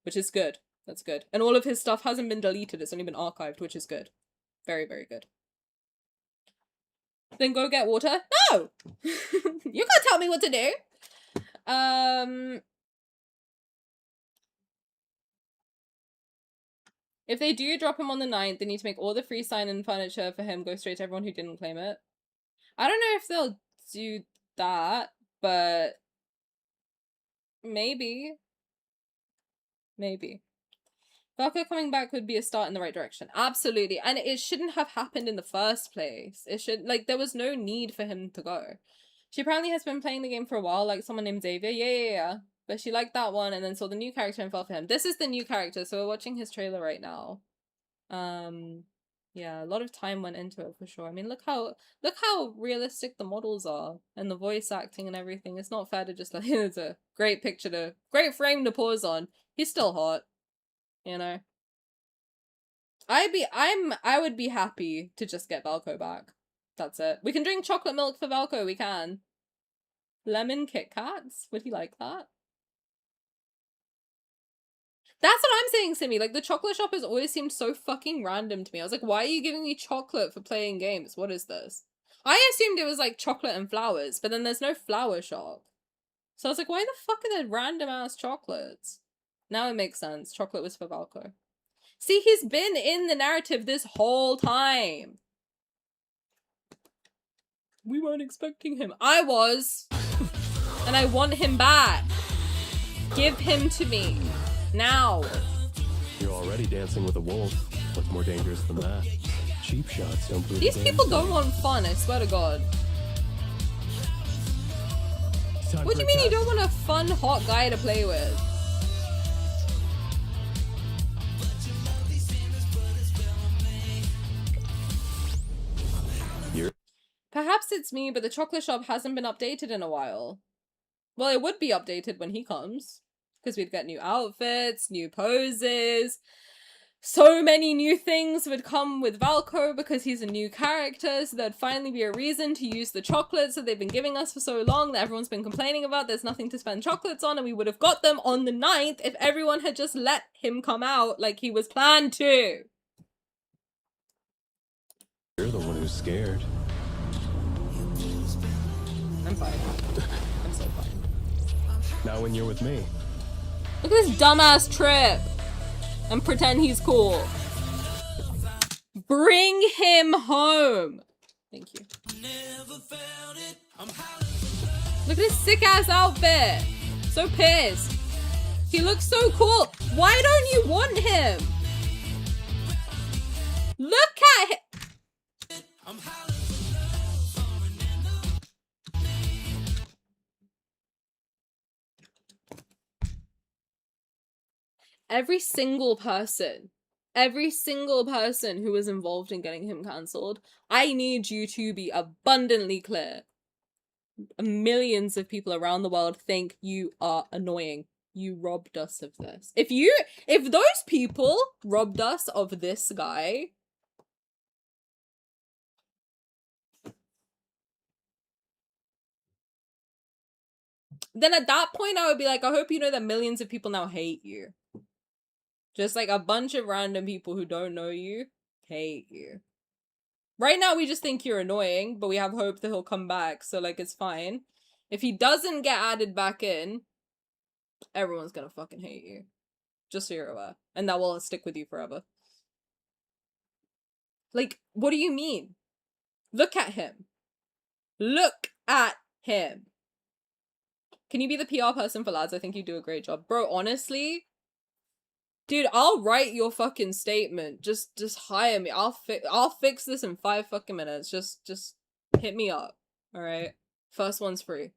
which is good. That's good. And all of his stuff hasn't been deleted. It's only been archived, which is good. Very, very good. Then go get water? No! You can't tell me what to do! If they do drop him on the 9th, they need to make all the free sign-in furniture for him go straight to everyone who didn't claim it. I don't know if they'll do that, but maybe. Maybe. Valko coming back would be a start in the right direction. Absolutely. And it shouldn't have happened in the first place. It should, like, there was no need for him to go. She apparently has been playing the game for a while, like someone named Xavier. Yeah. But she liked that one and then saw the new character and fell for him. This is the new character, so we're watching his trailer right now. Yeah, a lot of time went into it for sure. I mean, look how realistic the models are and the voice acting and everything. It's not fair to just like, it's a great great frame to pause on. He's still hot. You know, I would be happy to just get Valko back. That's it. We can drink chocolate milk for Valko. We can. Lemon Kit Kats. Would he like that? That's what I'm saying, Simi. Like, the chocolate shop has always seemed so fucking random to me. I was like, why are you giving me chocolate for playing games? What is this? I assumed it was like chocolate and flowers, but then there's no flower shop. So I was like, why the fuck are there random ass chocolates? Now it makes sense. Chocolate was for Valko. See, he's been in the narrative this whole time. We weren't expecting him. I was. And I want him back. Give him to me. Now. You're already dancing with a wolf. What's more dangerous than that? Cheap shots don't prove These people don't want fun, I swear to God. What do you mean you don't want a fun, hot guy to play with? Perhaps it's me, but the chocolate shop hasn't been updated in a while. Well, it would be updated when he comes. Because we'd get new outfits, new poses. So many new things would come with Valko because he's a new character. So there'd finally be a reason to use the chocolates that they've been giving us for so long that everyone's been complaining about. There's nothing to spend chocolates on, and we would have got them on the 9th if everyone had just let him come out like he was planned to. You're the one who's scared. I'm fine. I'm so fine. Now when you're with me. Look at this dumbass trip. And pretend he's cool. Bring him home. Thank you. Look at his sick ass outfit. So pissed. He looks so cool. Why don't you want him? Look at him. Every single person who was involved in getting him cancelled, I need you to be abundantly clear. Millions of people around the world think you are annoying. You robbed us of this. If those people robbed us of this guy, then at that point I would be like, I hope you know that millions of people now hate you. Just like a bunch of random people who don't know you hate you. Right now we just think you're annoying, but we have hope that he'll come back, so like it's fine. If he doesn't get added back in, everyone's gonna fucking hate you. Just so you're aware. And that will stick with you forever. Like, what do you mean? Look at him. Look at him. Can you be the PR person for lads? I think you do a great job. Bro, honestly, dude, I'll write your fucking statement. Just hire me. I'll fix this in 5 fucking minutes. Just hit me up. All right. First one's free.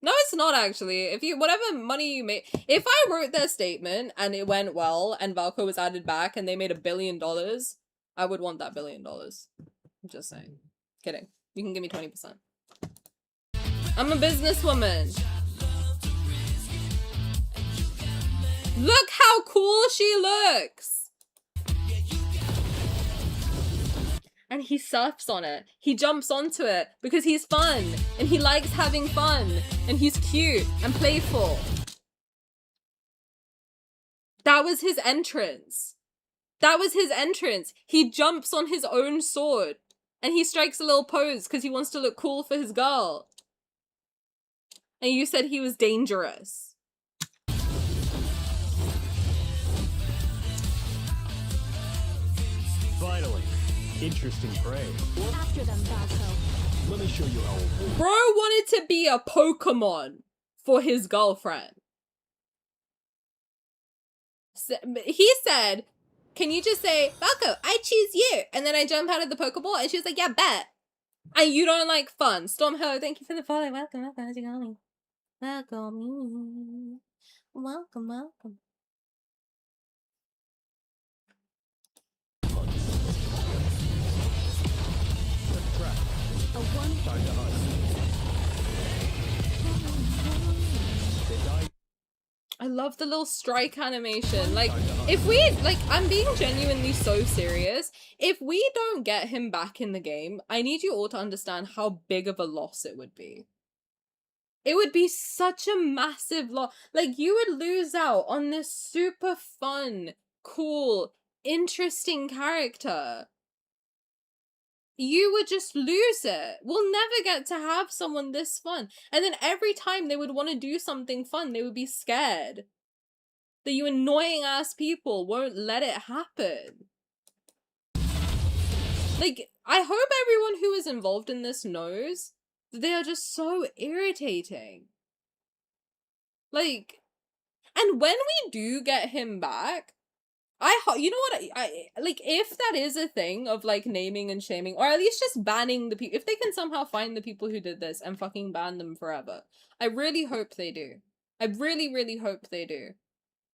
No, it's not actually. If you, whatever money you make, if I wrote their statement and it went well and Valko was added back and they made $1 billion, I would want that $1 billion. I'm just saying. Kidding. You can give me 20%. I'm a businesswoman. Look how cool she looks. And he surfs on it. He jumps onto it because he's fun and he likes having fun and he's cute and playful. That was his entrance. That was his entrance. He jumps on his own sword and he strikes a little pose because he wants to look cool for his girl. And you said he was dangerous. Finally, interesting prey. After them, Valko. Let me show you how. Bro wanted to be a Pokemon for his girlfriend. He said, can you just say, Valko, I choose you. And then I jump out of the Pokeball and she was like, yeah, bet. And you don't like fun. Storm, hello, thank you for the follow. Welcome, how's it going? Welcome. Welcome. I love the little strike animation. Like, if we, like, I'm being genuinely so serious. If we don't get him back in the game, I need you all to understand how big of a loss it would be. It would be such a massive loss. Like, you would lose out on this super fun, cool, interesting character. You would just lose it. We'll never get to have someone this fun. And then every time they would want to do something fun, they would be scared that you annoying ass people won't let it happen. Like, I hope everyone who is involved in this knows that they are just so irritating. Like, and when we do get him back, you know what, I like, if that is a thing of, like, naming and shaming, or at least just banning the people, if they can somehow find the people who did this and fucking ban them forever, I really hope they do. I really, really hope they do.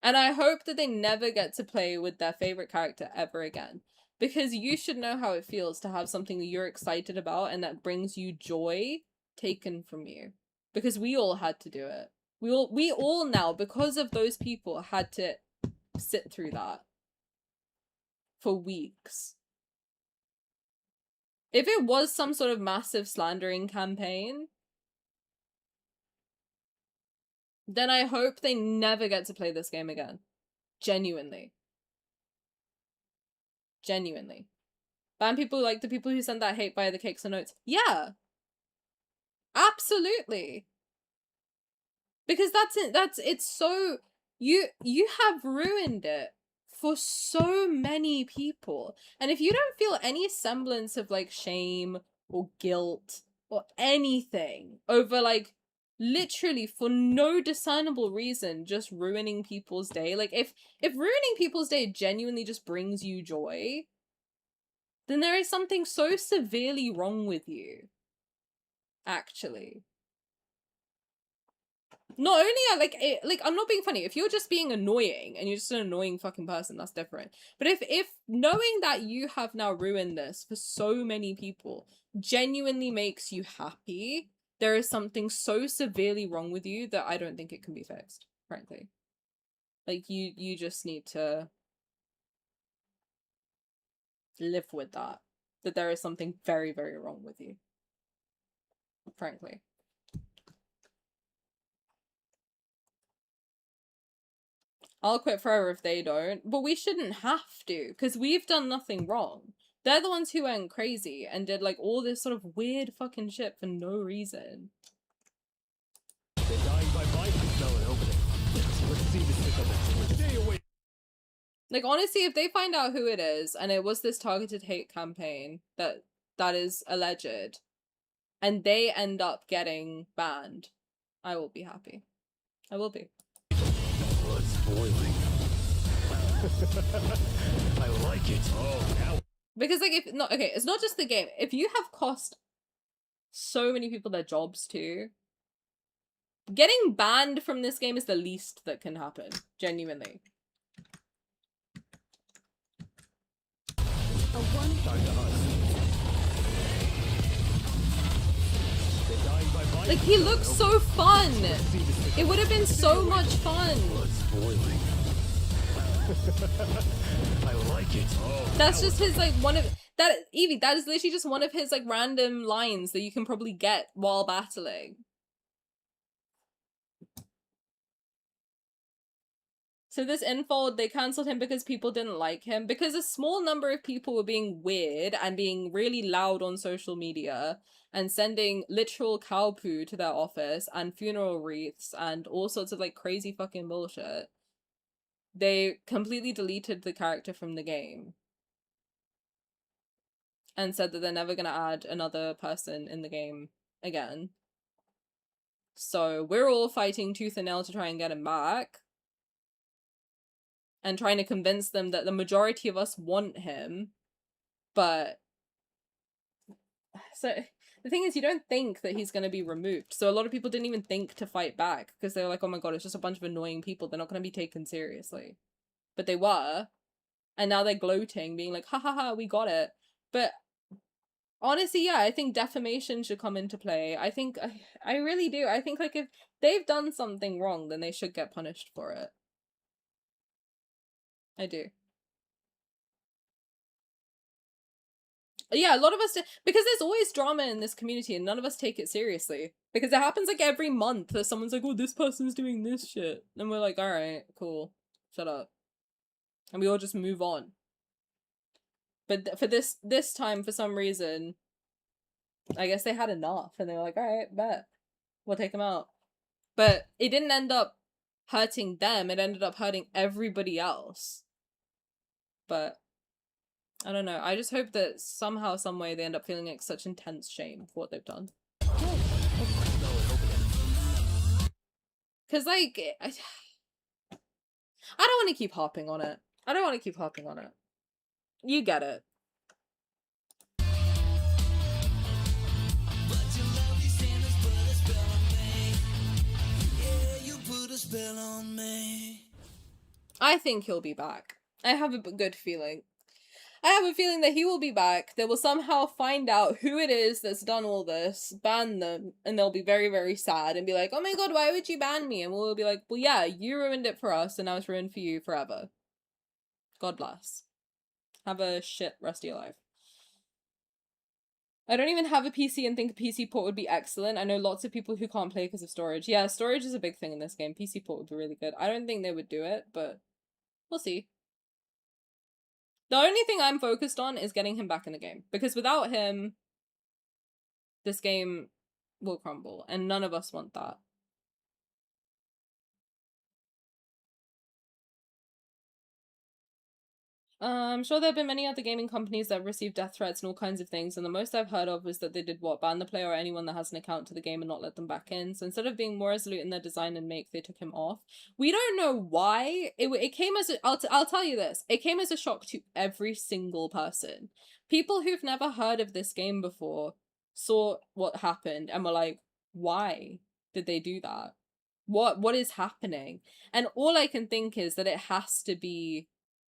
And I hope that they never get to play with their favorite character ever again. Because you should know how it feels to have something that you're excited about and that brings you joy taken from you. Because we all had to do it. We all now, because of those people, had to sit through that. For weeks. If it was some sort of massive slandering campaign, then I hope they never get to play this game again. Genuinely. Genuinely. Ban people like the people who sent that hate via the cakes and notes. Yeah. Absolutely. Because it's so, you have ruined it for so many people. And if you don't feel any semblance of, like, shame or guilt or anything over, like, literally for no discernible reason just ruining people's day, like, if ruining people's day genuinely just brings you joy, then there is something so severely wrong with you. Actually. Not only like I'm not being funny. If you're just being annoying and you're just an annoying fucking person, that's different. But if knowing that you have now ruined this for so many people genuinely makes you happy, there is something so severely wrong with you that I don't think it can be fixed, frankly. Like, you just need to live with that. That there is something very, very wrong with you. Frankly. I'll quit forever if they don't. But we shouldn't have to, because we've done nothing wrong. They're the ones who went crazy and did, like, all this sort of weird fucking shit for no reason. They're dying by my smell and opening. Let's see this tickle. Stay away. Like, honestly, if they find out who it is, and it was this targeted hate campaign that is alleged, and they end up getting banned, I will be happy. I will be. Blood's boiling. I like it. Oh, now. Because like if not okay, it's not just the game. If you have cost so many people their jobs too, getting banned from this game is the least that can happen. Genuinely. Like he looks so fun. It would have been so much fun. Blood's boiling. I like it. Oh, That's just his like one of that Evie, that is literally just one of his like random lines that you can probably get while battling. So this Infold, they cancelled him because people didn't like him, because a small number of people were being weird and being really loud on social media and sending literal cow poo to their office and funeral wreaths and all sorts of like crazy fucking bullshit. They completely deleted the character from the game and said that they're never gonna add another person in the game again. So we're all fighting tooth and nail to try and get him back. And trying to convince them that the majority of us want him. But so the thing is, you don't think that he's going to be removed. So a lot of people didn't even think to fight back because they were like, oh my god, it's just a bunch of annoying people. They're not going to be taken seriously. But they were. And now they're gloating, being like, ha ha ha, we got it. But honestly, yeah, I think defamation should come into play. I really do. I think like if they've done something wrong, then they should get punished for it. I do. Yeah, a lot of us do, because there's always drama in this community and none of us take it seriously. Because it happens like every month that someone's like, oh, this person's doing this shit. And we're like, alright, cool. Shut up. And we all just move on. But for this time, for some reason, I guess they had enough. And they were like, alright, bet. We'll take them out. But it didn't end up hurting them. It ended up hurting everybody else. But I don't know. I just hope that somehow, some way, they end up feeling like such intense shame for what they've done. Because, like, I don't want to keep harping on it. I don't want to keep harping on it. You get it. I think he'll be back. I have a good feeling. I have a feeling that he will be back. They will somehow find out who it is that's done all this, ban them, and they'll be very, very sad and be like, oh my god, why would you ban me? And we'll be like, well, yeah, you ruined it for us, and now it's ruined for you forever. God bless. Have a shit rest of your life. I don't even have a PC and think a PC port would be excellent. I know lots of people who can't play because of storage. Yeah, storage is a big thing in this game. PC port would be really good. I don't think they would do it, but we'll see. The only thing I'm focused on is getting him back in the game. Because without him, this game will crumble. And none of us want that. I'm sure there have been many other gaming companies that have received death threats and all kinds of things, and the most I've heard of was that they did what? Ban the player or anyone that has an account to the game and not let them back in. So instead of being more resolute in their design and make, they took him off. We don't know why. It came as a, I'll tell you this. It came as a shock to every single person. People who've never heard of this game before saw what happened and were like, why did they do that? What is happening? And all I can think is that it has to be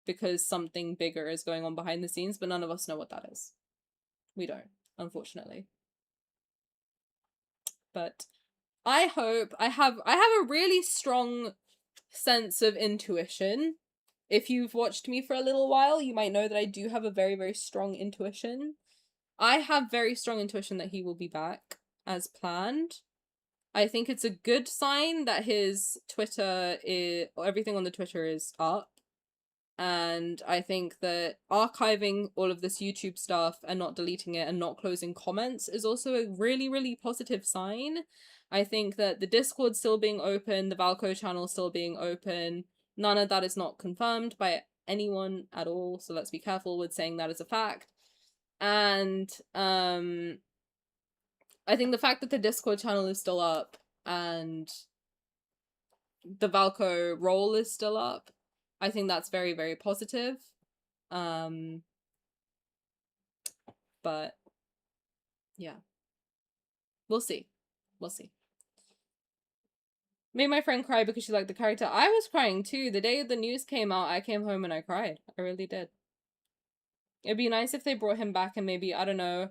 because something bigger is going on behind the scenes, but none of us know what that is. We don't, unfortunately. But I hope I have a really strong sense of intuition. If you've watched me for a little while, you might know that I do have a very, very strong intuition. I have very strong intuition that he will be back as planned. I think it's a good sign that his Twitter everything on the Twitter is up. And I think that archiving all of this YouTube stuff and not deleting it and not closing comments is also a really, really positive sign. I think that the Discord still being open, the Valko channel still being open, none of that is not confirmed by anyone at all, so let's be careful with saying that as a fact. And I think the fact that the Discord channel is still up and the Valko role is still up. I think that's very, very positive. But yeah, we'll see. We'll see. Made my friend cry because she liked the character. I was crying too. The day the news came out, I came home and I cried. I really did. It'd be nice if they brought him back and maybe, I don't know.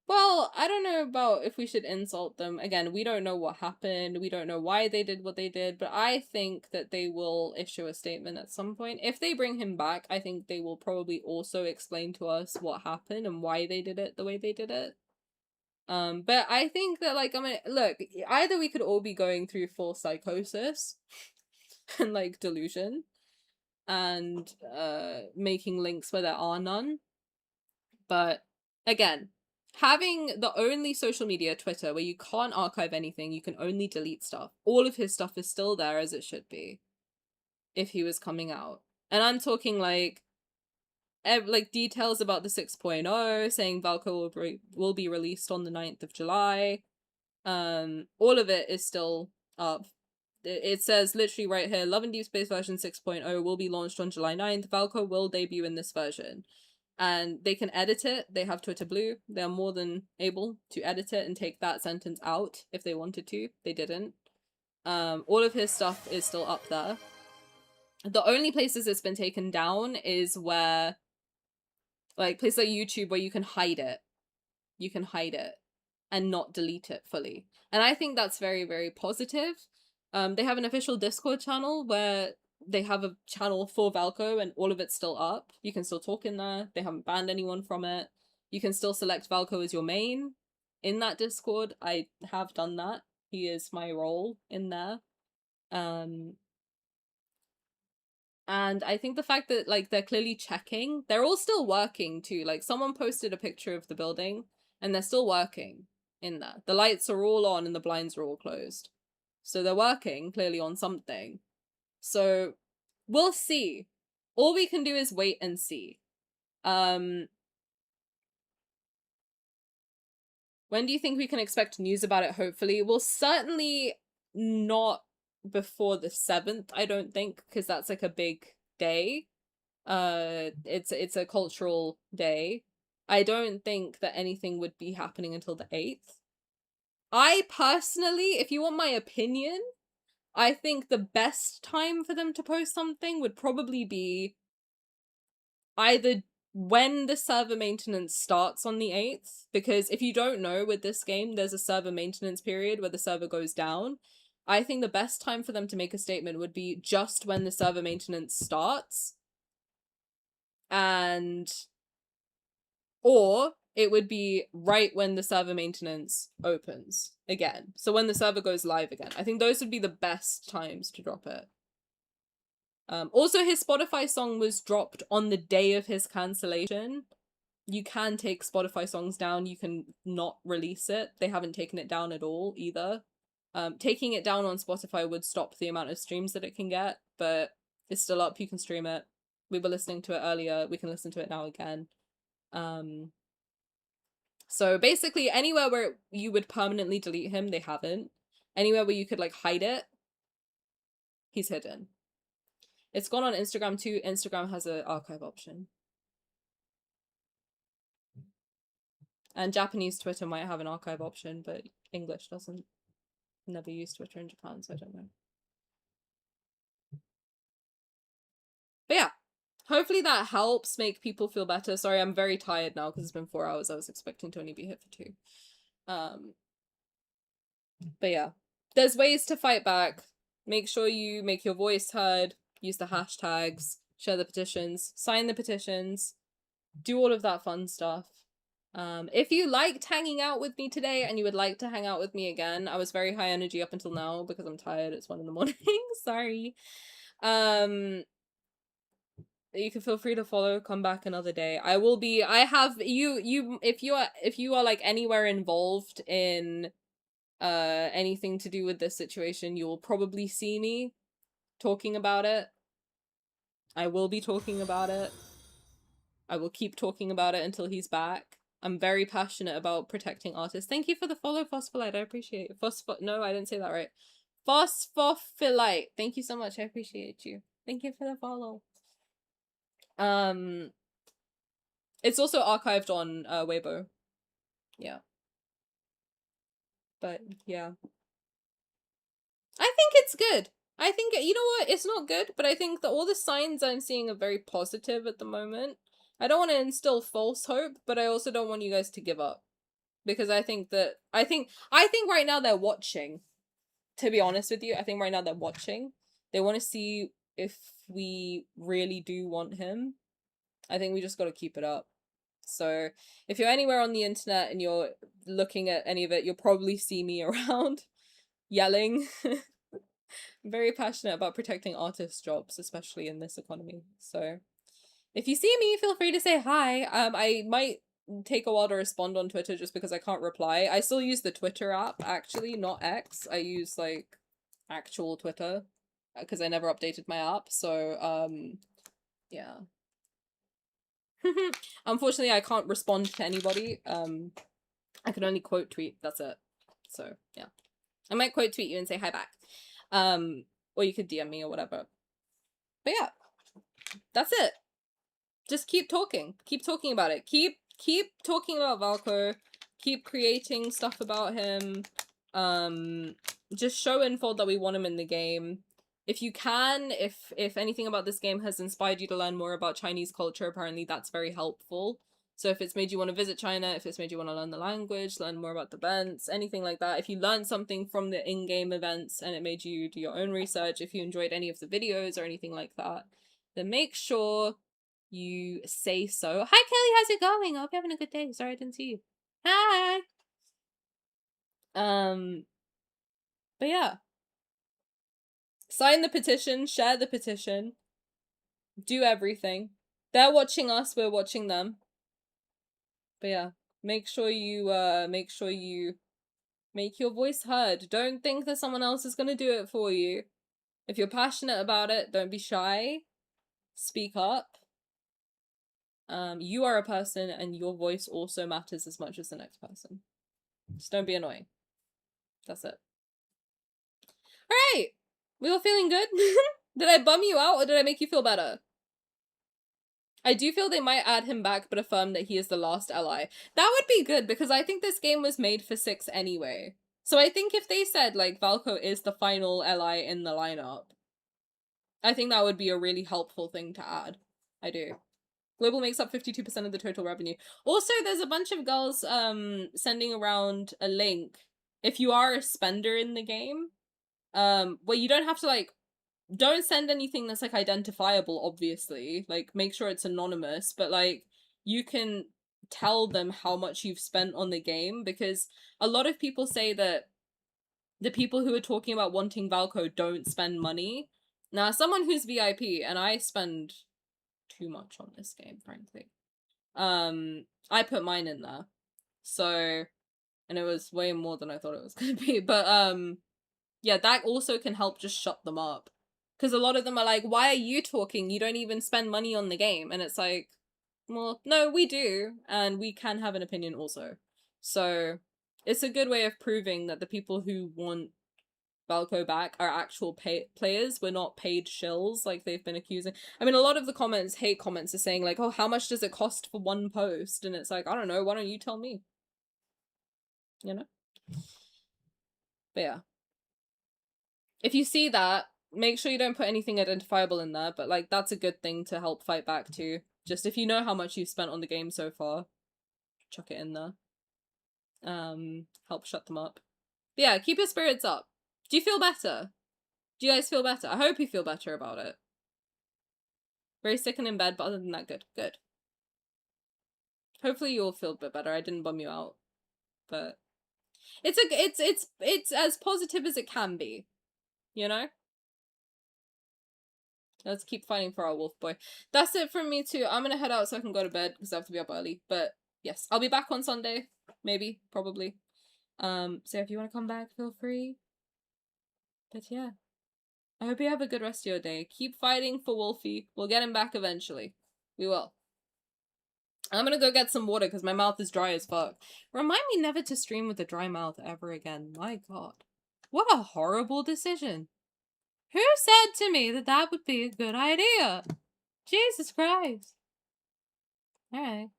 Well, I don't know about if we should insult them. Again, we don't know what happened. We don't know why they did what they did. But I think that they will issue a statement at some point. If they bring him back, I think they will probably also explain to us what happened and why they did it the way they did it. But I think that, like, I mean, look, either we could all be going through full psychosis and, like, delusion and, making links where there are none. But, again, having the only social media, Twitter, where you can't archive anything, you can only delete stuff. All of his stuff is still there as it should be if he was coming out. And I'm talking, like details about the 6.0, saying Valko will be released on the 9th of July. All of it is still up. It says literally right here, Love and Deepspace version 6.0 will be launched on July 9th. Valko will debut in this version. And they can edit it. They have Twitter Blue. They're more than able to edit it and take that sentence out if they wanted to. They didn't. All of his stuff is still up there. The only places it's been taken down is where, like, places like YouTube where you can hide it. You can hide it and not delete it fully. And I think that's very, very positive. They have an official Discord channel where they have a channel for Valko and all of it's still up. You can still talk in there. They haven't banned anyone from it. You can still select Valko as your main in that Discord. I have done that. He is my role in there. And I think the fact that, like, they're clearly checking, they're all still working too. Like, someone posted a picture of the building and they're still working in there. The lights are all on and the blinds are all closed. So they're working clearly on something. So we'll see. All we can do is wait and see. When do you think we can expect news about it, hopefully? Well, certainly not before the 7th, I don't think, because that's like a big day. It's a cultural day. I don't think that anything would be happening until the 8th. I personally, if you want my opinion, I think the best time for them to post something would probably be either when the server maintenance starts on the 8th, because if you don't know, with this game, there's a server maintenance period where the server goes down. I think the best time for them to make a statement would be just when the server maintenance starts. Or it would be right when the server maintenance opens again. So when the server goes live again. I think those would be the best times to drop it. Also, his Spotify song was dropped on the day of his cancellation. You can take Spotify songs down. You can not release it. They haven't taken it down at all either. Taking it down on Spotify would stop the amount of streams that it can get, but it's still up. You can stream it. We were listening to it earlier. We can listen to it now again. So basically anywhere where you would permanently delete him, they haven't. Anywhere where you could, like, hide it, he's hidden. It's gone on Instagram too. Instagram has an archive option. And Japanese Twitter might have an archive option, but English doesn't. Never used Twitter in Japan, so I don't know. But yeah, hopefully that helps make people feel better. Sorry, I'm very tired now because it's been 4 hours. I was expecting to only be here for 2. But yeah, there's ways to fight back. Make sure you make your voice heard, use the hashtags, share the petitions, sign the petitions, do all of that fun stuff. If you liked hanging out with me today and you would like to hang out with me again, I was very high energy up until now because I'm tired. It's 1 a.m. Sorry. You can feel free to follow, come back another day. If you are like anywhere involved in anything to do with this situation, you will probably see me talking about it. I will be talking about it. I will keep talking about it until he's back. I'm very passionate about protecting artists. Thank you for the follow, Phospholite. I appreciate it. No, I didn't say that right. Phosphophilite. Thank you so much. I appreciate you. Thank you for the follow. It's also archived on Weibo. Yeah. But yeah. I think it's good. I think, you know what, it's not good, but I think that all the signs I'm seeing are very positive at the moment. I don't want to instill false hope, but I also don't want you guys to give up. Because I think right now they're watching. To be honest with you, I think right now they're watching. They want to see if we really do want him. I think we just got to keep it up. So, if you're anywhere on the internet and you're looking at any of it, you'll probably see me around yelling. I'm very passionate about protecting artists' jobs, especially in this economy. So, if you see me, feel free to say hi. I might take a while to respond on Twitter just because I can't reply. I still use the Twitter app, actually, not X. I use, like, actual Twitter because I never updated my app. So, yeah. Unfortunately, I can't respond to anybody. I can only quote tweet. That's it. So, yeah. I might quote tweet you and say hi back. Or you could DM me or whatever. But yeah. That's it. Just keep talking. Keep talking about it. Keep talking about Valko. Keep creating stuff about him. Just show Infold that we want him in the game. If you can, if anything about this game has inspired you to learn more about Chinese culture, apparently that's very helpful. So if it's made you want to visit China, if it's made you want to learn the language, learn more about the events, anything like that, if you learned something from the in-game events and it made you do your own research, if you enjoyed any of the videos or anything like that, then make sure you say so. Hi Kelly, how's it going? I hope you're having a good day. Sorry I didn't see you. Hi! But yeah. Sign the petition, share the petition, do everything. They're watching us, we're watching them. But yeah, make sure you make your voice heard. Don't think that someone else is gonna do it for you. If you're passionate about it, don't be shy. Speak up. You are a person and your voice also matters as much as the next person. Just don't be annoying. That's it. Alright! We all feeling good? Did I bum you out or did I make you feel better? I do feel they might add him back but affirm that he is the last ally. That would be good because I think this game was made for 6 anyway. So I think if they said, like, Valko is the final ally in the lineup, I think that would be a really helpful thing to add. I do. Global makes up 52% of the total revenue. Also, there's a bunch of girls sending around a link. If you are a spender in the game, well, you don't have to, like, don't send anything that's, like, identifiable, obviously. Like, make sure it's anonymous, but, like, you can tell them how much you've spent on the game, because a lot of people say that the people who are talking about wanting Valko don't spend money. Now, someone who's VIP, and I spend too much on this game, frankly. I put mine in there. So, and it was way more than I thought it was gonna be, but, yeah, that also can help just shut them up. Because a lot of them are like, why are you talking? You don't even spend money on the game. And it's like, well, no, we do. And we can have an opinion also. So it's a good way of proving that the people who want Valko back are actual players. We're not paid shills like they've been accusing. I mean, a lot of the comments, hate comments, are saying like, oh, how much does it cost for one post? And it's like, I don't know. Why don't you tell me? You know? But yeah. If you see that, make sure you don't put anything identifiable in there, but, like, that's a good thing to help fight back too. Just if you know how much you've spent on the game so far, chuck it in there. Help shut them up. But yeah, keep your spirits up. Do you feel better? Do you guys feel better? I hope you feel better about it. Very sick and in bed, but other than that, good. Good. Hopefully you all feel a bit better. I didn't bum you out. But it's as positive as it can be. You know? Let's keep fighting for our wolf boy. That's it from me too. I'm gonna head out so I can go to bed because I have to be up early. But yes, I'll be back on Sunday. Maybe. Probably. So if you want to come back, feel free. But yeah. I hope you have a good rest of your day. Keep fighting for Wolfie. We'll get him back eventually. We will. I'm gonna go get some water because my mouth is dry as fuck. Remind me never to stream with a dry mouth ever again. My god. What a horrible decision. Who said to me that that would be a good idea? Jesus Christ. Alright.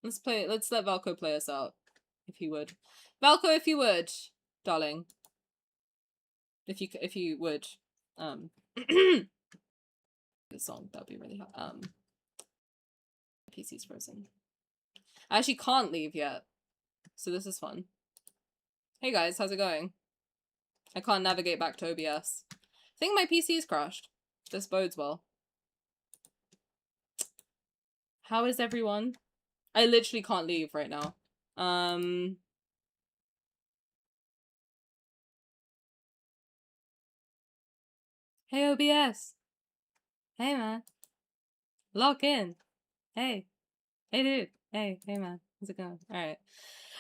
Let's let Valko play us out. If you would. Valko, if you would, darling. If you would. This song, that'd be really hard. PC's frozen. I actually can't leave yet. So this is fun. Hey guys, how's it going? I can't navigate back to OBS. I think my PC's crashed. This bodes well. How is everyone? I literally can't leave right now. Hey OBS. Hey man. Log in. Hey. Hey dude. Hey man. How's it going? Alright.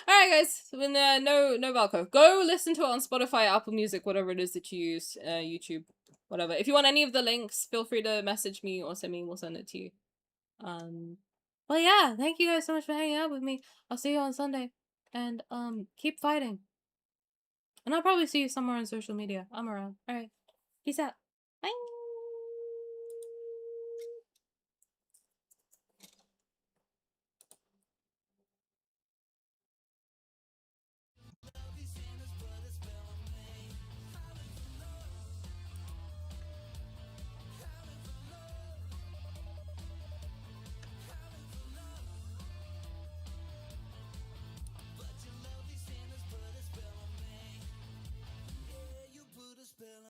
Alright guys. No Valko. Go listen to it on Spotify, Apple Music, whatever it is that you use. YouTube. Whatever. If you want any of the links, feel free to message me or send me, we'll send it to you. Well yeah, thank you guys so much for hanging out with me. I'll see you on Sunday. And keep fighting. And I'll probably see you somewhere on social media. I'm around. Alright. Peace out. Bye.